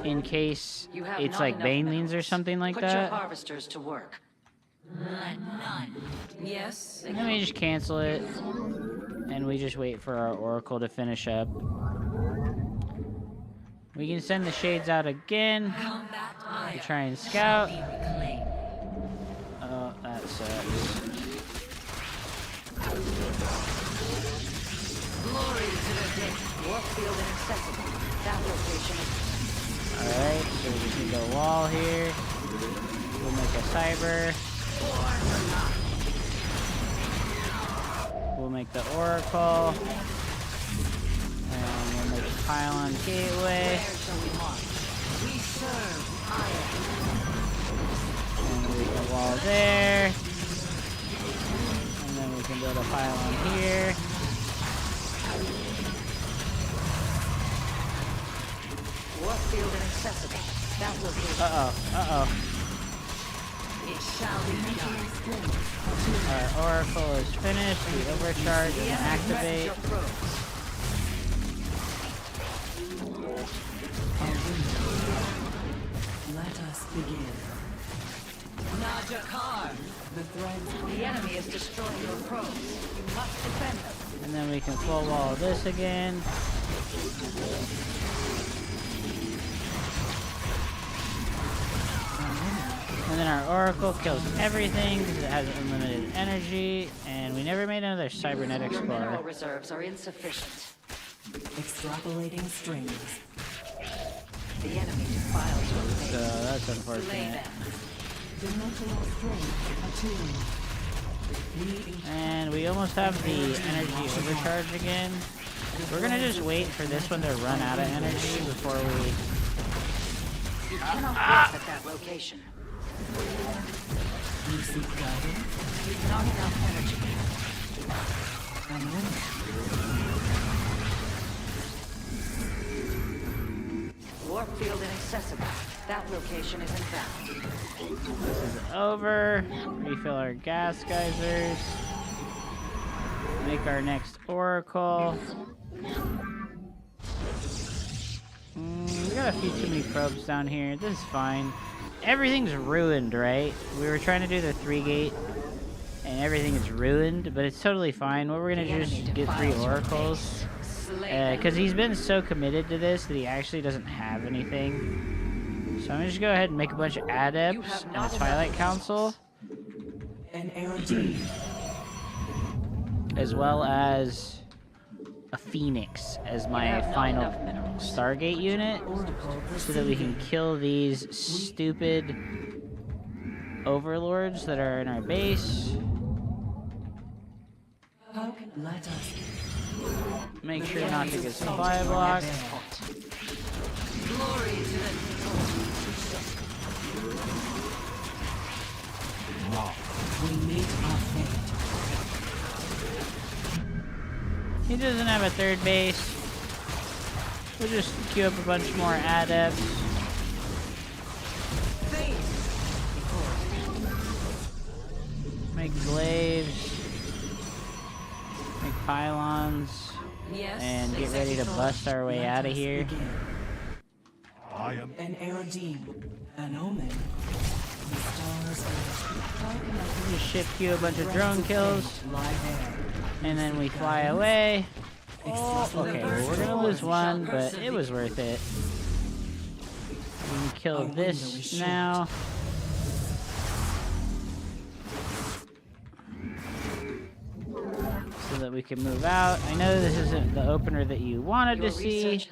In case it's like Banelings or something like that. Put your harvesters to work. None. Yes. And then we just cancel it. And we just wait for our Oracle to finish up. We can send the Shades out again. To try and scout. Oh, that sucks. Glory to the day. Warfield inaccessible. That location is... Alright, so we can go wall here. We'll make a cyber. We'll make the Oracle. And we'll make a pylon gateway. And we can wall there. And then we can build a pylon here. Warfield inaccessible. That location. Uh-oh. It shall be done. Our Oracle is finished. We overcharge and activate. Let us begin. Najakar. The enemy is destroying your probes. You must defend them. And then we can full wall this again. And then our Oracle kills everything because it has unlimited energy. And we never made another Cybernetic Your Spore. mineral reserves are insufficient. Extrapolating strings. The enemy defiles your So base. that's Slay unfortunate. them. Dimensional strength attuned. And we almost have the energy overcharge again. We're gonna just wait for this one to run out of energy before we... You cannot walk at that location. You seek guidance? You've not enough energy. Warfield inaccessible. That location is inbound. This is over. Refill our gas geysers. Make our next Oracle. We got a few too many probes down here. This is fine. Everything's ruined, right? We were trying to do the 3-gate, and everything is ruined, but it's totally fine. What we're gonna do is just get 3 Oracles because he's been so committed to this that he actually doesn't have anything. So I'm gonna just go ahead and make a bunch of adepts and a Twilight Council, An ARD. as well as a Phoenix as my final Stargate unit, so that we can kill these stupid overlords that are in our base. Let us. Make sure not to get supply blocked. Glory to the We meet our fate. He doesn't have a third base. We'll just queue up a bunch more adepts. Make glaives. Make pylons. Yes, And get ready to bust our way out of here. I am An ARD. An omen. The stars are. Just ship queue a bunch of drone kills. Lie there. And then we fly away. Oh, okay, well, we're gonna lose one, but it was worth it. We can kill this now. So that we can move out. I know this isn't the opener that you wanted to see,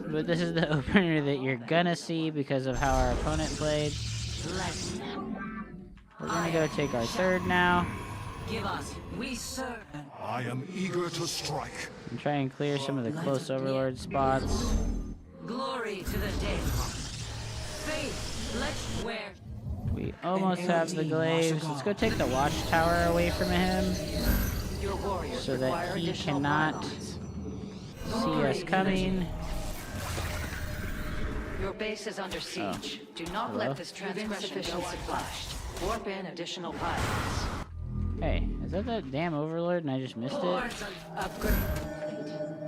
but this is the opener that you're gonna see because of how our opponent played. We're gonna go take our third now. give us. We serve. I am eager to strike. And try and clear some of the close overlord spots. Glory to the Daemon. Faith, let's wear. We almost have the glaives. Let's go take the watchtower away from him Your warriors so that require he additional cannot pylons. see us coming. Your base is under siege. Do not Hello? let this transgression go unflashed. Warp in additional pylons. Hey, is that the damn overlord and I just missed it? Upgrade.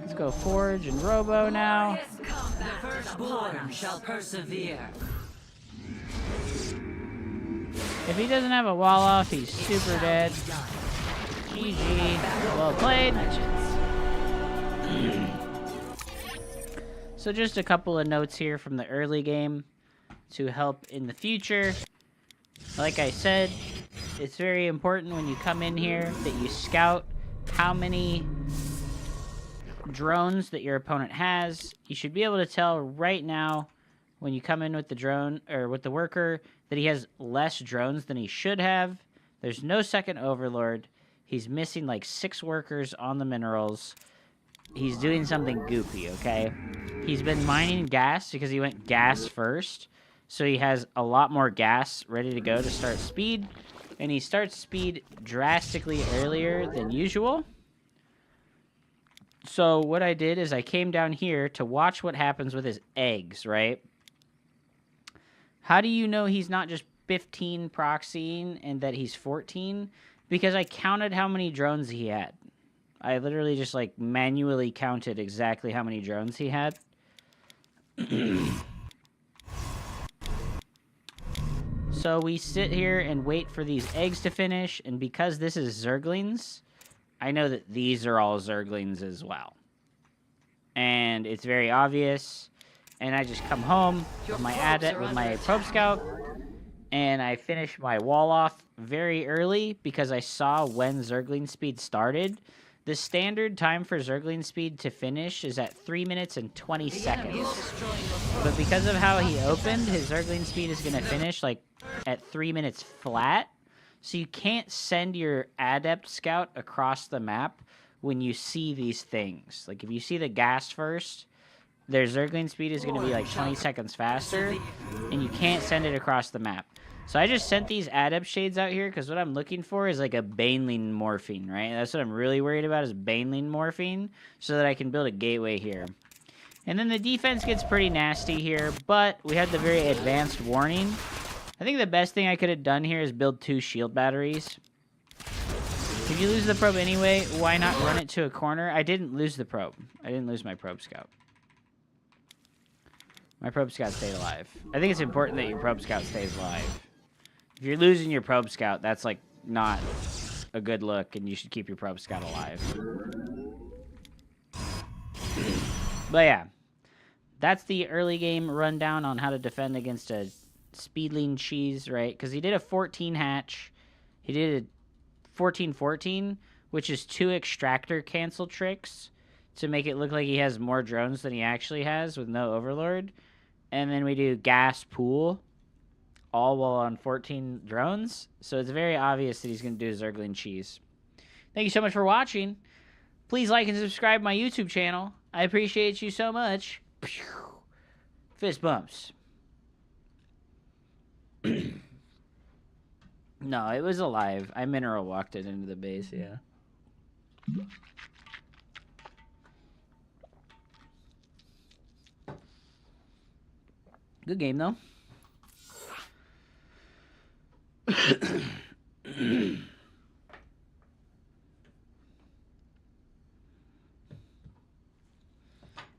Let's go forge and robo now. The firstborn shall persevere. If he doesn't have a wall off, he's super dead. GG. Well played. So just a couple of notes here from the early game to help in the future. Like I said, it's very important when you come in here that you scout how many drones that your opponent has. You should be able to tell right now when you come in with the drone or with the worker that he has less drones than he should have. There's no second overlord. He's missing like 6 workers on the minerals. He's doing something goofy, okay? He's been mining gas because he went gas first. So he has a lot more gas ready to go to start speed. And he starts speed drastically earlier than usual. So what I did is I came down here to watch what happens with his eggs, right? How do you know he's not just 15 proxying and that he's 14? Because I counted how many drones he had. I literally just like manually counted exactly how many drones he had. So we sit here and wait for these eggs to finish, and because this is Zerglings, I know that these are all Zerglings as well. And it's very obvious. And I just come home with my probe scout, and I finish my wall off very early because I saw when Zergling speed started. The standard time for Zergling speed to finish is at 3 minutes and 20 seconds. But because of how he opened, his Zergling speed is going to finish like at 3 minutes flat. So you can't send your adept scout across the map when you see these things. Like if you see the gas first, their Zergling speed is going to be like 20 seconds faster, and you can't send it across the map. So I just sent these adept shades out here because what I'm looking for is like a Baneling morphine, right? That's what I'm really worried about is Baneling morphine so that I can build a gateway here. And then the defense gets pretty nasty here, but we had the very advanced warning. I think the best thing I could have done here is build 2 shield batteries. If you lose the probe anyway, why not run it to a corner? I didn't lose the probe. I didn't lose my probe scout. My probe scout stayed alive. I think it's important that your probe scout stays alive. If you're losing your probe scout, that's like not a good look, and you should keep your probe scout alive. But yeah, that's the early game rundown on how to defend against a Speedling cheese, right? Because he did a 14 hatch. He did a 14-14, which is 2 extractor cancel tricks to make it look like he has more drones than he actually has with no overlord. And then we do gas pool, all while on 14 drones. So it's very obvious that he's going to do Zergling cheese. Thank you so much for watching. Please like and subscribe to my YouTube channel. I appreciate you so much. Fist bumps. No, it was alive. I mineral walked it into the base, yeah. Good game, though.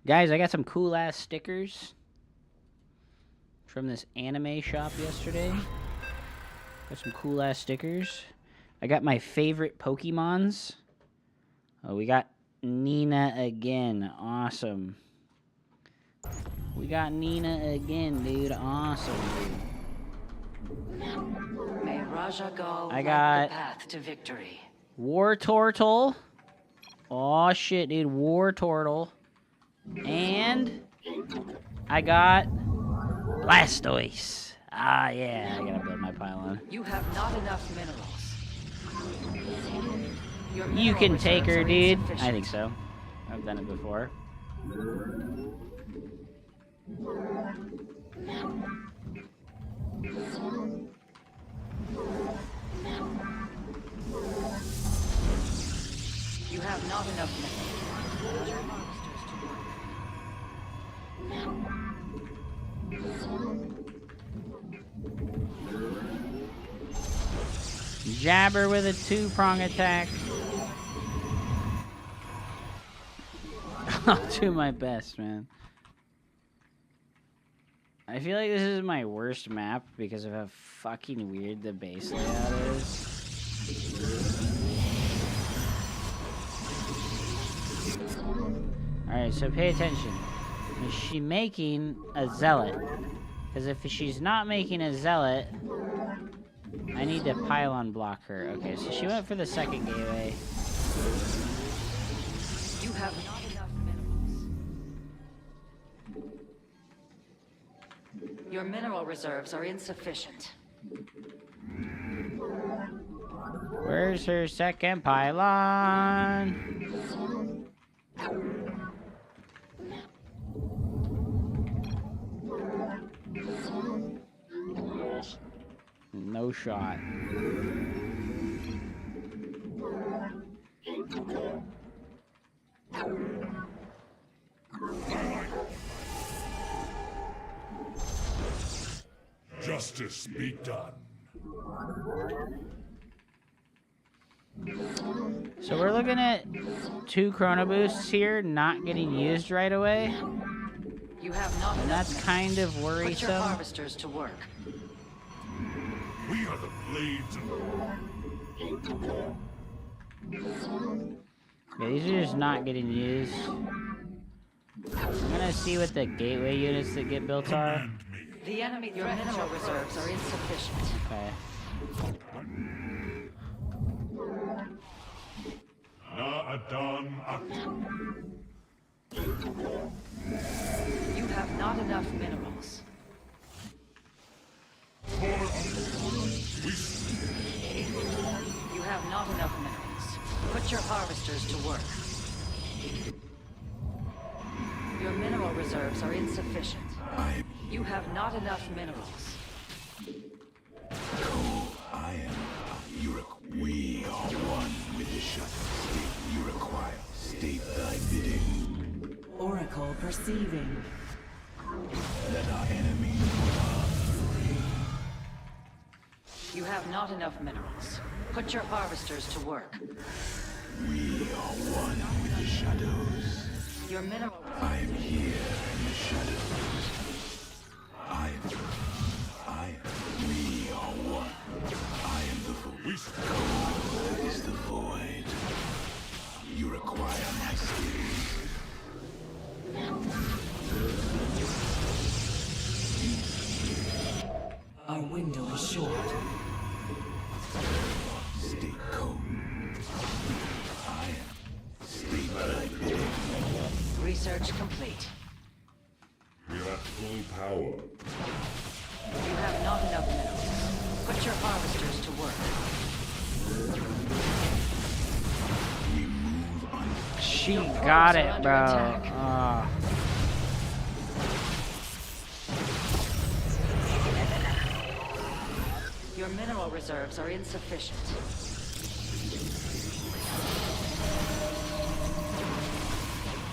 Guys, I got some cool-ass stickers from this anime shop yesterday. Got some cool-ass stickers. I got my favorite Pokemons. Oh, we got Nina again. Awesome. We got Nina again, dude. Awesome, dude. May Raja Gal I light got the path to victory. War Turtle. Aw, shit, dude. War Turtle. And I got Blastoise. Ah, yeah. I gotta build my pylon. You have not enough minerals. Your You mineral can take reserves her, are dude. insufficient. I think so. I've done it before. You have not enough minerals. Put your harvesters to work. Jabber with a 2-prong attack. I'll do my best, man. I feel like this is my worst map because of how fucking weird the base layout is. Alright, so pay attention. Is she making a zealot? Because if she's not making a zealot, I need to pylon block her. Okay, so she went for the second gateway. You have not enough minerals. Your mineral reserves are insufficient. Where's her second pylon? No shot. Justice be done. So we're looking at 2 chrono boosts here not getting used right away. You have not And enough that's minerals. kind of Put your worrisome. harvesters to work. We are the blades of... Yeah, these are just not getting used. I'm gonna see what the gateway units that get built are. The enemy your mineral reserves are insufficient. Okay. You have not enough minerals. You have not enough minerals. Put your harvesters to work. Your mineral reserves are insufficient. You have not enough minerals. We are one with the shut state you require. State thy bidding. Oracle perceiving. Let our enemies You have not enough minerals. Put your harvesters to work. We are one with the shadows. Your mineral I am here in the shadows. We are one. I am the void. Cold is the void. You require my skills. is short. State code. I am state thy bidding. Research complete. We are at full power. You have not enough minerals. Put your harvesters to work. We move on. She Your got probes are it, under bro. attack. Ah. Your mineral reserves are insufficient.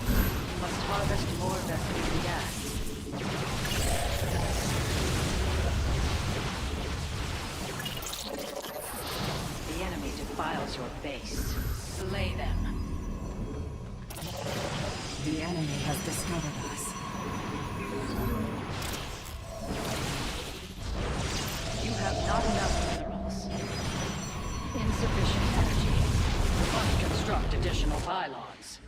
You must harvest more Vesperian gas. The enemy defiles your base. Slay them. The enemy has discovered us. You have not enough minerals. Insufficient energy. Must construct additional pylons.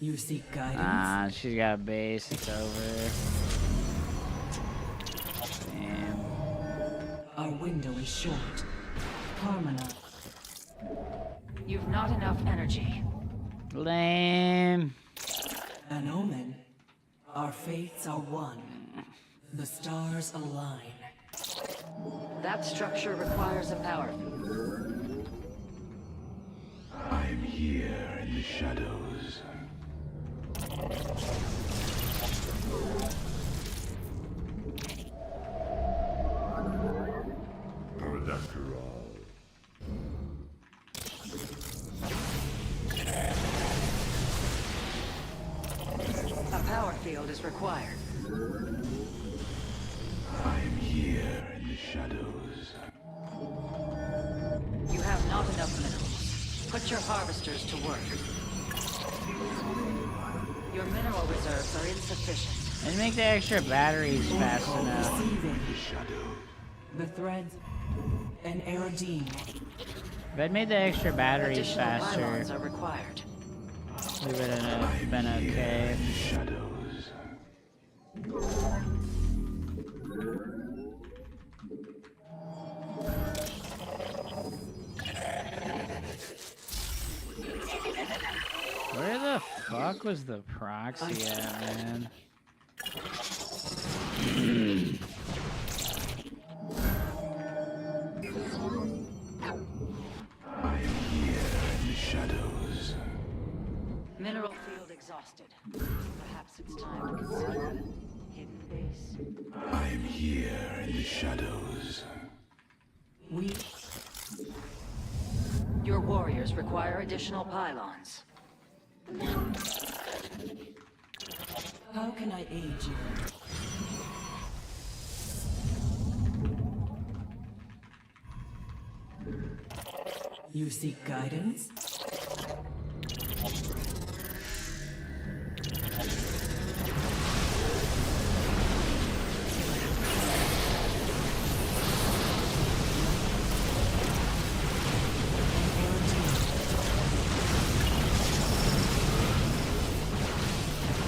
You seek guidance? Ah, she's got a base. It's over. Damn. Our window is short. Harmonize. You've not enough energy. Lame. An omen. Our fates are one. The stars align. That structure requires a power field. I am here in the shadows. Paradactyl. A power field is required. I am here in the shadows. You have not enough minerals. Put your harvesters to work. Your mineral reserves are insufficient. And make the extra batteries fast Oracle enough. receiving. The shadow. The threads. An Aerodine. If I'd made the extra batteries Additional pylons faster, are required. we would have been okay. In the shadows. Where the fuck was the proxy at, man? I am here in the shadows. Mineral field exhausted. Perhaps it's time to consider a hidden base. I am here in the shadows. We. Your warriors require additional pylons. How can I aid you? You seek guidance?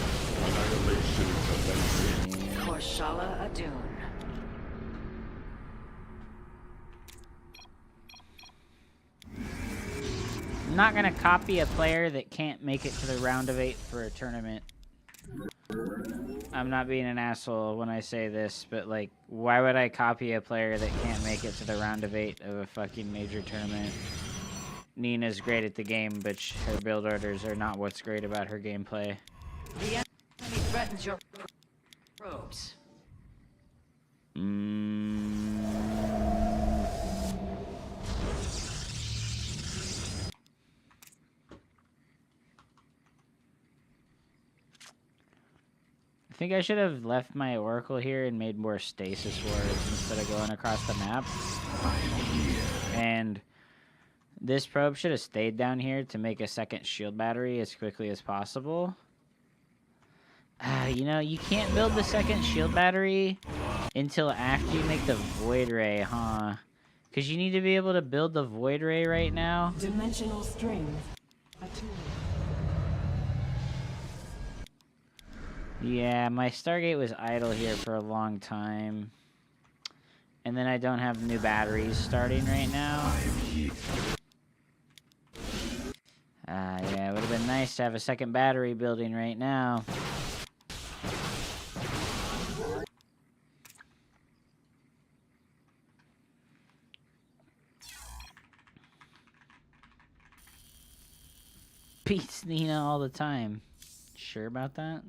Annihilation commencing. Korshala Adun. I'm not gonna copy a player that can't make it to the round of 8 for a tournament. I'm not being an asshole when I say this, but like, why would I copy a player that can't make it to the round of 8 of a fucking major tournament? Nina's great at the game, but her build orders are not what's great about her gameplay. The enemy threatens your probes. I think I should have left my Oracle here and made more stasis wards instead of going across the map. And this probe should have stayed down here to make a second shield battery as quickly as possible. You know, you can't build the second shield battery until after you make the Void Ray, huh? Because you need to be able to build the Void Ray right now. Dimensional strength. Attuned. Yeah, my Stargate was idle here for a long time. And then I don't have new batteries starting right now. Yeah, it would have been nice to have a second battery building right now. Beats Nina all the time. Sure about that?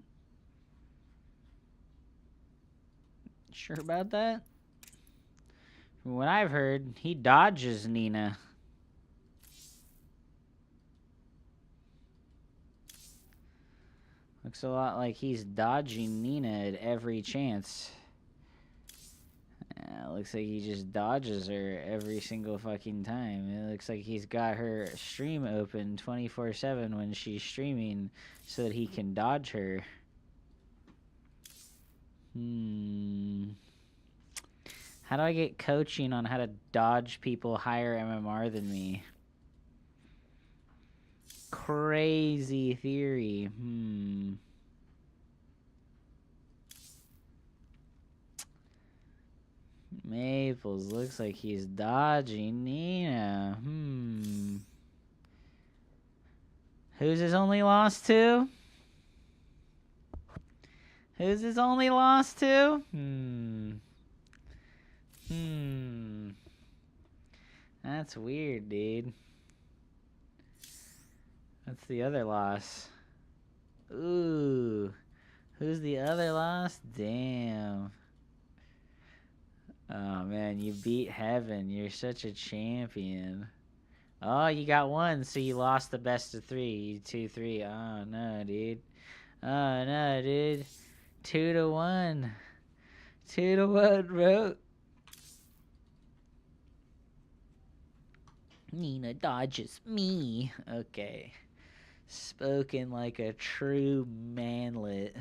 Sure about that? From what I've heard, he dodges Nina. Looks a lot like he's dodging Nina at every chance. Looks like he just dodges her every single fucking time. It looks like he's got her stream open 24/7 when she's streaming so that he can dodge her. How do I get coaching on how to dodge people higher MMR than me? Crazy theory. Maples looks like he's dodging Nina. Who's his only loss to? Who's his only loss to? That's weird, dude. What's the other loss? Ooh. Who's the other loss? Damn. Oh, man, you beat heaven. You're such a champion. Oh, you got one, so you lost the best of 3. 2-3. Oh, no, dude. Oh, no, dude. 2-1. 2-1, bro. Nina dodges me. Okay. Spoken like a true manlet.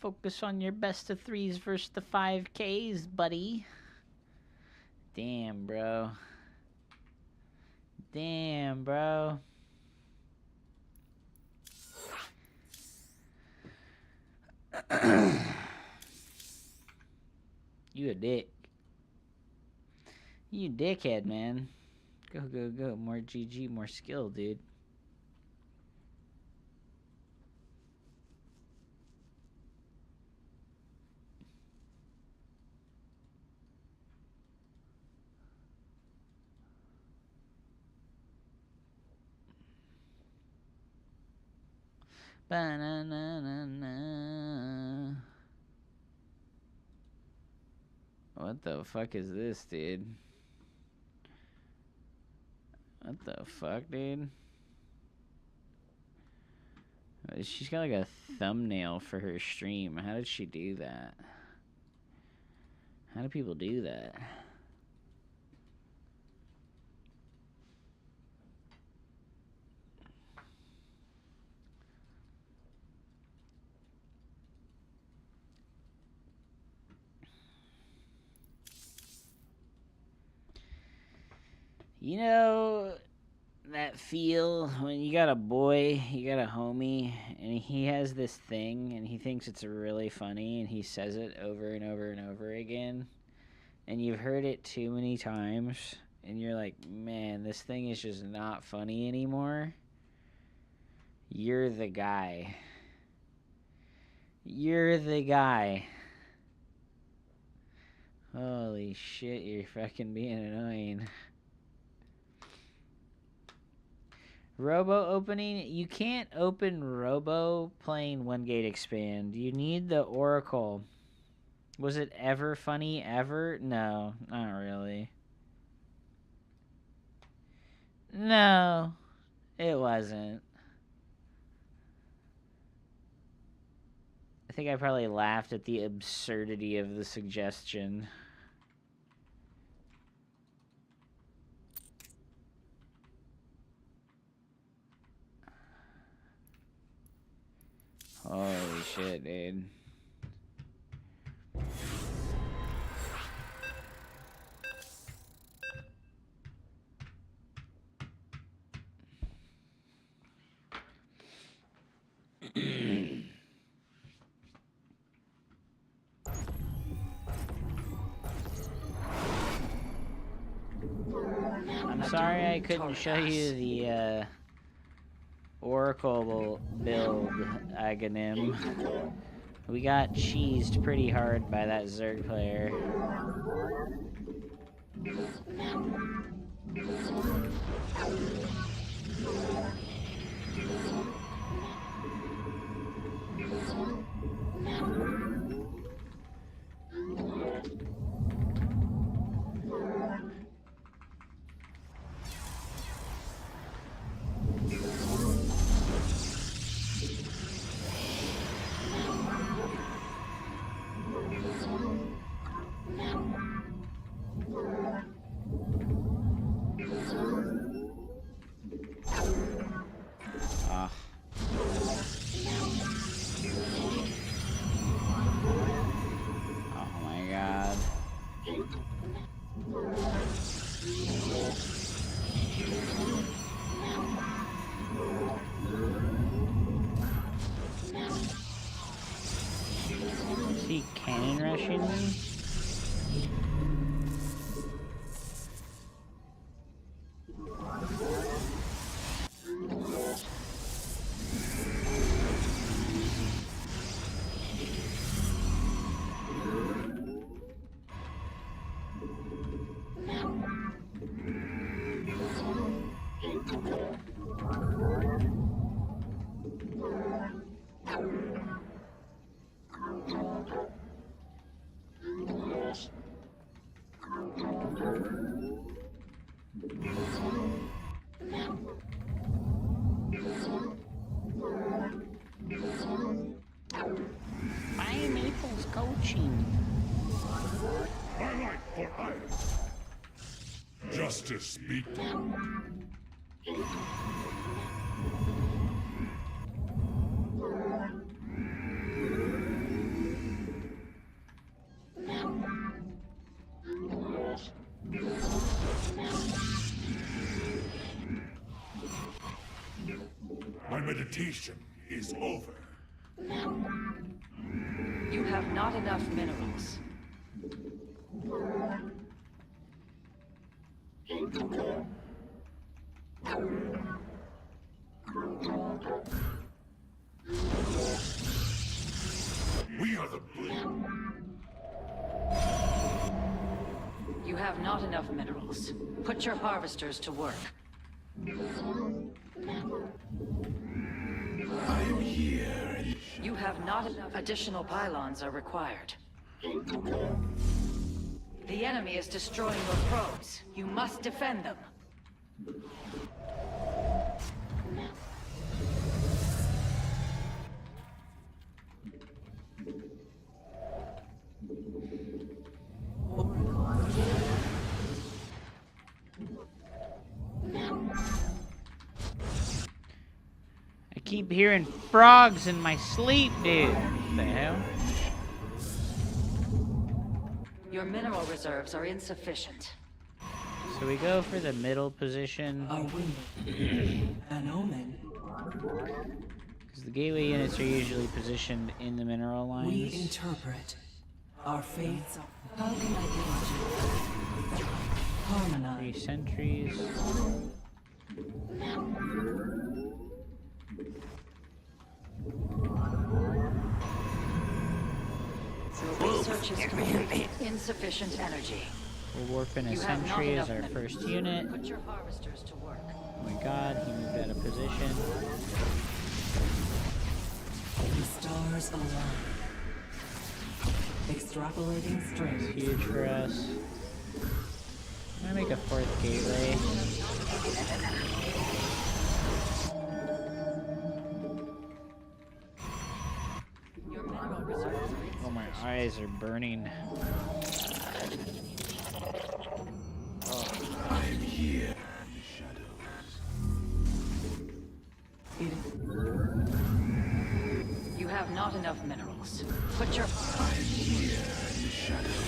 Focus on your best of 3s versus the 5Ks, buddy. Damn, bro. Damn, bro. You a dick. You dickhead, man. Go, go, go. More GG, more skill, dude. Ba-na-na-na-na. What the fuck is this, dude? What the fuck, dude? She's got like a thumbnail for her stream. How did she do that? How do people do that? You know that feel when you got a boy, you got a homie, and he has this thing, and he thinks it's really funny, and he says it over and over and over again, and you've heard it too many times, and you're like, man, this thing is just not funny anymore. You're the guy. You're the guy. Holy shit, you're fucking being annoying. Robo opening? You can't open Robo playing One Gate Expand. You need the Oracle. Was it ever funny ever? No, not really. No, it wasn't. I think I probably laughed at the absurdity of the suggestion. Holy shit, dude. I'm sorry I couldn't show you the Oracle build, Aghanim. We got cheesed pretty hard by that Zerg player. Ah. Oh my god. Is he cannon rushing me? My Maple's coaching. My life for Iron. Justice be done. My meditation is over. You have not enough minerals. We are the blue. You have not enough minerals. Put your harvesters to work. I am here. You have not enough additional pylons are required. The enemy is destroying your probes. You must defend them. I keep hearing frogs in my sleep, dude. What the hell? Your mineral reserves are insufficient. So we go for the middle position. A wind. An omen. Because the gateway units are usually positioned in the mineral We lines. interpret. Our fates are... How can I aid you? Harmonize. 3 sentries. Your research is complete. Insufficient energy. We'll warp in a You have not sentry as enough our minerals. first unit. Put your harvesters to work. Oh my god, he moved out of position. The stars align. Extrapolating strength. Huge for us. I'm gonna make a 4th gateway. Your mineral reserves are insufficient. Oh, my eyes are burning. I am here in the shadows. You have not enough minerals. Put your... I am here in the shadows.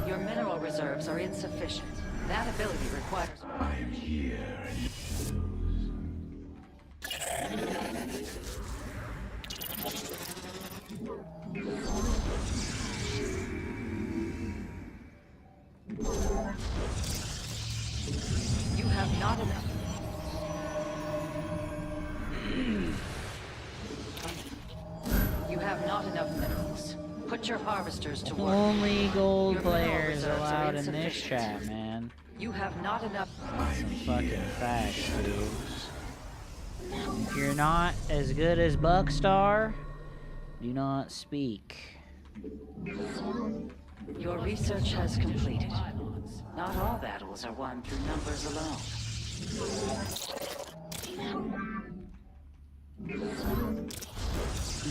Your mineral reserves are insufficient. That ability requires... I am here in the shadows. You have not enough. You have not enough minerals. Put your harvesters to work. Only gold Your mineral players reserves are allowed in this insufficient. chat, man. You have not enough. Some fucking facts, dude. If you're not as good as Buckstar, do not speak. Your research has completed. Not all battles are won through numbers alone.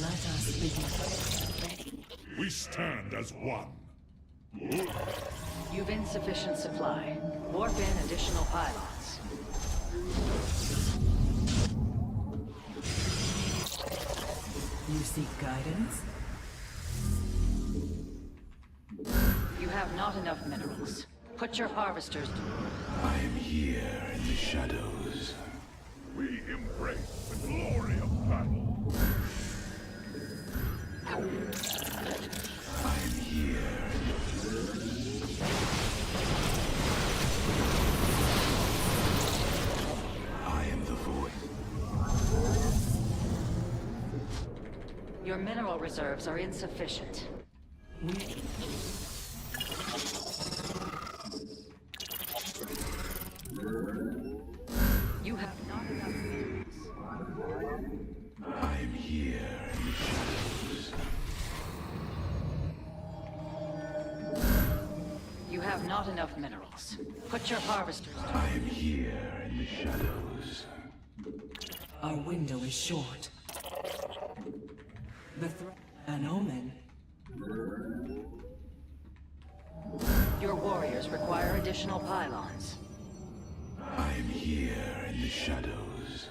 Let us begin. We stand as one. You've insufficient supply. Warp in additional pylons. You seek guidance? You have not enough minerals. Put your harvesters to work. I am here in the shadows. We embrace the glory of battle. I am here. I am the voice. Your mineral reserves are insufficient. You have not enough minerals. I am here in the shadows. You have not enough minerals. Put your harvesters to I am here in the shadows. Our window is short. The threat. An omen. Your warriors require additional pylons. I am here in the shadows.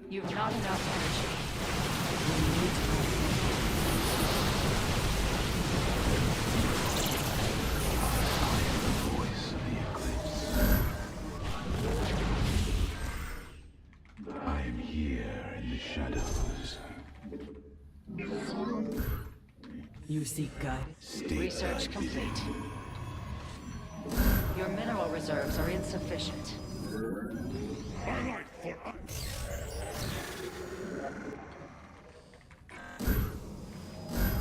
You've not enough The voice of the eclipse. I am here in the shadows. You seek guidance? State Research thy complete. Your mineral reserves are insufficient. Highlight for us.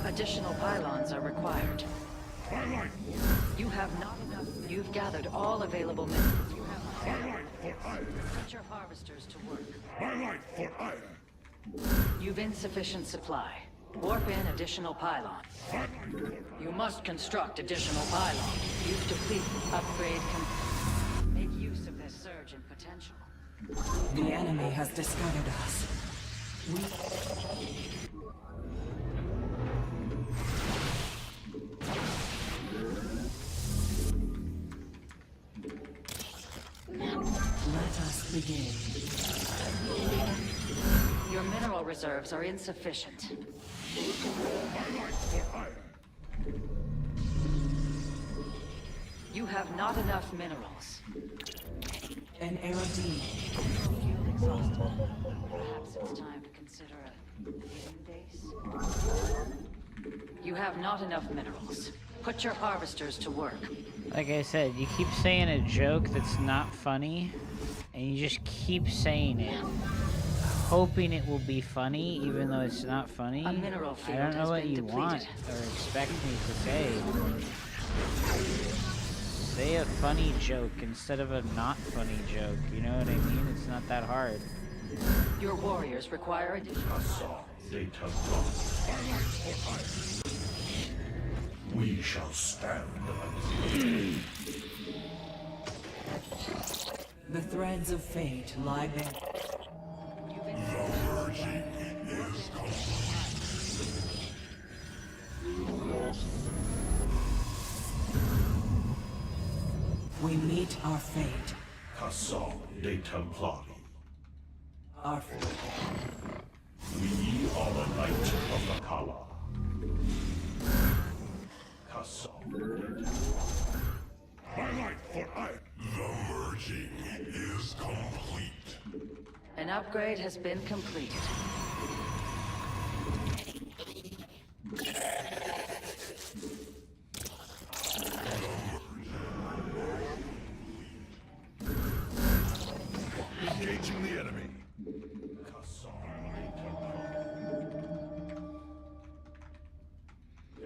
Additional pylons are required. Highlight. You have not enough. You've gathered all available minerals. You have Highlight for iron. put your harvesters to work. Highlight for iron. You've insufficient supply. Warp in additional pylons. You must construct additional pylons. You've depleted. Upgrade Make use of this surge in potential. The enemy has discovered us. Let us begin. Your mineral reserves are insufficient. Highlight for iron. You have not enough minerals. An AOD. Feel exhausted. Perhaps it's time to consider a hidden base. You have not enough minerals. Put your harvesters to work. Like I said, you keep saying a joke that's not funny, and you just keep saying it, hoping it will be funny, even though it's not funny. A mineral I field don't know has what been you want depleted. or expect me to say. Say a funny joke instead of a not funny joke. You know what I mean? It's not that hard. Your warriors require additional. We shall stand. The threads of fate lie there. We meet our fate. Casal de Templari. Our fate. We are the knight of the Kala. Casal de Templari. Highlight for iron. The merging is complete. An upgrade has been completed. Engaging the enemy.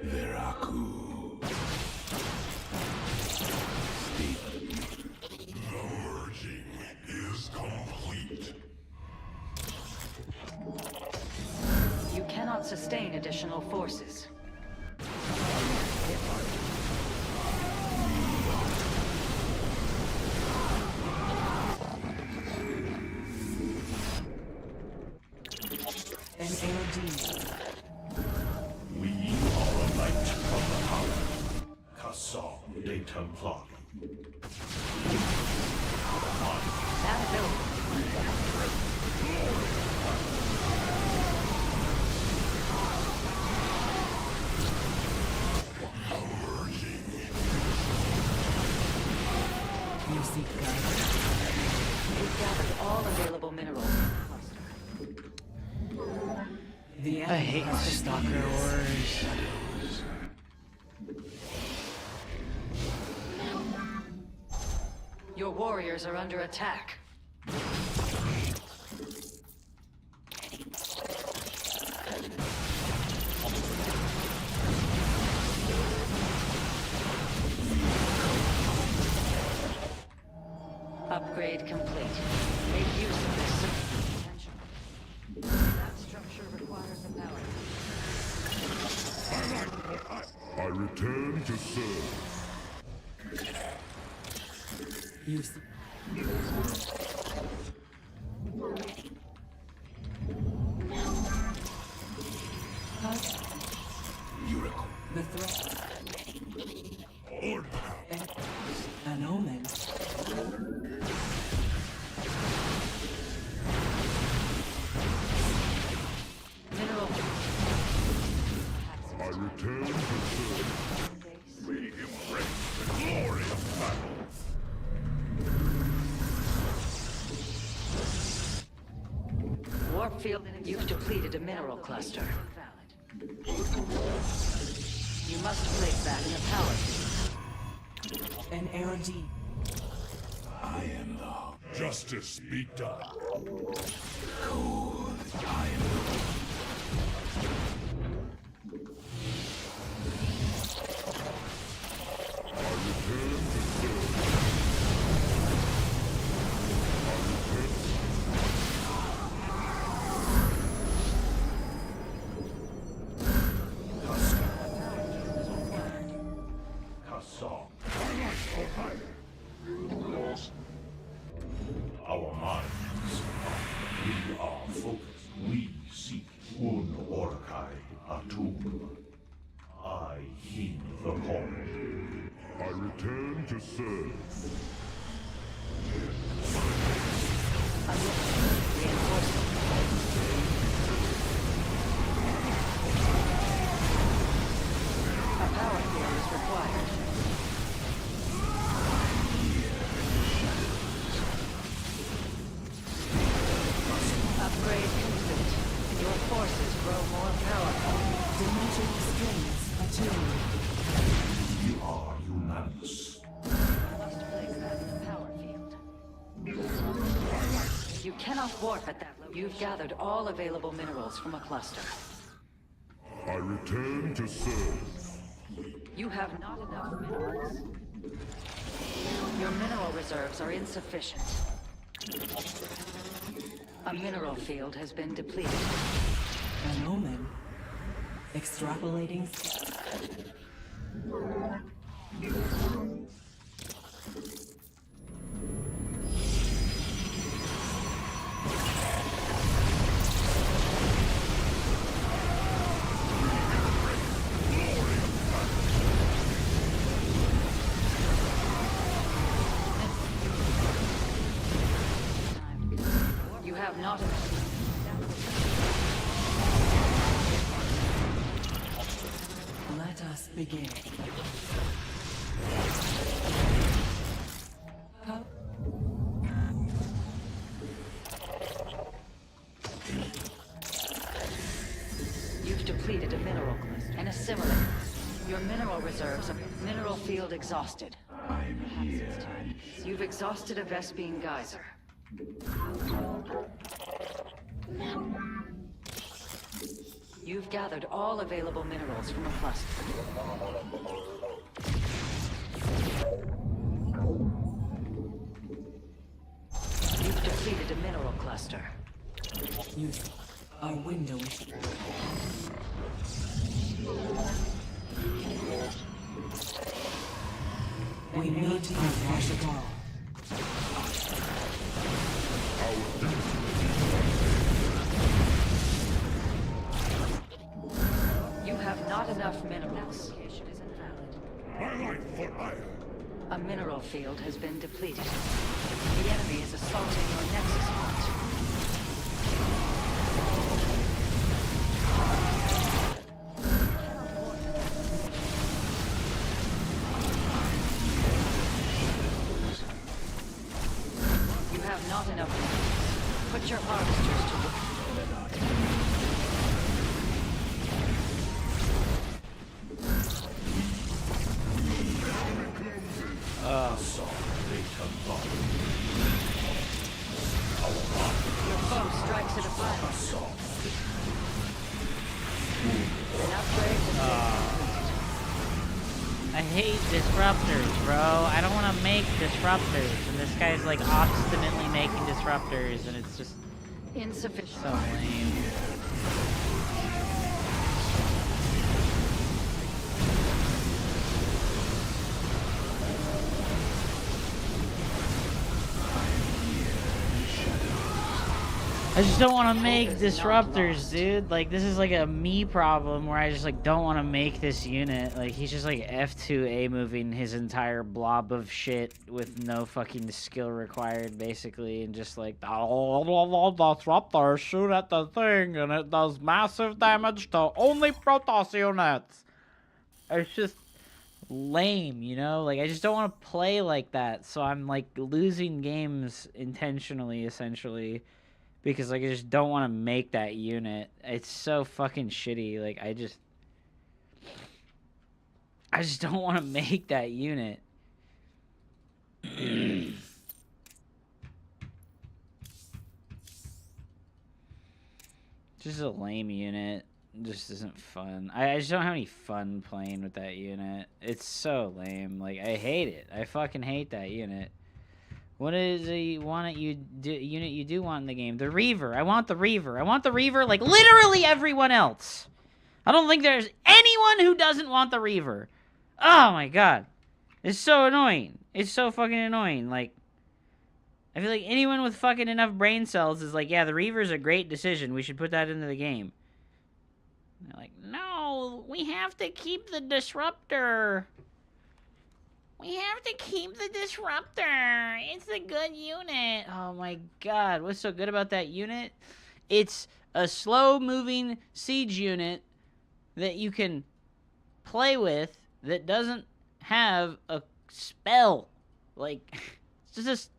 Veraku. The merging is complete. You cannot sustain additional forces. An AOD. We are a light from the power. Cassam de Templar. That building. You seek guidance. We've gathered all available minerals. The I hate enemy has Stalker Wars. Your warriors are under attack. Upgrade complete. Make use of this potential. That structure requires a power. I return to serve. You see. The threat. Order. An omen. Mineral. I return to serve. We embrace the glory of battle. Warp field. You've depleted a mineral cluster. You must place that in a power field. An AOD. I am the Justice be done. cold. I am the Return to serve. Cassam. Our minds. We are focused. We seek Un Orkai Atum. I heed the call. I return to serve. A power field is required. Upgrade complete. Your forces grow more powerful. Dimensional strings attuned. We are unanimous. Must place that in the power field. You cannot warp at that location. You've gathered all available minerals from a cluster. I return to serve. You have not enough minerals. Your mineral reserves are insufficient. A mineral field has been depleted. An omen. Extrapolating. You have not enough. Let us begin. You've depleted a mineral cluster and assimilate. Your mineral reserves are mineral field exhausted. I'm here. You've exhausted a Vespine geyser. You've gathered all available minerals from a cluster. You've depleted a mineral cluster. Neutral. Our window is... We need to refresh it all. You have not enough minerals. My life for hire. A mineral field has been depleted. The enemy is assaulting your nexus point. You have not enough minerals. Put your harvesters to work. Your foe strikes at a pilot. An upgrade has I hate disruptors, bro. I don't want to make disruptors. And this guy's like obstinately making disruptors, and it's just been insufficient. so lame. I just don't want to make disruptors, dude. Like, this is like a me problem where I just like don't want to make this unit. Like, he's just like F2A moving his entire blob of shit with no fucking skill required, basically, and just like, all disruptors shoot at the thing and it does massive damage to only Protoss units. It's just lame, you know? Like, I just don't want to play like that, so I'm like losing games intentionally, essentially. Because, like, I just don't want to make that unit. It's so fucking shitty. Like, I just don't want to make that unit. Just a lame unit. Just isn't fun. I just don't have any fun playing with that unit. It's so lame. Like, I hate it. I fucking hate that unit. What is a unit you do want in the game? The Reaver. I want the Reaver. I want the Reaver like literally everyone else. I don't think there's anyone who doesn't want the Reaver. Oh my god. It's so annoying. It's so fucking annoying. Like, I feel like anyone with fucking enough brain cells is like, yeah, the Reaver's a great decision. We should put that into the game. And they're like, no, we have to keep the Disruptor. We have to keep the Disruptor. It's a good unit. Oh my god. What's so good about that unit? It's a slow-moving siege unit that you can play with that doesn't have a spell. Like, it's just...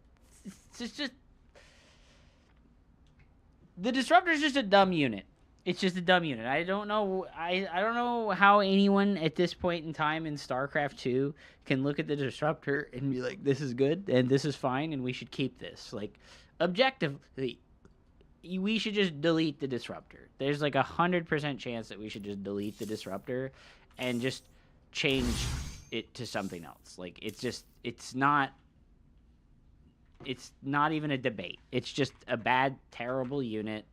The Disruptor's just a dumb unit. It's just a dumb unit. I don't know. I don't know how anyone at this point in time in StarCraft 2 can look at the Disruptor and be like, "This is good and this is fine and we should keep this." Like, objectively, we should just delete the Disruptor. There's like 100% chance that we should just delete the Disruptor and just change it to something else. Like, it's not even a debate. It's just a bad, terrible unit.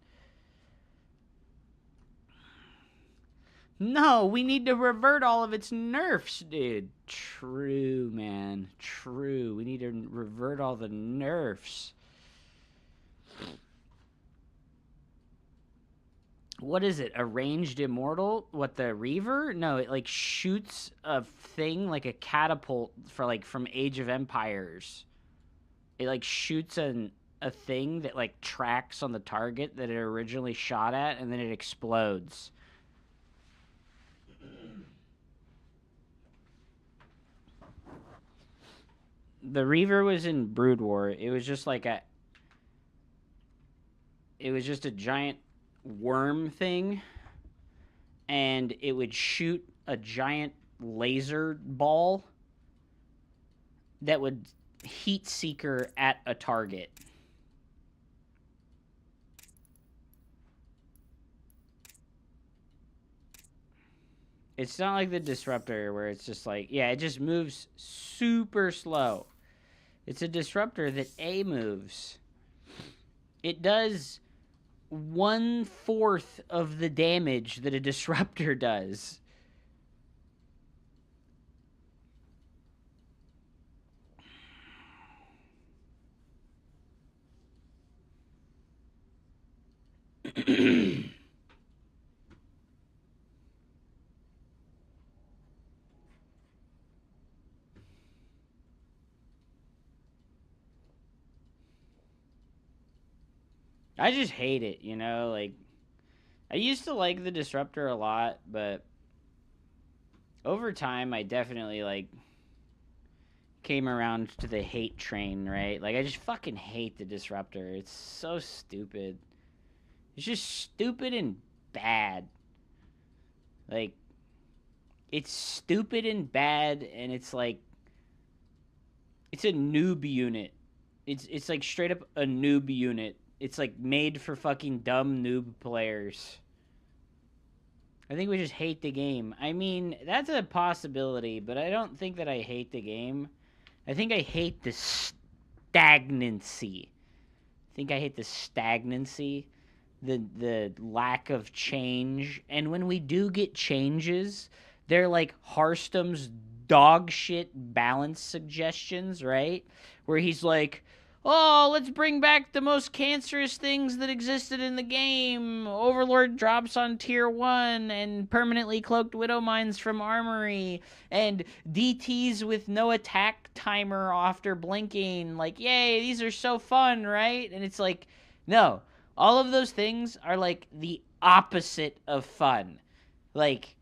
No, we need to revert all of its nerfs, dude. True, man. True. We need to revert all the nerfs. What is it? A ranged immortal? What, the Reaver? No, it like shoots a thing like a catapult for like from Age of Empires. It like shoots a thing that like tracks on the target that it originally shot at, and then it explodes. The Reaver was in Brood War. It was just like it was just a giant worm thing, and it would shoot a giant laser ball that would heat seeker at a target. It's not like the Disruptor where it's just like, yeah, it just moves super slow. It's a Disruptor that A moves. It does 1/4 of the damage that a Disruptor does. I just hate it, you know, like I used to like the Disruptor a lot, but over time I definitely like came around to the hate train, right? Like I just fucking hate the Disruptor. It's so stupid. It's just stupid and bad. Like it's stupid and bad, and it's like it's a noob unit. It's like straight up a noob unit. It's like made for fucking dumb noob players. I think we just hate the game. I mean, that's a possibility, but I don't think that I hate the game. I think I hate the stagnancy. The lack of change. And when we do get changes, they're like Hearthstone's dog shit balance suggestions, right? Where he's like, oh, let's bring back the most cancerous things that existed in the game. Overlord drops on tier 1 and permanently cloaked Widow Mines from Armory. And DTs with no attack timer after blinking. Like, yay, these are so fun, right? And it's like, no. All of those things are like the opposite of fun. Like,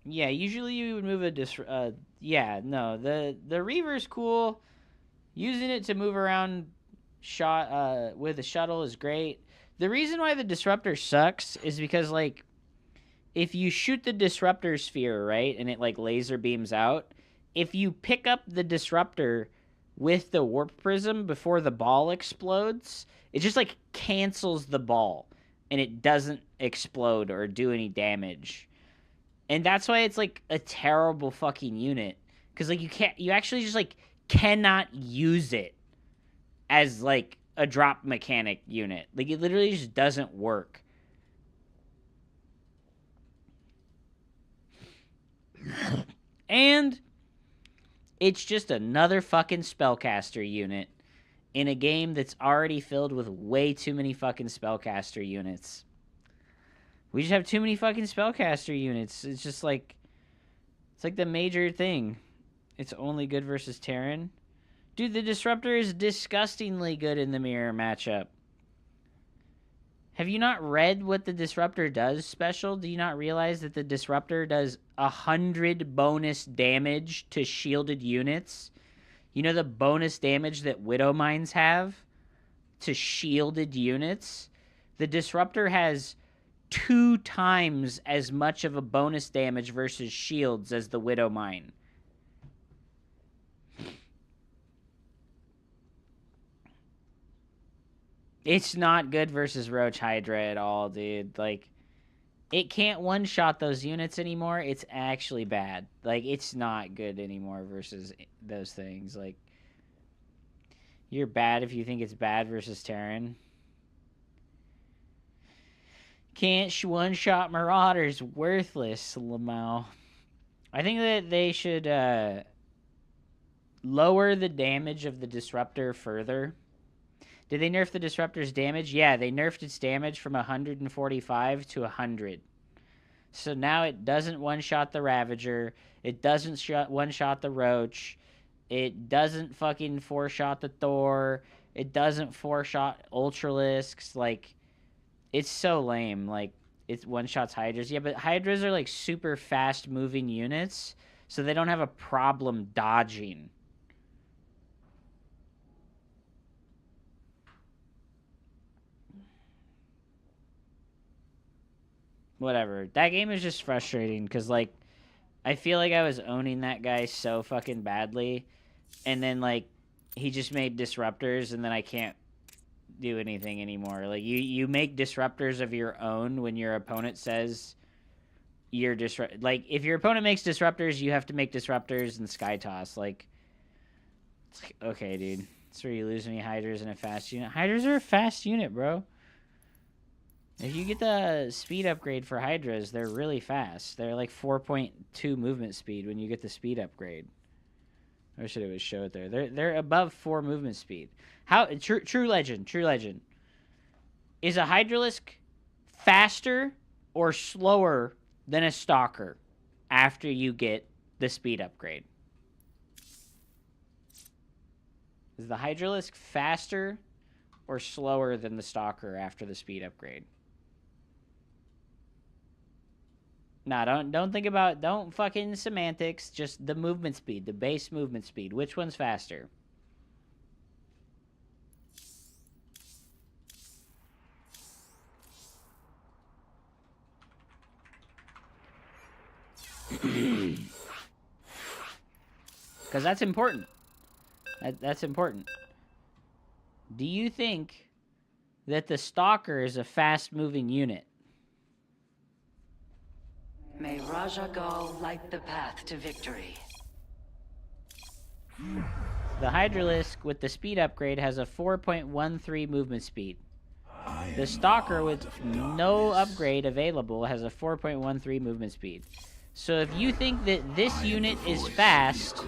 yeah, usually you would move a yeah, no, the Reaver's cool. Using it to move around with a shuttle is great. The reason why the Disruptor sucks is because like if you shoot the Disruptor sphere, right, and it like laser beams out, if you pick up the Disruptor with the Warp Prism before the ball explodes, it just like cancels the ball and it doesn't explode or do any damage. And that's why it's like a terrible fucking unit, cuz like you actually just like cannot use it as like a drop mechanic unit. Like it literally just doesn't work. And it's just another fucking spellcaster unit in a game that's already filled with way too many fucking spellcaster units. We just have too many fucking spellcaster units. It's just like it's like the major thing. It's only good versus Terran. Dude, the Disruptor is disgustingly good in the mirror matchup. Have you not read what the Disruptor does special? Do you not realize that the Disruptor does 100 bonus damage to shielded units? You know the bonus damage that Widow Mines have to shielded units? The Disruptor has 2 times as much of a bonus damage versus shields as the Widow Mine. It's not good versus Roach Hydra at all, dude. Like, it can't one-shot those units anymore. It's actually bad. Like, it's not good anymore versus those things. Like, you're bad if you think it's bad versus Terran. Can't one-shot Marauders. Worthless, Lamau. I think that they should lower the damage of the Disruptor further. Did they nerf the Disruptor's damage? Yeah, they nerfed its damage from 145 to 100. So now it doesn't one-shot the Ravager. It doesn't one-shot the Roach. It doesn't fucking four-shot the Thor. It doesn't four-shot Ultralisks. Like, it's so lame. Like, it one-shots Hydras. Yeah, but Hydras are, like, super fast-moving units, so they don't have a problem dodging. Whatever. That game is just frustrating because, like, I feel like I was owning that guy so fucking badly. And then, like, he just made disruptors, and then I can't do anything anymore. Like, you make disruptors of your own when your opponent says you're like, if your opponent makes disruptors, you have to make disruptors and sky toss. Like, it's like, okay, dude. That's where you lose any Hydras in a fast unit. Hydras are a fast unit, bro. If you get the speed upgrade for Hydras, they're really fast. They're like 4.2 movement speed when you get the speed upgrade. I wish it would show it there. They're above 4 movement speed. How true legend. Is a Hydralisk faster or slower than a Stalker after you get the speed upgrade? Is the Hydralisk faster or slower than the Stalker after the speed upgrade? Nah, don't think about, don't fucking semantics, just the movement speed, the base movement speed. Which one's faster? Because that's important. That's important. Do you think that the Stalker is a fast-moving unit? May Raja Gal light the path to victory. The Hydralisk with the speed upgrade has a 4.13 movement speed. The Stalker with no upgrade available has a 4.13 movement speed. So if you think that this unit is fast,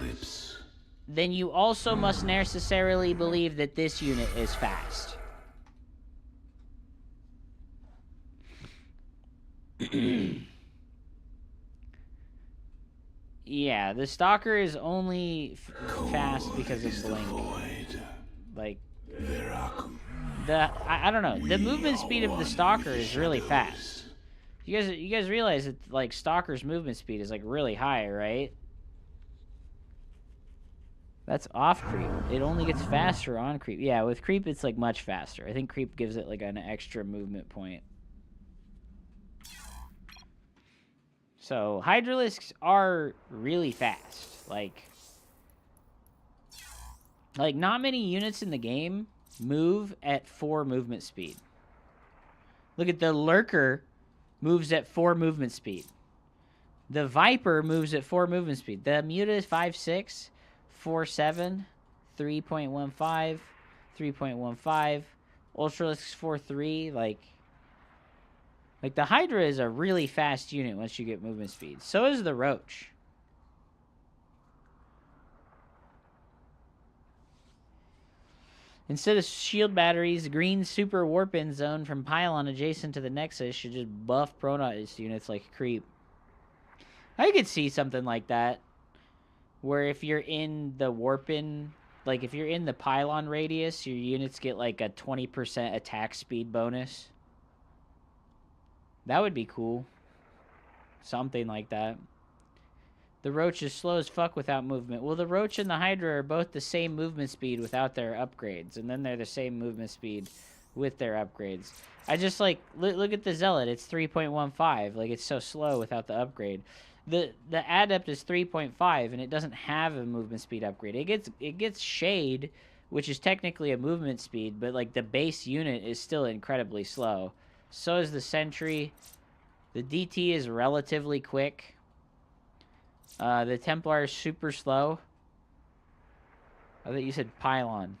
then you also must necessarily believe that this unit is fast. Yeah, the Stalker is only fast because of Blink. Like, I don't know. The movement speed of the Stalker is really fast. You guys realize that, like, Stalker's movement speed is, like, really high, right? That's off creep. It only gets faster on creep. Yeah, with creep it's, like, much faster. I think creep gives it, like, an extra movement point. So, Hydralisks are really fast. Like, not many units in the game move at 4 movement speed. Look at the Lurker moves at 4 movement speed. The Viper moves at 4 movement speed. The Muta is 5.6, 4.7, 3.15, 3.15. Ultralisk's 4.3. Like, the Hydra is a really fast unit once you get movement speed. So is the Roach. Instead of shield batteries, green super warp-in zone from pylon adjacent to the Nexus should just buff Protoss units like creep. I could see something like that, where if you're in the warp-in, like if you're in the pylon radius, your units get like a 20% attack speed bonus. That would be cool. Something like that. The Roach is slow as fuck without movement. Well, the Roach and the Hydra are both the same movement speed without their upgrades. And then they're the same movement speed with their upgrades. I just, like, look at the Zealot. It's 3.15. Like, it's so slow without the upgrade. The Adept is 3.5, and it doesn't have a movement speed upgrade. It gets Shade, which is technically a movement speed, but, like, the base unit is still incredibly slow. So is the Sentry. The DT is relatively quick. The Templar is super slow. I thought you said pylon.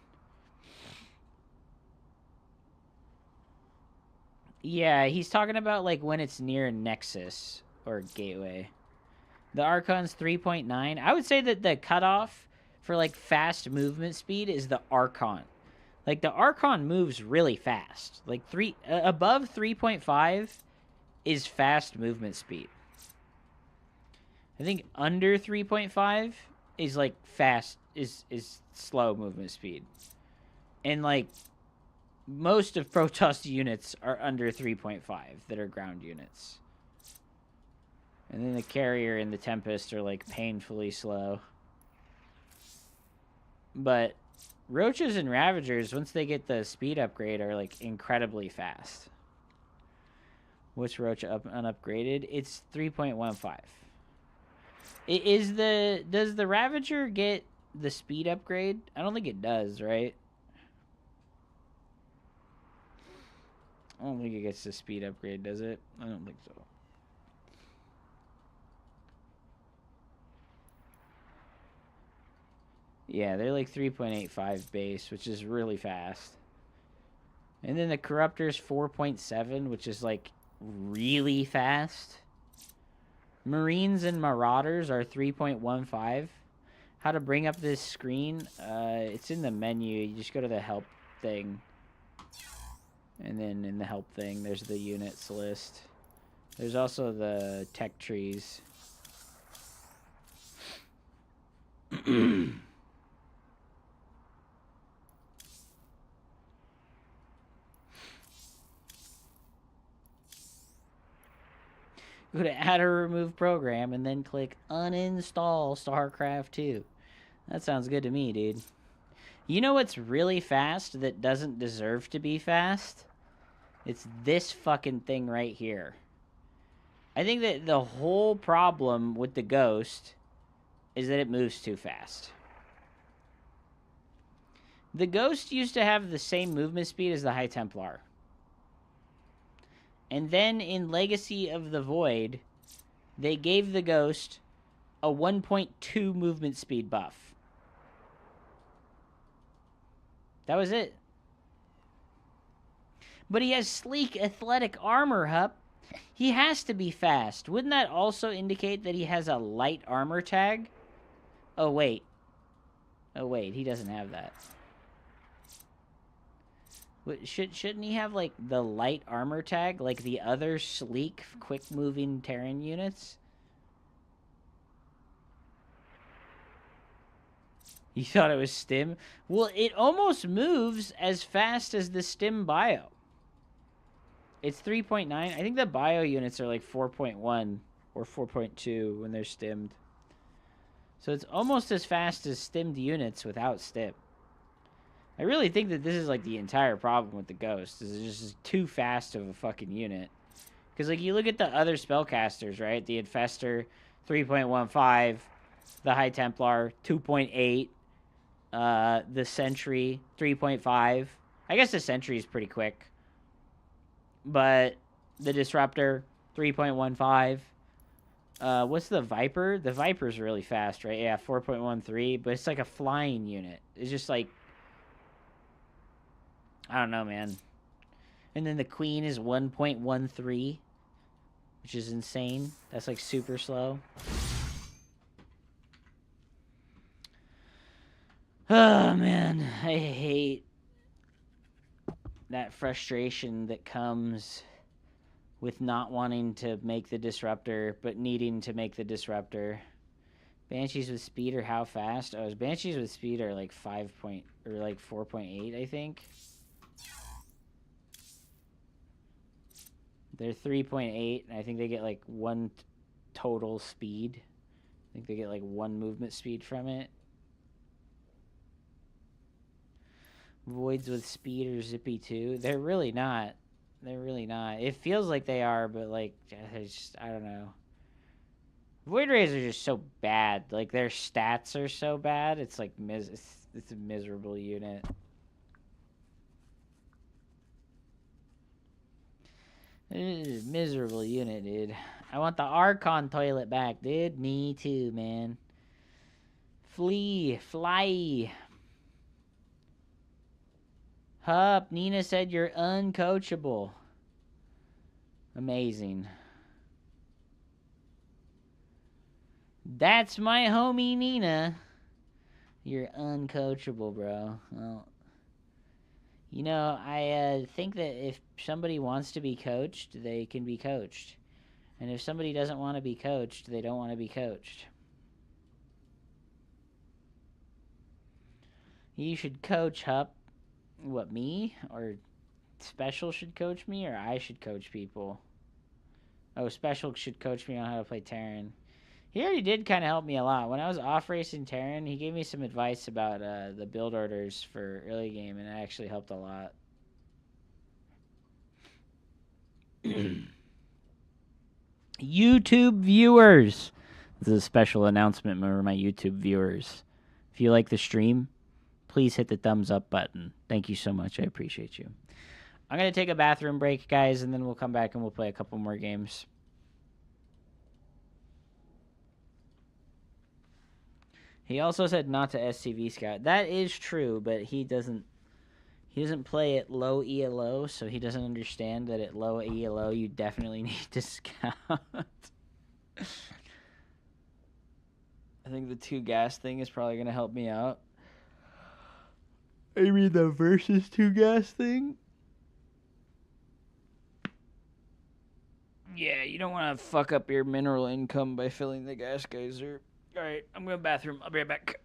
Yeah, he's talking about, like, when it's near Nexus or Gateway. The Archon's 3.9. I would say that the cutoff for, like, fast movement speed is the Archon. Like, the Archon moves really fast. Like, above 3.5 is fast movement speed. I think under 3.5 is, like, fast, is slow movement speed. And, like, most of Protoss units are under 3.5 that are ground units. And then the Carrier and the Tempest are, like, painfully slow. But Roaches and Ravagers, once they get the speed upgrade, are, like, incredibly fast. What's Roach unupgraded? It's 3.15. Does the Ravager get the speed upgrade? I don't think it does, right? I don't think it gets the speed upgrade, does it? I don't think so. Yeah, they're like 3.85 base, which is really fast. And then the Corruptor's 4.7, which is like really fast. Marines and Marauders are 3.15. How to bring up this screen? It's in the menu. You just go to the help thing. And then in the help thing, there's the units list. There's also the tech trees. Go to add or remove program and then click uninstall Starcraft 2. That sounds good to me, dude. You know what's really fast that doesn't deserve to be fast? It's this fucking thing right here. I think that the whole problem with the Ghost is that it moves too fast. The Ghost used to have the same movement speed as the High Templar. And then in Legacy of the Void, they gave the Ghost a 1.2 movement speed buff. That was it. But he has sleek, athletic armor, Hup. He has to be fast. Wouldn't that also indicate that he has a light armor tag? Oh, wait. Oh, wait. He doesn't have that. Shouldn't he have, like, the light armor tag? Like the other sleek, quick-moving Terran units? You thought it was Stim? Well, it almost moves as fast as the Stim bio. It's 3.9. I think the bio units are like 4.1 or 4.2 when they're stimmed. So it's almost as fast as stimmed units without stim. I really think that this is like the entire problem with the Ghost. Is it's just too fast of a fucking unit. Because like you look at the other spellcasters, right? The Infestor, 3.15. The High Templar, 2.8. The Sentry, 3.5. I guess the Sentry is pretty quick. But the Disruptor, 3.15. What's the Viper? The Viper's really fast, right? Yeah, 4.13. But it's like a flying unit. It's just like... I don't know, man. And then the Queen is 1.13. Which is insane. That's like super slow. Oh, man. I hate that frustration that comes with not wanting to make the Disruptor, but needing to make the Disruptor. Banshees with speed are how fast? Oh, Banshees with speed are like 4.8, I think. They're 3.8, and I think they get like 1 total speed. I think they get like 1 movement speed from it. Voids with speed are zippy too. They're really not. They're really not. It feels like they are, but like, I don't know. Void Rays are just so bad. Like their stats are so bad. It's like it's a miserable unit. It is a miserable unit, dude. I want the Archon toilet back, dude. Me too, man. Fly. Hup, Nina said you're uncoachable. Amazing. That's my homie Nina. You're uncoachable, bro. Well, you know, I think that if somebody wants to be coached, they can be coached. And if somebody doesn't want to be coached, they don't want to be coached. You should coach, Hup. What, me? Or Special should coach me, or I should coach people? Oh, Special should coach me on how to play Terran. He already did kind of help me a lot. When I was off racing Terran, he gave me some advice about the build orders for early game, and it actually helped a lot. YouTube viewers. This is a special announcement for my YouTube viewers. If you like the stream, please hit the thumbs up button. Thank you so much. I appreciate you. I'm going to take a bathroom break, guys, and then we'll come back and we'll play a couple more games. He also said not to SCV scout. That is true, but he doesn't play at low ELO, so he doesn't understand that at low ELO you definitely need to scout. I think the 2 gas thing is probably going to help me out. I mean the versus 2 gas thing? Yeah, you don't want to fuck up your mineral income by filling the gas geyser. Alright, I'm going to the bathroom. I'll be right back.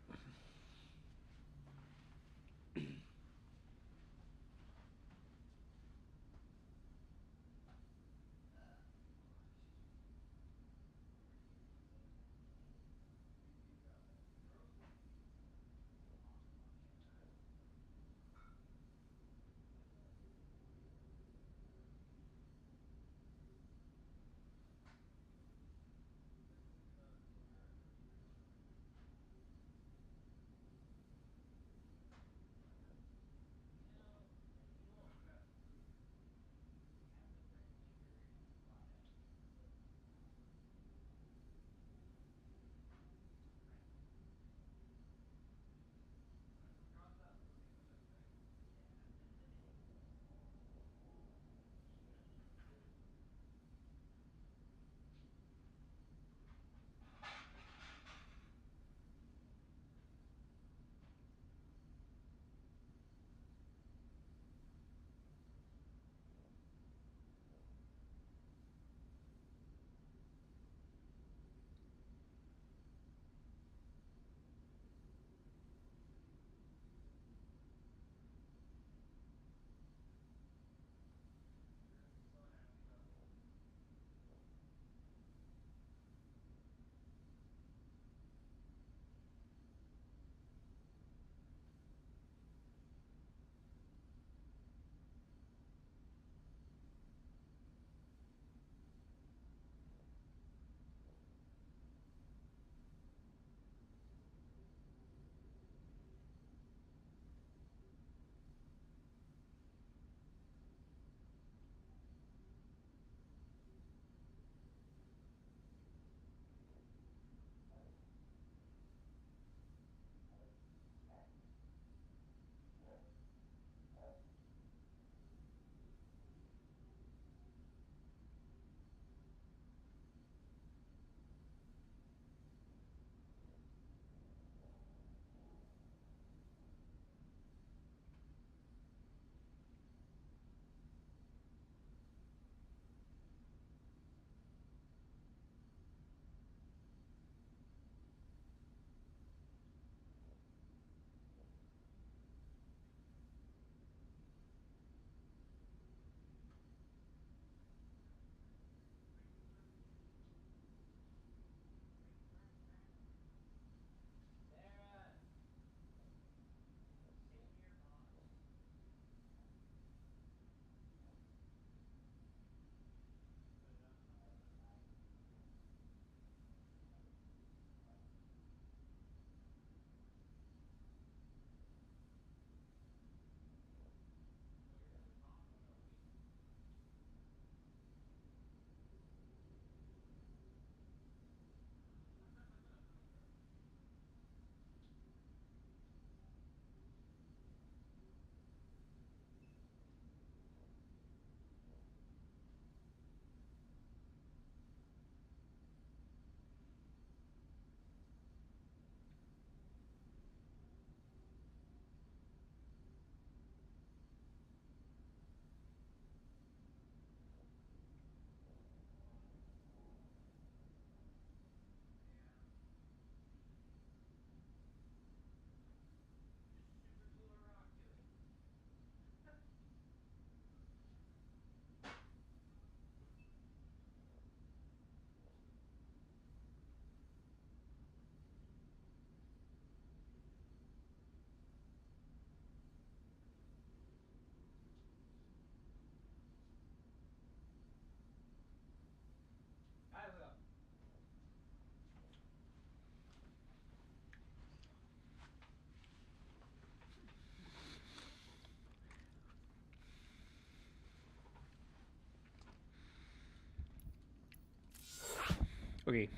Okay.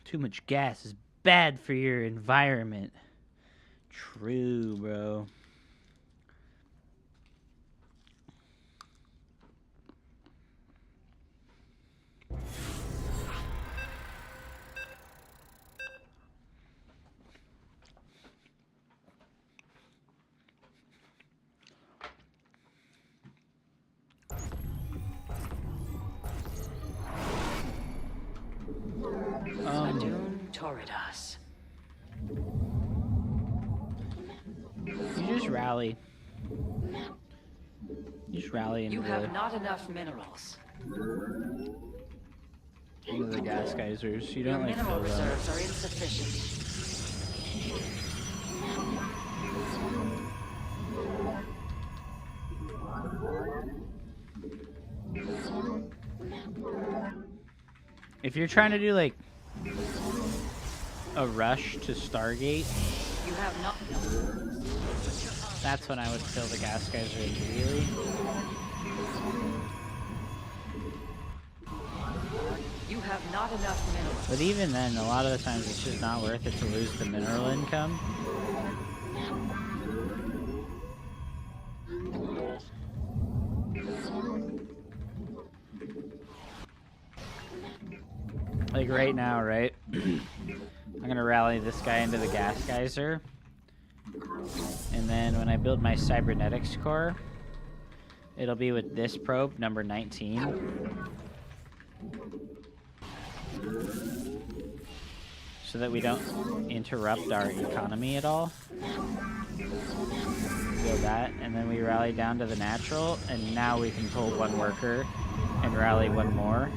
Too much gas is bad for your environment. True, bro. Adun Toridas. You just rally. You just rally into You have not enough minerals. the gas geysers. You Your don't like mineral fill them. reserves are insufficient. If you're trying to do like a rush to Stargate, You have not. that's when I would fill the gas geyser immediately. You have not enough minerals. But even then, a lot of the times it's just not worth it to lose the mineral income. Like right now, right? I'm gonna rally this guy into the gas geyser. And then when I build my cybernetics core, it'll be with this probe, number 19. So that we don't interrupt our economy at all. Build that, and then we rally down to the natural, and now we can pull one worker and rally one more.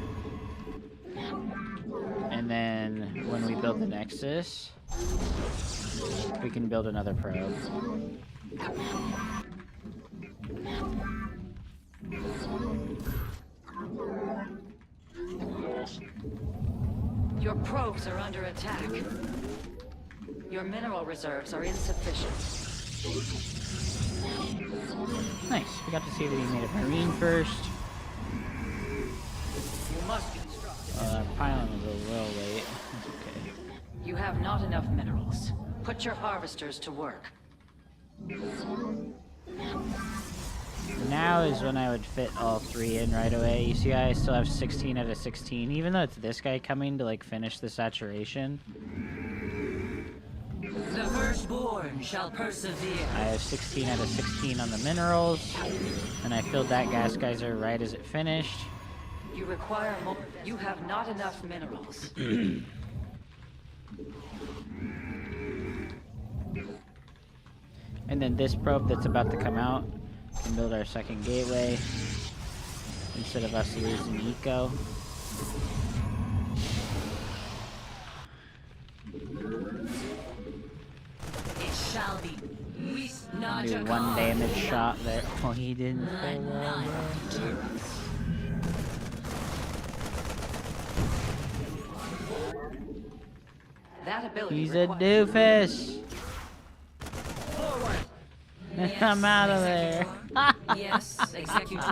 And then when we build the Nexus, we can build another probe. Your probes are under attack. Your mineral reserves are insufficient. Nice. We got to see that he made a marine first. You must be strong. Our pylon was a little late. That's okay. You have not enough minerals. Put your harvesters to work. Now is when I would fit all three in right away. You see, I still have 16 out of 16, even though it's this guy coming to like finish the saturation. The firstborn shall persevere. I have 16 out of 16 on the minerals, and I filled that gas geyser right as it finished. You require more. You have not enough minerals. And then this probe that's about to come out can build our second gateway instead of us losing eco. It shall be. We not Do one damage shot there. Oh, he didn't. Let none deter us. That ability. He's a requires- doofus. Forward. I'm out of there. Yes, executor.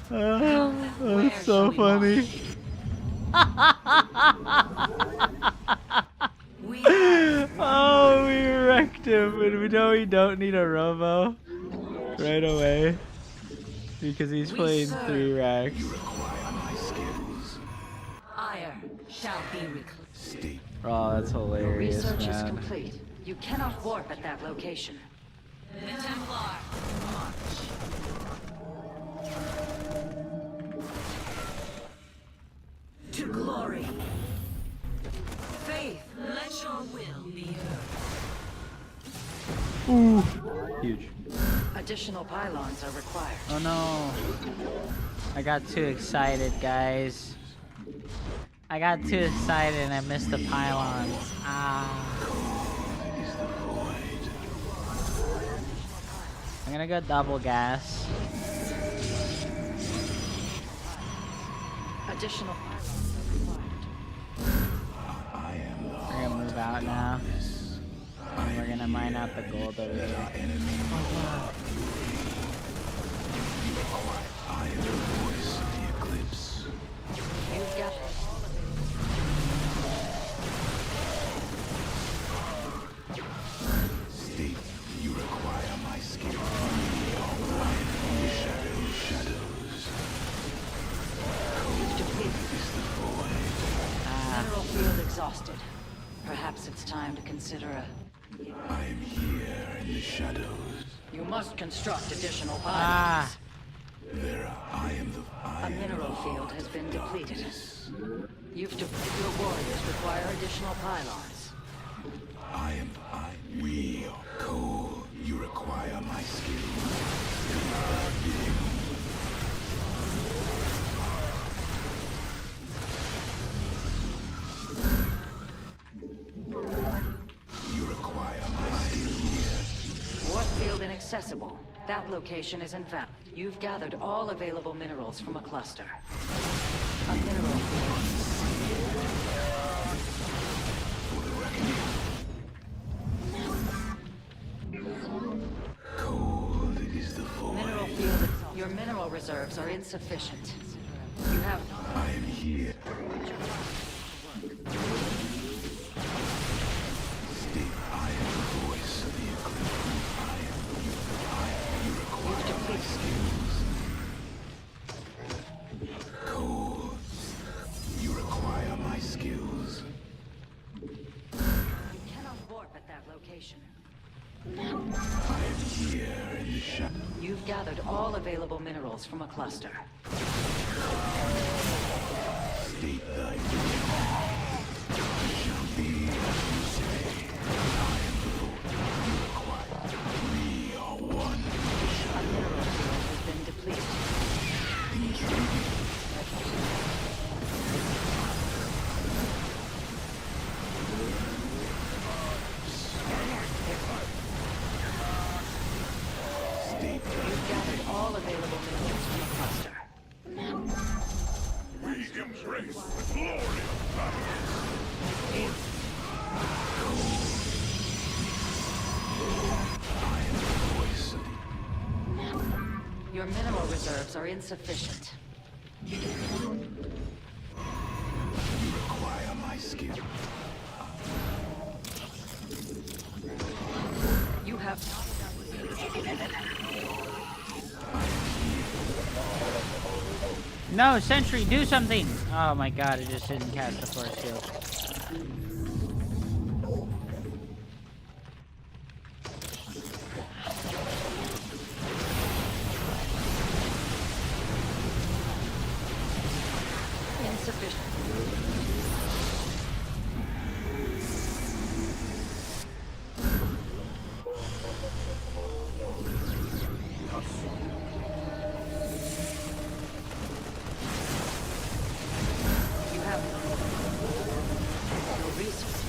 That's so funny. Oh, we wrecked him, and we know we don't need a robo right away because he's playing 3 racks. Ire shall be reclaimed. Oh, that's Your hilarious, research is man. complete. You cannot warp at that location. The Templar, march. To glory. Faith, let your will be heard. Ooh, huge. Additional pylons are required. Oh no. I got too excited, guys. I got too excited and I missed the pylons. Ah. I'm gonna go double gas. Additional pylons are required. We're gonna move out now. And we're gonna mine out the gold over here. I am the voice of the eclipse. You've got State, you require my skill. I am from the shadows. you've depleted. Is the void. Mineral field exhausted. Perhaps it's time to consider a... I am here in the shadows. You must construct additional Ah. pylons. I am the A mineral field has been depleted. You've depleted. Your warriors require additional pylons. We are cold. You require my skill. You require my skill here. War field inaccessible. That location is invalid. You've gathered all available minerals from a cluster. A mineral field. Cold is the void. Mineral field. Your mineral reserves are insufficient. You have I am here. State, I am the voice of the eclipse. You require my skills. Cold, you require my skills. You cannot warp at that location. I am here in the shadow. You've gathered all available minerals from a cluster. State thy will. It shall be as you say. I am the voice. You require. We are one. A mineral field has been depleted. State thy You've gathered all available minerals from a cluster. We embrace the glory of battle. I am the voice of the Your mineral reserves are insufficient. You require my skill. You have No, Sentry, do something! Oh my god, it just didn't cast the force field. insufficient. You have no resources.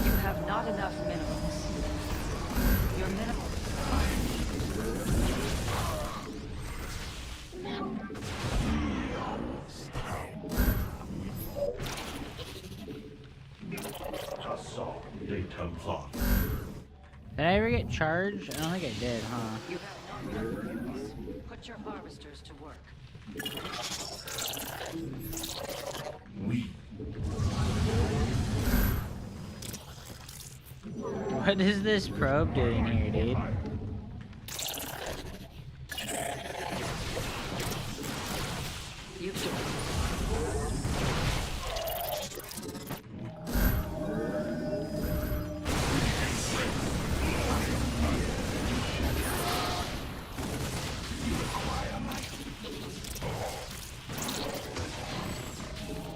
You have not enough minerals. Your minerals. Did I ever get charged? I don't think I did, huh? You have not enough minerals. Put your harvesters to work. What is this probe doing here, dude? You've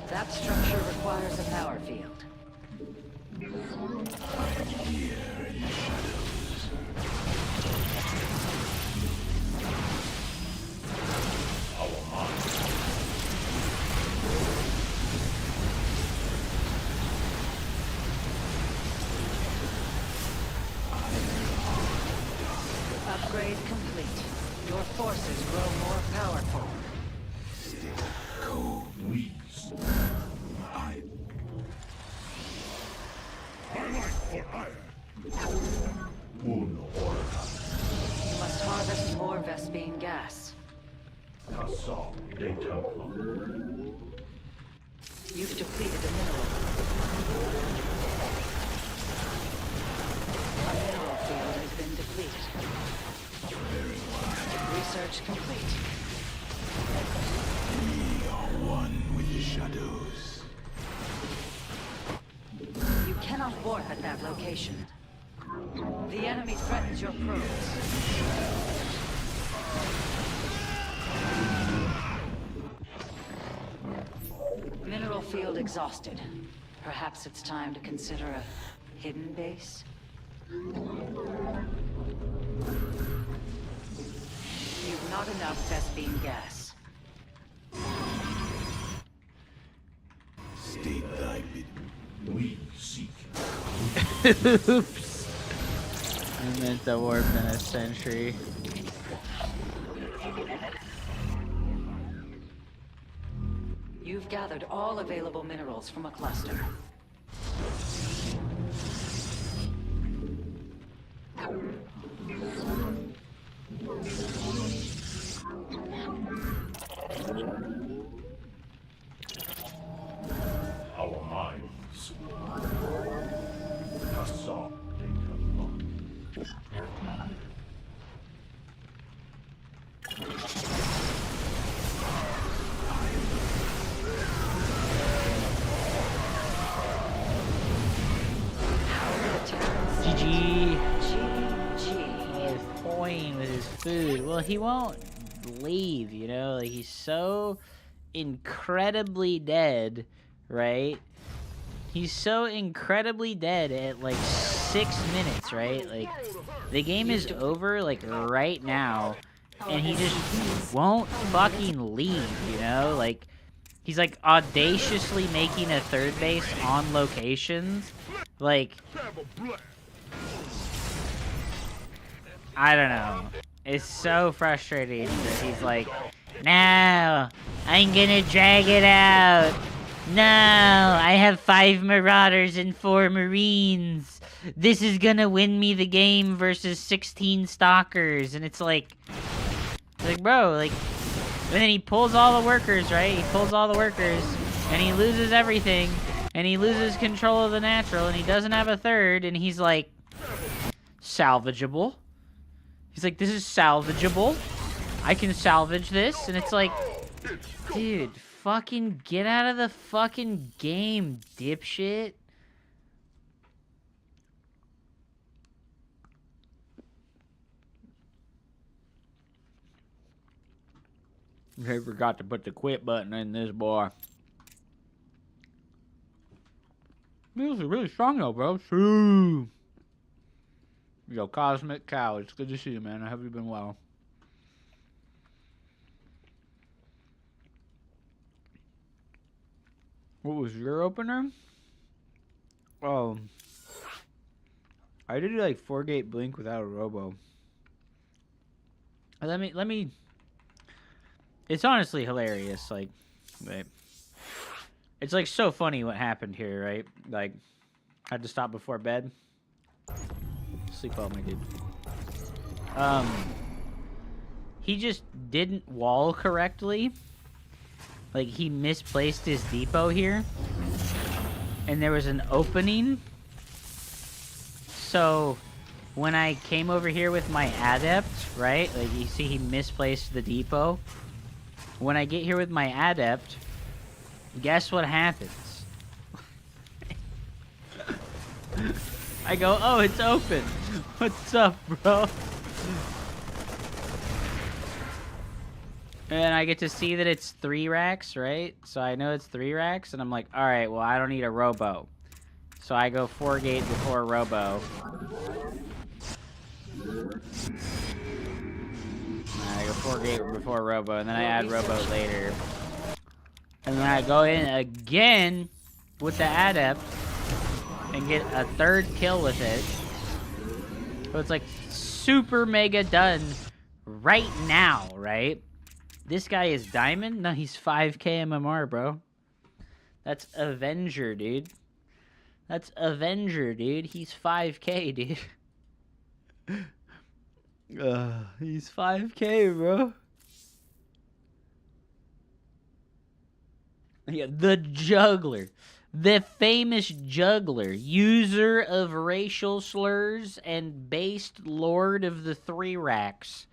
That structure requires a power field. Upgrade complete. Your forces grow more powerful. Assault data log. You've depleted a mineral. A mineral field has been depleted. Research complete. We are one with the shadows. You cannot warp at that location. The enemy threatens your probes. Mineral field exhausted. Perhaps it's time to consider a hidden base? You've not enough test beam gas. State thy bid. We seek. Oops. I meant to warp in a century. You've gathered all available minerals from a cluster. Our minds. Assault data log. GG. GG. He's toying with his food. Well, he won't leave, you know? Like, he's so incredibly dead, right? He's so incredibly dead at, like, 6 minutes, right? Like, the game is over, like, right now, and he just won't fucking leave, you know? Like, he's, like, audaciously making a third base on locations. Like, I don't know. It's so frustrating that he's like, no, I'm gonna drag it out. No, I have 5 Marauders and 4 Marines. This is gonna win me the game versus 16 Stalkers. And it's like, bro, like, and then he pulls all the workers, right? He pulls all the workers, and he loses everything, and he loses control of the natural, and he doesn't have a third, and he's like, salvageable. He's like, this is salvageable. I can salvage this, and it's like, dude, fucking get out of the fucking game, dipshit. I forgot to put the quit button in this boy. This is really strong though, bro. True. Yo, Cosmic Cow, it's good to see you, man. I hope you've been well. What was your opener? Oh, I did like 4-gate blink without a robo. Let me. It's honestly hilarious. Like, right. It's like so funny what happened here, right? Like, had to stop before bed. Sleep well, my dude. He just didn't wall correctly. Like, he misplaced his depot here. And there was an opening. So, when I came over here with my adept, right? Like, you see he misplaced the depot. When I get here with my adept, guess what happens? I go, oh, it's open. What's up, bro? And I get to see that it's 3 racks, right? So I know it's 3 racks, and I'm like, all right, well, I don't need a robo. So I go 4-gate before robo. I go 4-gate before robo, and then I add robo later. And then I go in again with the adept and get a 3rd kill with it. So it's like super mega done right now, right? This guy is diamond? No, he's 5k MMR, bro. That's Avenger, dude. That's Avenger, dude. He's 5k, dude. He's 5k, bro. Yeah, the juggler. The famous juggler, user of racial slurs and based lord of the 3 racks.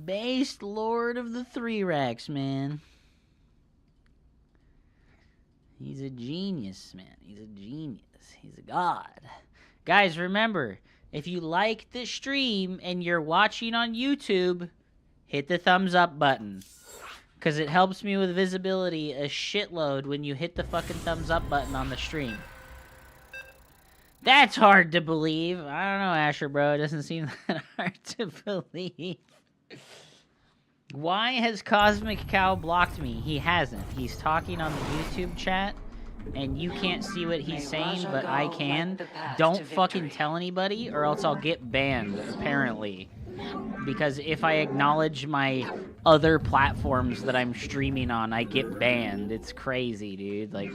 Based lord of the 3 racks, man. He's a genius, man. He's a genius. He's a god. Guys, remember, if you like the stream and you're watching on YouTube, hit the thumbs up button. Because it helps me with visibility a shitload when you hit the fucking thumbs up button on the stream. That's hard to believe. I don't know, Asher, bro. It doesn't seem that hard to believe. Why has Cosmic Cow blocked me? He hasn't. He's talking on the YouTube chat, and you can't see what he's saying, but I can. Don't fucking tell anybody, or else I'll get banned, apparently. Because if I acknowledge my other platforms that I'm streaming on, I get banned. It's crazy, dude. Like,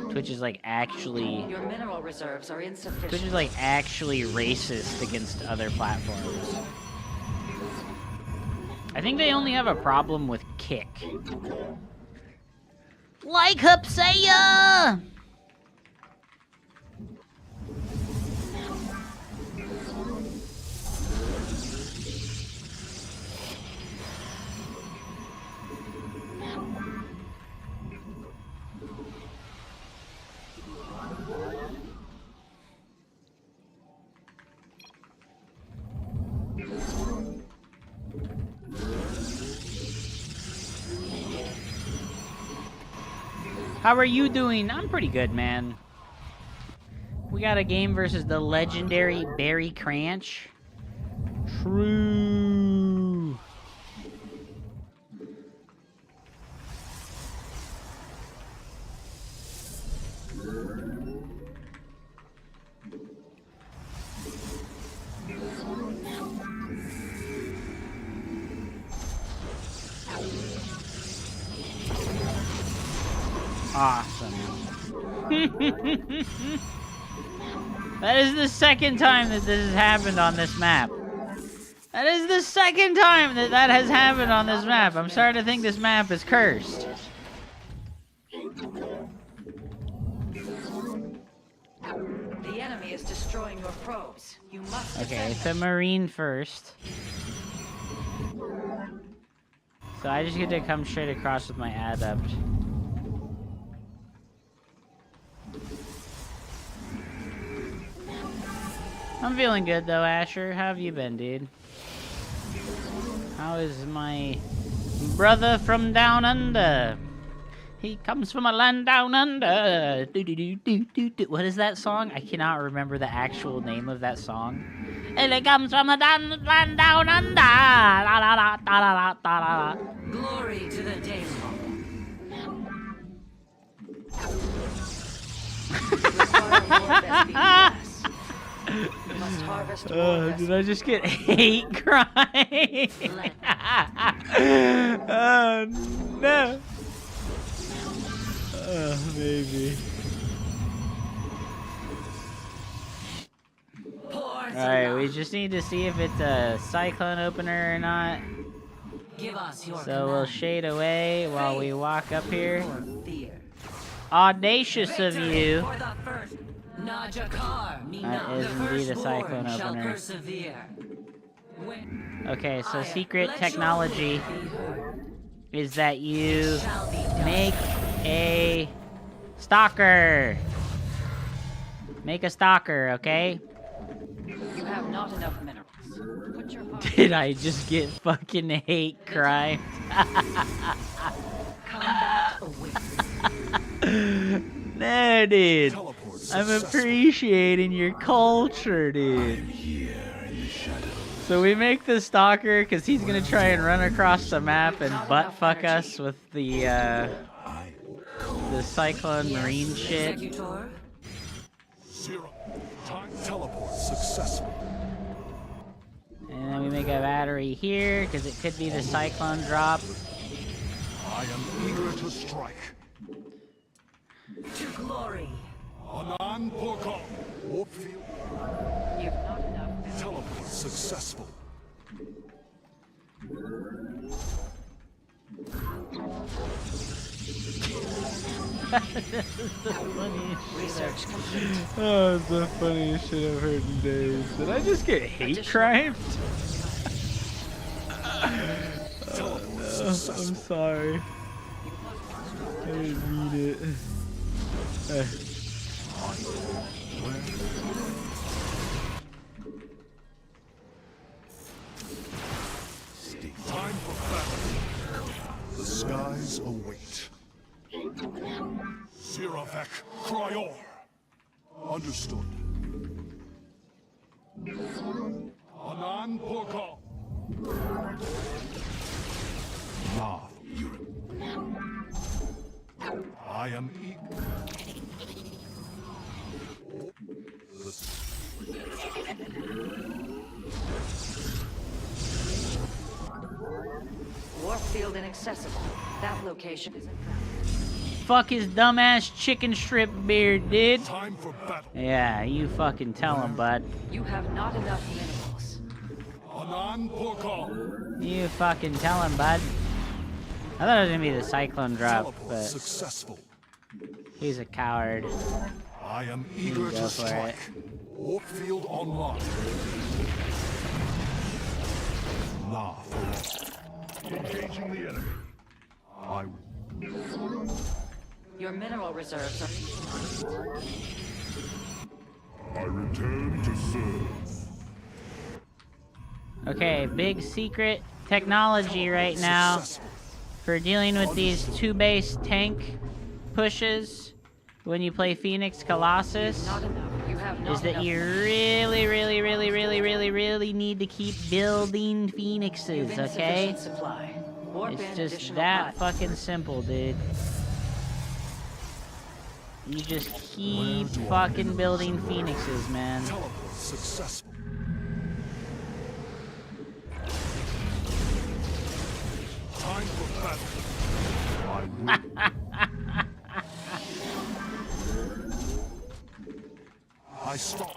Twitch is like actually... Your mineral reserves are insufficient. Twitch is like actually racist against other platforms. I think they only have a problem with Kick. Like Hupsaya! How are you doing? I'm pretty good, man. We got a game versus the legendary Barry Cranch. True. Awesome. That is the second time that this has happened on this map. That is the second time that that has happened on this map. I'm starting to think this map is cursed. The enemy is destroying your probes. You must Okay, defend it's a them. Marine first. So I just get to come straight across with my adept. I'm feeling good though, Asher. How have you been, dude? How is my brother from down under? He comes from a land down under. What is that song? I cannot remember the actual name of that song. And he comes from a land down under. La, la, la, la, la, la, la. Glory to the Daemon. You must harvest more Did I just get hate crime? Oh no. Maybe. Alright, we just need to see if it's a cyclone opener or not. Give us your So we'll shade away while we walk up here. fear. Audacious of you. For the first Najakar, That is indeed a cyclone shall opener. persevere. Okay, so secret technology is that you make a stalker. Make a stalker, okay? You have not enough minerals. Put your heart Did I just get fucking hate crime? combat awaits. No, dude. I'm appreciating your culture, dude. So we make the stalker because he's gonna try and run across the map and butt fuck us with the Cyclone Marine shit. Executor, Zero. Time teleport successful. And then we make a battery here because it could be the Cyclone drop. I am eager to strike. to glory. Anan Porko. Warpfield You've not enough. teleport successful. the funniest shit. Research complete. Oh, it's the funniest shit I've heard in days. Did I just get hate crimed? Oh, no. I'm sorry. I didn't mean it. Time for battle. The skies await. Siravek Kryor. Understood. Anan Porkal. Ah, I am Warfield inaccessible. That location is Fuck his dumbass chicken strip beard, dude. time for battle. Yeah, you fucking tell him, bud. You have not enough minerals. Anan Porkal. You fucking tell him, bud. I thought it was gonna be the cyclone drop, Teleport but successful. he's a coward. I am You eager go to for strike. Warp field online. Nah. Engaging the enemy. I Your mineral reserves are... return to serve. Okay, big secret technology right now for dealing with these 2-base tank pushes when you play Phoenix Colossus Not enough. You have not is that enough. you really need to keep building Phoenixes, You've okay? insufficient supply. Warp It's in just additional that pilots. fucking simple, dude. You just keep Where do I fucking begin? building Phoenixes, man. Teleport successful. Time for battle. I stop.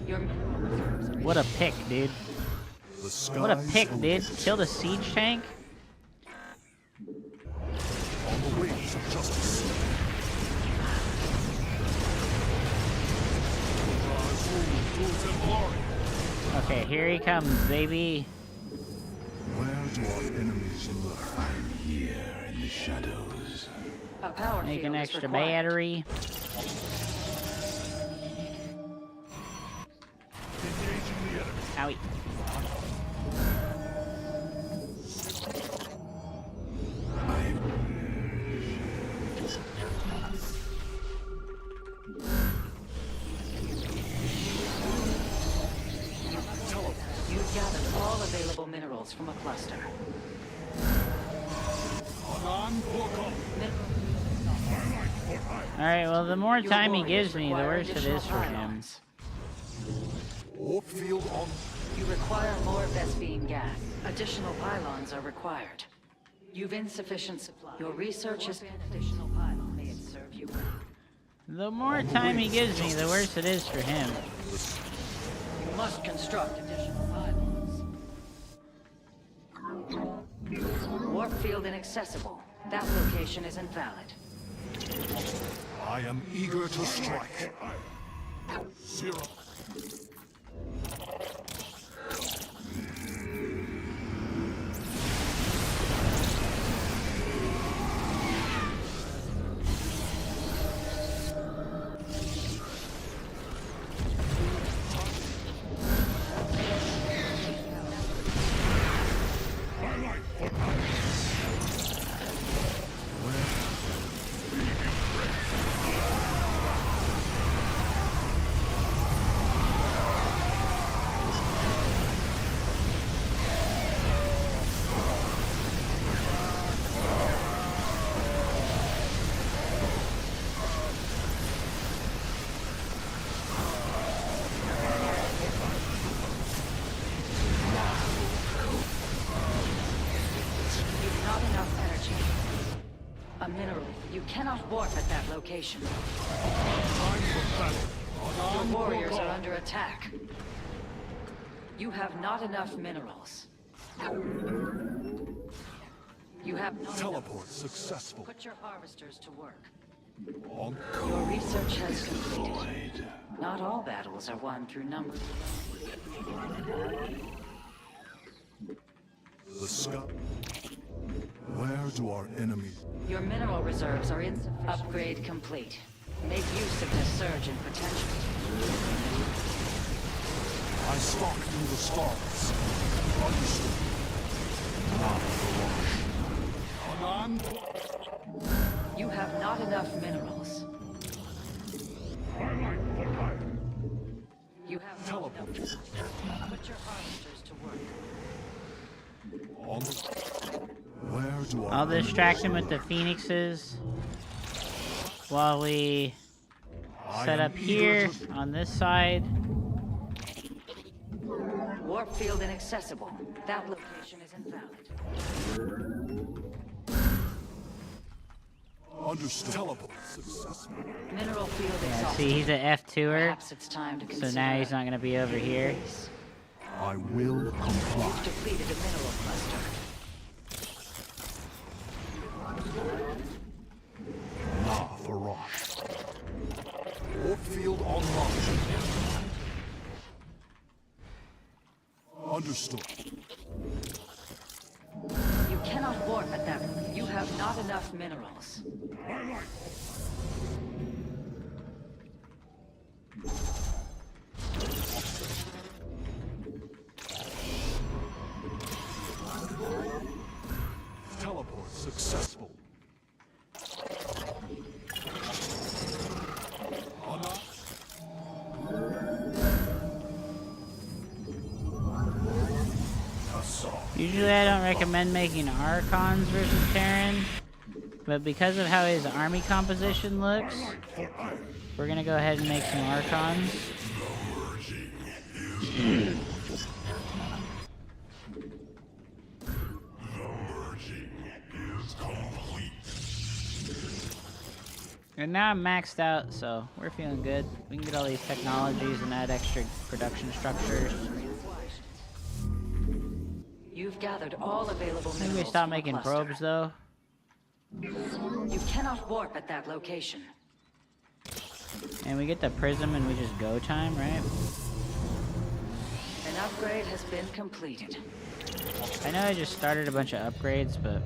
Your mineral reserves are... What a pick, dude. The What a skies pick, await. dude. Kill the siege tank? On the wings of justice. Okay, here he comes, baby. Where do our enemies lurk? I'm here in the shadows. A power Make field an is extra required. battery. Engaging the enemy. Owie. You've gathered all available minerals from a cluster. Anan Porkal. Alright, well, the more Your time he warriors gives me, the require worse it additional is for him. pylons. Warp field on. You require more Vespine gas. Additional pylons are required. You've insufficient supply. Your research is an additional pylon. May it serve you well. The more time he gives me, the worse it is for him. You must construct additional pylons. Warp field inaccessible. That location is invalid. I am eager to strike. Zero. You've not enough energy. A mineral. You cannot warp at that location. Your warriors are under attack. You have not enough minerals. You have not Teleport successful. put your harvesters to work. On Your research has completed. Not all battles are won through numbers. the sky. Where do our enemies? Your mineral reserves are insufficient. Upgrade complete. Make use of this surge in potential. I stalk through the stars. Understood. Not the rush. You have not enough minerals. You have Teleport. put your harvesters to work. On the... Where do I'll distract him with the phoenixes while we set up here on this side. Warp field inaccessible. That location is invalid. Understood. Teleport successful. Mineral field Yeah, exhausted. see, he's an F2er, Perhaps it's time to so consider now he's not going to be over here. I will comply. You've depleted a mineral cluster. Nah, for rush. Warp field online. Understood. You cannot warp at that. You have not enough minerals. Teleport successful. Usually I don't recommend making Archons versus Terran, but because of how his army composition looks, we're going to go ahead and make some Archons. And now I'm maxed out, so we're feeling good. We can get all these technologies and add extra production structures. You've gathered all available minerals. Maybe we stop from the making cluster. probes, though. You cannot warp at that location. And we get the prism and we just go time, right? An upgrade has been completed. I know I just started a bunch of upgrades, but...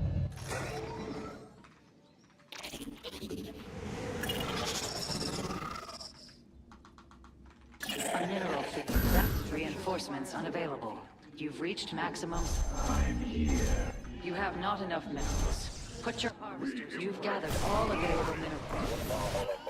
A mineral field. Reinforcements unavailable. You've reached maximum. I'm here. You have not enough minerals. Put your harvesters. You've gathered all available minerals.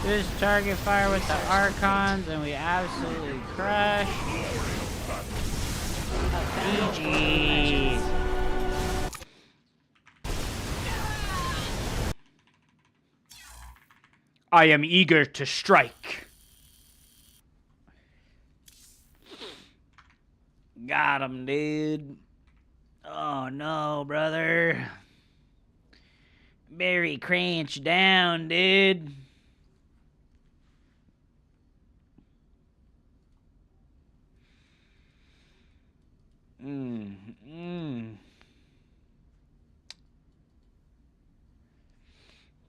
Just target fire with the Archons, and we absolutely crush. GG. I am eager to strike. Got him, dude. Oh no, brother. Barry Cranch down, dude.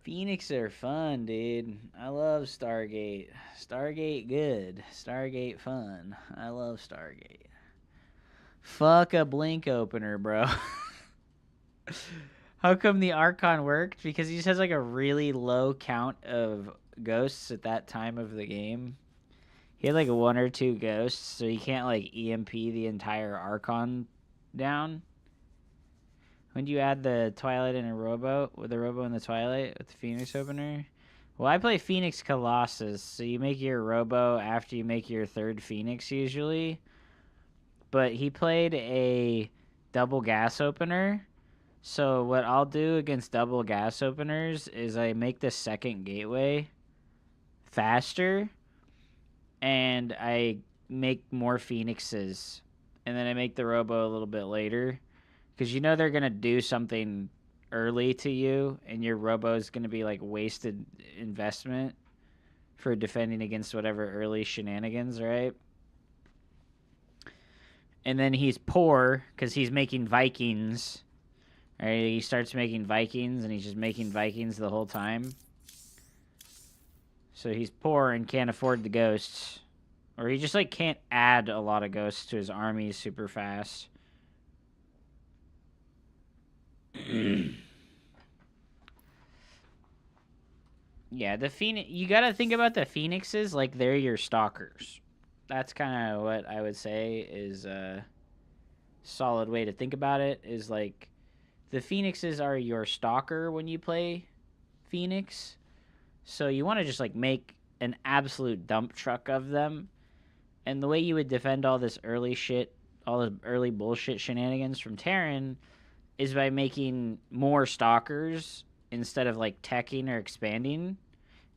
Phoenix are fun, dude. I love Stargate. Stargate good. Stargate fun. I love Stargate. Fuck a blink opener, bro. How come the Archon worked? Because he just has like a really low count of ghosts at that time of the game. He had like 1 or 2 ghosts, so he can't like EMP the entire Archon down. When do you add the Twilight and a Robo? With the Robo and the Twilight with the Phoenix opener? Well, I play Phoenix Colossus, so you make your Robo after you make your 3rd Phoenix usually. But he played a double gas opener. So what I'll do against double gas openers is I make the 2nd gateway faster, and I make more phoenixes, and then I make the robo a little bit later, because you know they're gonna do something early to you, and your robo is gonna be like wasted investment for defending against whatever early shenanigans, right? And then he's poor because he's making Vikings. Right? He starts making Vikings, and he's just making Vikings the whole time. So he's poor and can't afford the ghosts. Or he just, like, can't add a lot of ghosts to his armies super fast. Yeah, the Phoenix... You gotta think about the Phoenixes like they're your stalkers. That's kind of what I would say is a solid way to think about it. Is, like, the Phoenixes are your stalker when you play Phoenix. So you want to just, like, make an absolute dump truck of them. And the way you would defend all this early shit, all the early bullshit shenanigans from Terran, is by making more stalkers instead of, like, teching or expanding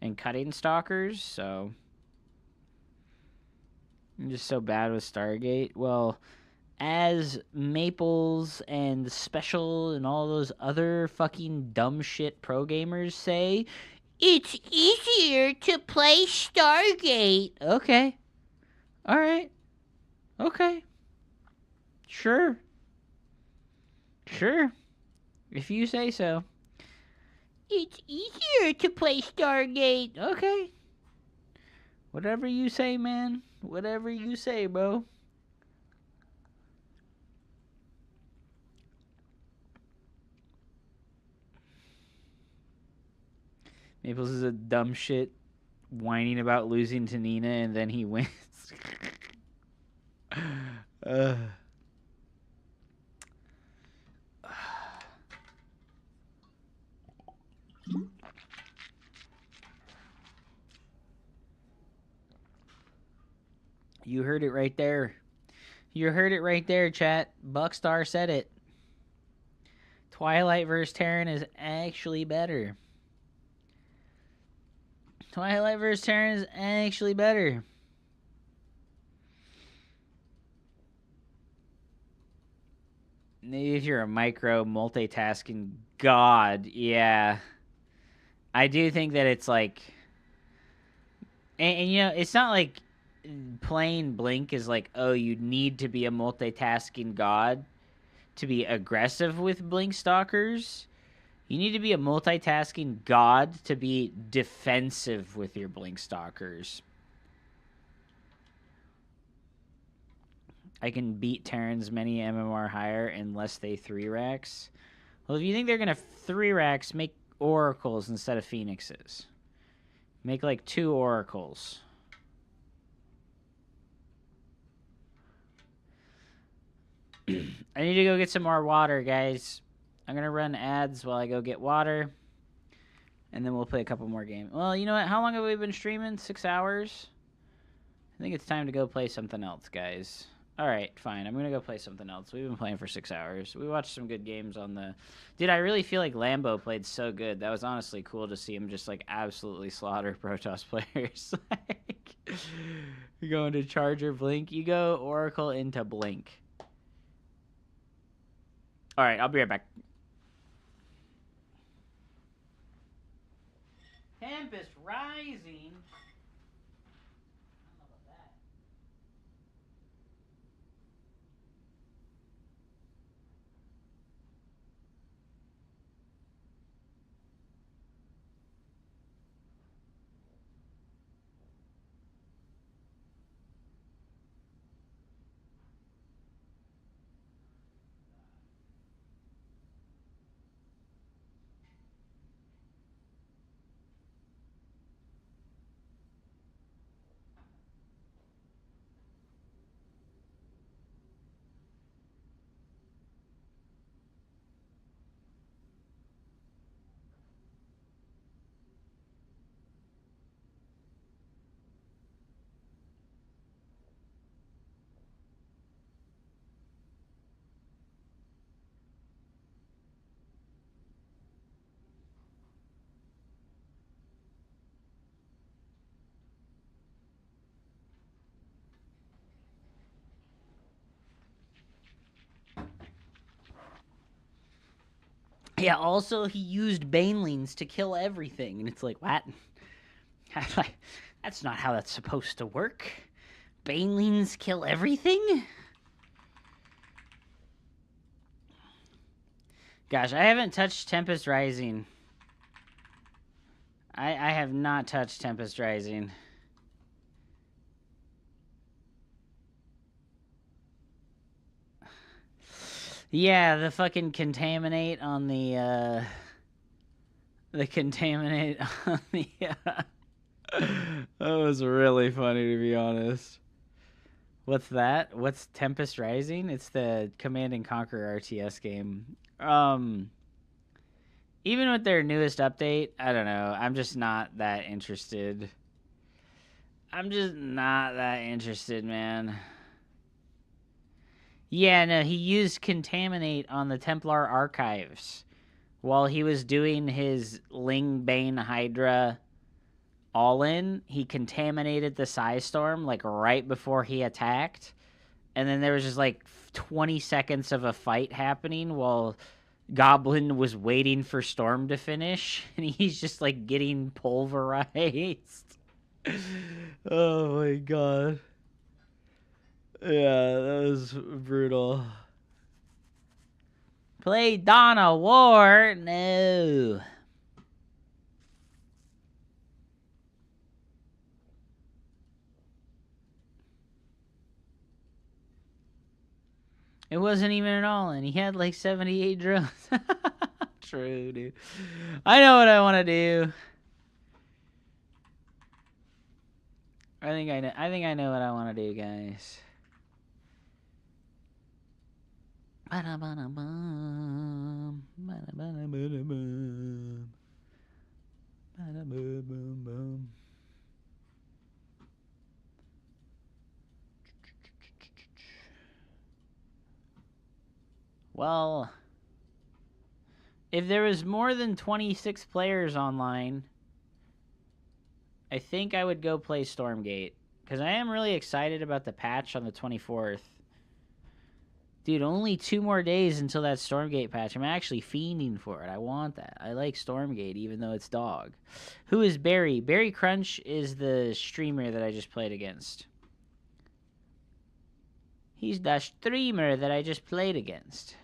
and cutting stalkers. So I'm just so bad with Stargate. Well, as Maples and Special and all those other fucking dumb shit pro gamers say, it's easier to play Stargate. Okay. All right. Okay. Sure. Sure. If you say so. It's easier to play Stargate. Okay. Whatever you say, man. Whatever you say, bro. Maples is a dumb shit whining about losing to Nina, and then he wins. You heard it right there. You heard it right there, chat. Buckstar said it. Twilight vs. Terran is actually better. Twilight vs. Terran is actually better. Maybe if you're a micro multitasking god, yeah. I do think that it's like... And you know, it's not like playing Blink is like, oh, you need to be a multitasking god to be aggressive with Blink Stalkers. You need to be a multitasking god to be defensive with your Blink Stalkers. I can beat Terrans many MMR higher unless they 3-racks. Well, if you think they're going to 3-racks, make Oracles instead of Phoenixes. Make like 2 Oracles. I need to go get some more water, guys. I'm going to run ads while I go get water. And then we'll play a couple more games. Well, you know what? How long have we been streaming? 6 hours? I think it's time to go play something else, guys. Alright, fine. I'm going to go play something else. We've been playing for 6 hours. We watched some good games on the... Dude, I really feel like Lambo played so good. That was honestly cool to see him just, like, absolutely slaughter Protoss players. Like, you go into Charger, Blink. You go Oracle into Blink. Alright, I'll be right back. Tempest Rising? Yeah, also he used banelings to kill everything. And it's like, what? That's not how that's supposed to work. Banelings kill everything? Gosh, I haven't touched Tempest Rising. I have not touched Tempest Rising. Yeah, the fucking contaminate on the contaminate on the that was really funny, to be honest. What's that? What's Tempest Rising? It's the Command and Conquer RTS game. Even with their newest update, I don't know. I'm just not that interested. I'm just not that interested, man. Yeah, no, he used Contaminate on the Templar archives while he was doing his Ling Bane Hydra all-in. He contaminated the Psystorm, like, right before he attacked. And then there was just, like, 20 seconds of a fight happening while Goblin was waiting for Storm to finish. And he's just, like, getting pulverized. Oh, my God. Yeah, that was brutal. Play Dawn of War? No. It wasn't even an all-in. He had like 78 drones. True, dude. I know what I want to do. I think I know what I want to do, guys. Ba-da-ba-da-bum. Ba-da-ba-da-ba-da-bum. Ba-da-ba-bum-bum. Well, if there was more than 26 players online, I think I would go play Stormgate. Because I am really excited about the patch on the 24th. Dude, only 2 more days until that Stormgate patch. I'm actually fiending for it. I want that. I like Stormgate, even though it's dog. Who is Barry? Barry Crunch is the streamer that I just played against. He's the streamer that I just played against.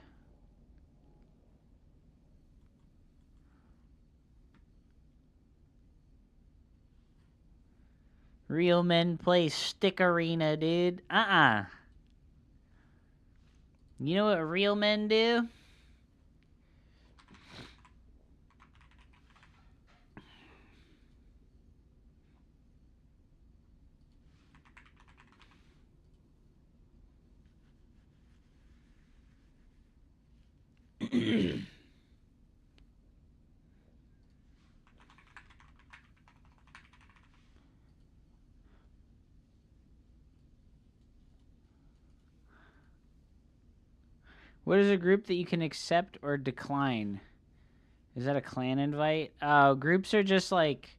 Real men play Stick Arena, dude. You know what real men do? What is a group that you can accept or decline? Is that a clan invite? Groups are just like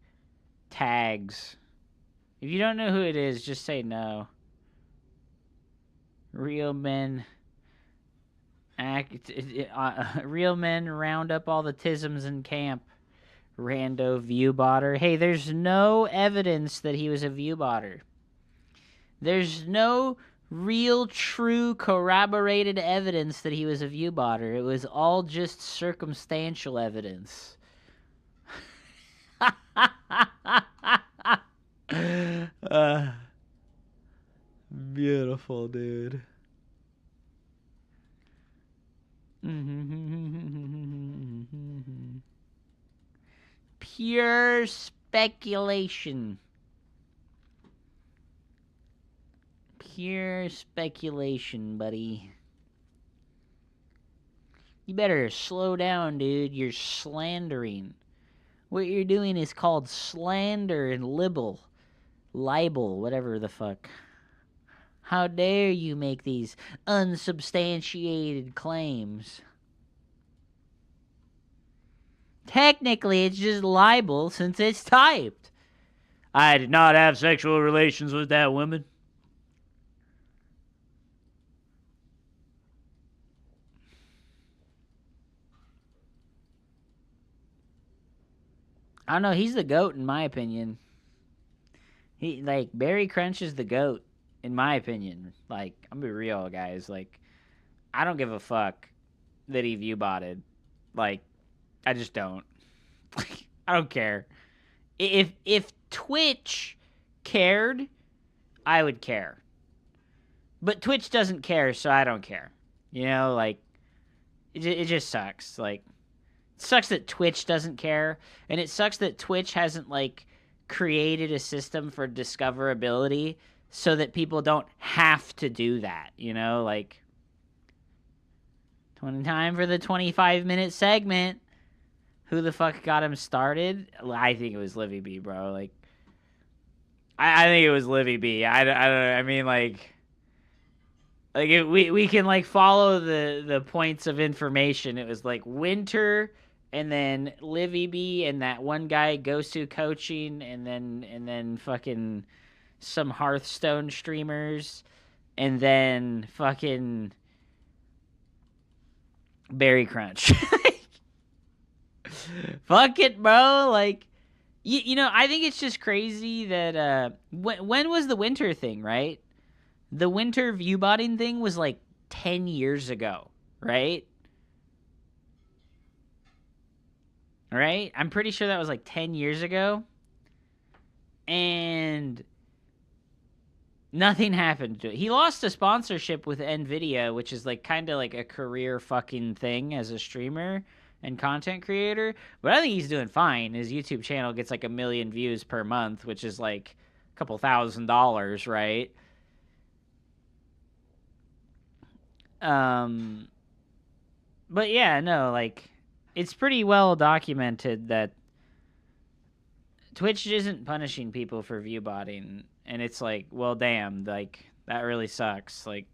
tags. If you don't know who it is, just say no. Real men real men round up all the tisms in camp. Rando viewbotter. Hey, there's no evidence that he was a viewbotter. There's no real, true, corroborated evidence that he was a viewbotter. It was all just circumstantial evidence. Beautiful, dude. Pure speculation. Pure speculation, buddy. You better slow down, dude. You're slandering. What you're doing is called slander and libel, whatever the fuck. How dare you make these unsubstantiated claims? Technically, it's just libel since it's typed. I did not have sexual relations with that woman. I don't know. He's the GOAT in my opinion. He like Barry Crunch is the GOAT in my opinion. Like, I'm gonna be real, guys. Like, I don't give a fuck that he view botted. Like, I just don't. Like, I don't care. If Twitch cared, I would care. But Twitch doesn't care, so I don't care. You know, like, it just sucks. Like, it sucks that Twitch doesn't care, and it sucks that Twitch hasn't, like, created a system for discoverability so that people don't have to do that, you know? Like, time for the 25-minute segment. Who the fuck got him started? I think it was Livy B, bro. Like, I think it was Livy B. I don't know. I mean, like we can like follow the points of information. It was like Winter, and then Livy B, and that one guy goes to coaching, and then fucking some Hearthstone streamers, and then fucking Berry Crunch. Fuck it, bro. Like, you know, I think it's just crazy that when was the Winter thing, right? The Winter viewbotting thing was like 10 years ago, right? Right? I'm pretty sure that was like 10 years ago. And nothing happened to it. He lost a sponsorship with NVIDIA, which is like kind of like a career fucking thing as a streamer and content creator. But I think he's doing fine. His YouTube channel gets like 1 million views per month, which is like a couple $1,000, right? But yeah, no, like, it's pretty well documented that Twitch isn't punishing people for view botting, and it's like, well, damn, like, that really sucks. Like,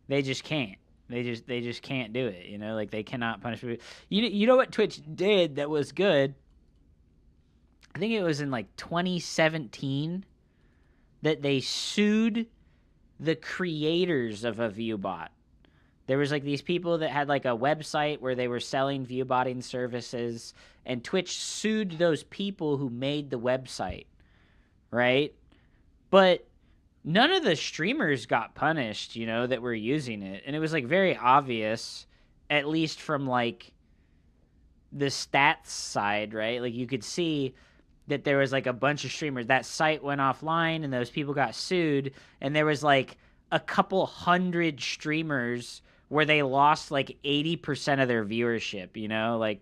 they just can't. They just can't do it, you know? Like, they cannot punish people. You know what Twitch did that was good? I think it was in, like, 2017 that they sued the creators of a view bot. There was, like, these people that had, like, a website where they were selling view botting services, and Twitch sued those people who made the website, right? But none of the streamers got punished, you know, that were using it. And it was, like, very obvious, at least from, like, the stats side, right? Like, you could see that there was, like, a bunch of streamers. That site went offline, and those people got sued, and there was, like, a couple hundred streamers where they lost, like, 80% of their viewership, you know? Like,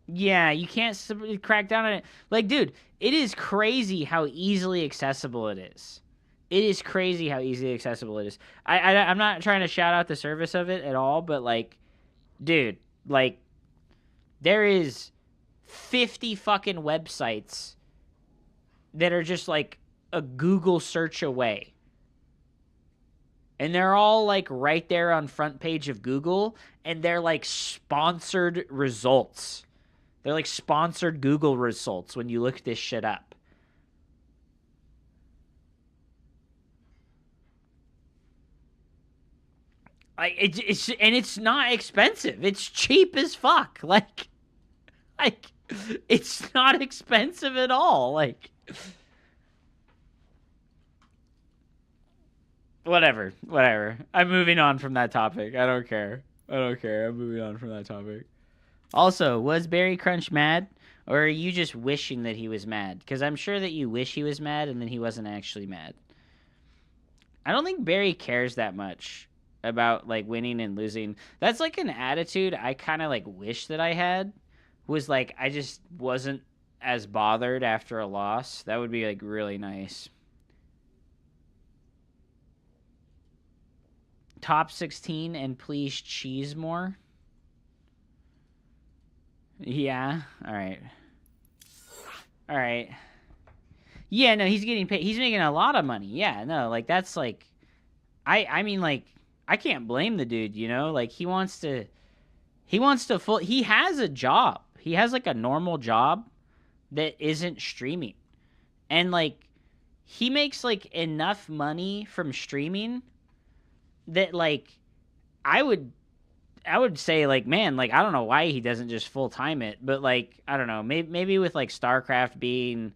yeah, you can't crack down on it. Like, dude, it is crazy how easily accessible it is. It is crazy how easily accessible it is. I'm not trying to shout out the service of it at all, but, like, dude, like, there is 50 fucking websites that are just, like, a Google search away. And they're all, like, right there on front page of Google, and they're, like, sponsored results. They're, like, sponsored Google results when you look this shit up. It's not expensive. It's cheap as fuck. Like, it's not expensive at all. Like, whatever. I'm moving on from that topic. I don't care. I'm moving on from that topic. Also, was Barry Crunch mad? Or are you just wishing that he was mad? Because I'm sure that you wish he was mad and then he wasn't actually mad. I don't think Barry cares that much about, like, winning and losing. That's, like, an attitude I kind of, like, wish that I had. Was, like, I just wasn't as bothered after a loss. That would be, like, really nice. Top 16 and please cheese more. Yeah. All right. Yeah, no, he's getting paid. He's making a lot of money. Yeah, no, like, that's, like, I mean, like, I can't blame the dude, you know? Like, he has a job. He has, like, a normal job that isn't streaming. And, like, he makes, like, enough money from streaming that, like, I would say like, man, like I don't know why he doesn't just full time it, but like I don't know, maybe with like StarCraft being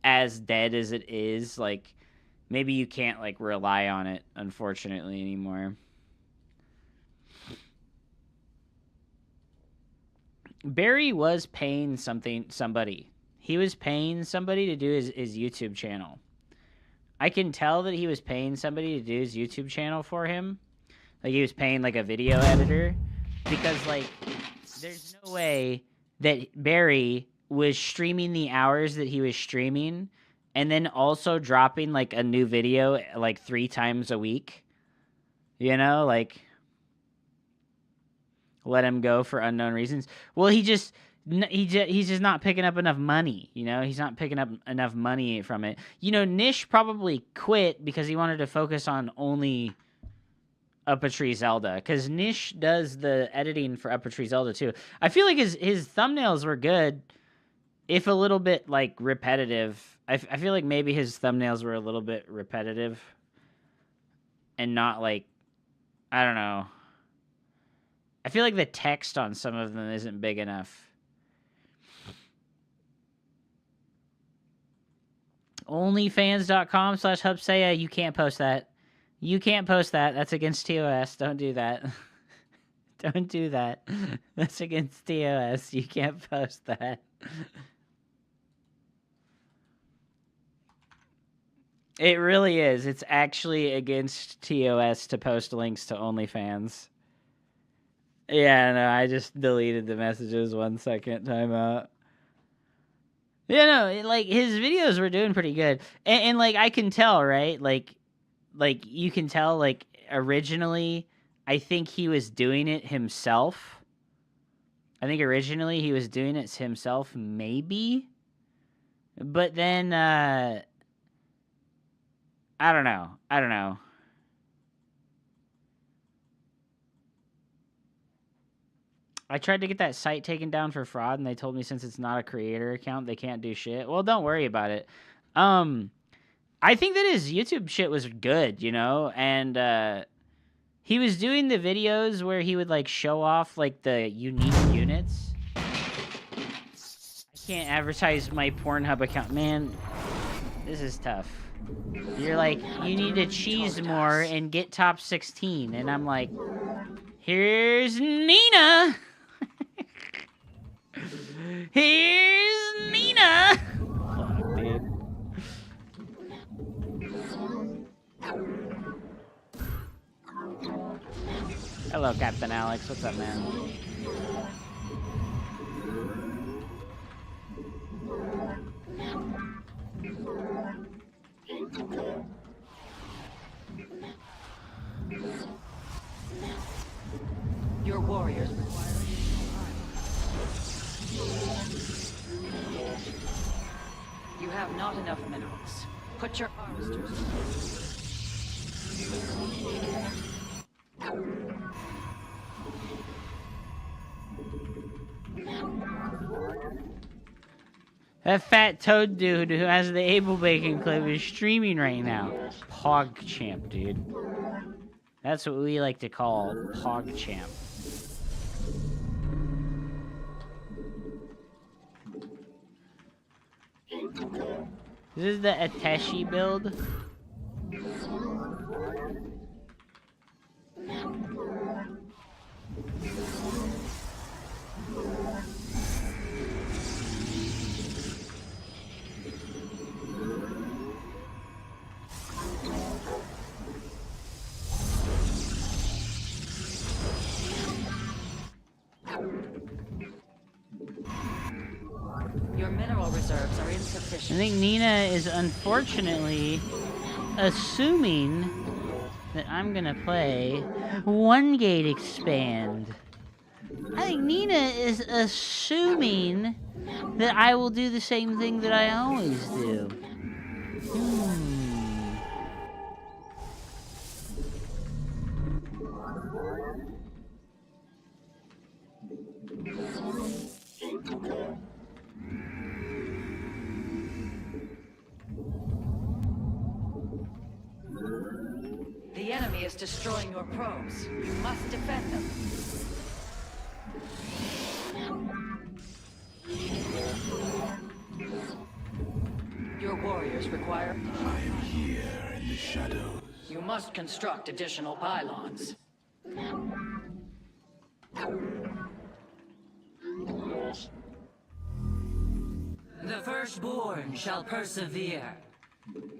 as dead as it is, like maybe you can't like rely on it unfortunately anymore. Barry was paying somebody. He was paying somebody to do his YouTube channel. I can tell that he was paying somebody to do his YouTube channel for him. Like, he was paying, like, a video editor. Because, like, there's no way that Barry was streaming the hours that he was streaming and then also dropping, like, a new video, like, 3 times a week. You know? Like, let him go for unknown reasons. Well, he's just not picking up enough money, you know? He's not picking up enough money from it. You know, Nish probably quit because he wanted to focus on only Up a Tree Zelda, because Nish does the editing for Up a Tree Zelda too. I feel like his thumbnails were good, if a little bit, like, repetitive. I feel like maybe his thumbnails were a little bit repetitive and not, like, I don't know. I feel like the text on some of them isn't big enough. Onlyfans.com/Hubsaya. You can't post that. You can't post that. That's against TOS. Don't do that. Don't do that. That's against TOS. You can't post that. It really is. It's actually against TOS to post links to OnlyFans. Yeah, no, I just deleted the messages 1 second. Timeout. Yeah, no, like, his videos were doing pretty good. And like, I can tell, right? Like, you can tell, like, originally, I think he was doing it himself. I think originally he was doing it himself, maybe. But then, I don't know. I tried to get that site taken down for fraud, and they told me since it's not a creator account, they can't do shit. Well, don't worry about it. I think that his YouTube shit was good, you know? And he was doing the videos where he would, like, show off, like, the unique units. I can't advertise my Pornhub account. Man, this is tough. You're like, you need to cheese more and get top 16. And I'm like, here's Nina! Here's Nina! Fuck, dude. Hello, Captain Alex. What's up, man? Your warriors require additional armor. You have not enough minerals. Put your harvesters to That fat toad dude who has the Able Bacon clip is streaming right now. PogChamp, dude. That's what we like to call PogChamp. This is the Ateshi build. Your mineral reserves are insufficient. I think Nina is unfortunately assuming that I'm gonna play One Gate Expand. I think Nina is assuming that I will do the same thing that I always do. The enemy is destroying your probes. You must defend them. Your warriors require... I am here in the shadows. You must construct additional pylons. The firstborn shall persevere.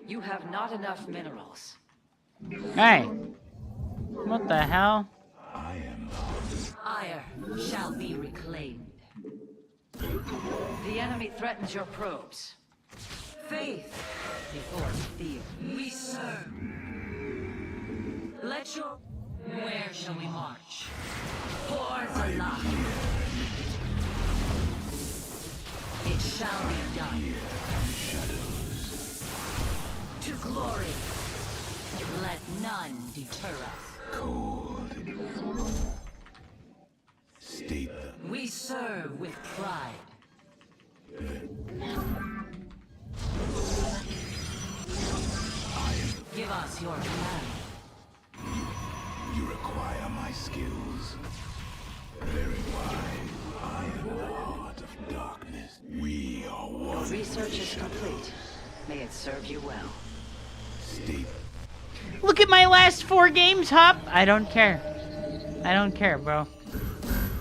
You have not enough minerals. Hey! What the hell? I am Ire shall be reclaimed. The enemy threatens your probes. Faith before fear. We serve. Let your... Where shall we march? For Zalak. It shall be done. To glory. Let none deter us. cold. State them. We serve with pride. Give us your command. You require my skills. Very wise. I am the heart of darkness. We are Your one. research is complete. May it serve you well. State. Look at my last 4 games, Hop. I don't care. I don't care, bro.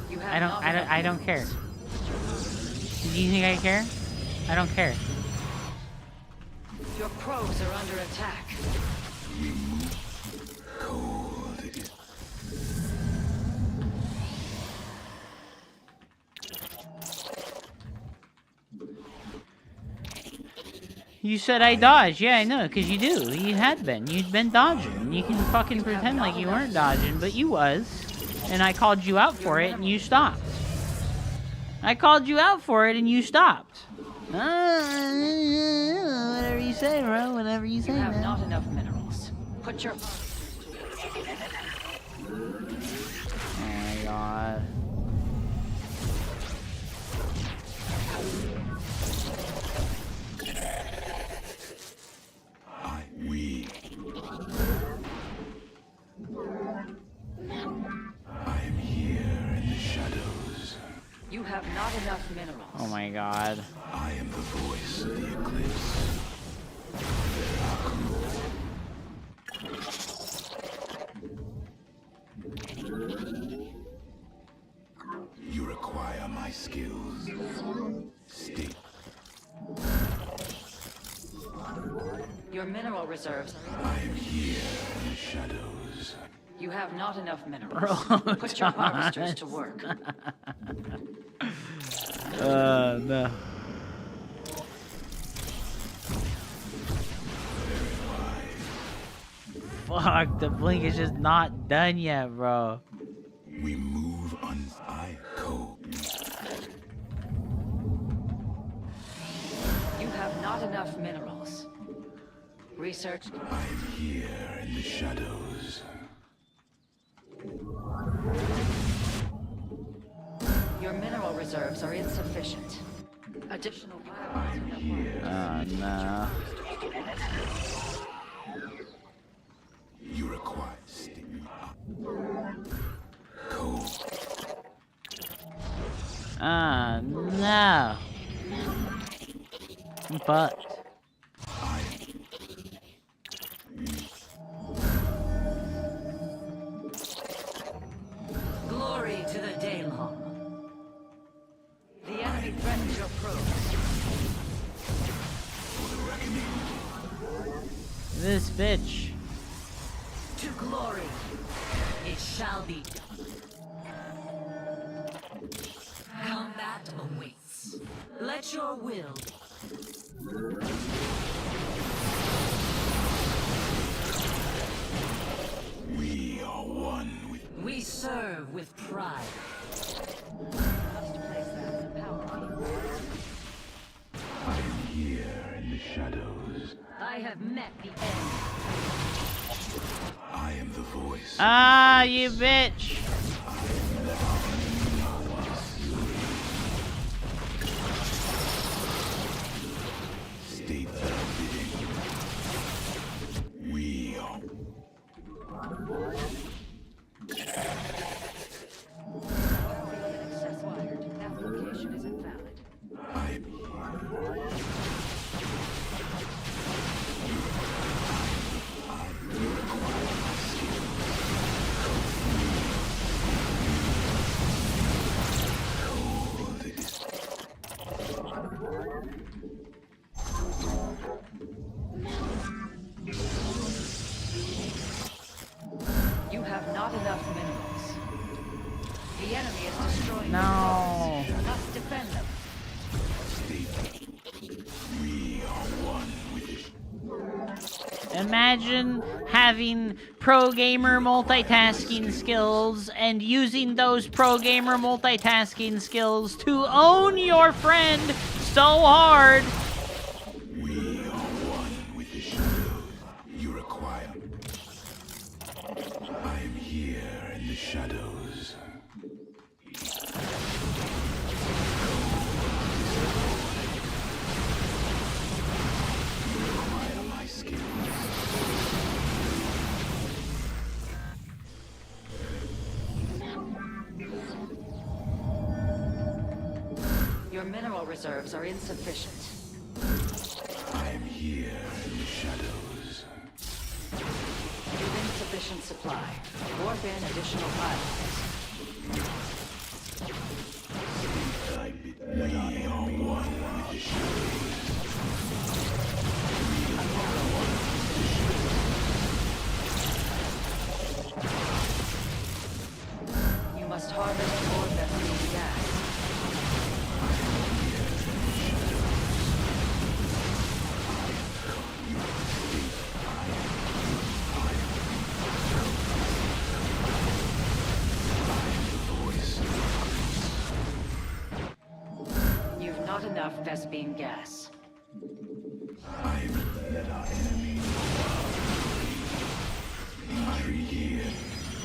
You have I don't care. Do you think I care? I don't care. Your probes are under attack. Cold. You said I dodge. Yeah, I know, because you do. You had been. You'd been dodging. You can fucking pretend like you weren't dodging, but you was. And I called you out for it, and you stopped. I called you out for it, and you stopped. Whatever you say, bro. Whatever you say, You have man. not enough minerals. Put your... Oh my god. We. I am here in the shadows. You have not enough minerals. Oh my god. I am the voice of the eclipse. You require my skills. State. Your mineral reserves. I am here in the shadows. You have not enough minerals. Put your harvesters to work. No. Fuck, the blink is just not done yet, bro. We move on. I code. You have not enough minerals. Research. I am here in the shadows. Your mineral reserves are insufficient. Additional pylons are required. Oh no. You require sting. Code. No. I'm fucked. Glory to the Daylong. The enemy threatens your probes. This bitch. To glory. It shall be done. Combat awaits. Let your will. We are one with. We serve with pride. Must place that in the power field. I am here in the shadows. I have met the end. I am the voice. Ah, you bitch. State their bidding. We are. Access wired. Application is invalid. I am here. You have not enough minerals. The enemy is destroying No. your probes. You must defend them. We are one with it. Imagine having pro gamer multitasking skills and using those pro gamer multitasking skills to own your friend so hard. We are one with the shadows. You require. I am here in the shadows. You require my skills. Your mineral reserves are insufficient. I am here in the shadows. With insufficient supply. Warp in additional pilots. We are one with the shadows. You must harvest more methane gas. You've not enough Vespene gas. I am let our enemies intrigued.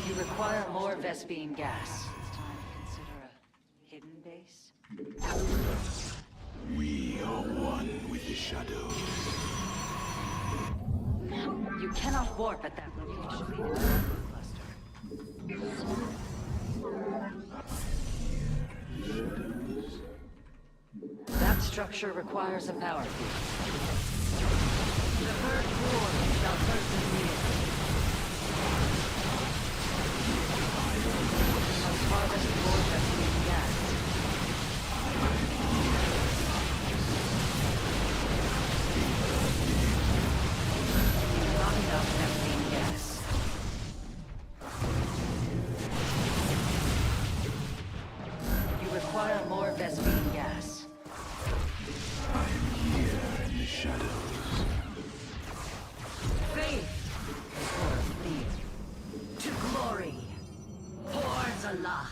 You require more Vespene gas. It's time to consider a hidden base. We are one with the shadows. You cannot warp at that location. Cluster. That structure requires a power field. The herd war shall persevere. You must harvest more Vespene gas. Not enough Vespene gas. You require more Vespene gas. I am here in the shadows. Faith or fear. To glory. Towards Allah.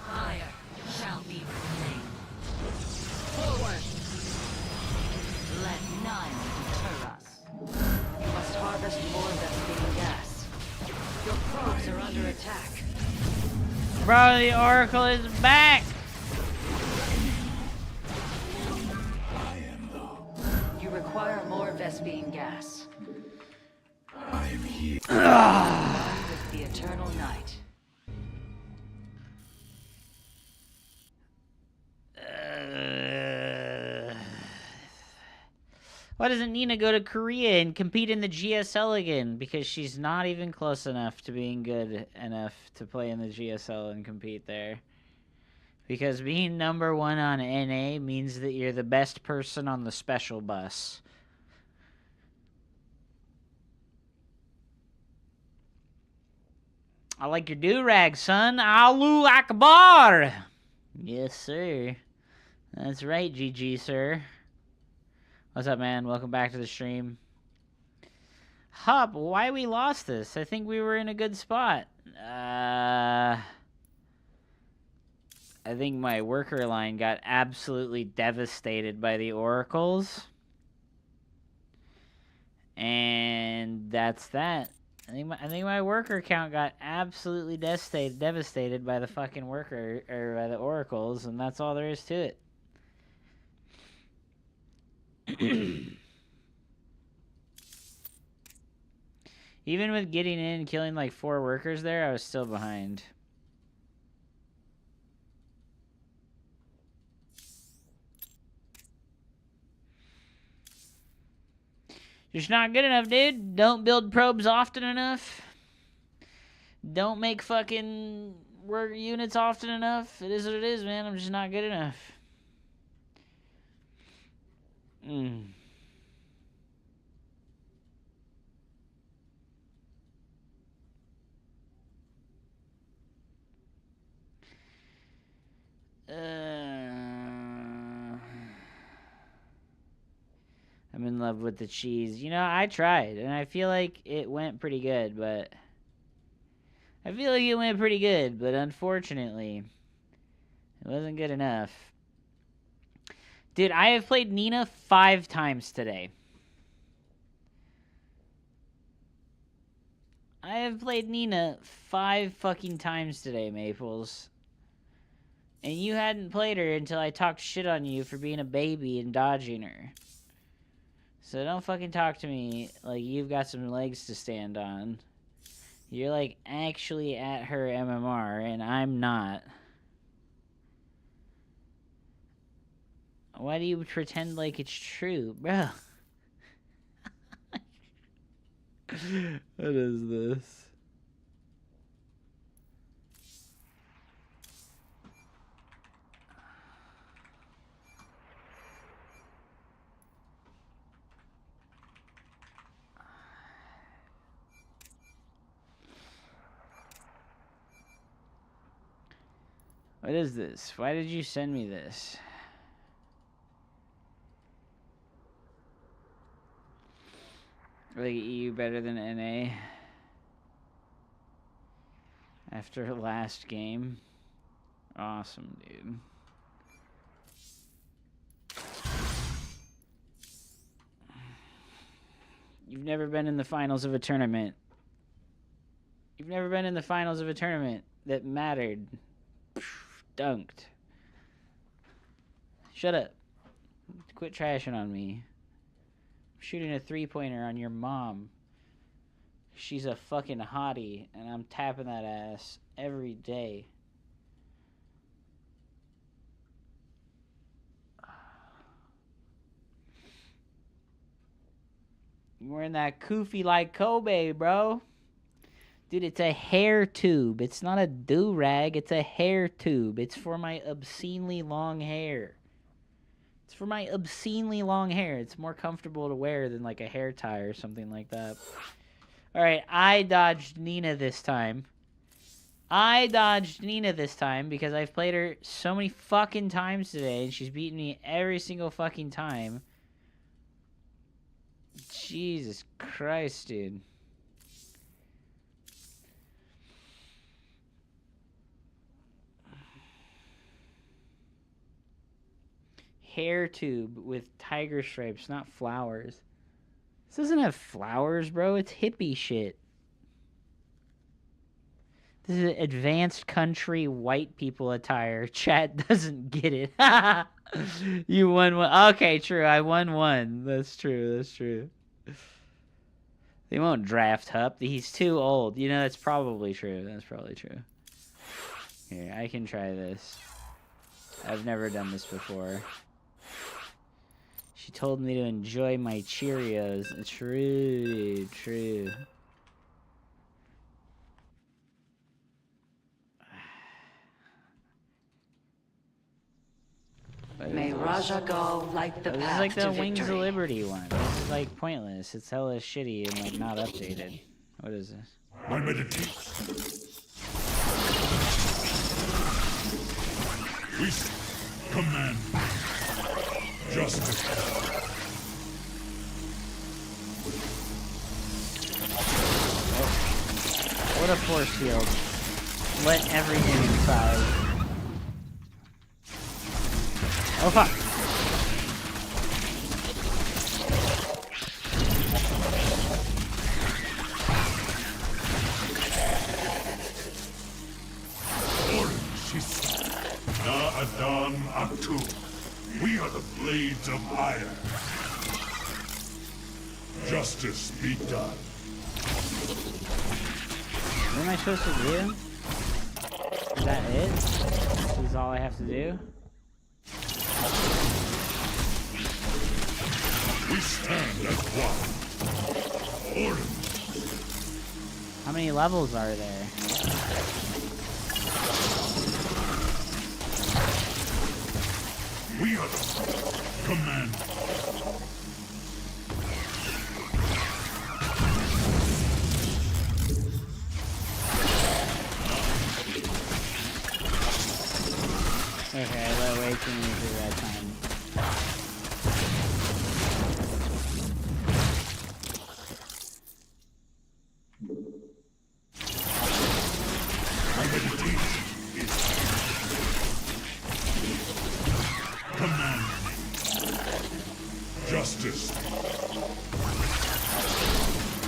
Fire shall be proclaimed. Forward. Let none deter us. You must harvest more Vespene gas. Your probes are under attack. Bro, the Oracle is back. You require more Vespene gas. I am here. With the eternal night. Why doesn't Nina go to Korea and compete in the GSL again? Because she's not even close enough to being good enough to play in the GSL and compete there. Because being number one on NA means that you're the best person on the special bus. I like your do-rag, son. Allahu Akbar! Yes, sir. That's right, GG, sir. What's up, man? Welcome back to the stream. Hup, why we lost this? I think we were in a good spot. I think my worker line got absolutely devastated by the oracles. And that's that. I think my worker count got absolutely devastated by the fucking worker, or by the oracles, and that's all there is to it. Even with getting in and killing like 4 workers there, I was still behind. Just not good enough, dude. Don't build probes often enough. Don't make fucking work units often enough. It is what it is, man. I'm just not good enough. I'm in love with the cheese. You know, I tried, and I feel like it went pretty good, but... unfortunately, it wasn't good enough. Dude, I have played Nina 5 times today. I have played Nina 5 fucking times today, Maples. And you hadn't played her until I talked shit on you for being a baby and dodging her. So don't fucking talk to me like you've got some legs to stand on. You're like actually at her MMR and I'm not. Why do you pretend like it's true, bro? What is this? What is this? Why did you send me this? Like EU better than NA after last game. Awesome, dude. You've never been in the finals of a tournament. You've never been in the finals of a tournament that mattered. Dunked. Shut up. Quit trashing on me. I'm shooting a 3-pointer on your mom. She's a fucking hottie, and I'm tapping that ass every day. You're wearing that kufi like Kobe, bro. Dude, it's a hair tube. It's not a do-rag. It's a hair tube. It's for my obscenely long hair. It's for my obscenely long hair. It's more comfortable to wear than like a hair tie or something like that. Alright, I dodged Nina this time. Because I've played her so many fucking times today and she's beaten me every single fucking time. Jesus Christ, dude. Hair tube with tiger stripes, not flowers. This doesn't have flowers, bro. It's hippie shit. This is advanced country white people attire. Chat doesn't get it. You won one. Okay, true. I won one. That's true. They won't draft Hup. He's too old. You know, that's probably true. Here, I can try this. I've never done this before. She told me to enjoy my Cheerios. True. May Rajagal light the This is path like the to Wings of victory. Liberty one. This is like pointless. It's hella shitty and like not updated. What is this? My meditation. Wish. Command. Justice. What a force field. Let everything inside. Oh fuck. Na'adan Atu. We are the blades of iron. Justice be done. What am I supposed to do? Is that it? This is all I have to do? We stand as one. Order. How many levels are there? We are the command. Justice.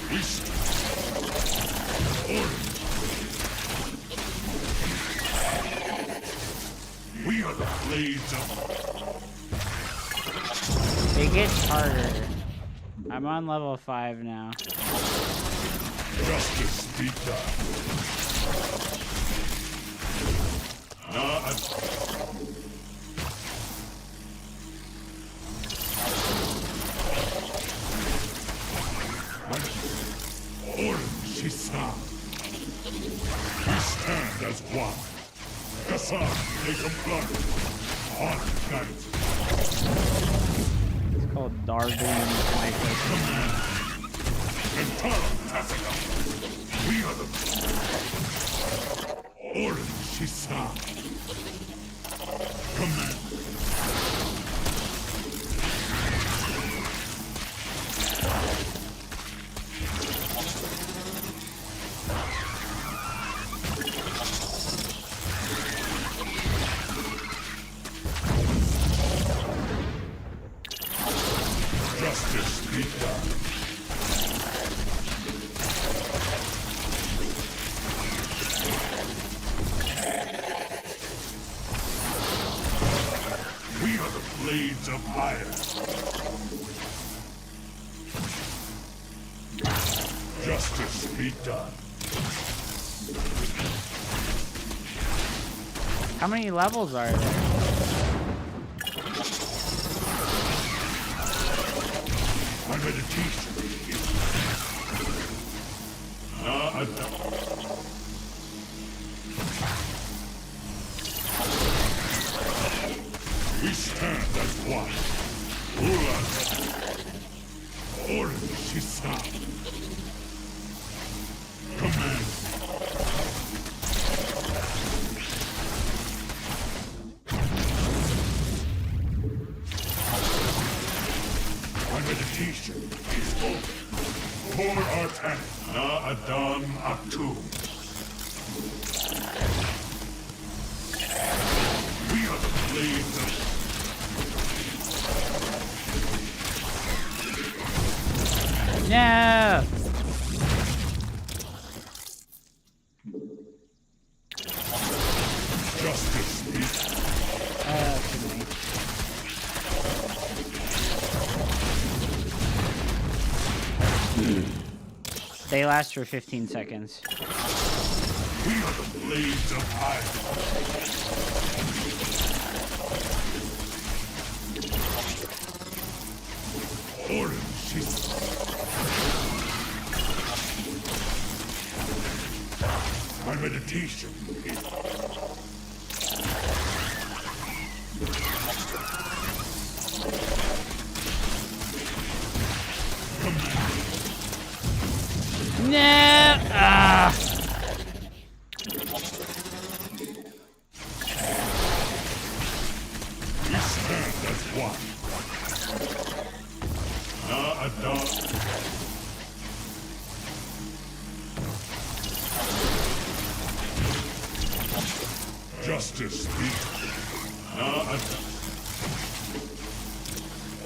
East. Orange. We are the blades of... It gets harder. I'm on level 5 now. Justice be done. Orange is sound. We stand as one. Kassan, they comply. On night. It's called Darwin. Command. And Terran Tassika. We are the... Orange is sound. Command. Justice be done. We are the blades of iron. Justice be done. How many levels are there? My meditation is... We stand as one. Ulan. Orange is sound. Command. My meditation is open. For Artan, Na Adam Atum. We are the blades of... No! Justice be... They last for 15 seconds. We are the blades of iron. Orange is... My meditation is... No! Ah! We stand as one. Na Adam. Justice be... Na Adam.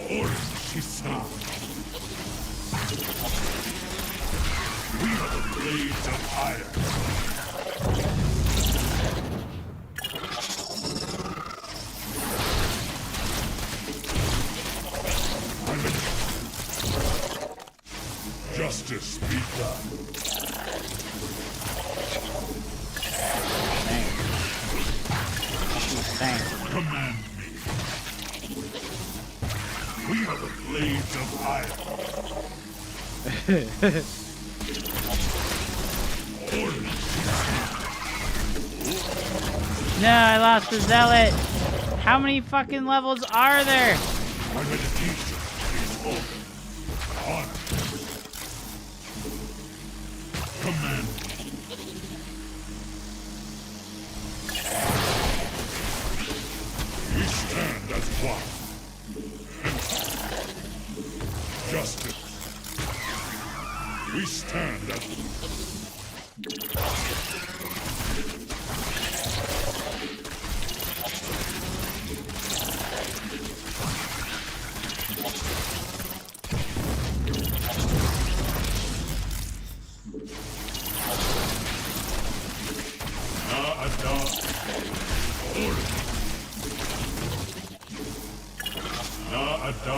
Orange is sound. We are the blades of iron. Justice be done. Thanks. Command me. We are the blades of iron. No, I lost the zealot. How many fucking levels are there? My meditation is open. On. Command. We stand as one. Justice. We stand as...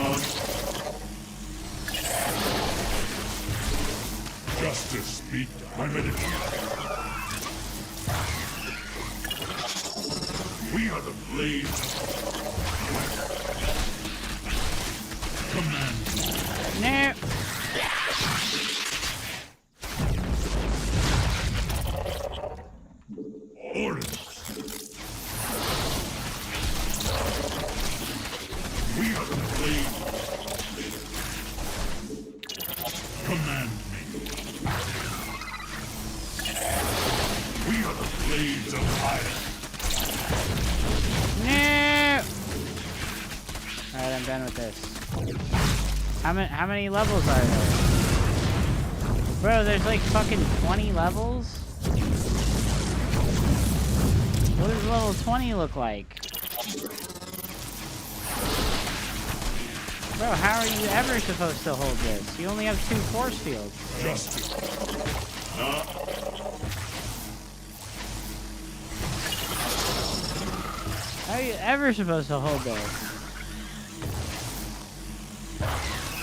done. Justice be done. My meditation. We are the blades. Command. No. Orders. We are the blades. Command me. We are the blades of fire. No. All right, I'm done with this. How many levels are there? Bro, there's like fucking 20 levels? What does level 20 look like? Bro, how are you ever supposed to hold this? You only have 2 force fields. Justice. How are you ever supposed to hold this?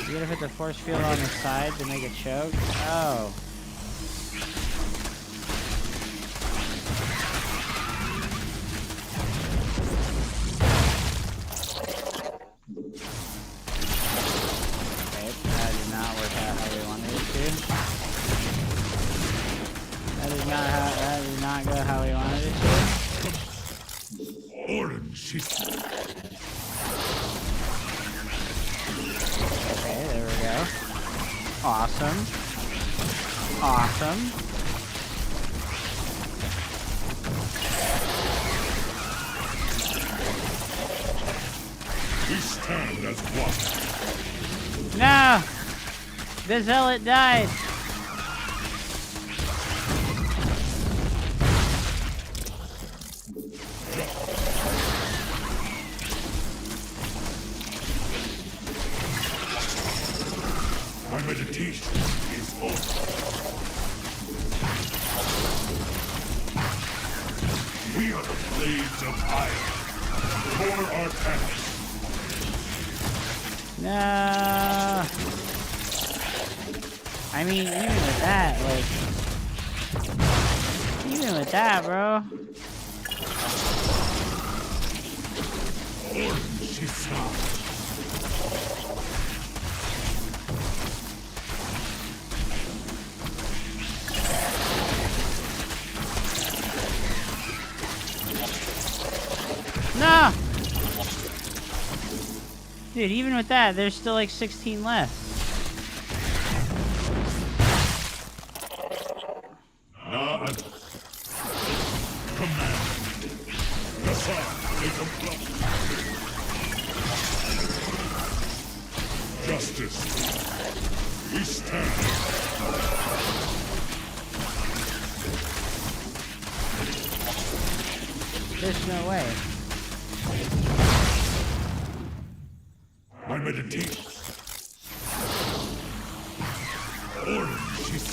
You gotta put the force field on the side to make it choke? Oh. Okay, that did not work out how we wanted it to. That did not go how we wanted it to. Orange. Okay, there we go. Awesome. Awesome. We stand as one. No! The zealot died. My meditation is over. We are the blades of fire. For our panic. No. I mean, even with that, like, even with that, bro. Orange is out. No! Dude, even with that, there's still like 16 left. Not command. The sun is above. Justice. We stand. There's no way. My meditation. Orange is...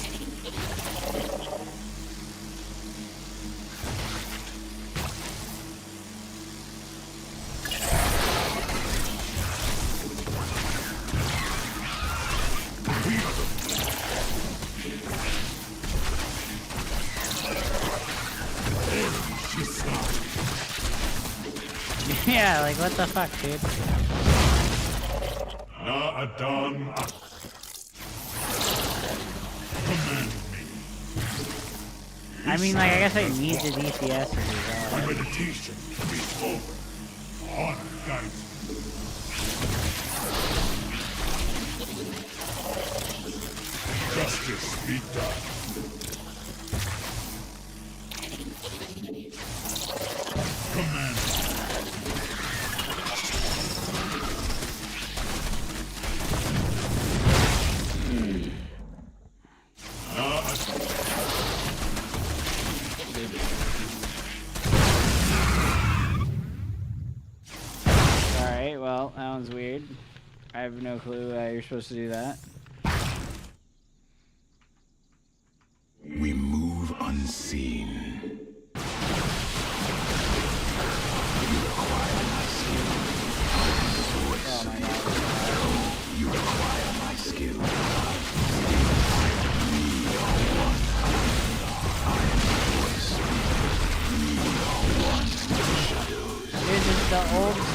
Yeah, like what the fuck, dude? Na Adam. Command me. I mean, like, I guess I need the DPS as My well. meditation is over. Honor guides me. Justice be done. Command. Alright, well, that one's weird. I have no clue how you're supposed to do that. We move unseen. Oh my god.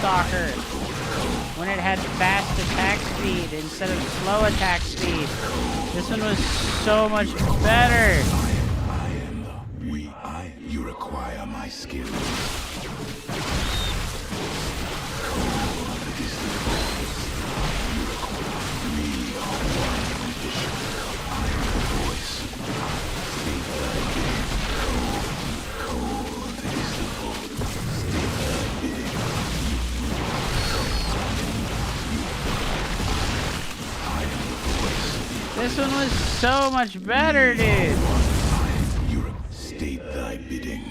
Stalker when it had fast attack speed instead of slow attack speed. This one was so much better. You require my skills. This one was so much better, dude. State thy bidding.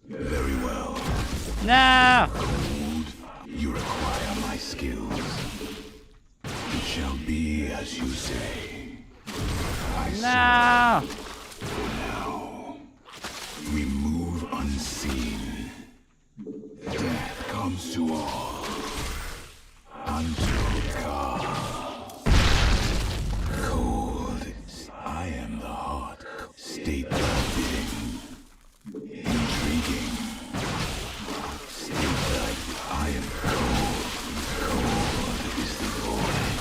Very well. No! You require my skills. It shall be as you say. No! Now, we move unseen. Death comes to all. Unto God. Cold. I am the heart. State the bidding. Intriguing. State that I am cold. Cold is the void.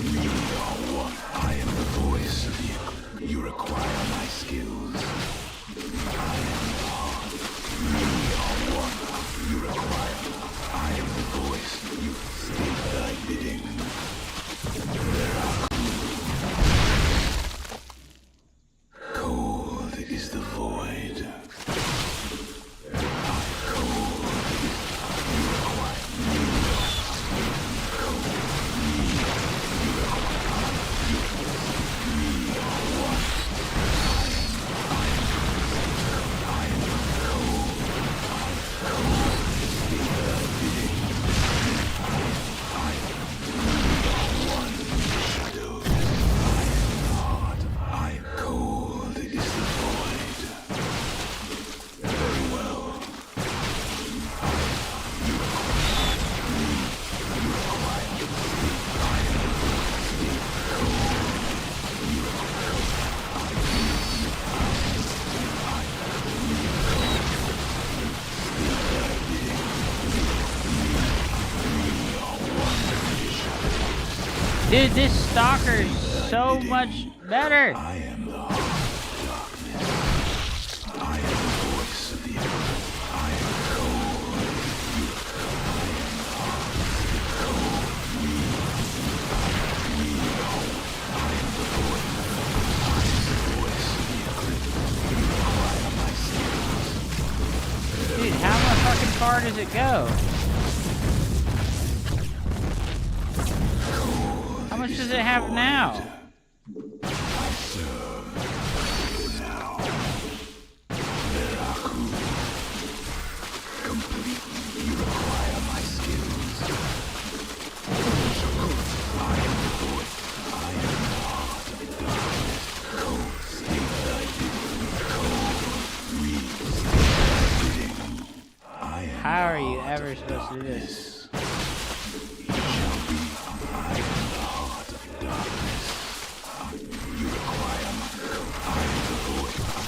We are one. I am the voice of you. You require my skills. I am the heart. We are one. You require. I am the voice. You state thy bidding. There are cold is the void. Dude, this Stalker's so much better. I am the heart of darkness. I am the voice of the earth. I am cold. You. I am the heart of the cold. We are. I am the voice. I am the voice of the earth. You require my skills. Dude, how much fucking far does it go? How much does it have now? I serve now. Veraku. Complete. You require my skills. I am the voice. I am the heart of darkness. Cold. State thy bidding. Cold. We state thy bidding. I am. How are you ever supposed to do this? You require my. I am the voice.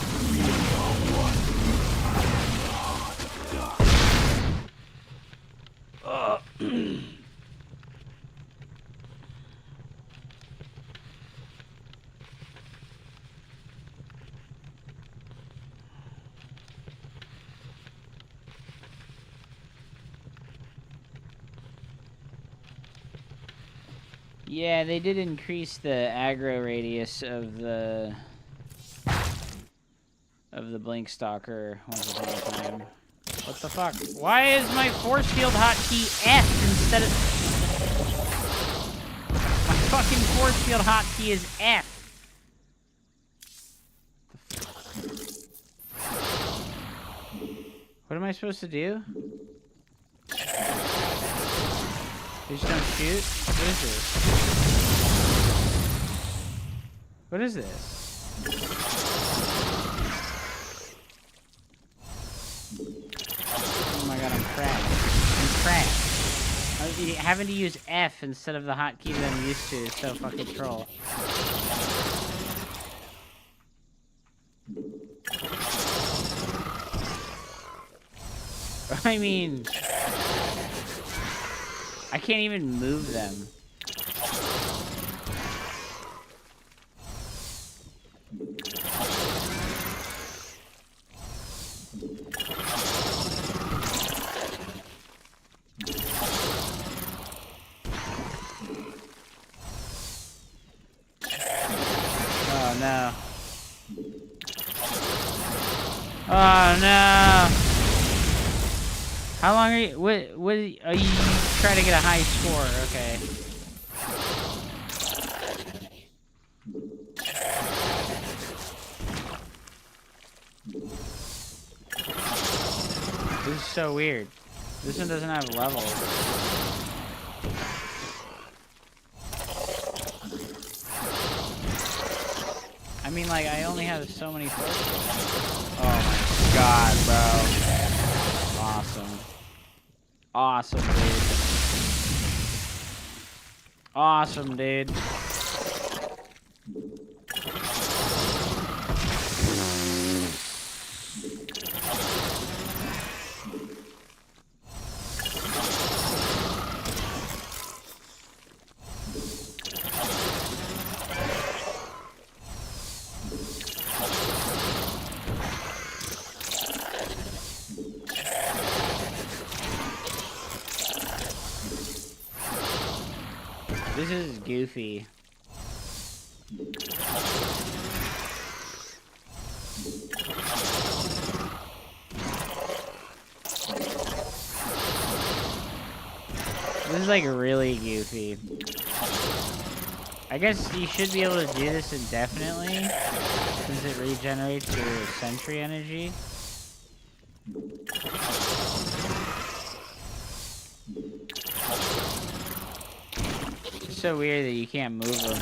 Yeah, they did increase the aggro radius of the Blink Stalker once upon a time. What the fuck? Why is my force field hotkey F instead of... My fucking force field hotkey is F. What am I supposed to do? They just don't shoot? What is this? What is this? Oh my god, I'm crashed. I'm crashed. Having to use F instead of the hotkey that I'm used to is so fucking troll. I mean... I can't even move them. Oh no. Oh no. How long are you? What are you trying to get a high score? Okay. This is so weird. This one doesn't have levels. I mean, like, I only have so many forces. Oh my god, bro. Awesome. Awesome, dude. Awesome, dude. This is goofy. This is like really goofy. I guess you should be able to do this indefinitely since it regenerates your sentry energy. It's so weird that you can't move them.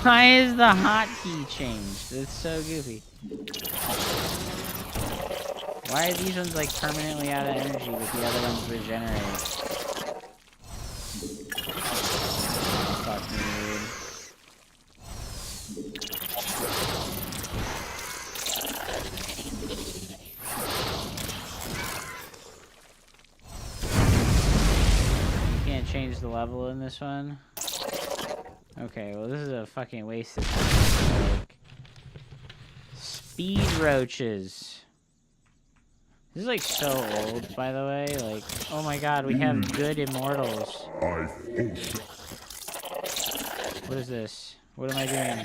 Why is the hotkey changed? It's so goofy. Why are these ones like permanently out of energy but the other ones regenerate? Oh, fuck me, dude. You can't change the level in this one? Okay, well this is a fucking waste of time. Like, speed roaches. This is like so old, by the way. Like, oh my god, we have good immortals. What is this? What am I doing?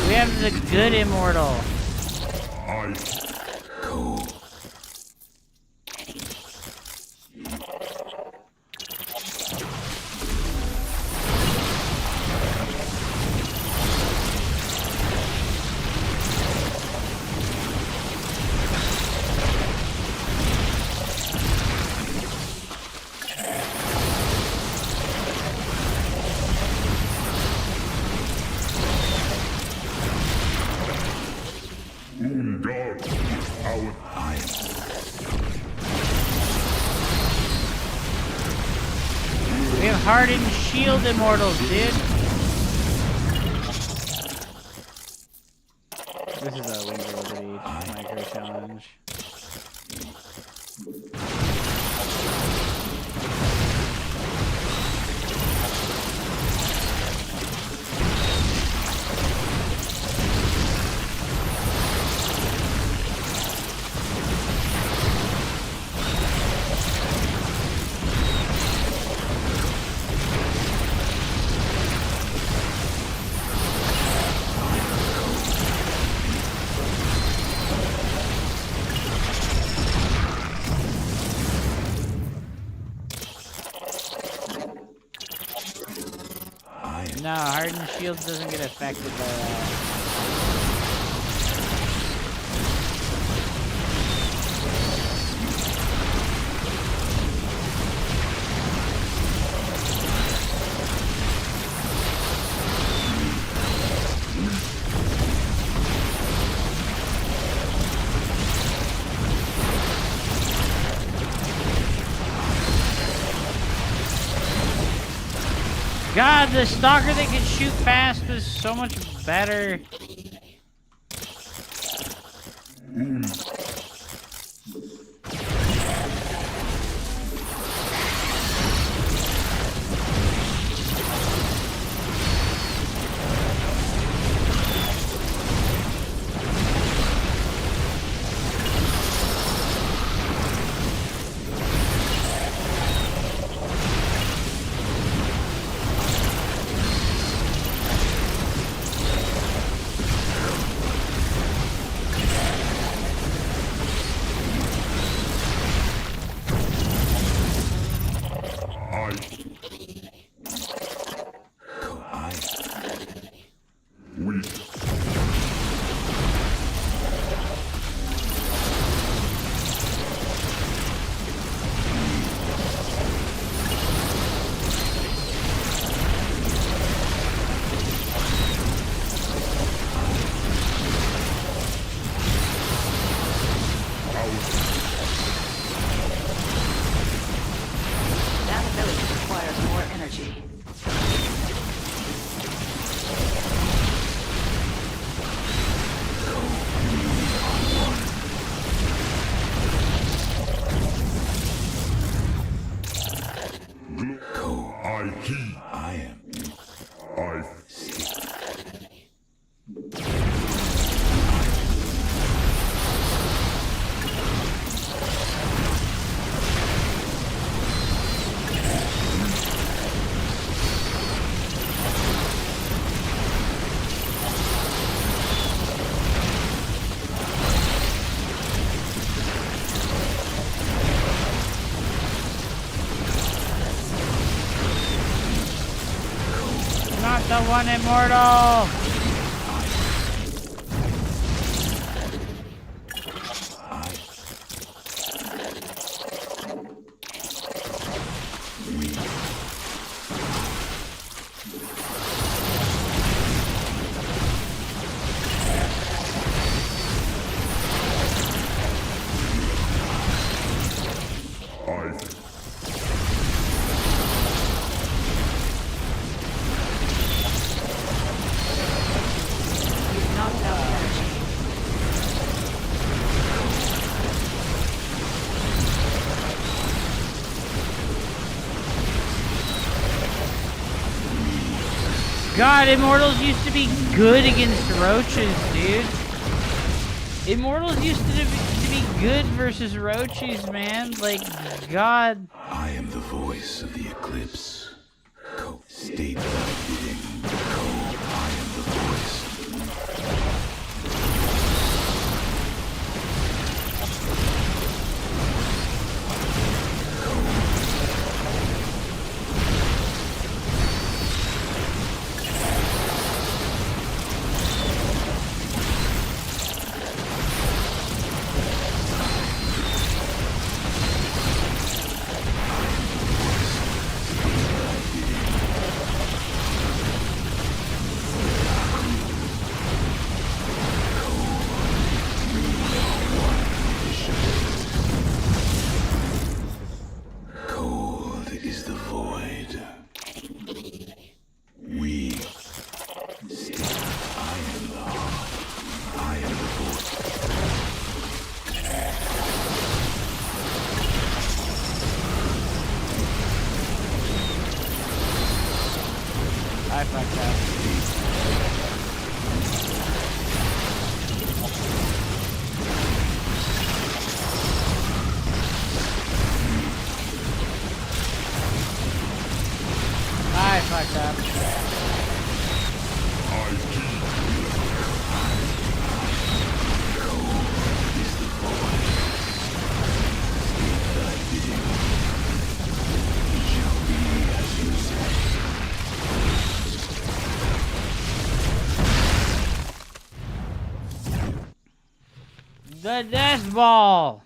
We have the good immortal. Cool. Hardened shield immortals, dude. This is a Wings of Liberty micro challenge. No, Hardened Shields doesn't get affected by that. God, the Stalker that can shoot fast was so much better. The one immortal! God, Immortals used to be good against roaches, dude. Immortals used to be good versus roaches, man. Like, God. I am the voice of the eclipse. State thy bidding. I am the voice. I fucked up. I fucked up. The death ball.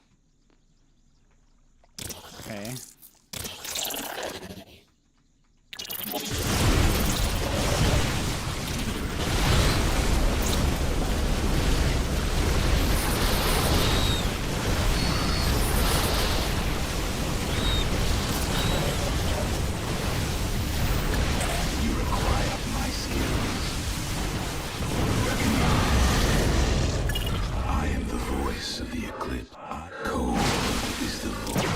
Okay. I am the voice of the eclipse. Cold is the voice.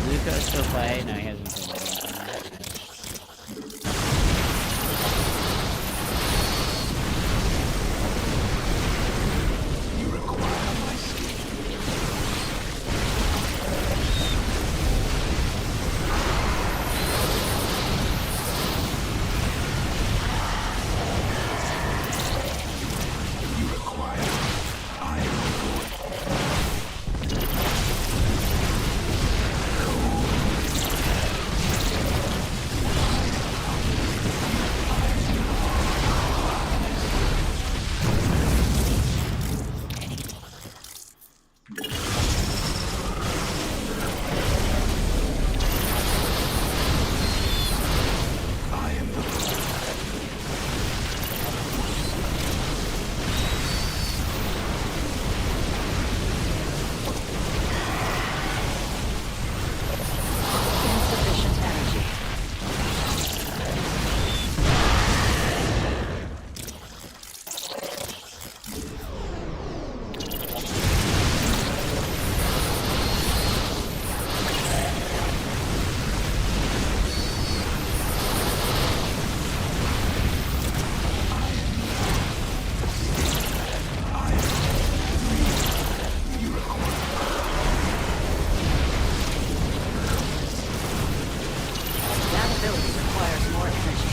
Luca's still playing? No, he hasn't played. You require my skill. You require. I am the voice. I am the Insufficient energy. That ability requires more energy.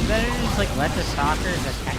You better just like let the stalkers attack.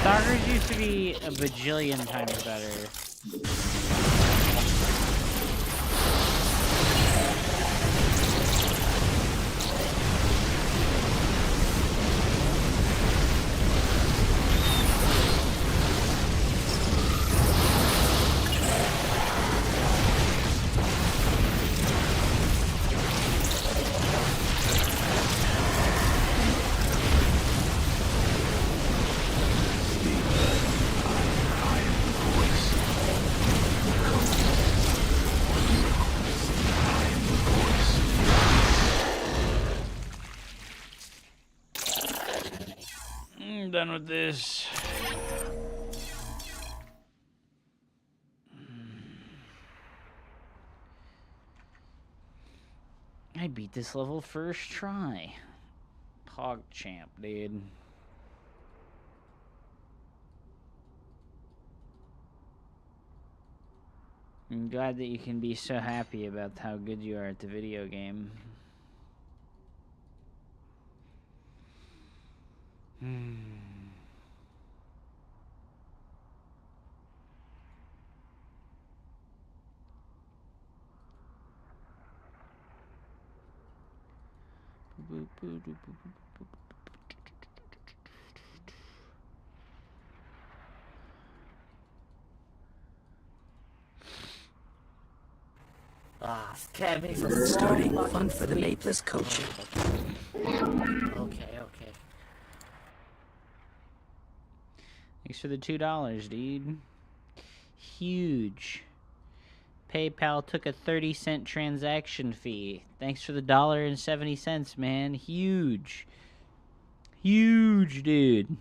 Stalkers used to be a bajillion times better. I'm done with this. I beat this level first try. Pog champ, dude. I'm glad that you can be so happy about how good you are at the video game. Cabby from Starting fun for the Maples culture. Okay. Thanks for the $2, dude. Huge. PayPal took a 30-cent transaction fee. Thanks for the $1.70, man. Huge. Huge, dude.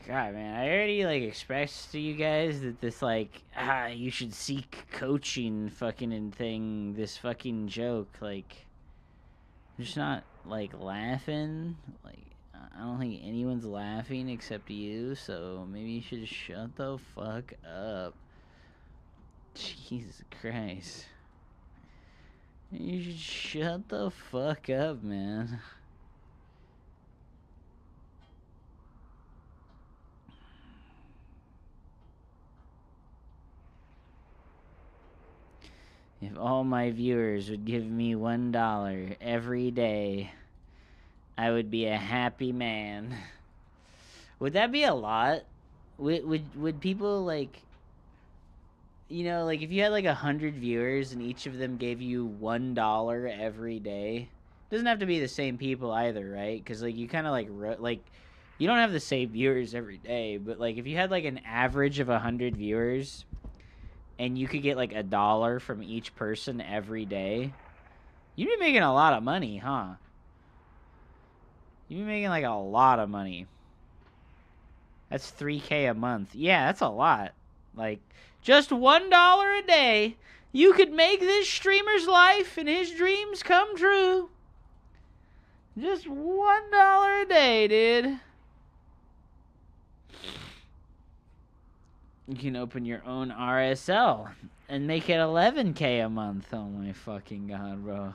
God, man, I already, like, expressed to you guys that this, like, you should seek coaching fucking and thing, this fucking joke, like, I'm just not, like, laughing. Like, I don't think anyone's laughing except you, so maybe you should shut the fuck up. Jesus Christ. You should shut the fuck up, man. If all my viewers would give me $1 every day, I would be a happy man. Would that be a lot? Would people, like, you know, like, if you had like 100 viewers and each of them gave you $1 every day, doesn't have to be the same people either, right? Because, like, you kind of like you don't have the same viewers every day, but, like, if you had like an average of 100 viewers and you could get like $1 from each person every day, you'd be making a lot of money, huh? You'd be making like a lot of money. That's $3K a month. Yeah, that's a lot. Like, just $1 a day, you could make this streamer's life and his dreams come true. Just $1 a day, dude. You can open your own RSL and make it $11K a month. Oh my fucking god, bro.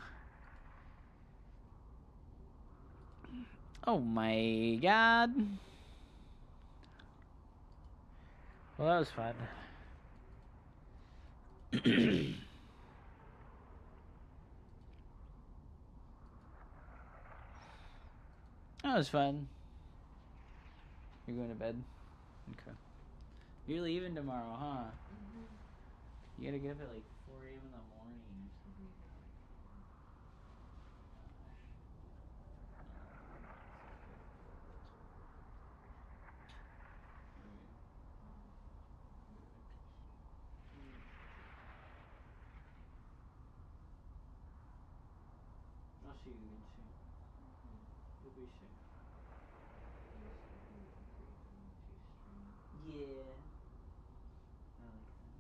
Oh my god. Well, that was fun. That was fun. You're going to bed? Okay. You're leaving tomorrow, huh? You gotta get up at like 4 a.m. in the morning. I'll see you again soon. You'll be soon. Yeah. I like that.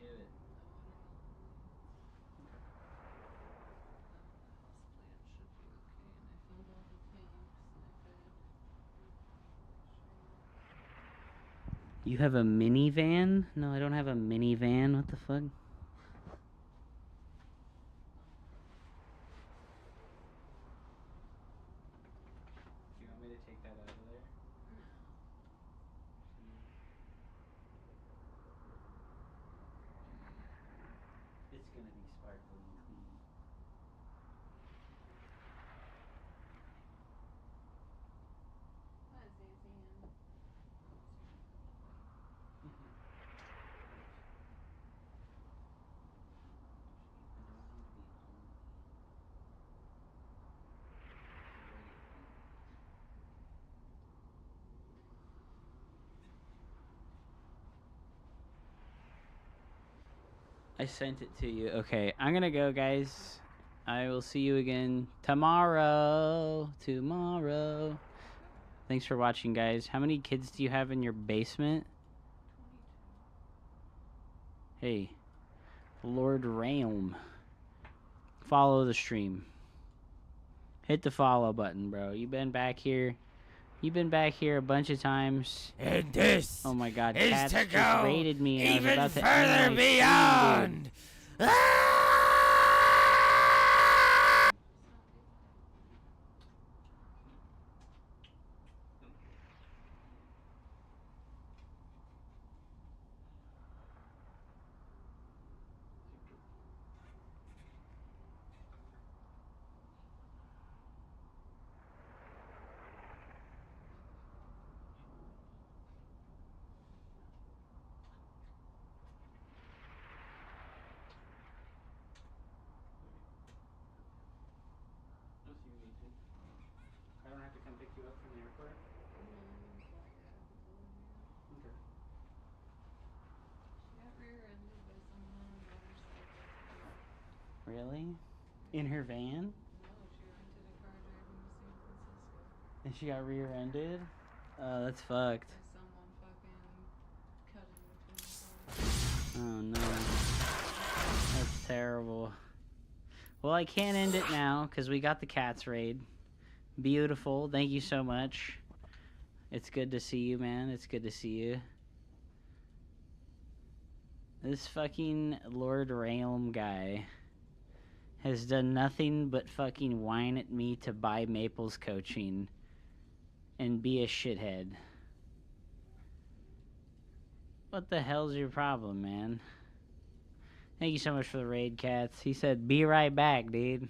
it? You have a minivan? No, I don't have a minivan. What the fuck? Do you want me to take that out of there? It's gonna be sparkling clean. I sent it to you. Okay, I'm gonna go, guys. I will see you again tomorrow. Tomorrow. Thanks for watching, guys. How many kids do you have in your basement? Hey, Lord Realm. Follow the stream. Hit the follow button, bro. You've been back here. You've been back here a bunch of times. And this Oh my god, is Cats to just go raided me and I was even about to further end my stream, beyond. dude. I don't have to come pick you up from the airport? Okay. Really? In her van? And she got rear-ended? Oh, that's fucked. Oh no. That's terrible. Well, I can't end it now because we got the Cats raid. Beautiful. Thank you so much. It's good to see you, man. It's good to see you. This fucking Lord Realm guy has done nothing but fucking whine at me to buy Maple's coaching and be a shithead. What the hell's your problem, man? Thank you so much for the raid, Cats. He said, be right back, dude.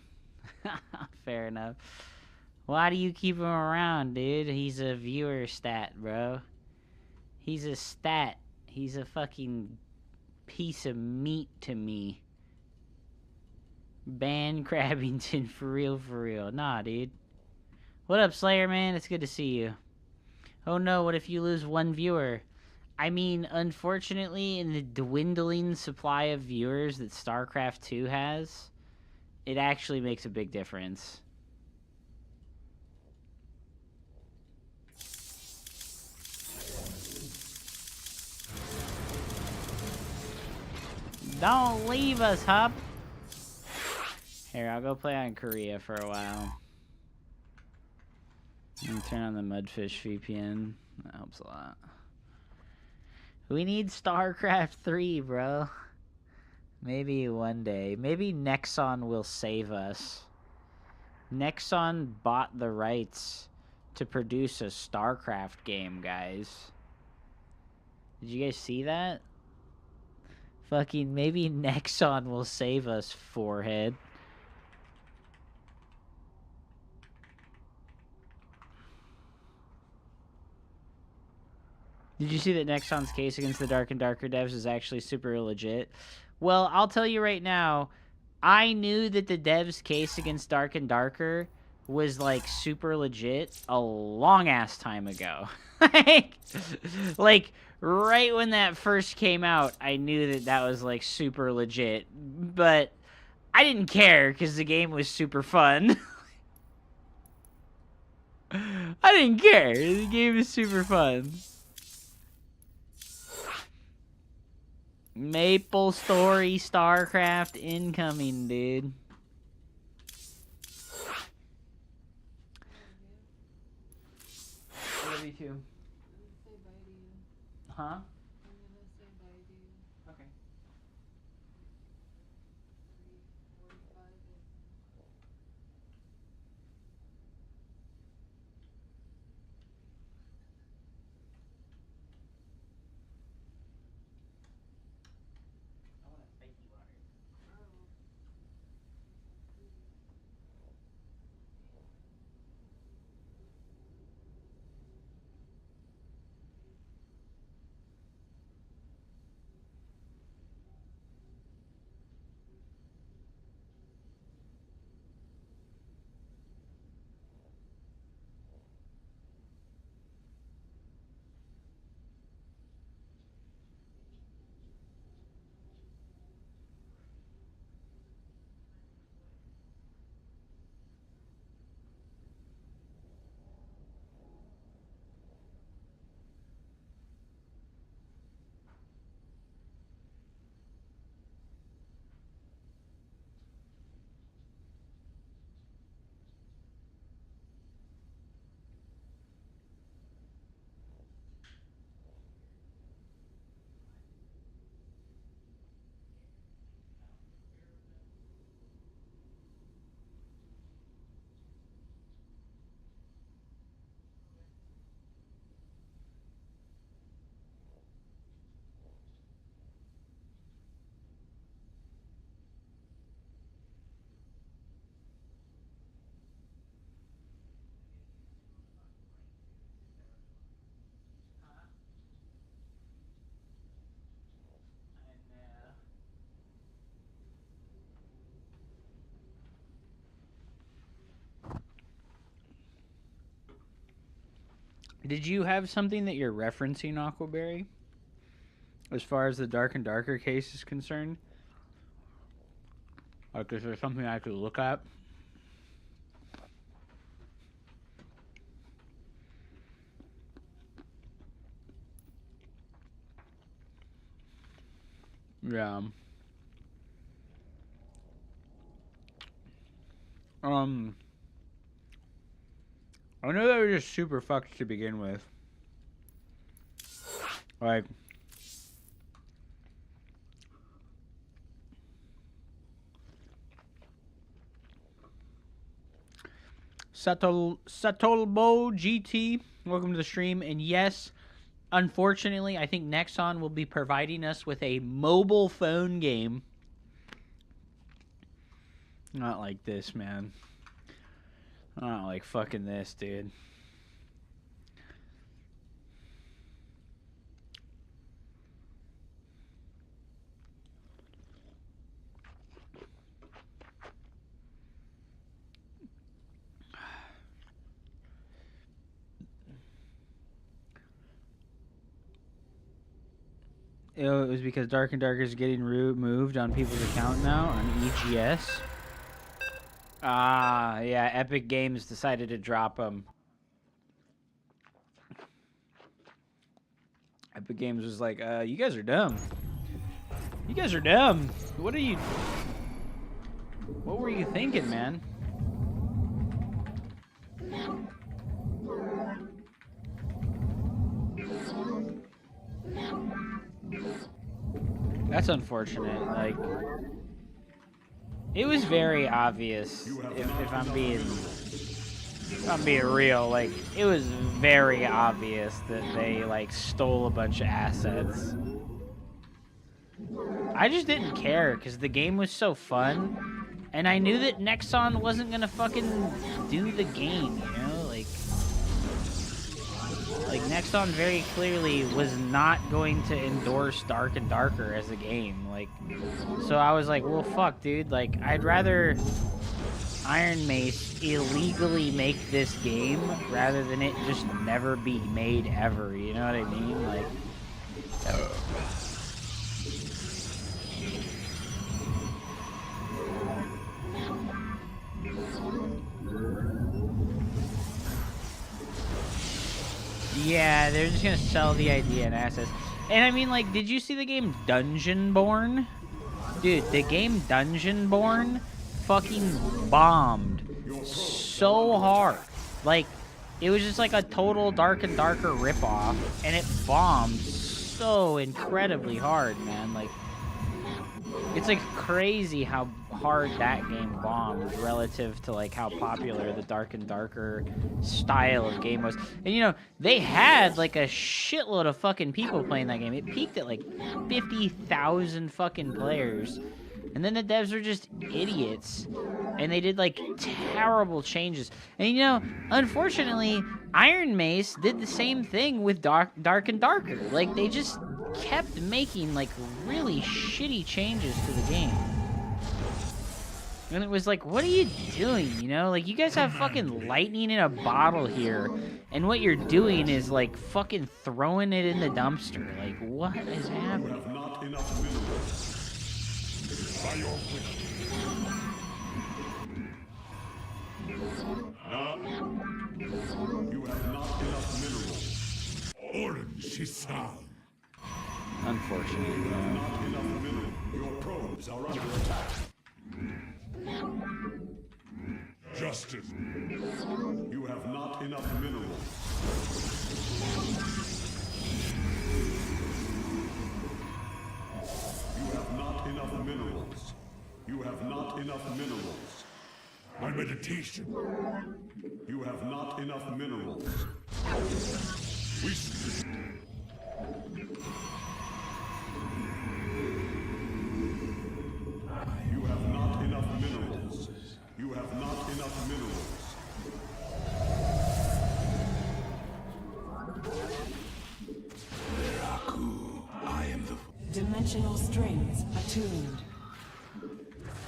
Fair enough. Why do you keep him around, dude? He's a viewer stat, bro. He's a stat. He's a fucking piece of meat to me. Ban Crabbington, for real, for real. Nah, dude. What up, Slayer, man? It's good to see you. Oh no, what if you lose one viewer? I mean, unfortunately, in the dwindling supply of viewers that Starcraft 2 has, it actually makes a big difference. Don't leave us, Hup. Here, I'll go play on Korea for a while. And turn on the Mudfish VPN. That helps a lot. We need StarCraft 3, bro. Maybe one day. Maybe Nexon will save us. Nexon bought the rights to produce a StarCraft game, guys. Did you guys see that? Fucking maybe Nexon will save us, forehead. Did you see that Nexon's case against the Dark and Darker devs is actually super legit? Well, I'll tell you right now, I knew that the devs' case against Dark and Darker was, like, super legit a long-ass time ago. like, right when that first came out, I knew that that was, like, super legit. But I didn't care, because the game was super fun. I didn't care. The game is super fun. Maple Story Starcraft incoming, dude. Love you too. Huh? Okay. Did you have something that you're referencing, Aquaberry? As far as the Dark and Darker case is concerned? Like, is there something I could look at? Yeah. I know they were just super fucked to begin with. Like, Satolbo GT, welcome to the stream. And yes, unfortunately, I think Nexon will be providing us with a mobile phone game. Not like this, man. Not like fucking this, dude. It was because Dark and Darker is getting moved on people's account now on EGS. Ah, yeah, Epic Games decided to drop them. Epic Games was like, you guys are dumb. You guys are dumb. What are you... What were you thinking, man? That's unfortunate. Like, it was very obvious. If I'm being real, like, it was very obvious that they like stole a bunch of assets. I just didn't care because the game was so fun, and I knew that Nexon wasn't gonna fucking do the game, you know? Like Nexon very clearly was not going to endorse Dark and Darker as a game. Like, so I was like, well, fuck, dude. Like, I'd rather Iron Mace illegally make this game rather than it just never be made ever. You know what I mean? Like, yeah, they're just gonna sell the idea and assets. And I mean, like, did you see the game Dungeonborn? Dude, the game Dungeonborn fucking bombed so hard. Like, it was just like a total Dark and Darker ripoff, and it bombed so incredibly hard, man. Like, it's like crazy how hard that game bombed relative to like how popular the Dark and Darker style of game was. And you know, they had like a shitload of fucking people playing that game. It peaked at like 50,000 fucking players. And then the devs were just idiots. And they did like terrible changes. And you know, unfortunately, Iron Mace did the same thing with Dark and Darker. Like, they just kept making like really shitty changes to the game. And it was like, what are you doing, you know? Like, you guys have fucking lightning in a bottle here, and what you're doing is, like, fucking throwing it in the dumpster. Like, what is happening? You have not enough minerals. By your you have not enough minerals. Orange Shisan. Unfortunately, You have not enough minerals. Your probes are under attack. Justice. You have not enough minerals. You have not enough minerals. You have not enough minerals. My meditation. You have not enough minerals. You have not enough minerals. You have not enough minerals. Veraku, I am the... Dimensional strings attuned.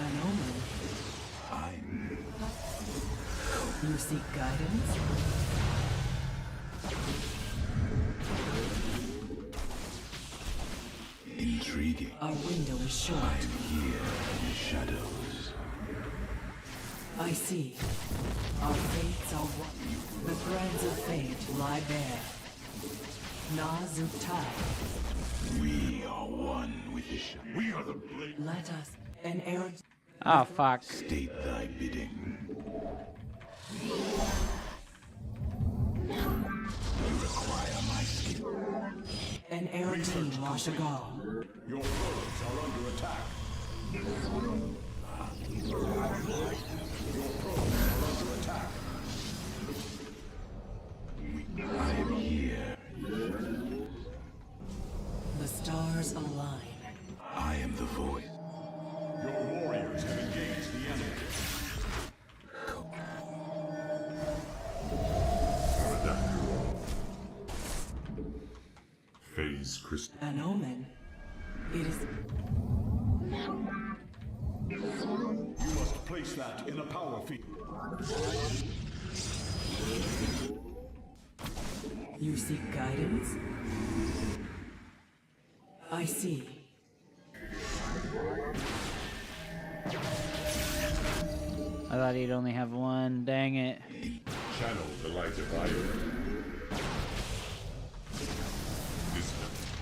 An omen. You seek guidance? Intriguing. Our window is short. I am here in the shadows. I see. Our fates are one. The threads of fate lie bare. Nazutai. We are one with the shadows. We are the blade. Let us an air. oh, fuck. State thy bidding. You require my skill. An air team Washagal. Your probes are under attack. Your probes are under attack. I am here. The stars align. I am the voice. Your warriors have engaged the enemy. Phase crystal. An omen. It is. You must place that in a power field. You seek guidance? I see. I thought he'd only have one. Dang it. Channel the light of iron.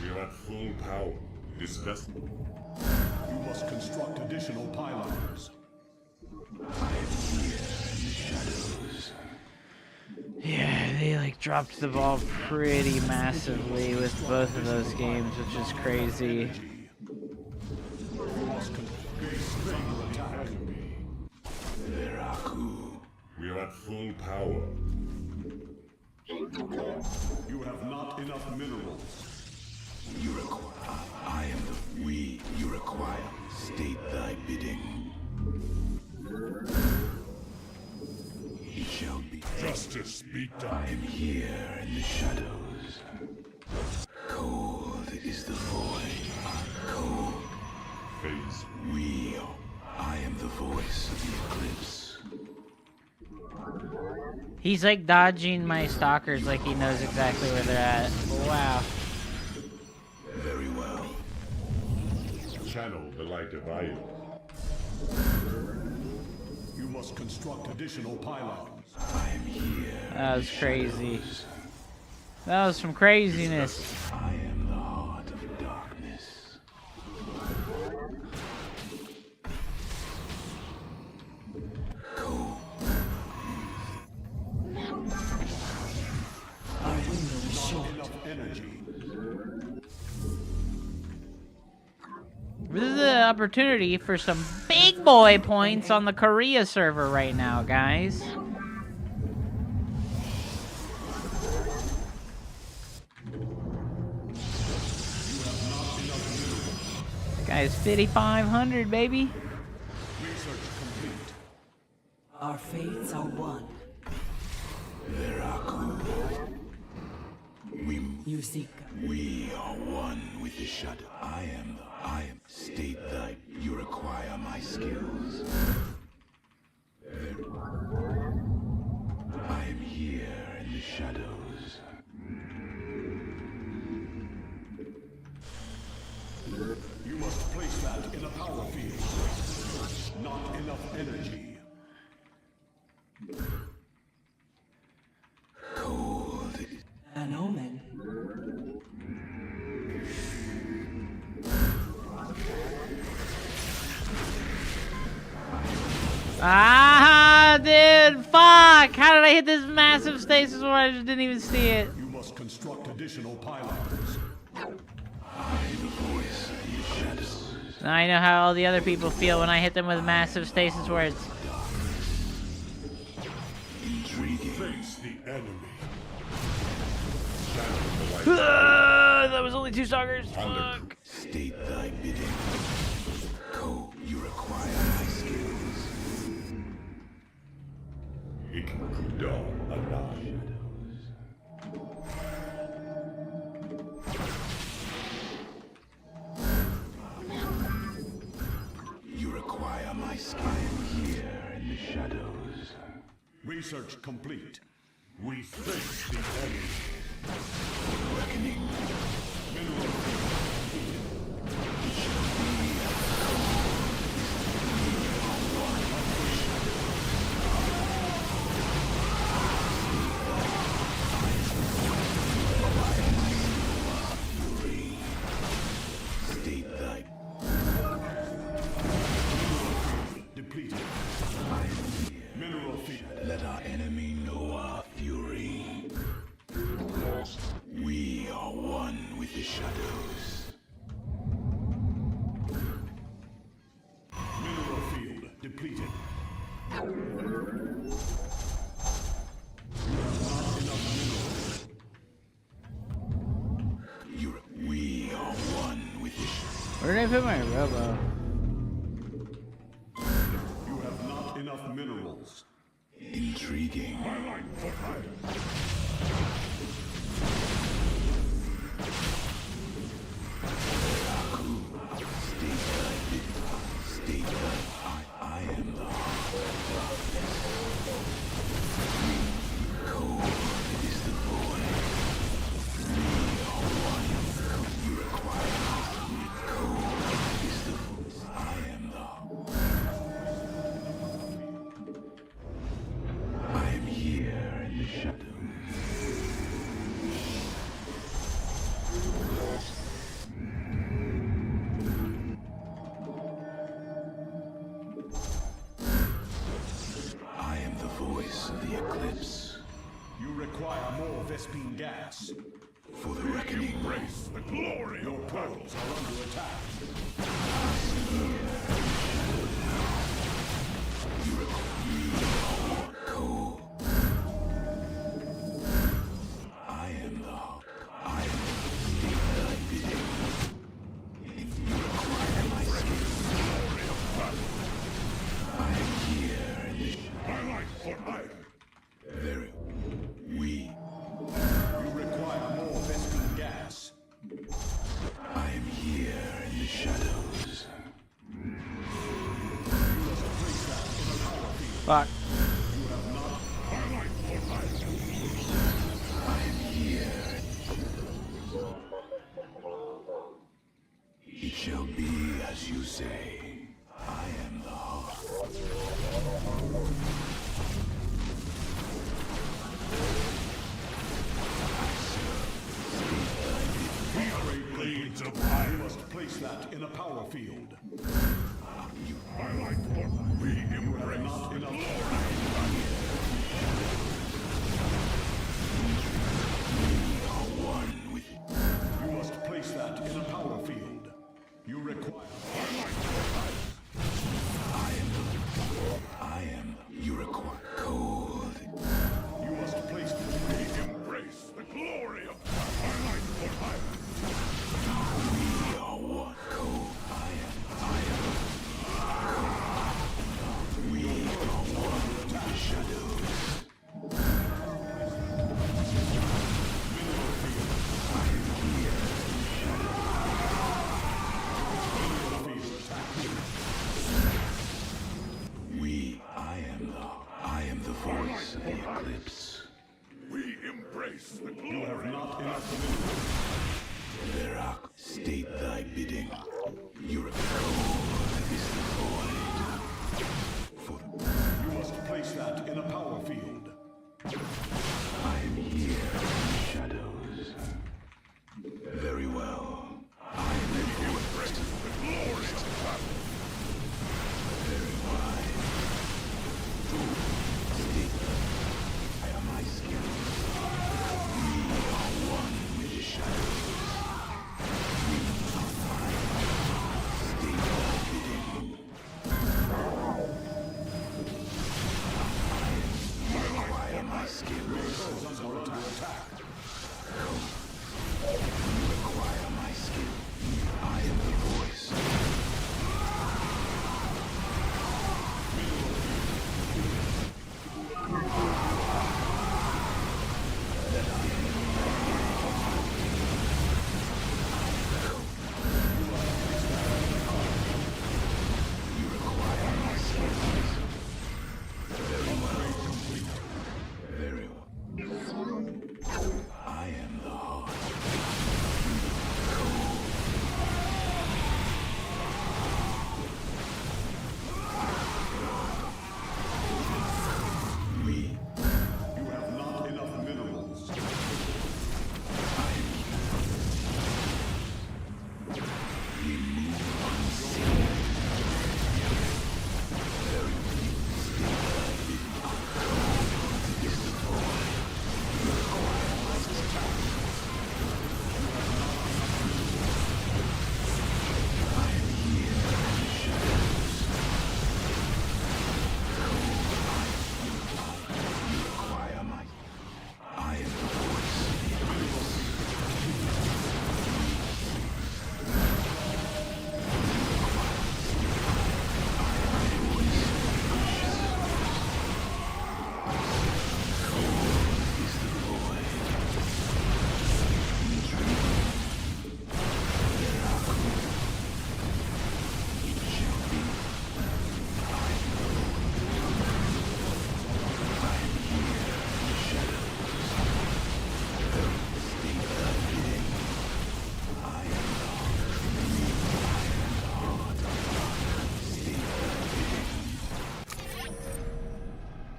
We are at full power. Discuss. You must construct additional pylons. I am here in the shadows. Yeah, they like dropped the ball pretty massively with both of those games, which is crazy. Veraku. We are at full power. You have not enough minerals. You require. I am the we. You require. State thy bidding. It shall be. Justice be I done. am here in the shadows. Cold is the void. Cold. Phase. We. I am the voice of the eclipse. He's like dodging my stalkers like he knows exactly where they're at. Wow. Very well. Channel the light of iron. You must construct additional pylons. I am here. That was crazy. That was some craziness. I am the heart This is the opportunity for some big boy points on the Korea server right now, guys. Guys, 5,500, baby. Research complete. Our fates are one. We are one with the shadow. I am. State that you require my skills. I am here in the shadows. You must place that in a power field. Not enough energy. Cold. An omen. Ah, dude, fuck! How did I hit this massive stasis where I just didn't even see it? You must construct additional pylons. Now I know how all the other people feel when I hit them with massive stasis words. Face the enemy. That was only 2 stalkers. Fuck. State thy bidding. Go, you require my skills. You require my skills. I am here in the shadows. Research complete. We face the enemy. Reckoning. State thy Depleted. Mineral field. let our enemy know our fury. We are one with the shadows. Mineral field depleted. We are one with the shadows. Where did I put my robo? You have not enough minerals. Intriguing. State that I am the cold is the void. We are one. You require cold is the void. I am here in the shadows. I am the voice of the eclipse. You require more Vespine gas. For the reckoning. Embrace the glory. Your portals are under attack. You require cold. I am the hawk. I am the thy bidding. You require my skills. I am here in the very. We. You require more Vespine gas. I am here in the shadows. Fuck. I am here. It shall be as you say. I am the hawk. Blades of fire. You must place that in a power field. You are not enough. One with You must place that in a power field. You require Verak, state thy bidding. Your code is the void. For You must place that in a power field. I am here in the shadows. Very well. I am the void. Very wise. State. I am my skills. We are one with the shadows. We are mine. State thy bidding. I am my skills. Under attack. You require my skill. I am the voice. You require my skills. Very well. Very well. I am the heart. We You have not enough minerals. require my. I am the voice.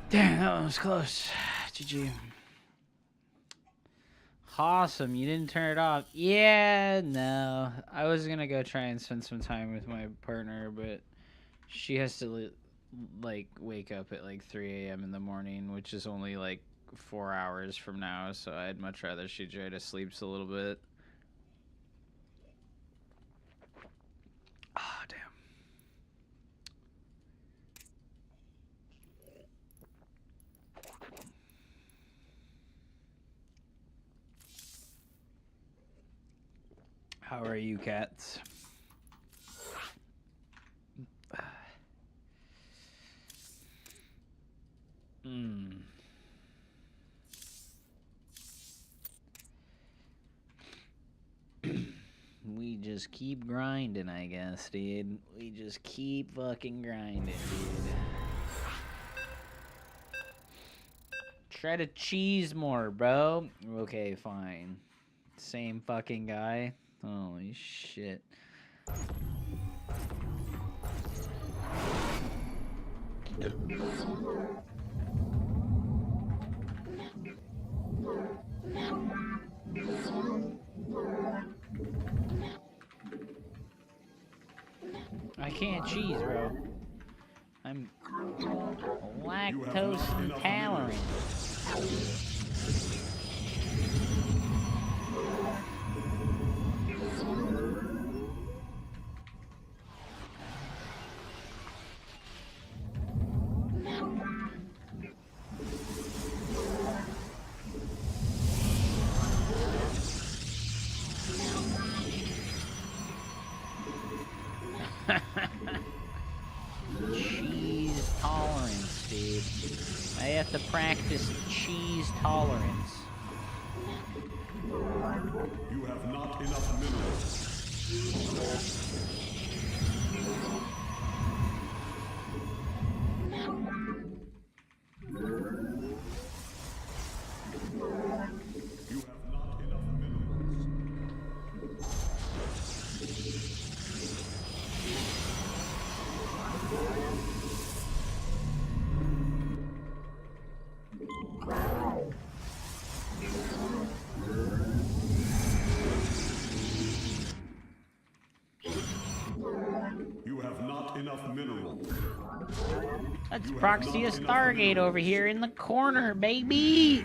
Damn, that one was close. GG. Awesome, you didn't turn it off. Yeah, no. I was gonna go try and spend some time with my partner, but she has to like wake up at like 3 a.m. in the morning, which is only like 4 hours from now, so I'd much rather she try to sleep a little bit. Ah, damn. How are you, cats? We just keep grinding, I guess, dude. We just keep fucking grinding, dude. Try to cheese more, bro. Okay, fine. Same fucking guy. Holy shit. I can't cheese, bro. I'm lactose intolerant. Cheese tolerance, dude. I have to practice cheese tolerance. You have not enough minerals. You have not enough minerals. You have not enough minerals. Let's proxy a Stargate over here in the corner, baby!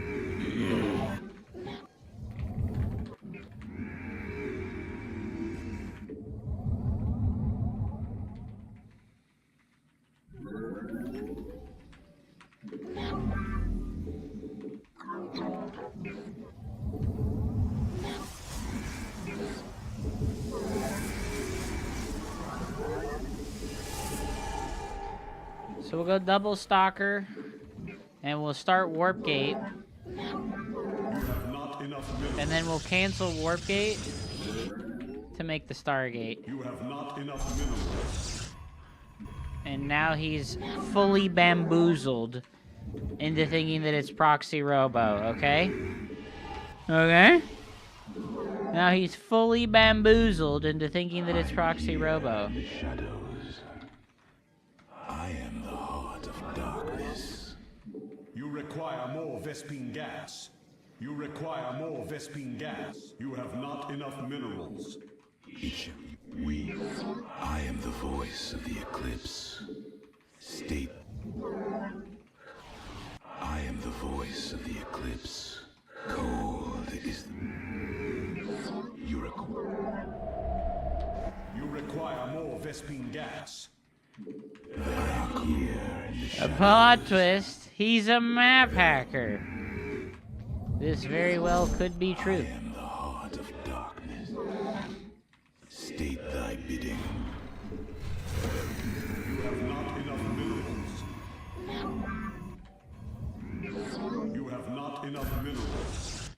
So we'll go double stalker, and we'll start warp gate, and then we'll cancel warp gate to make the Stargate. You have not enough minerals. And now he's fully bamboozled into thinking that it's proxy robo, okay? Okay? Now he's fully bamboozled into thinking that it's proxy robo. Shadows. I am the heart of darkness. You require more Vespine gas. You require more Vespine gas. You have not enough minerals. I am the voice of the eclipse. State. I am the voice of the eclipse. Cold is you require more Vespine gas. A plot twist, he's a map hacker. This very well could be true. I am the heart of darkness. State thy bidding. You have not enough minerals. You have not enough minerals.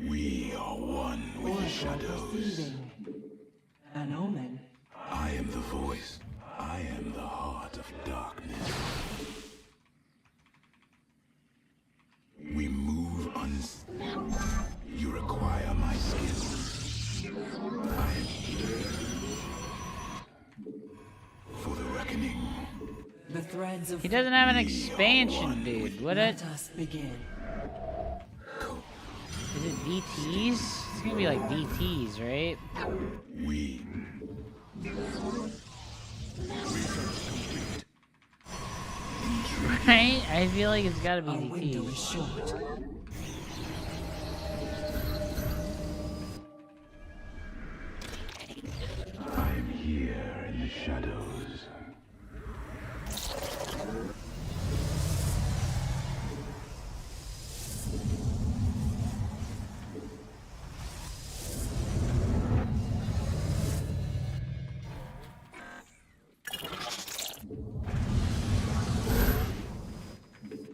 We are one with the shadows. Proceeding. An omen. I am the voice. I am the heart of darkness. We move You require my skills. I am here for the reckoning. The threads of He doesn't have an expansion, dude. What Let us begin. is it DTs? It's gonna be like DTs, right? We Right? I feel like it's gotta be Our window is DTs. short. I am here in the shadows.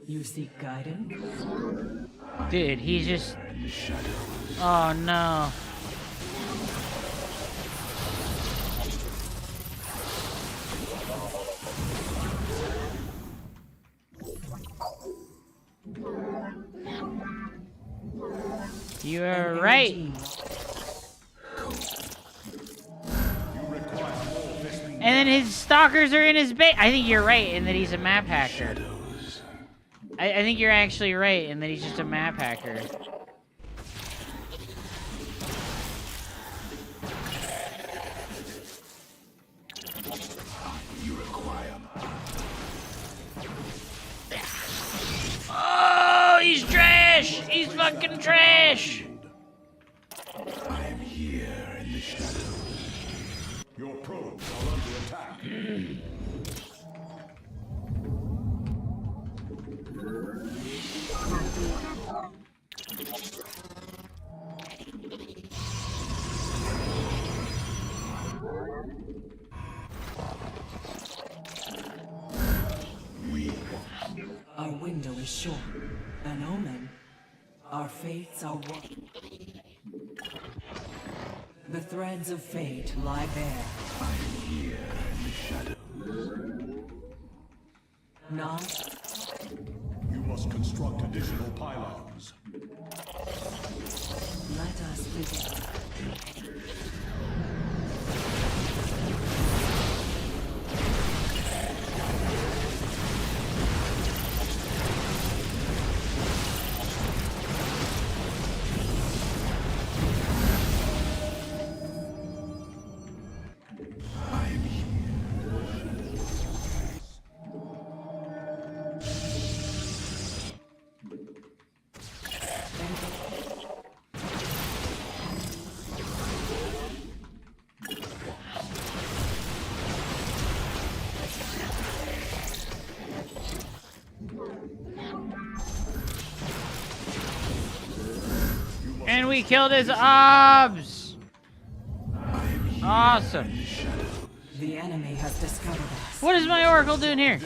You seek guidance? Dude, he's just... Oh no. You are right. And then his stalkers are in his base. I think you're right in that he's a map hacker. I think you're actually right in that he's just a map hacker. Oh, he's trash! He's fucking trash! I am here in the shadows. Your probes are under attack. Our window is short. An omen. Our fates are one. The threads of fate lie bare. I am here in the shadows. Not You must construct additional pylons. let us begin. we killed his obs! Awesome. The enemy has discovered us. What is my oracle doing here?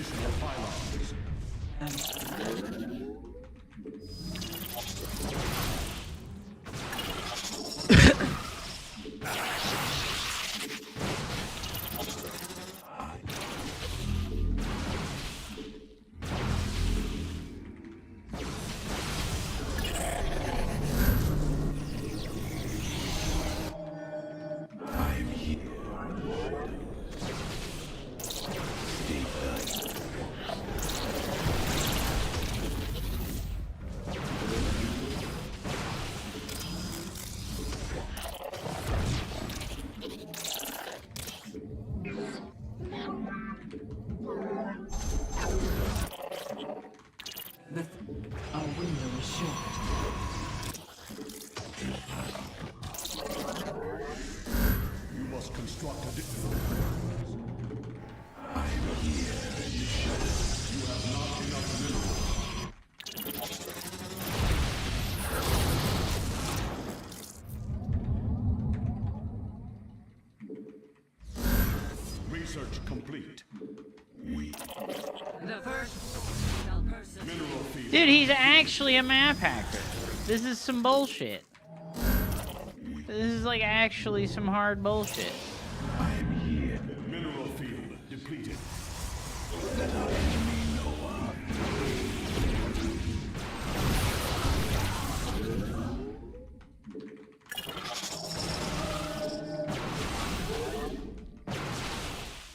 Our window is short. You must construct a You have not enough minerals. Research complete. The first person. Mineral field. Dude, he's actually a map hacker. This is some bullshit. This is like actually some hard bullshit. Mineral field depleted.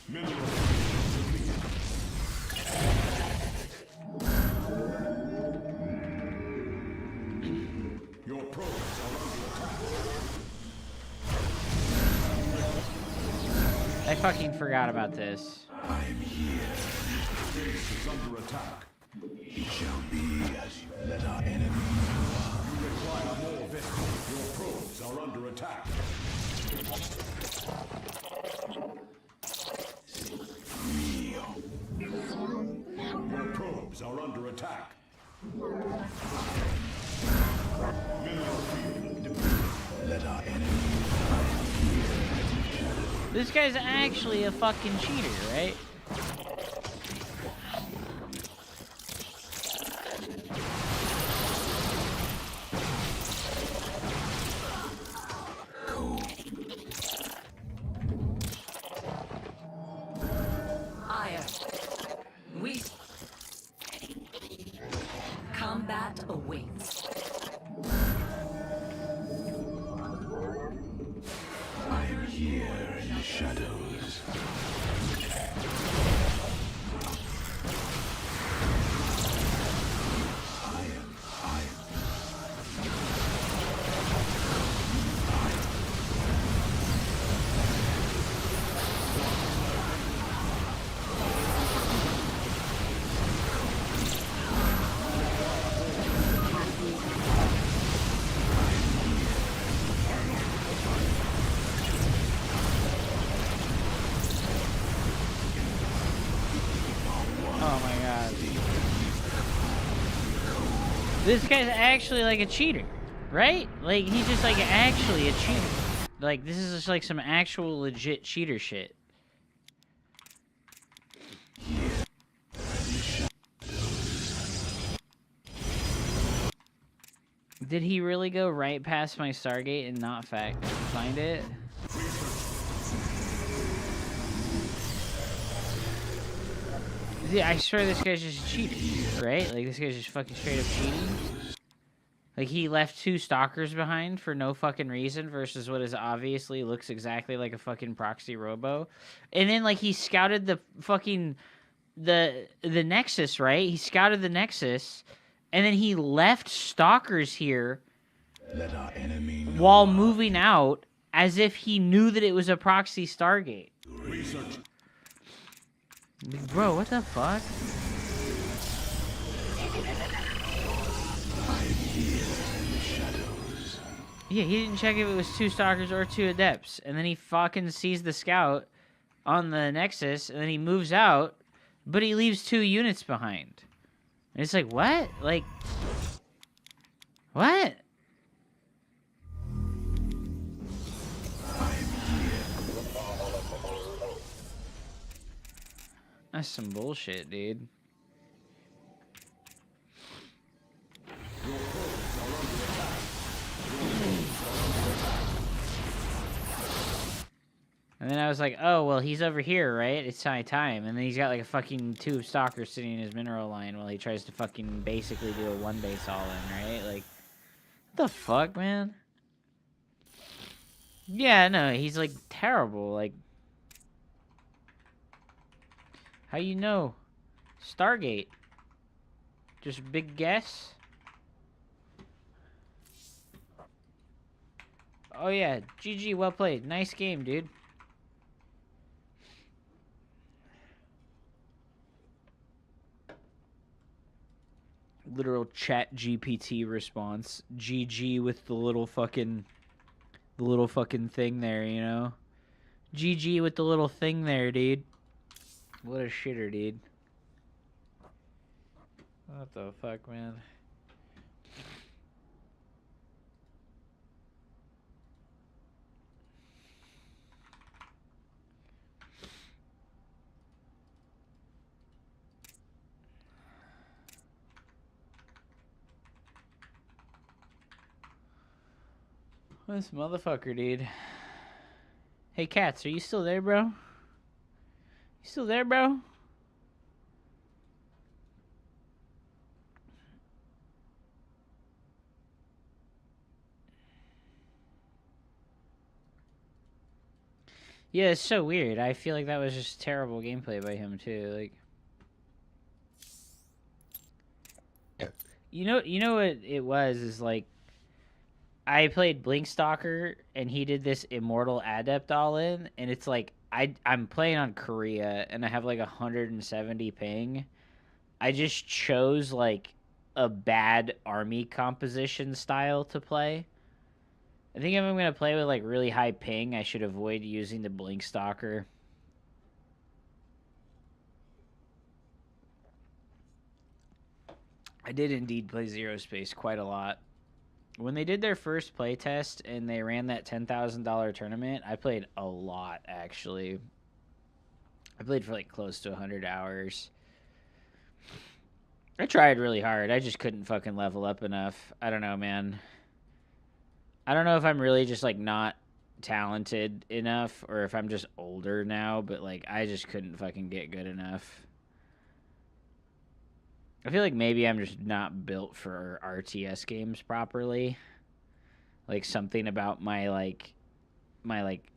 Mineral field depleted. Your probes are under attack. I fucking forgot about this. Base is under attack. It shall be as you let our enemy You require more vessels. Your probes are under attack. Your probes are under attack. Mineral field depleted. let our enemy This guy's actually a fucking cheater, right? Iron. We. Combat awaits. I am here in the shadows. Oh my god. This guy's actually like a cheater, right? Like, he's just like actually a cheater. Like, this is just like some actual legit cheater shit. Did he really go right past my Stargate and not find it? Yeah, I swear this guy's just a cheater, right? Like, this guy's just fucking straight up cheating. Like, he left 2 stalkers behind for no fucking reason versus what is obviously looks exactly like a fucking proxy robo. And then, like, he scouted the fucking... the Nexus, right? He scouted the Nexus, and then he left stalkers here Let our enemy know while moving out as if he knew that it was a proxy Stargate. Research. Bro, what the fuck? Yeah, he didn't check if it was 2 stalkers or 2 adepts. And then he fucking sees the scout on the Nexus, and then he moves out, but he leaves 2 units behind. And it's like, what? Like, what? That's some bullshit, dude. And then I was like, oh, well, he's over here, right? It's my time. And then he's got like a fucking 2 stalkers sitting in his mineral line while he tries to fucking basically do a 1 base all-in, right? Like, what the fuck, man? Yeah, no, he's like terrible. Like, how you know? Stargate. Just big guess? Oh yeah, GG, well played. Nice game, dude. Literal chat GPT response. GG with the little fucking thing there, you know? GG with the little thing there, dude. What a shitter, dude. What the fuck, man? This motherfucker, dude. Hey, Cats, are you still there, bro? You still there, bro? Yeah, it's so weird. I feel like that was just terrible gameplay by him too. Like, you know what it was is like, I played Blinkstalker and he did this Immortal Adept all in, and it's like I'm playing on Korea and I have like 170 ping. I just chose like a bad army composition style to play. I think if I'm going to play with, like, really high ping, I should avoid using the Blinkstalker. I did indeed play Zero Space quite a lot. When they did their first playtest and they ran that $10,000 tournament, I played a lot, actually. I played for, like, close to 100 hours. I tried really hard. I just couldn't fucking level up enough. I don't know, man. I don't know if I'm really just, like, not talented enough or if I'm just older now, but, like, I just couldn't fucking get good enough. I feel like maybe I'm just not built for RTS games properly. Like, something about my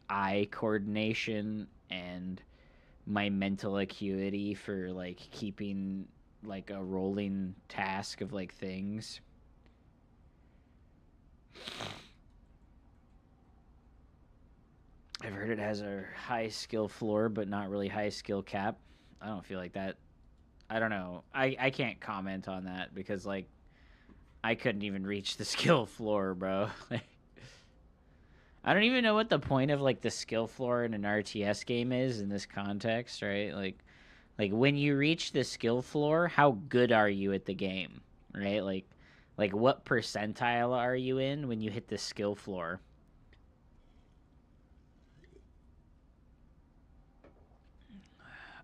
eye coordination and my mental acuity for, like, keeping, like, a rolling task of, like, things. I've heard it has a high skill floor, but not really high skill cap. I don't feel like that. I don't know. I can't comment on that because, like, I couldn't even reach the skill floor, bro. I don't even know what the point of, like, the skill floor in an RTS game is in this context, right? Like when you reach the skill floor, how good are you at the game, right? Like what percentile are you in when you hit the skill floor?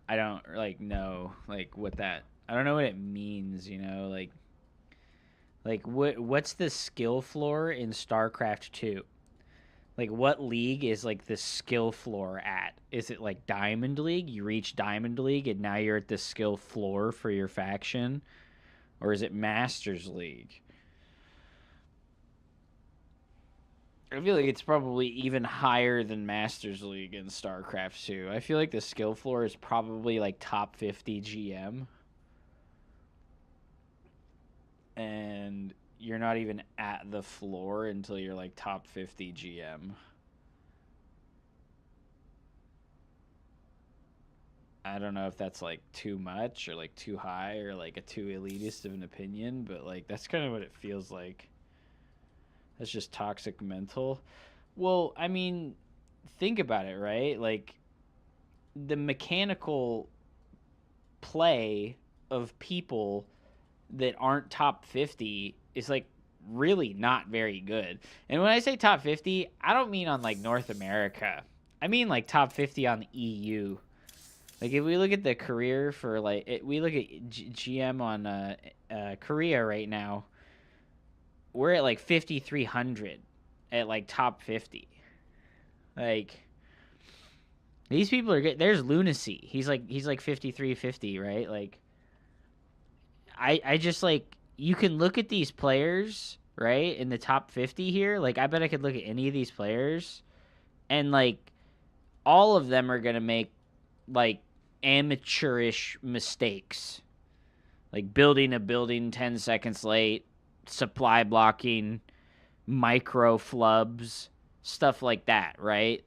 I don't like know like what that. I don't know what it means, you know, like what's the skill floor in StarCraft 2? Like what league is like the skill floor at? Is it like Diamond League? You reach Diamond League and now you're at the skill floor for your faction? Or is it Masters League? I feel like it's probably even higher than Masters League in StarCraft 2. I feel like the skill floor is probably like top 50 GM. And you're not even at the floor until you're like top 50 GM. I don't know if that's like too much or like too high or like a too elitist of an opinion, but like that's kind of what it feels like. That's just toxic mental. Well, I mean, think about it, right? Like, the mechanical play of people that aren't top 50 is, like, really not very good. And when I say top 50, I don't mean on, like, North America. I mean, like, top 50 on the EU. Like if we look at the career for like we look at GM on Korea right now, we're at like 5,300 at like top 50. Like these people are good. There's Lunacy. He's like 5350, right? Like I just like you can look at these players, right? In the top 50 here. Like I bet I could look at any of these players and like all of them are going to make like amateurish mistakes. Like building a building 10 seconds late, supply blocking, micro flubs, stuff like that, right?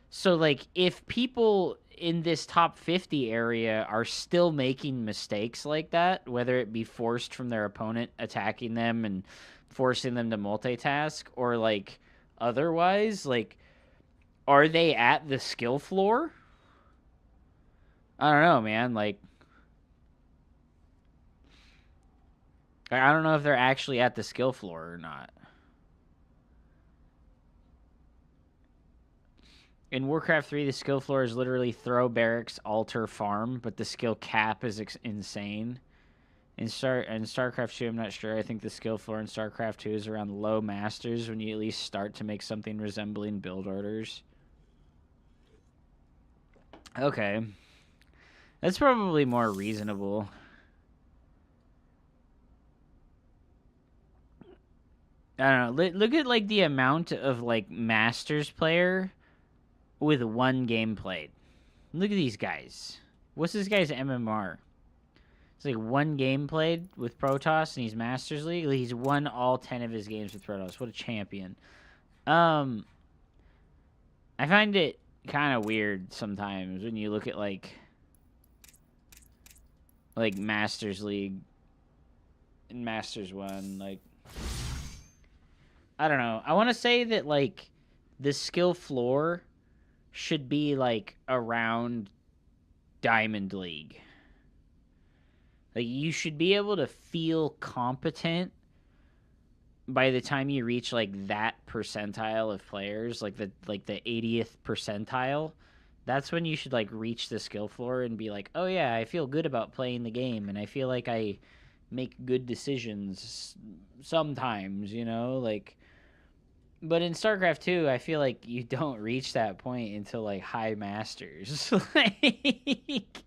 So like if people in this top 50 area are still making mistakes like that, whether it be forced from their opponent attacking them and forcing them to multitask or like otherwise, like are they at the skill floor? I don't know, man. Like I don't know if they're actually at the skill floor or not. In Warcraft 3, the skill floor is literally throw, barracks, altar, farm, but the skill cap is insane. In StarCraft 2, I'm not sure. I think the skill floor in StarCraft 2 is around low masters when you at least start to make something resembling build orders. Okay. That's probably more reasonable. I don't know. Look at like the amount of like Masters player with one game played. Look at these guys. What's this guy's MMR? It's like one game played with Protoss and he's Masters League. He's won all 10 of his games with Protoss. What a champion. I find it kind of weird sometimes when you look at like Masters League and Masters 1, like I don't know. I want to say that like the skill floor should be like around Diamond League. Like you should be able to feel competent by the time you reach like that percentile of players, like the 80th percentile. That's when you should like reach the skill floor and be like, "Oh yeah, I feel good about playing the game and I feel like I make good decisions sometimes, you know, like." But in StarCraft 2, I feel like you don't reach that point until like high masters. Like,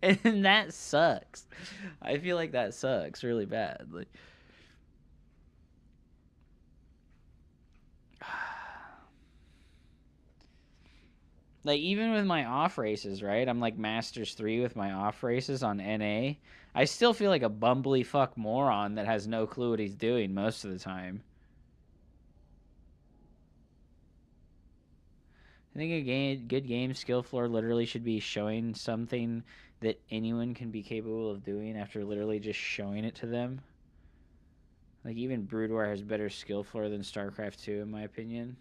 and that sucks. I feel like that sucks really bad. Like even with my off races, right? I'm like Masters 3 with my off races on NA. I still feel like a bumbly fuck moron that has no clue what he's doing most of the time. I think a good game skill floor literally should be showing something that anyone can be capable of doing after literally just showing it to them. Like even Brood War has better skill floor than StarCraft 2 in my opinion.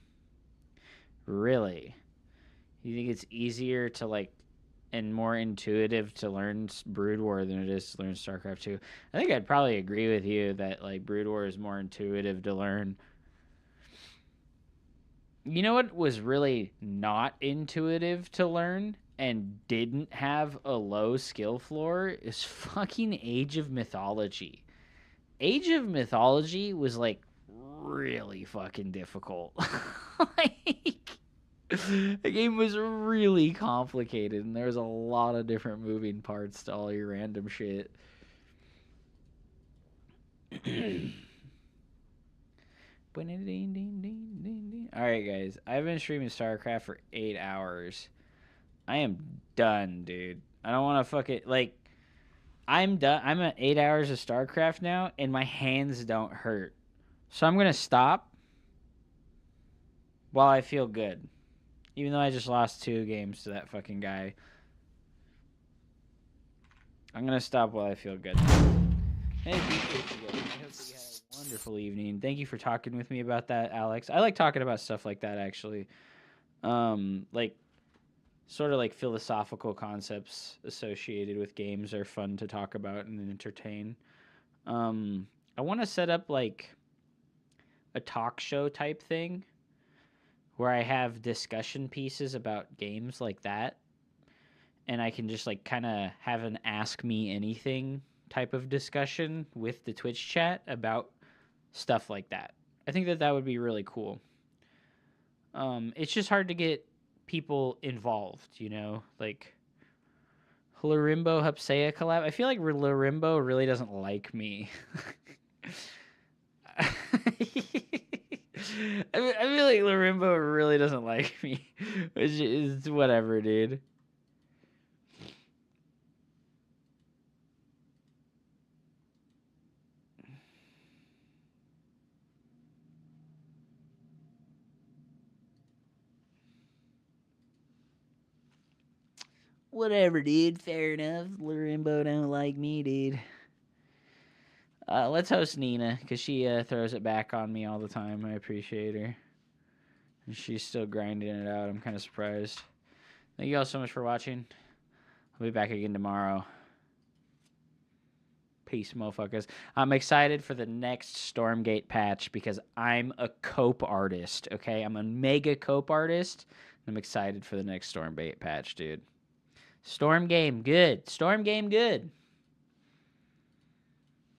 Really? You think it's easier to like and more intuitive to learn Brood War than it is to learn StarCraft 2? I think I'd probably agree with you that like Brood War is more intuitive to learn. You know what was really not intuitive to learn and didn't have a low skill floor is fucking Age of Mythology. Age of Mythology was like really fucking difficult. Like the game was really complicated and there was a lot of different moving parts to all your random shit. Alright guys, I've been streaming StarCraft for 8 hours. I am done, dude. I don't want to fucking like I'm done. I'm at 8 hours of StarCraft now and my hands don't hurt. So I'm going to stop while I feel good. Even though I just lost 2 games to that fucking guy. I'm going to stop while I feel good. Hey, I hope that you had a wonderful evening. Thank you for talking with me about that, Alex. I like talking about stuff like that, actually. Like, sort of like philosophical concepts associated with games are fun to talk about and entertain. I want to set up, like, a talk show type thing where I have discussion pieces about games like that. and I can just like kind of have an ask me anything type of discussion with the Twitch chat about stuff like that. I think that would be really cool. It's just hard to get people involved, you know, like Larimbo Hupsea collab. I feel like Larimbo really doesn't like me. I feel like Larimbo really doesn't like me, which is whatever, dude. Whatever, dude. Fair enough. Larimbo don't like me, dude. Let's host Nina, because she throws it back on me all the time. I appreciate her. And she's still grinding it out. I'm kind of surprised. Thank you all so much for watching. I'll be back again tomorrow. Peace, motherfuckers. I'm excited for the next Stormgate patch because I'm a cope artist, okay? I'm a mega cope artist. And I'm excited for the next Stormgate patch, dude. Storm game, good. Storm game, good.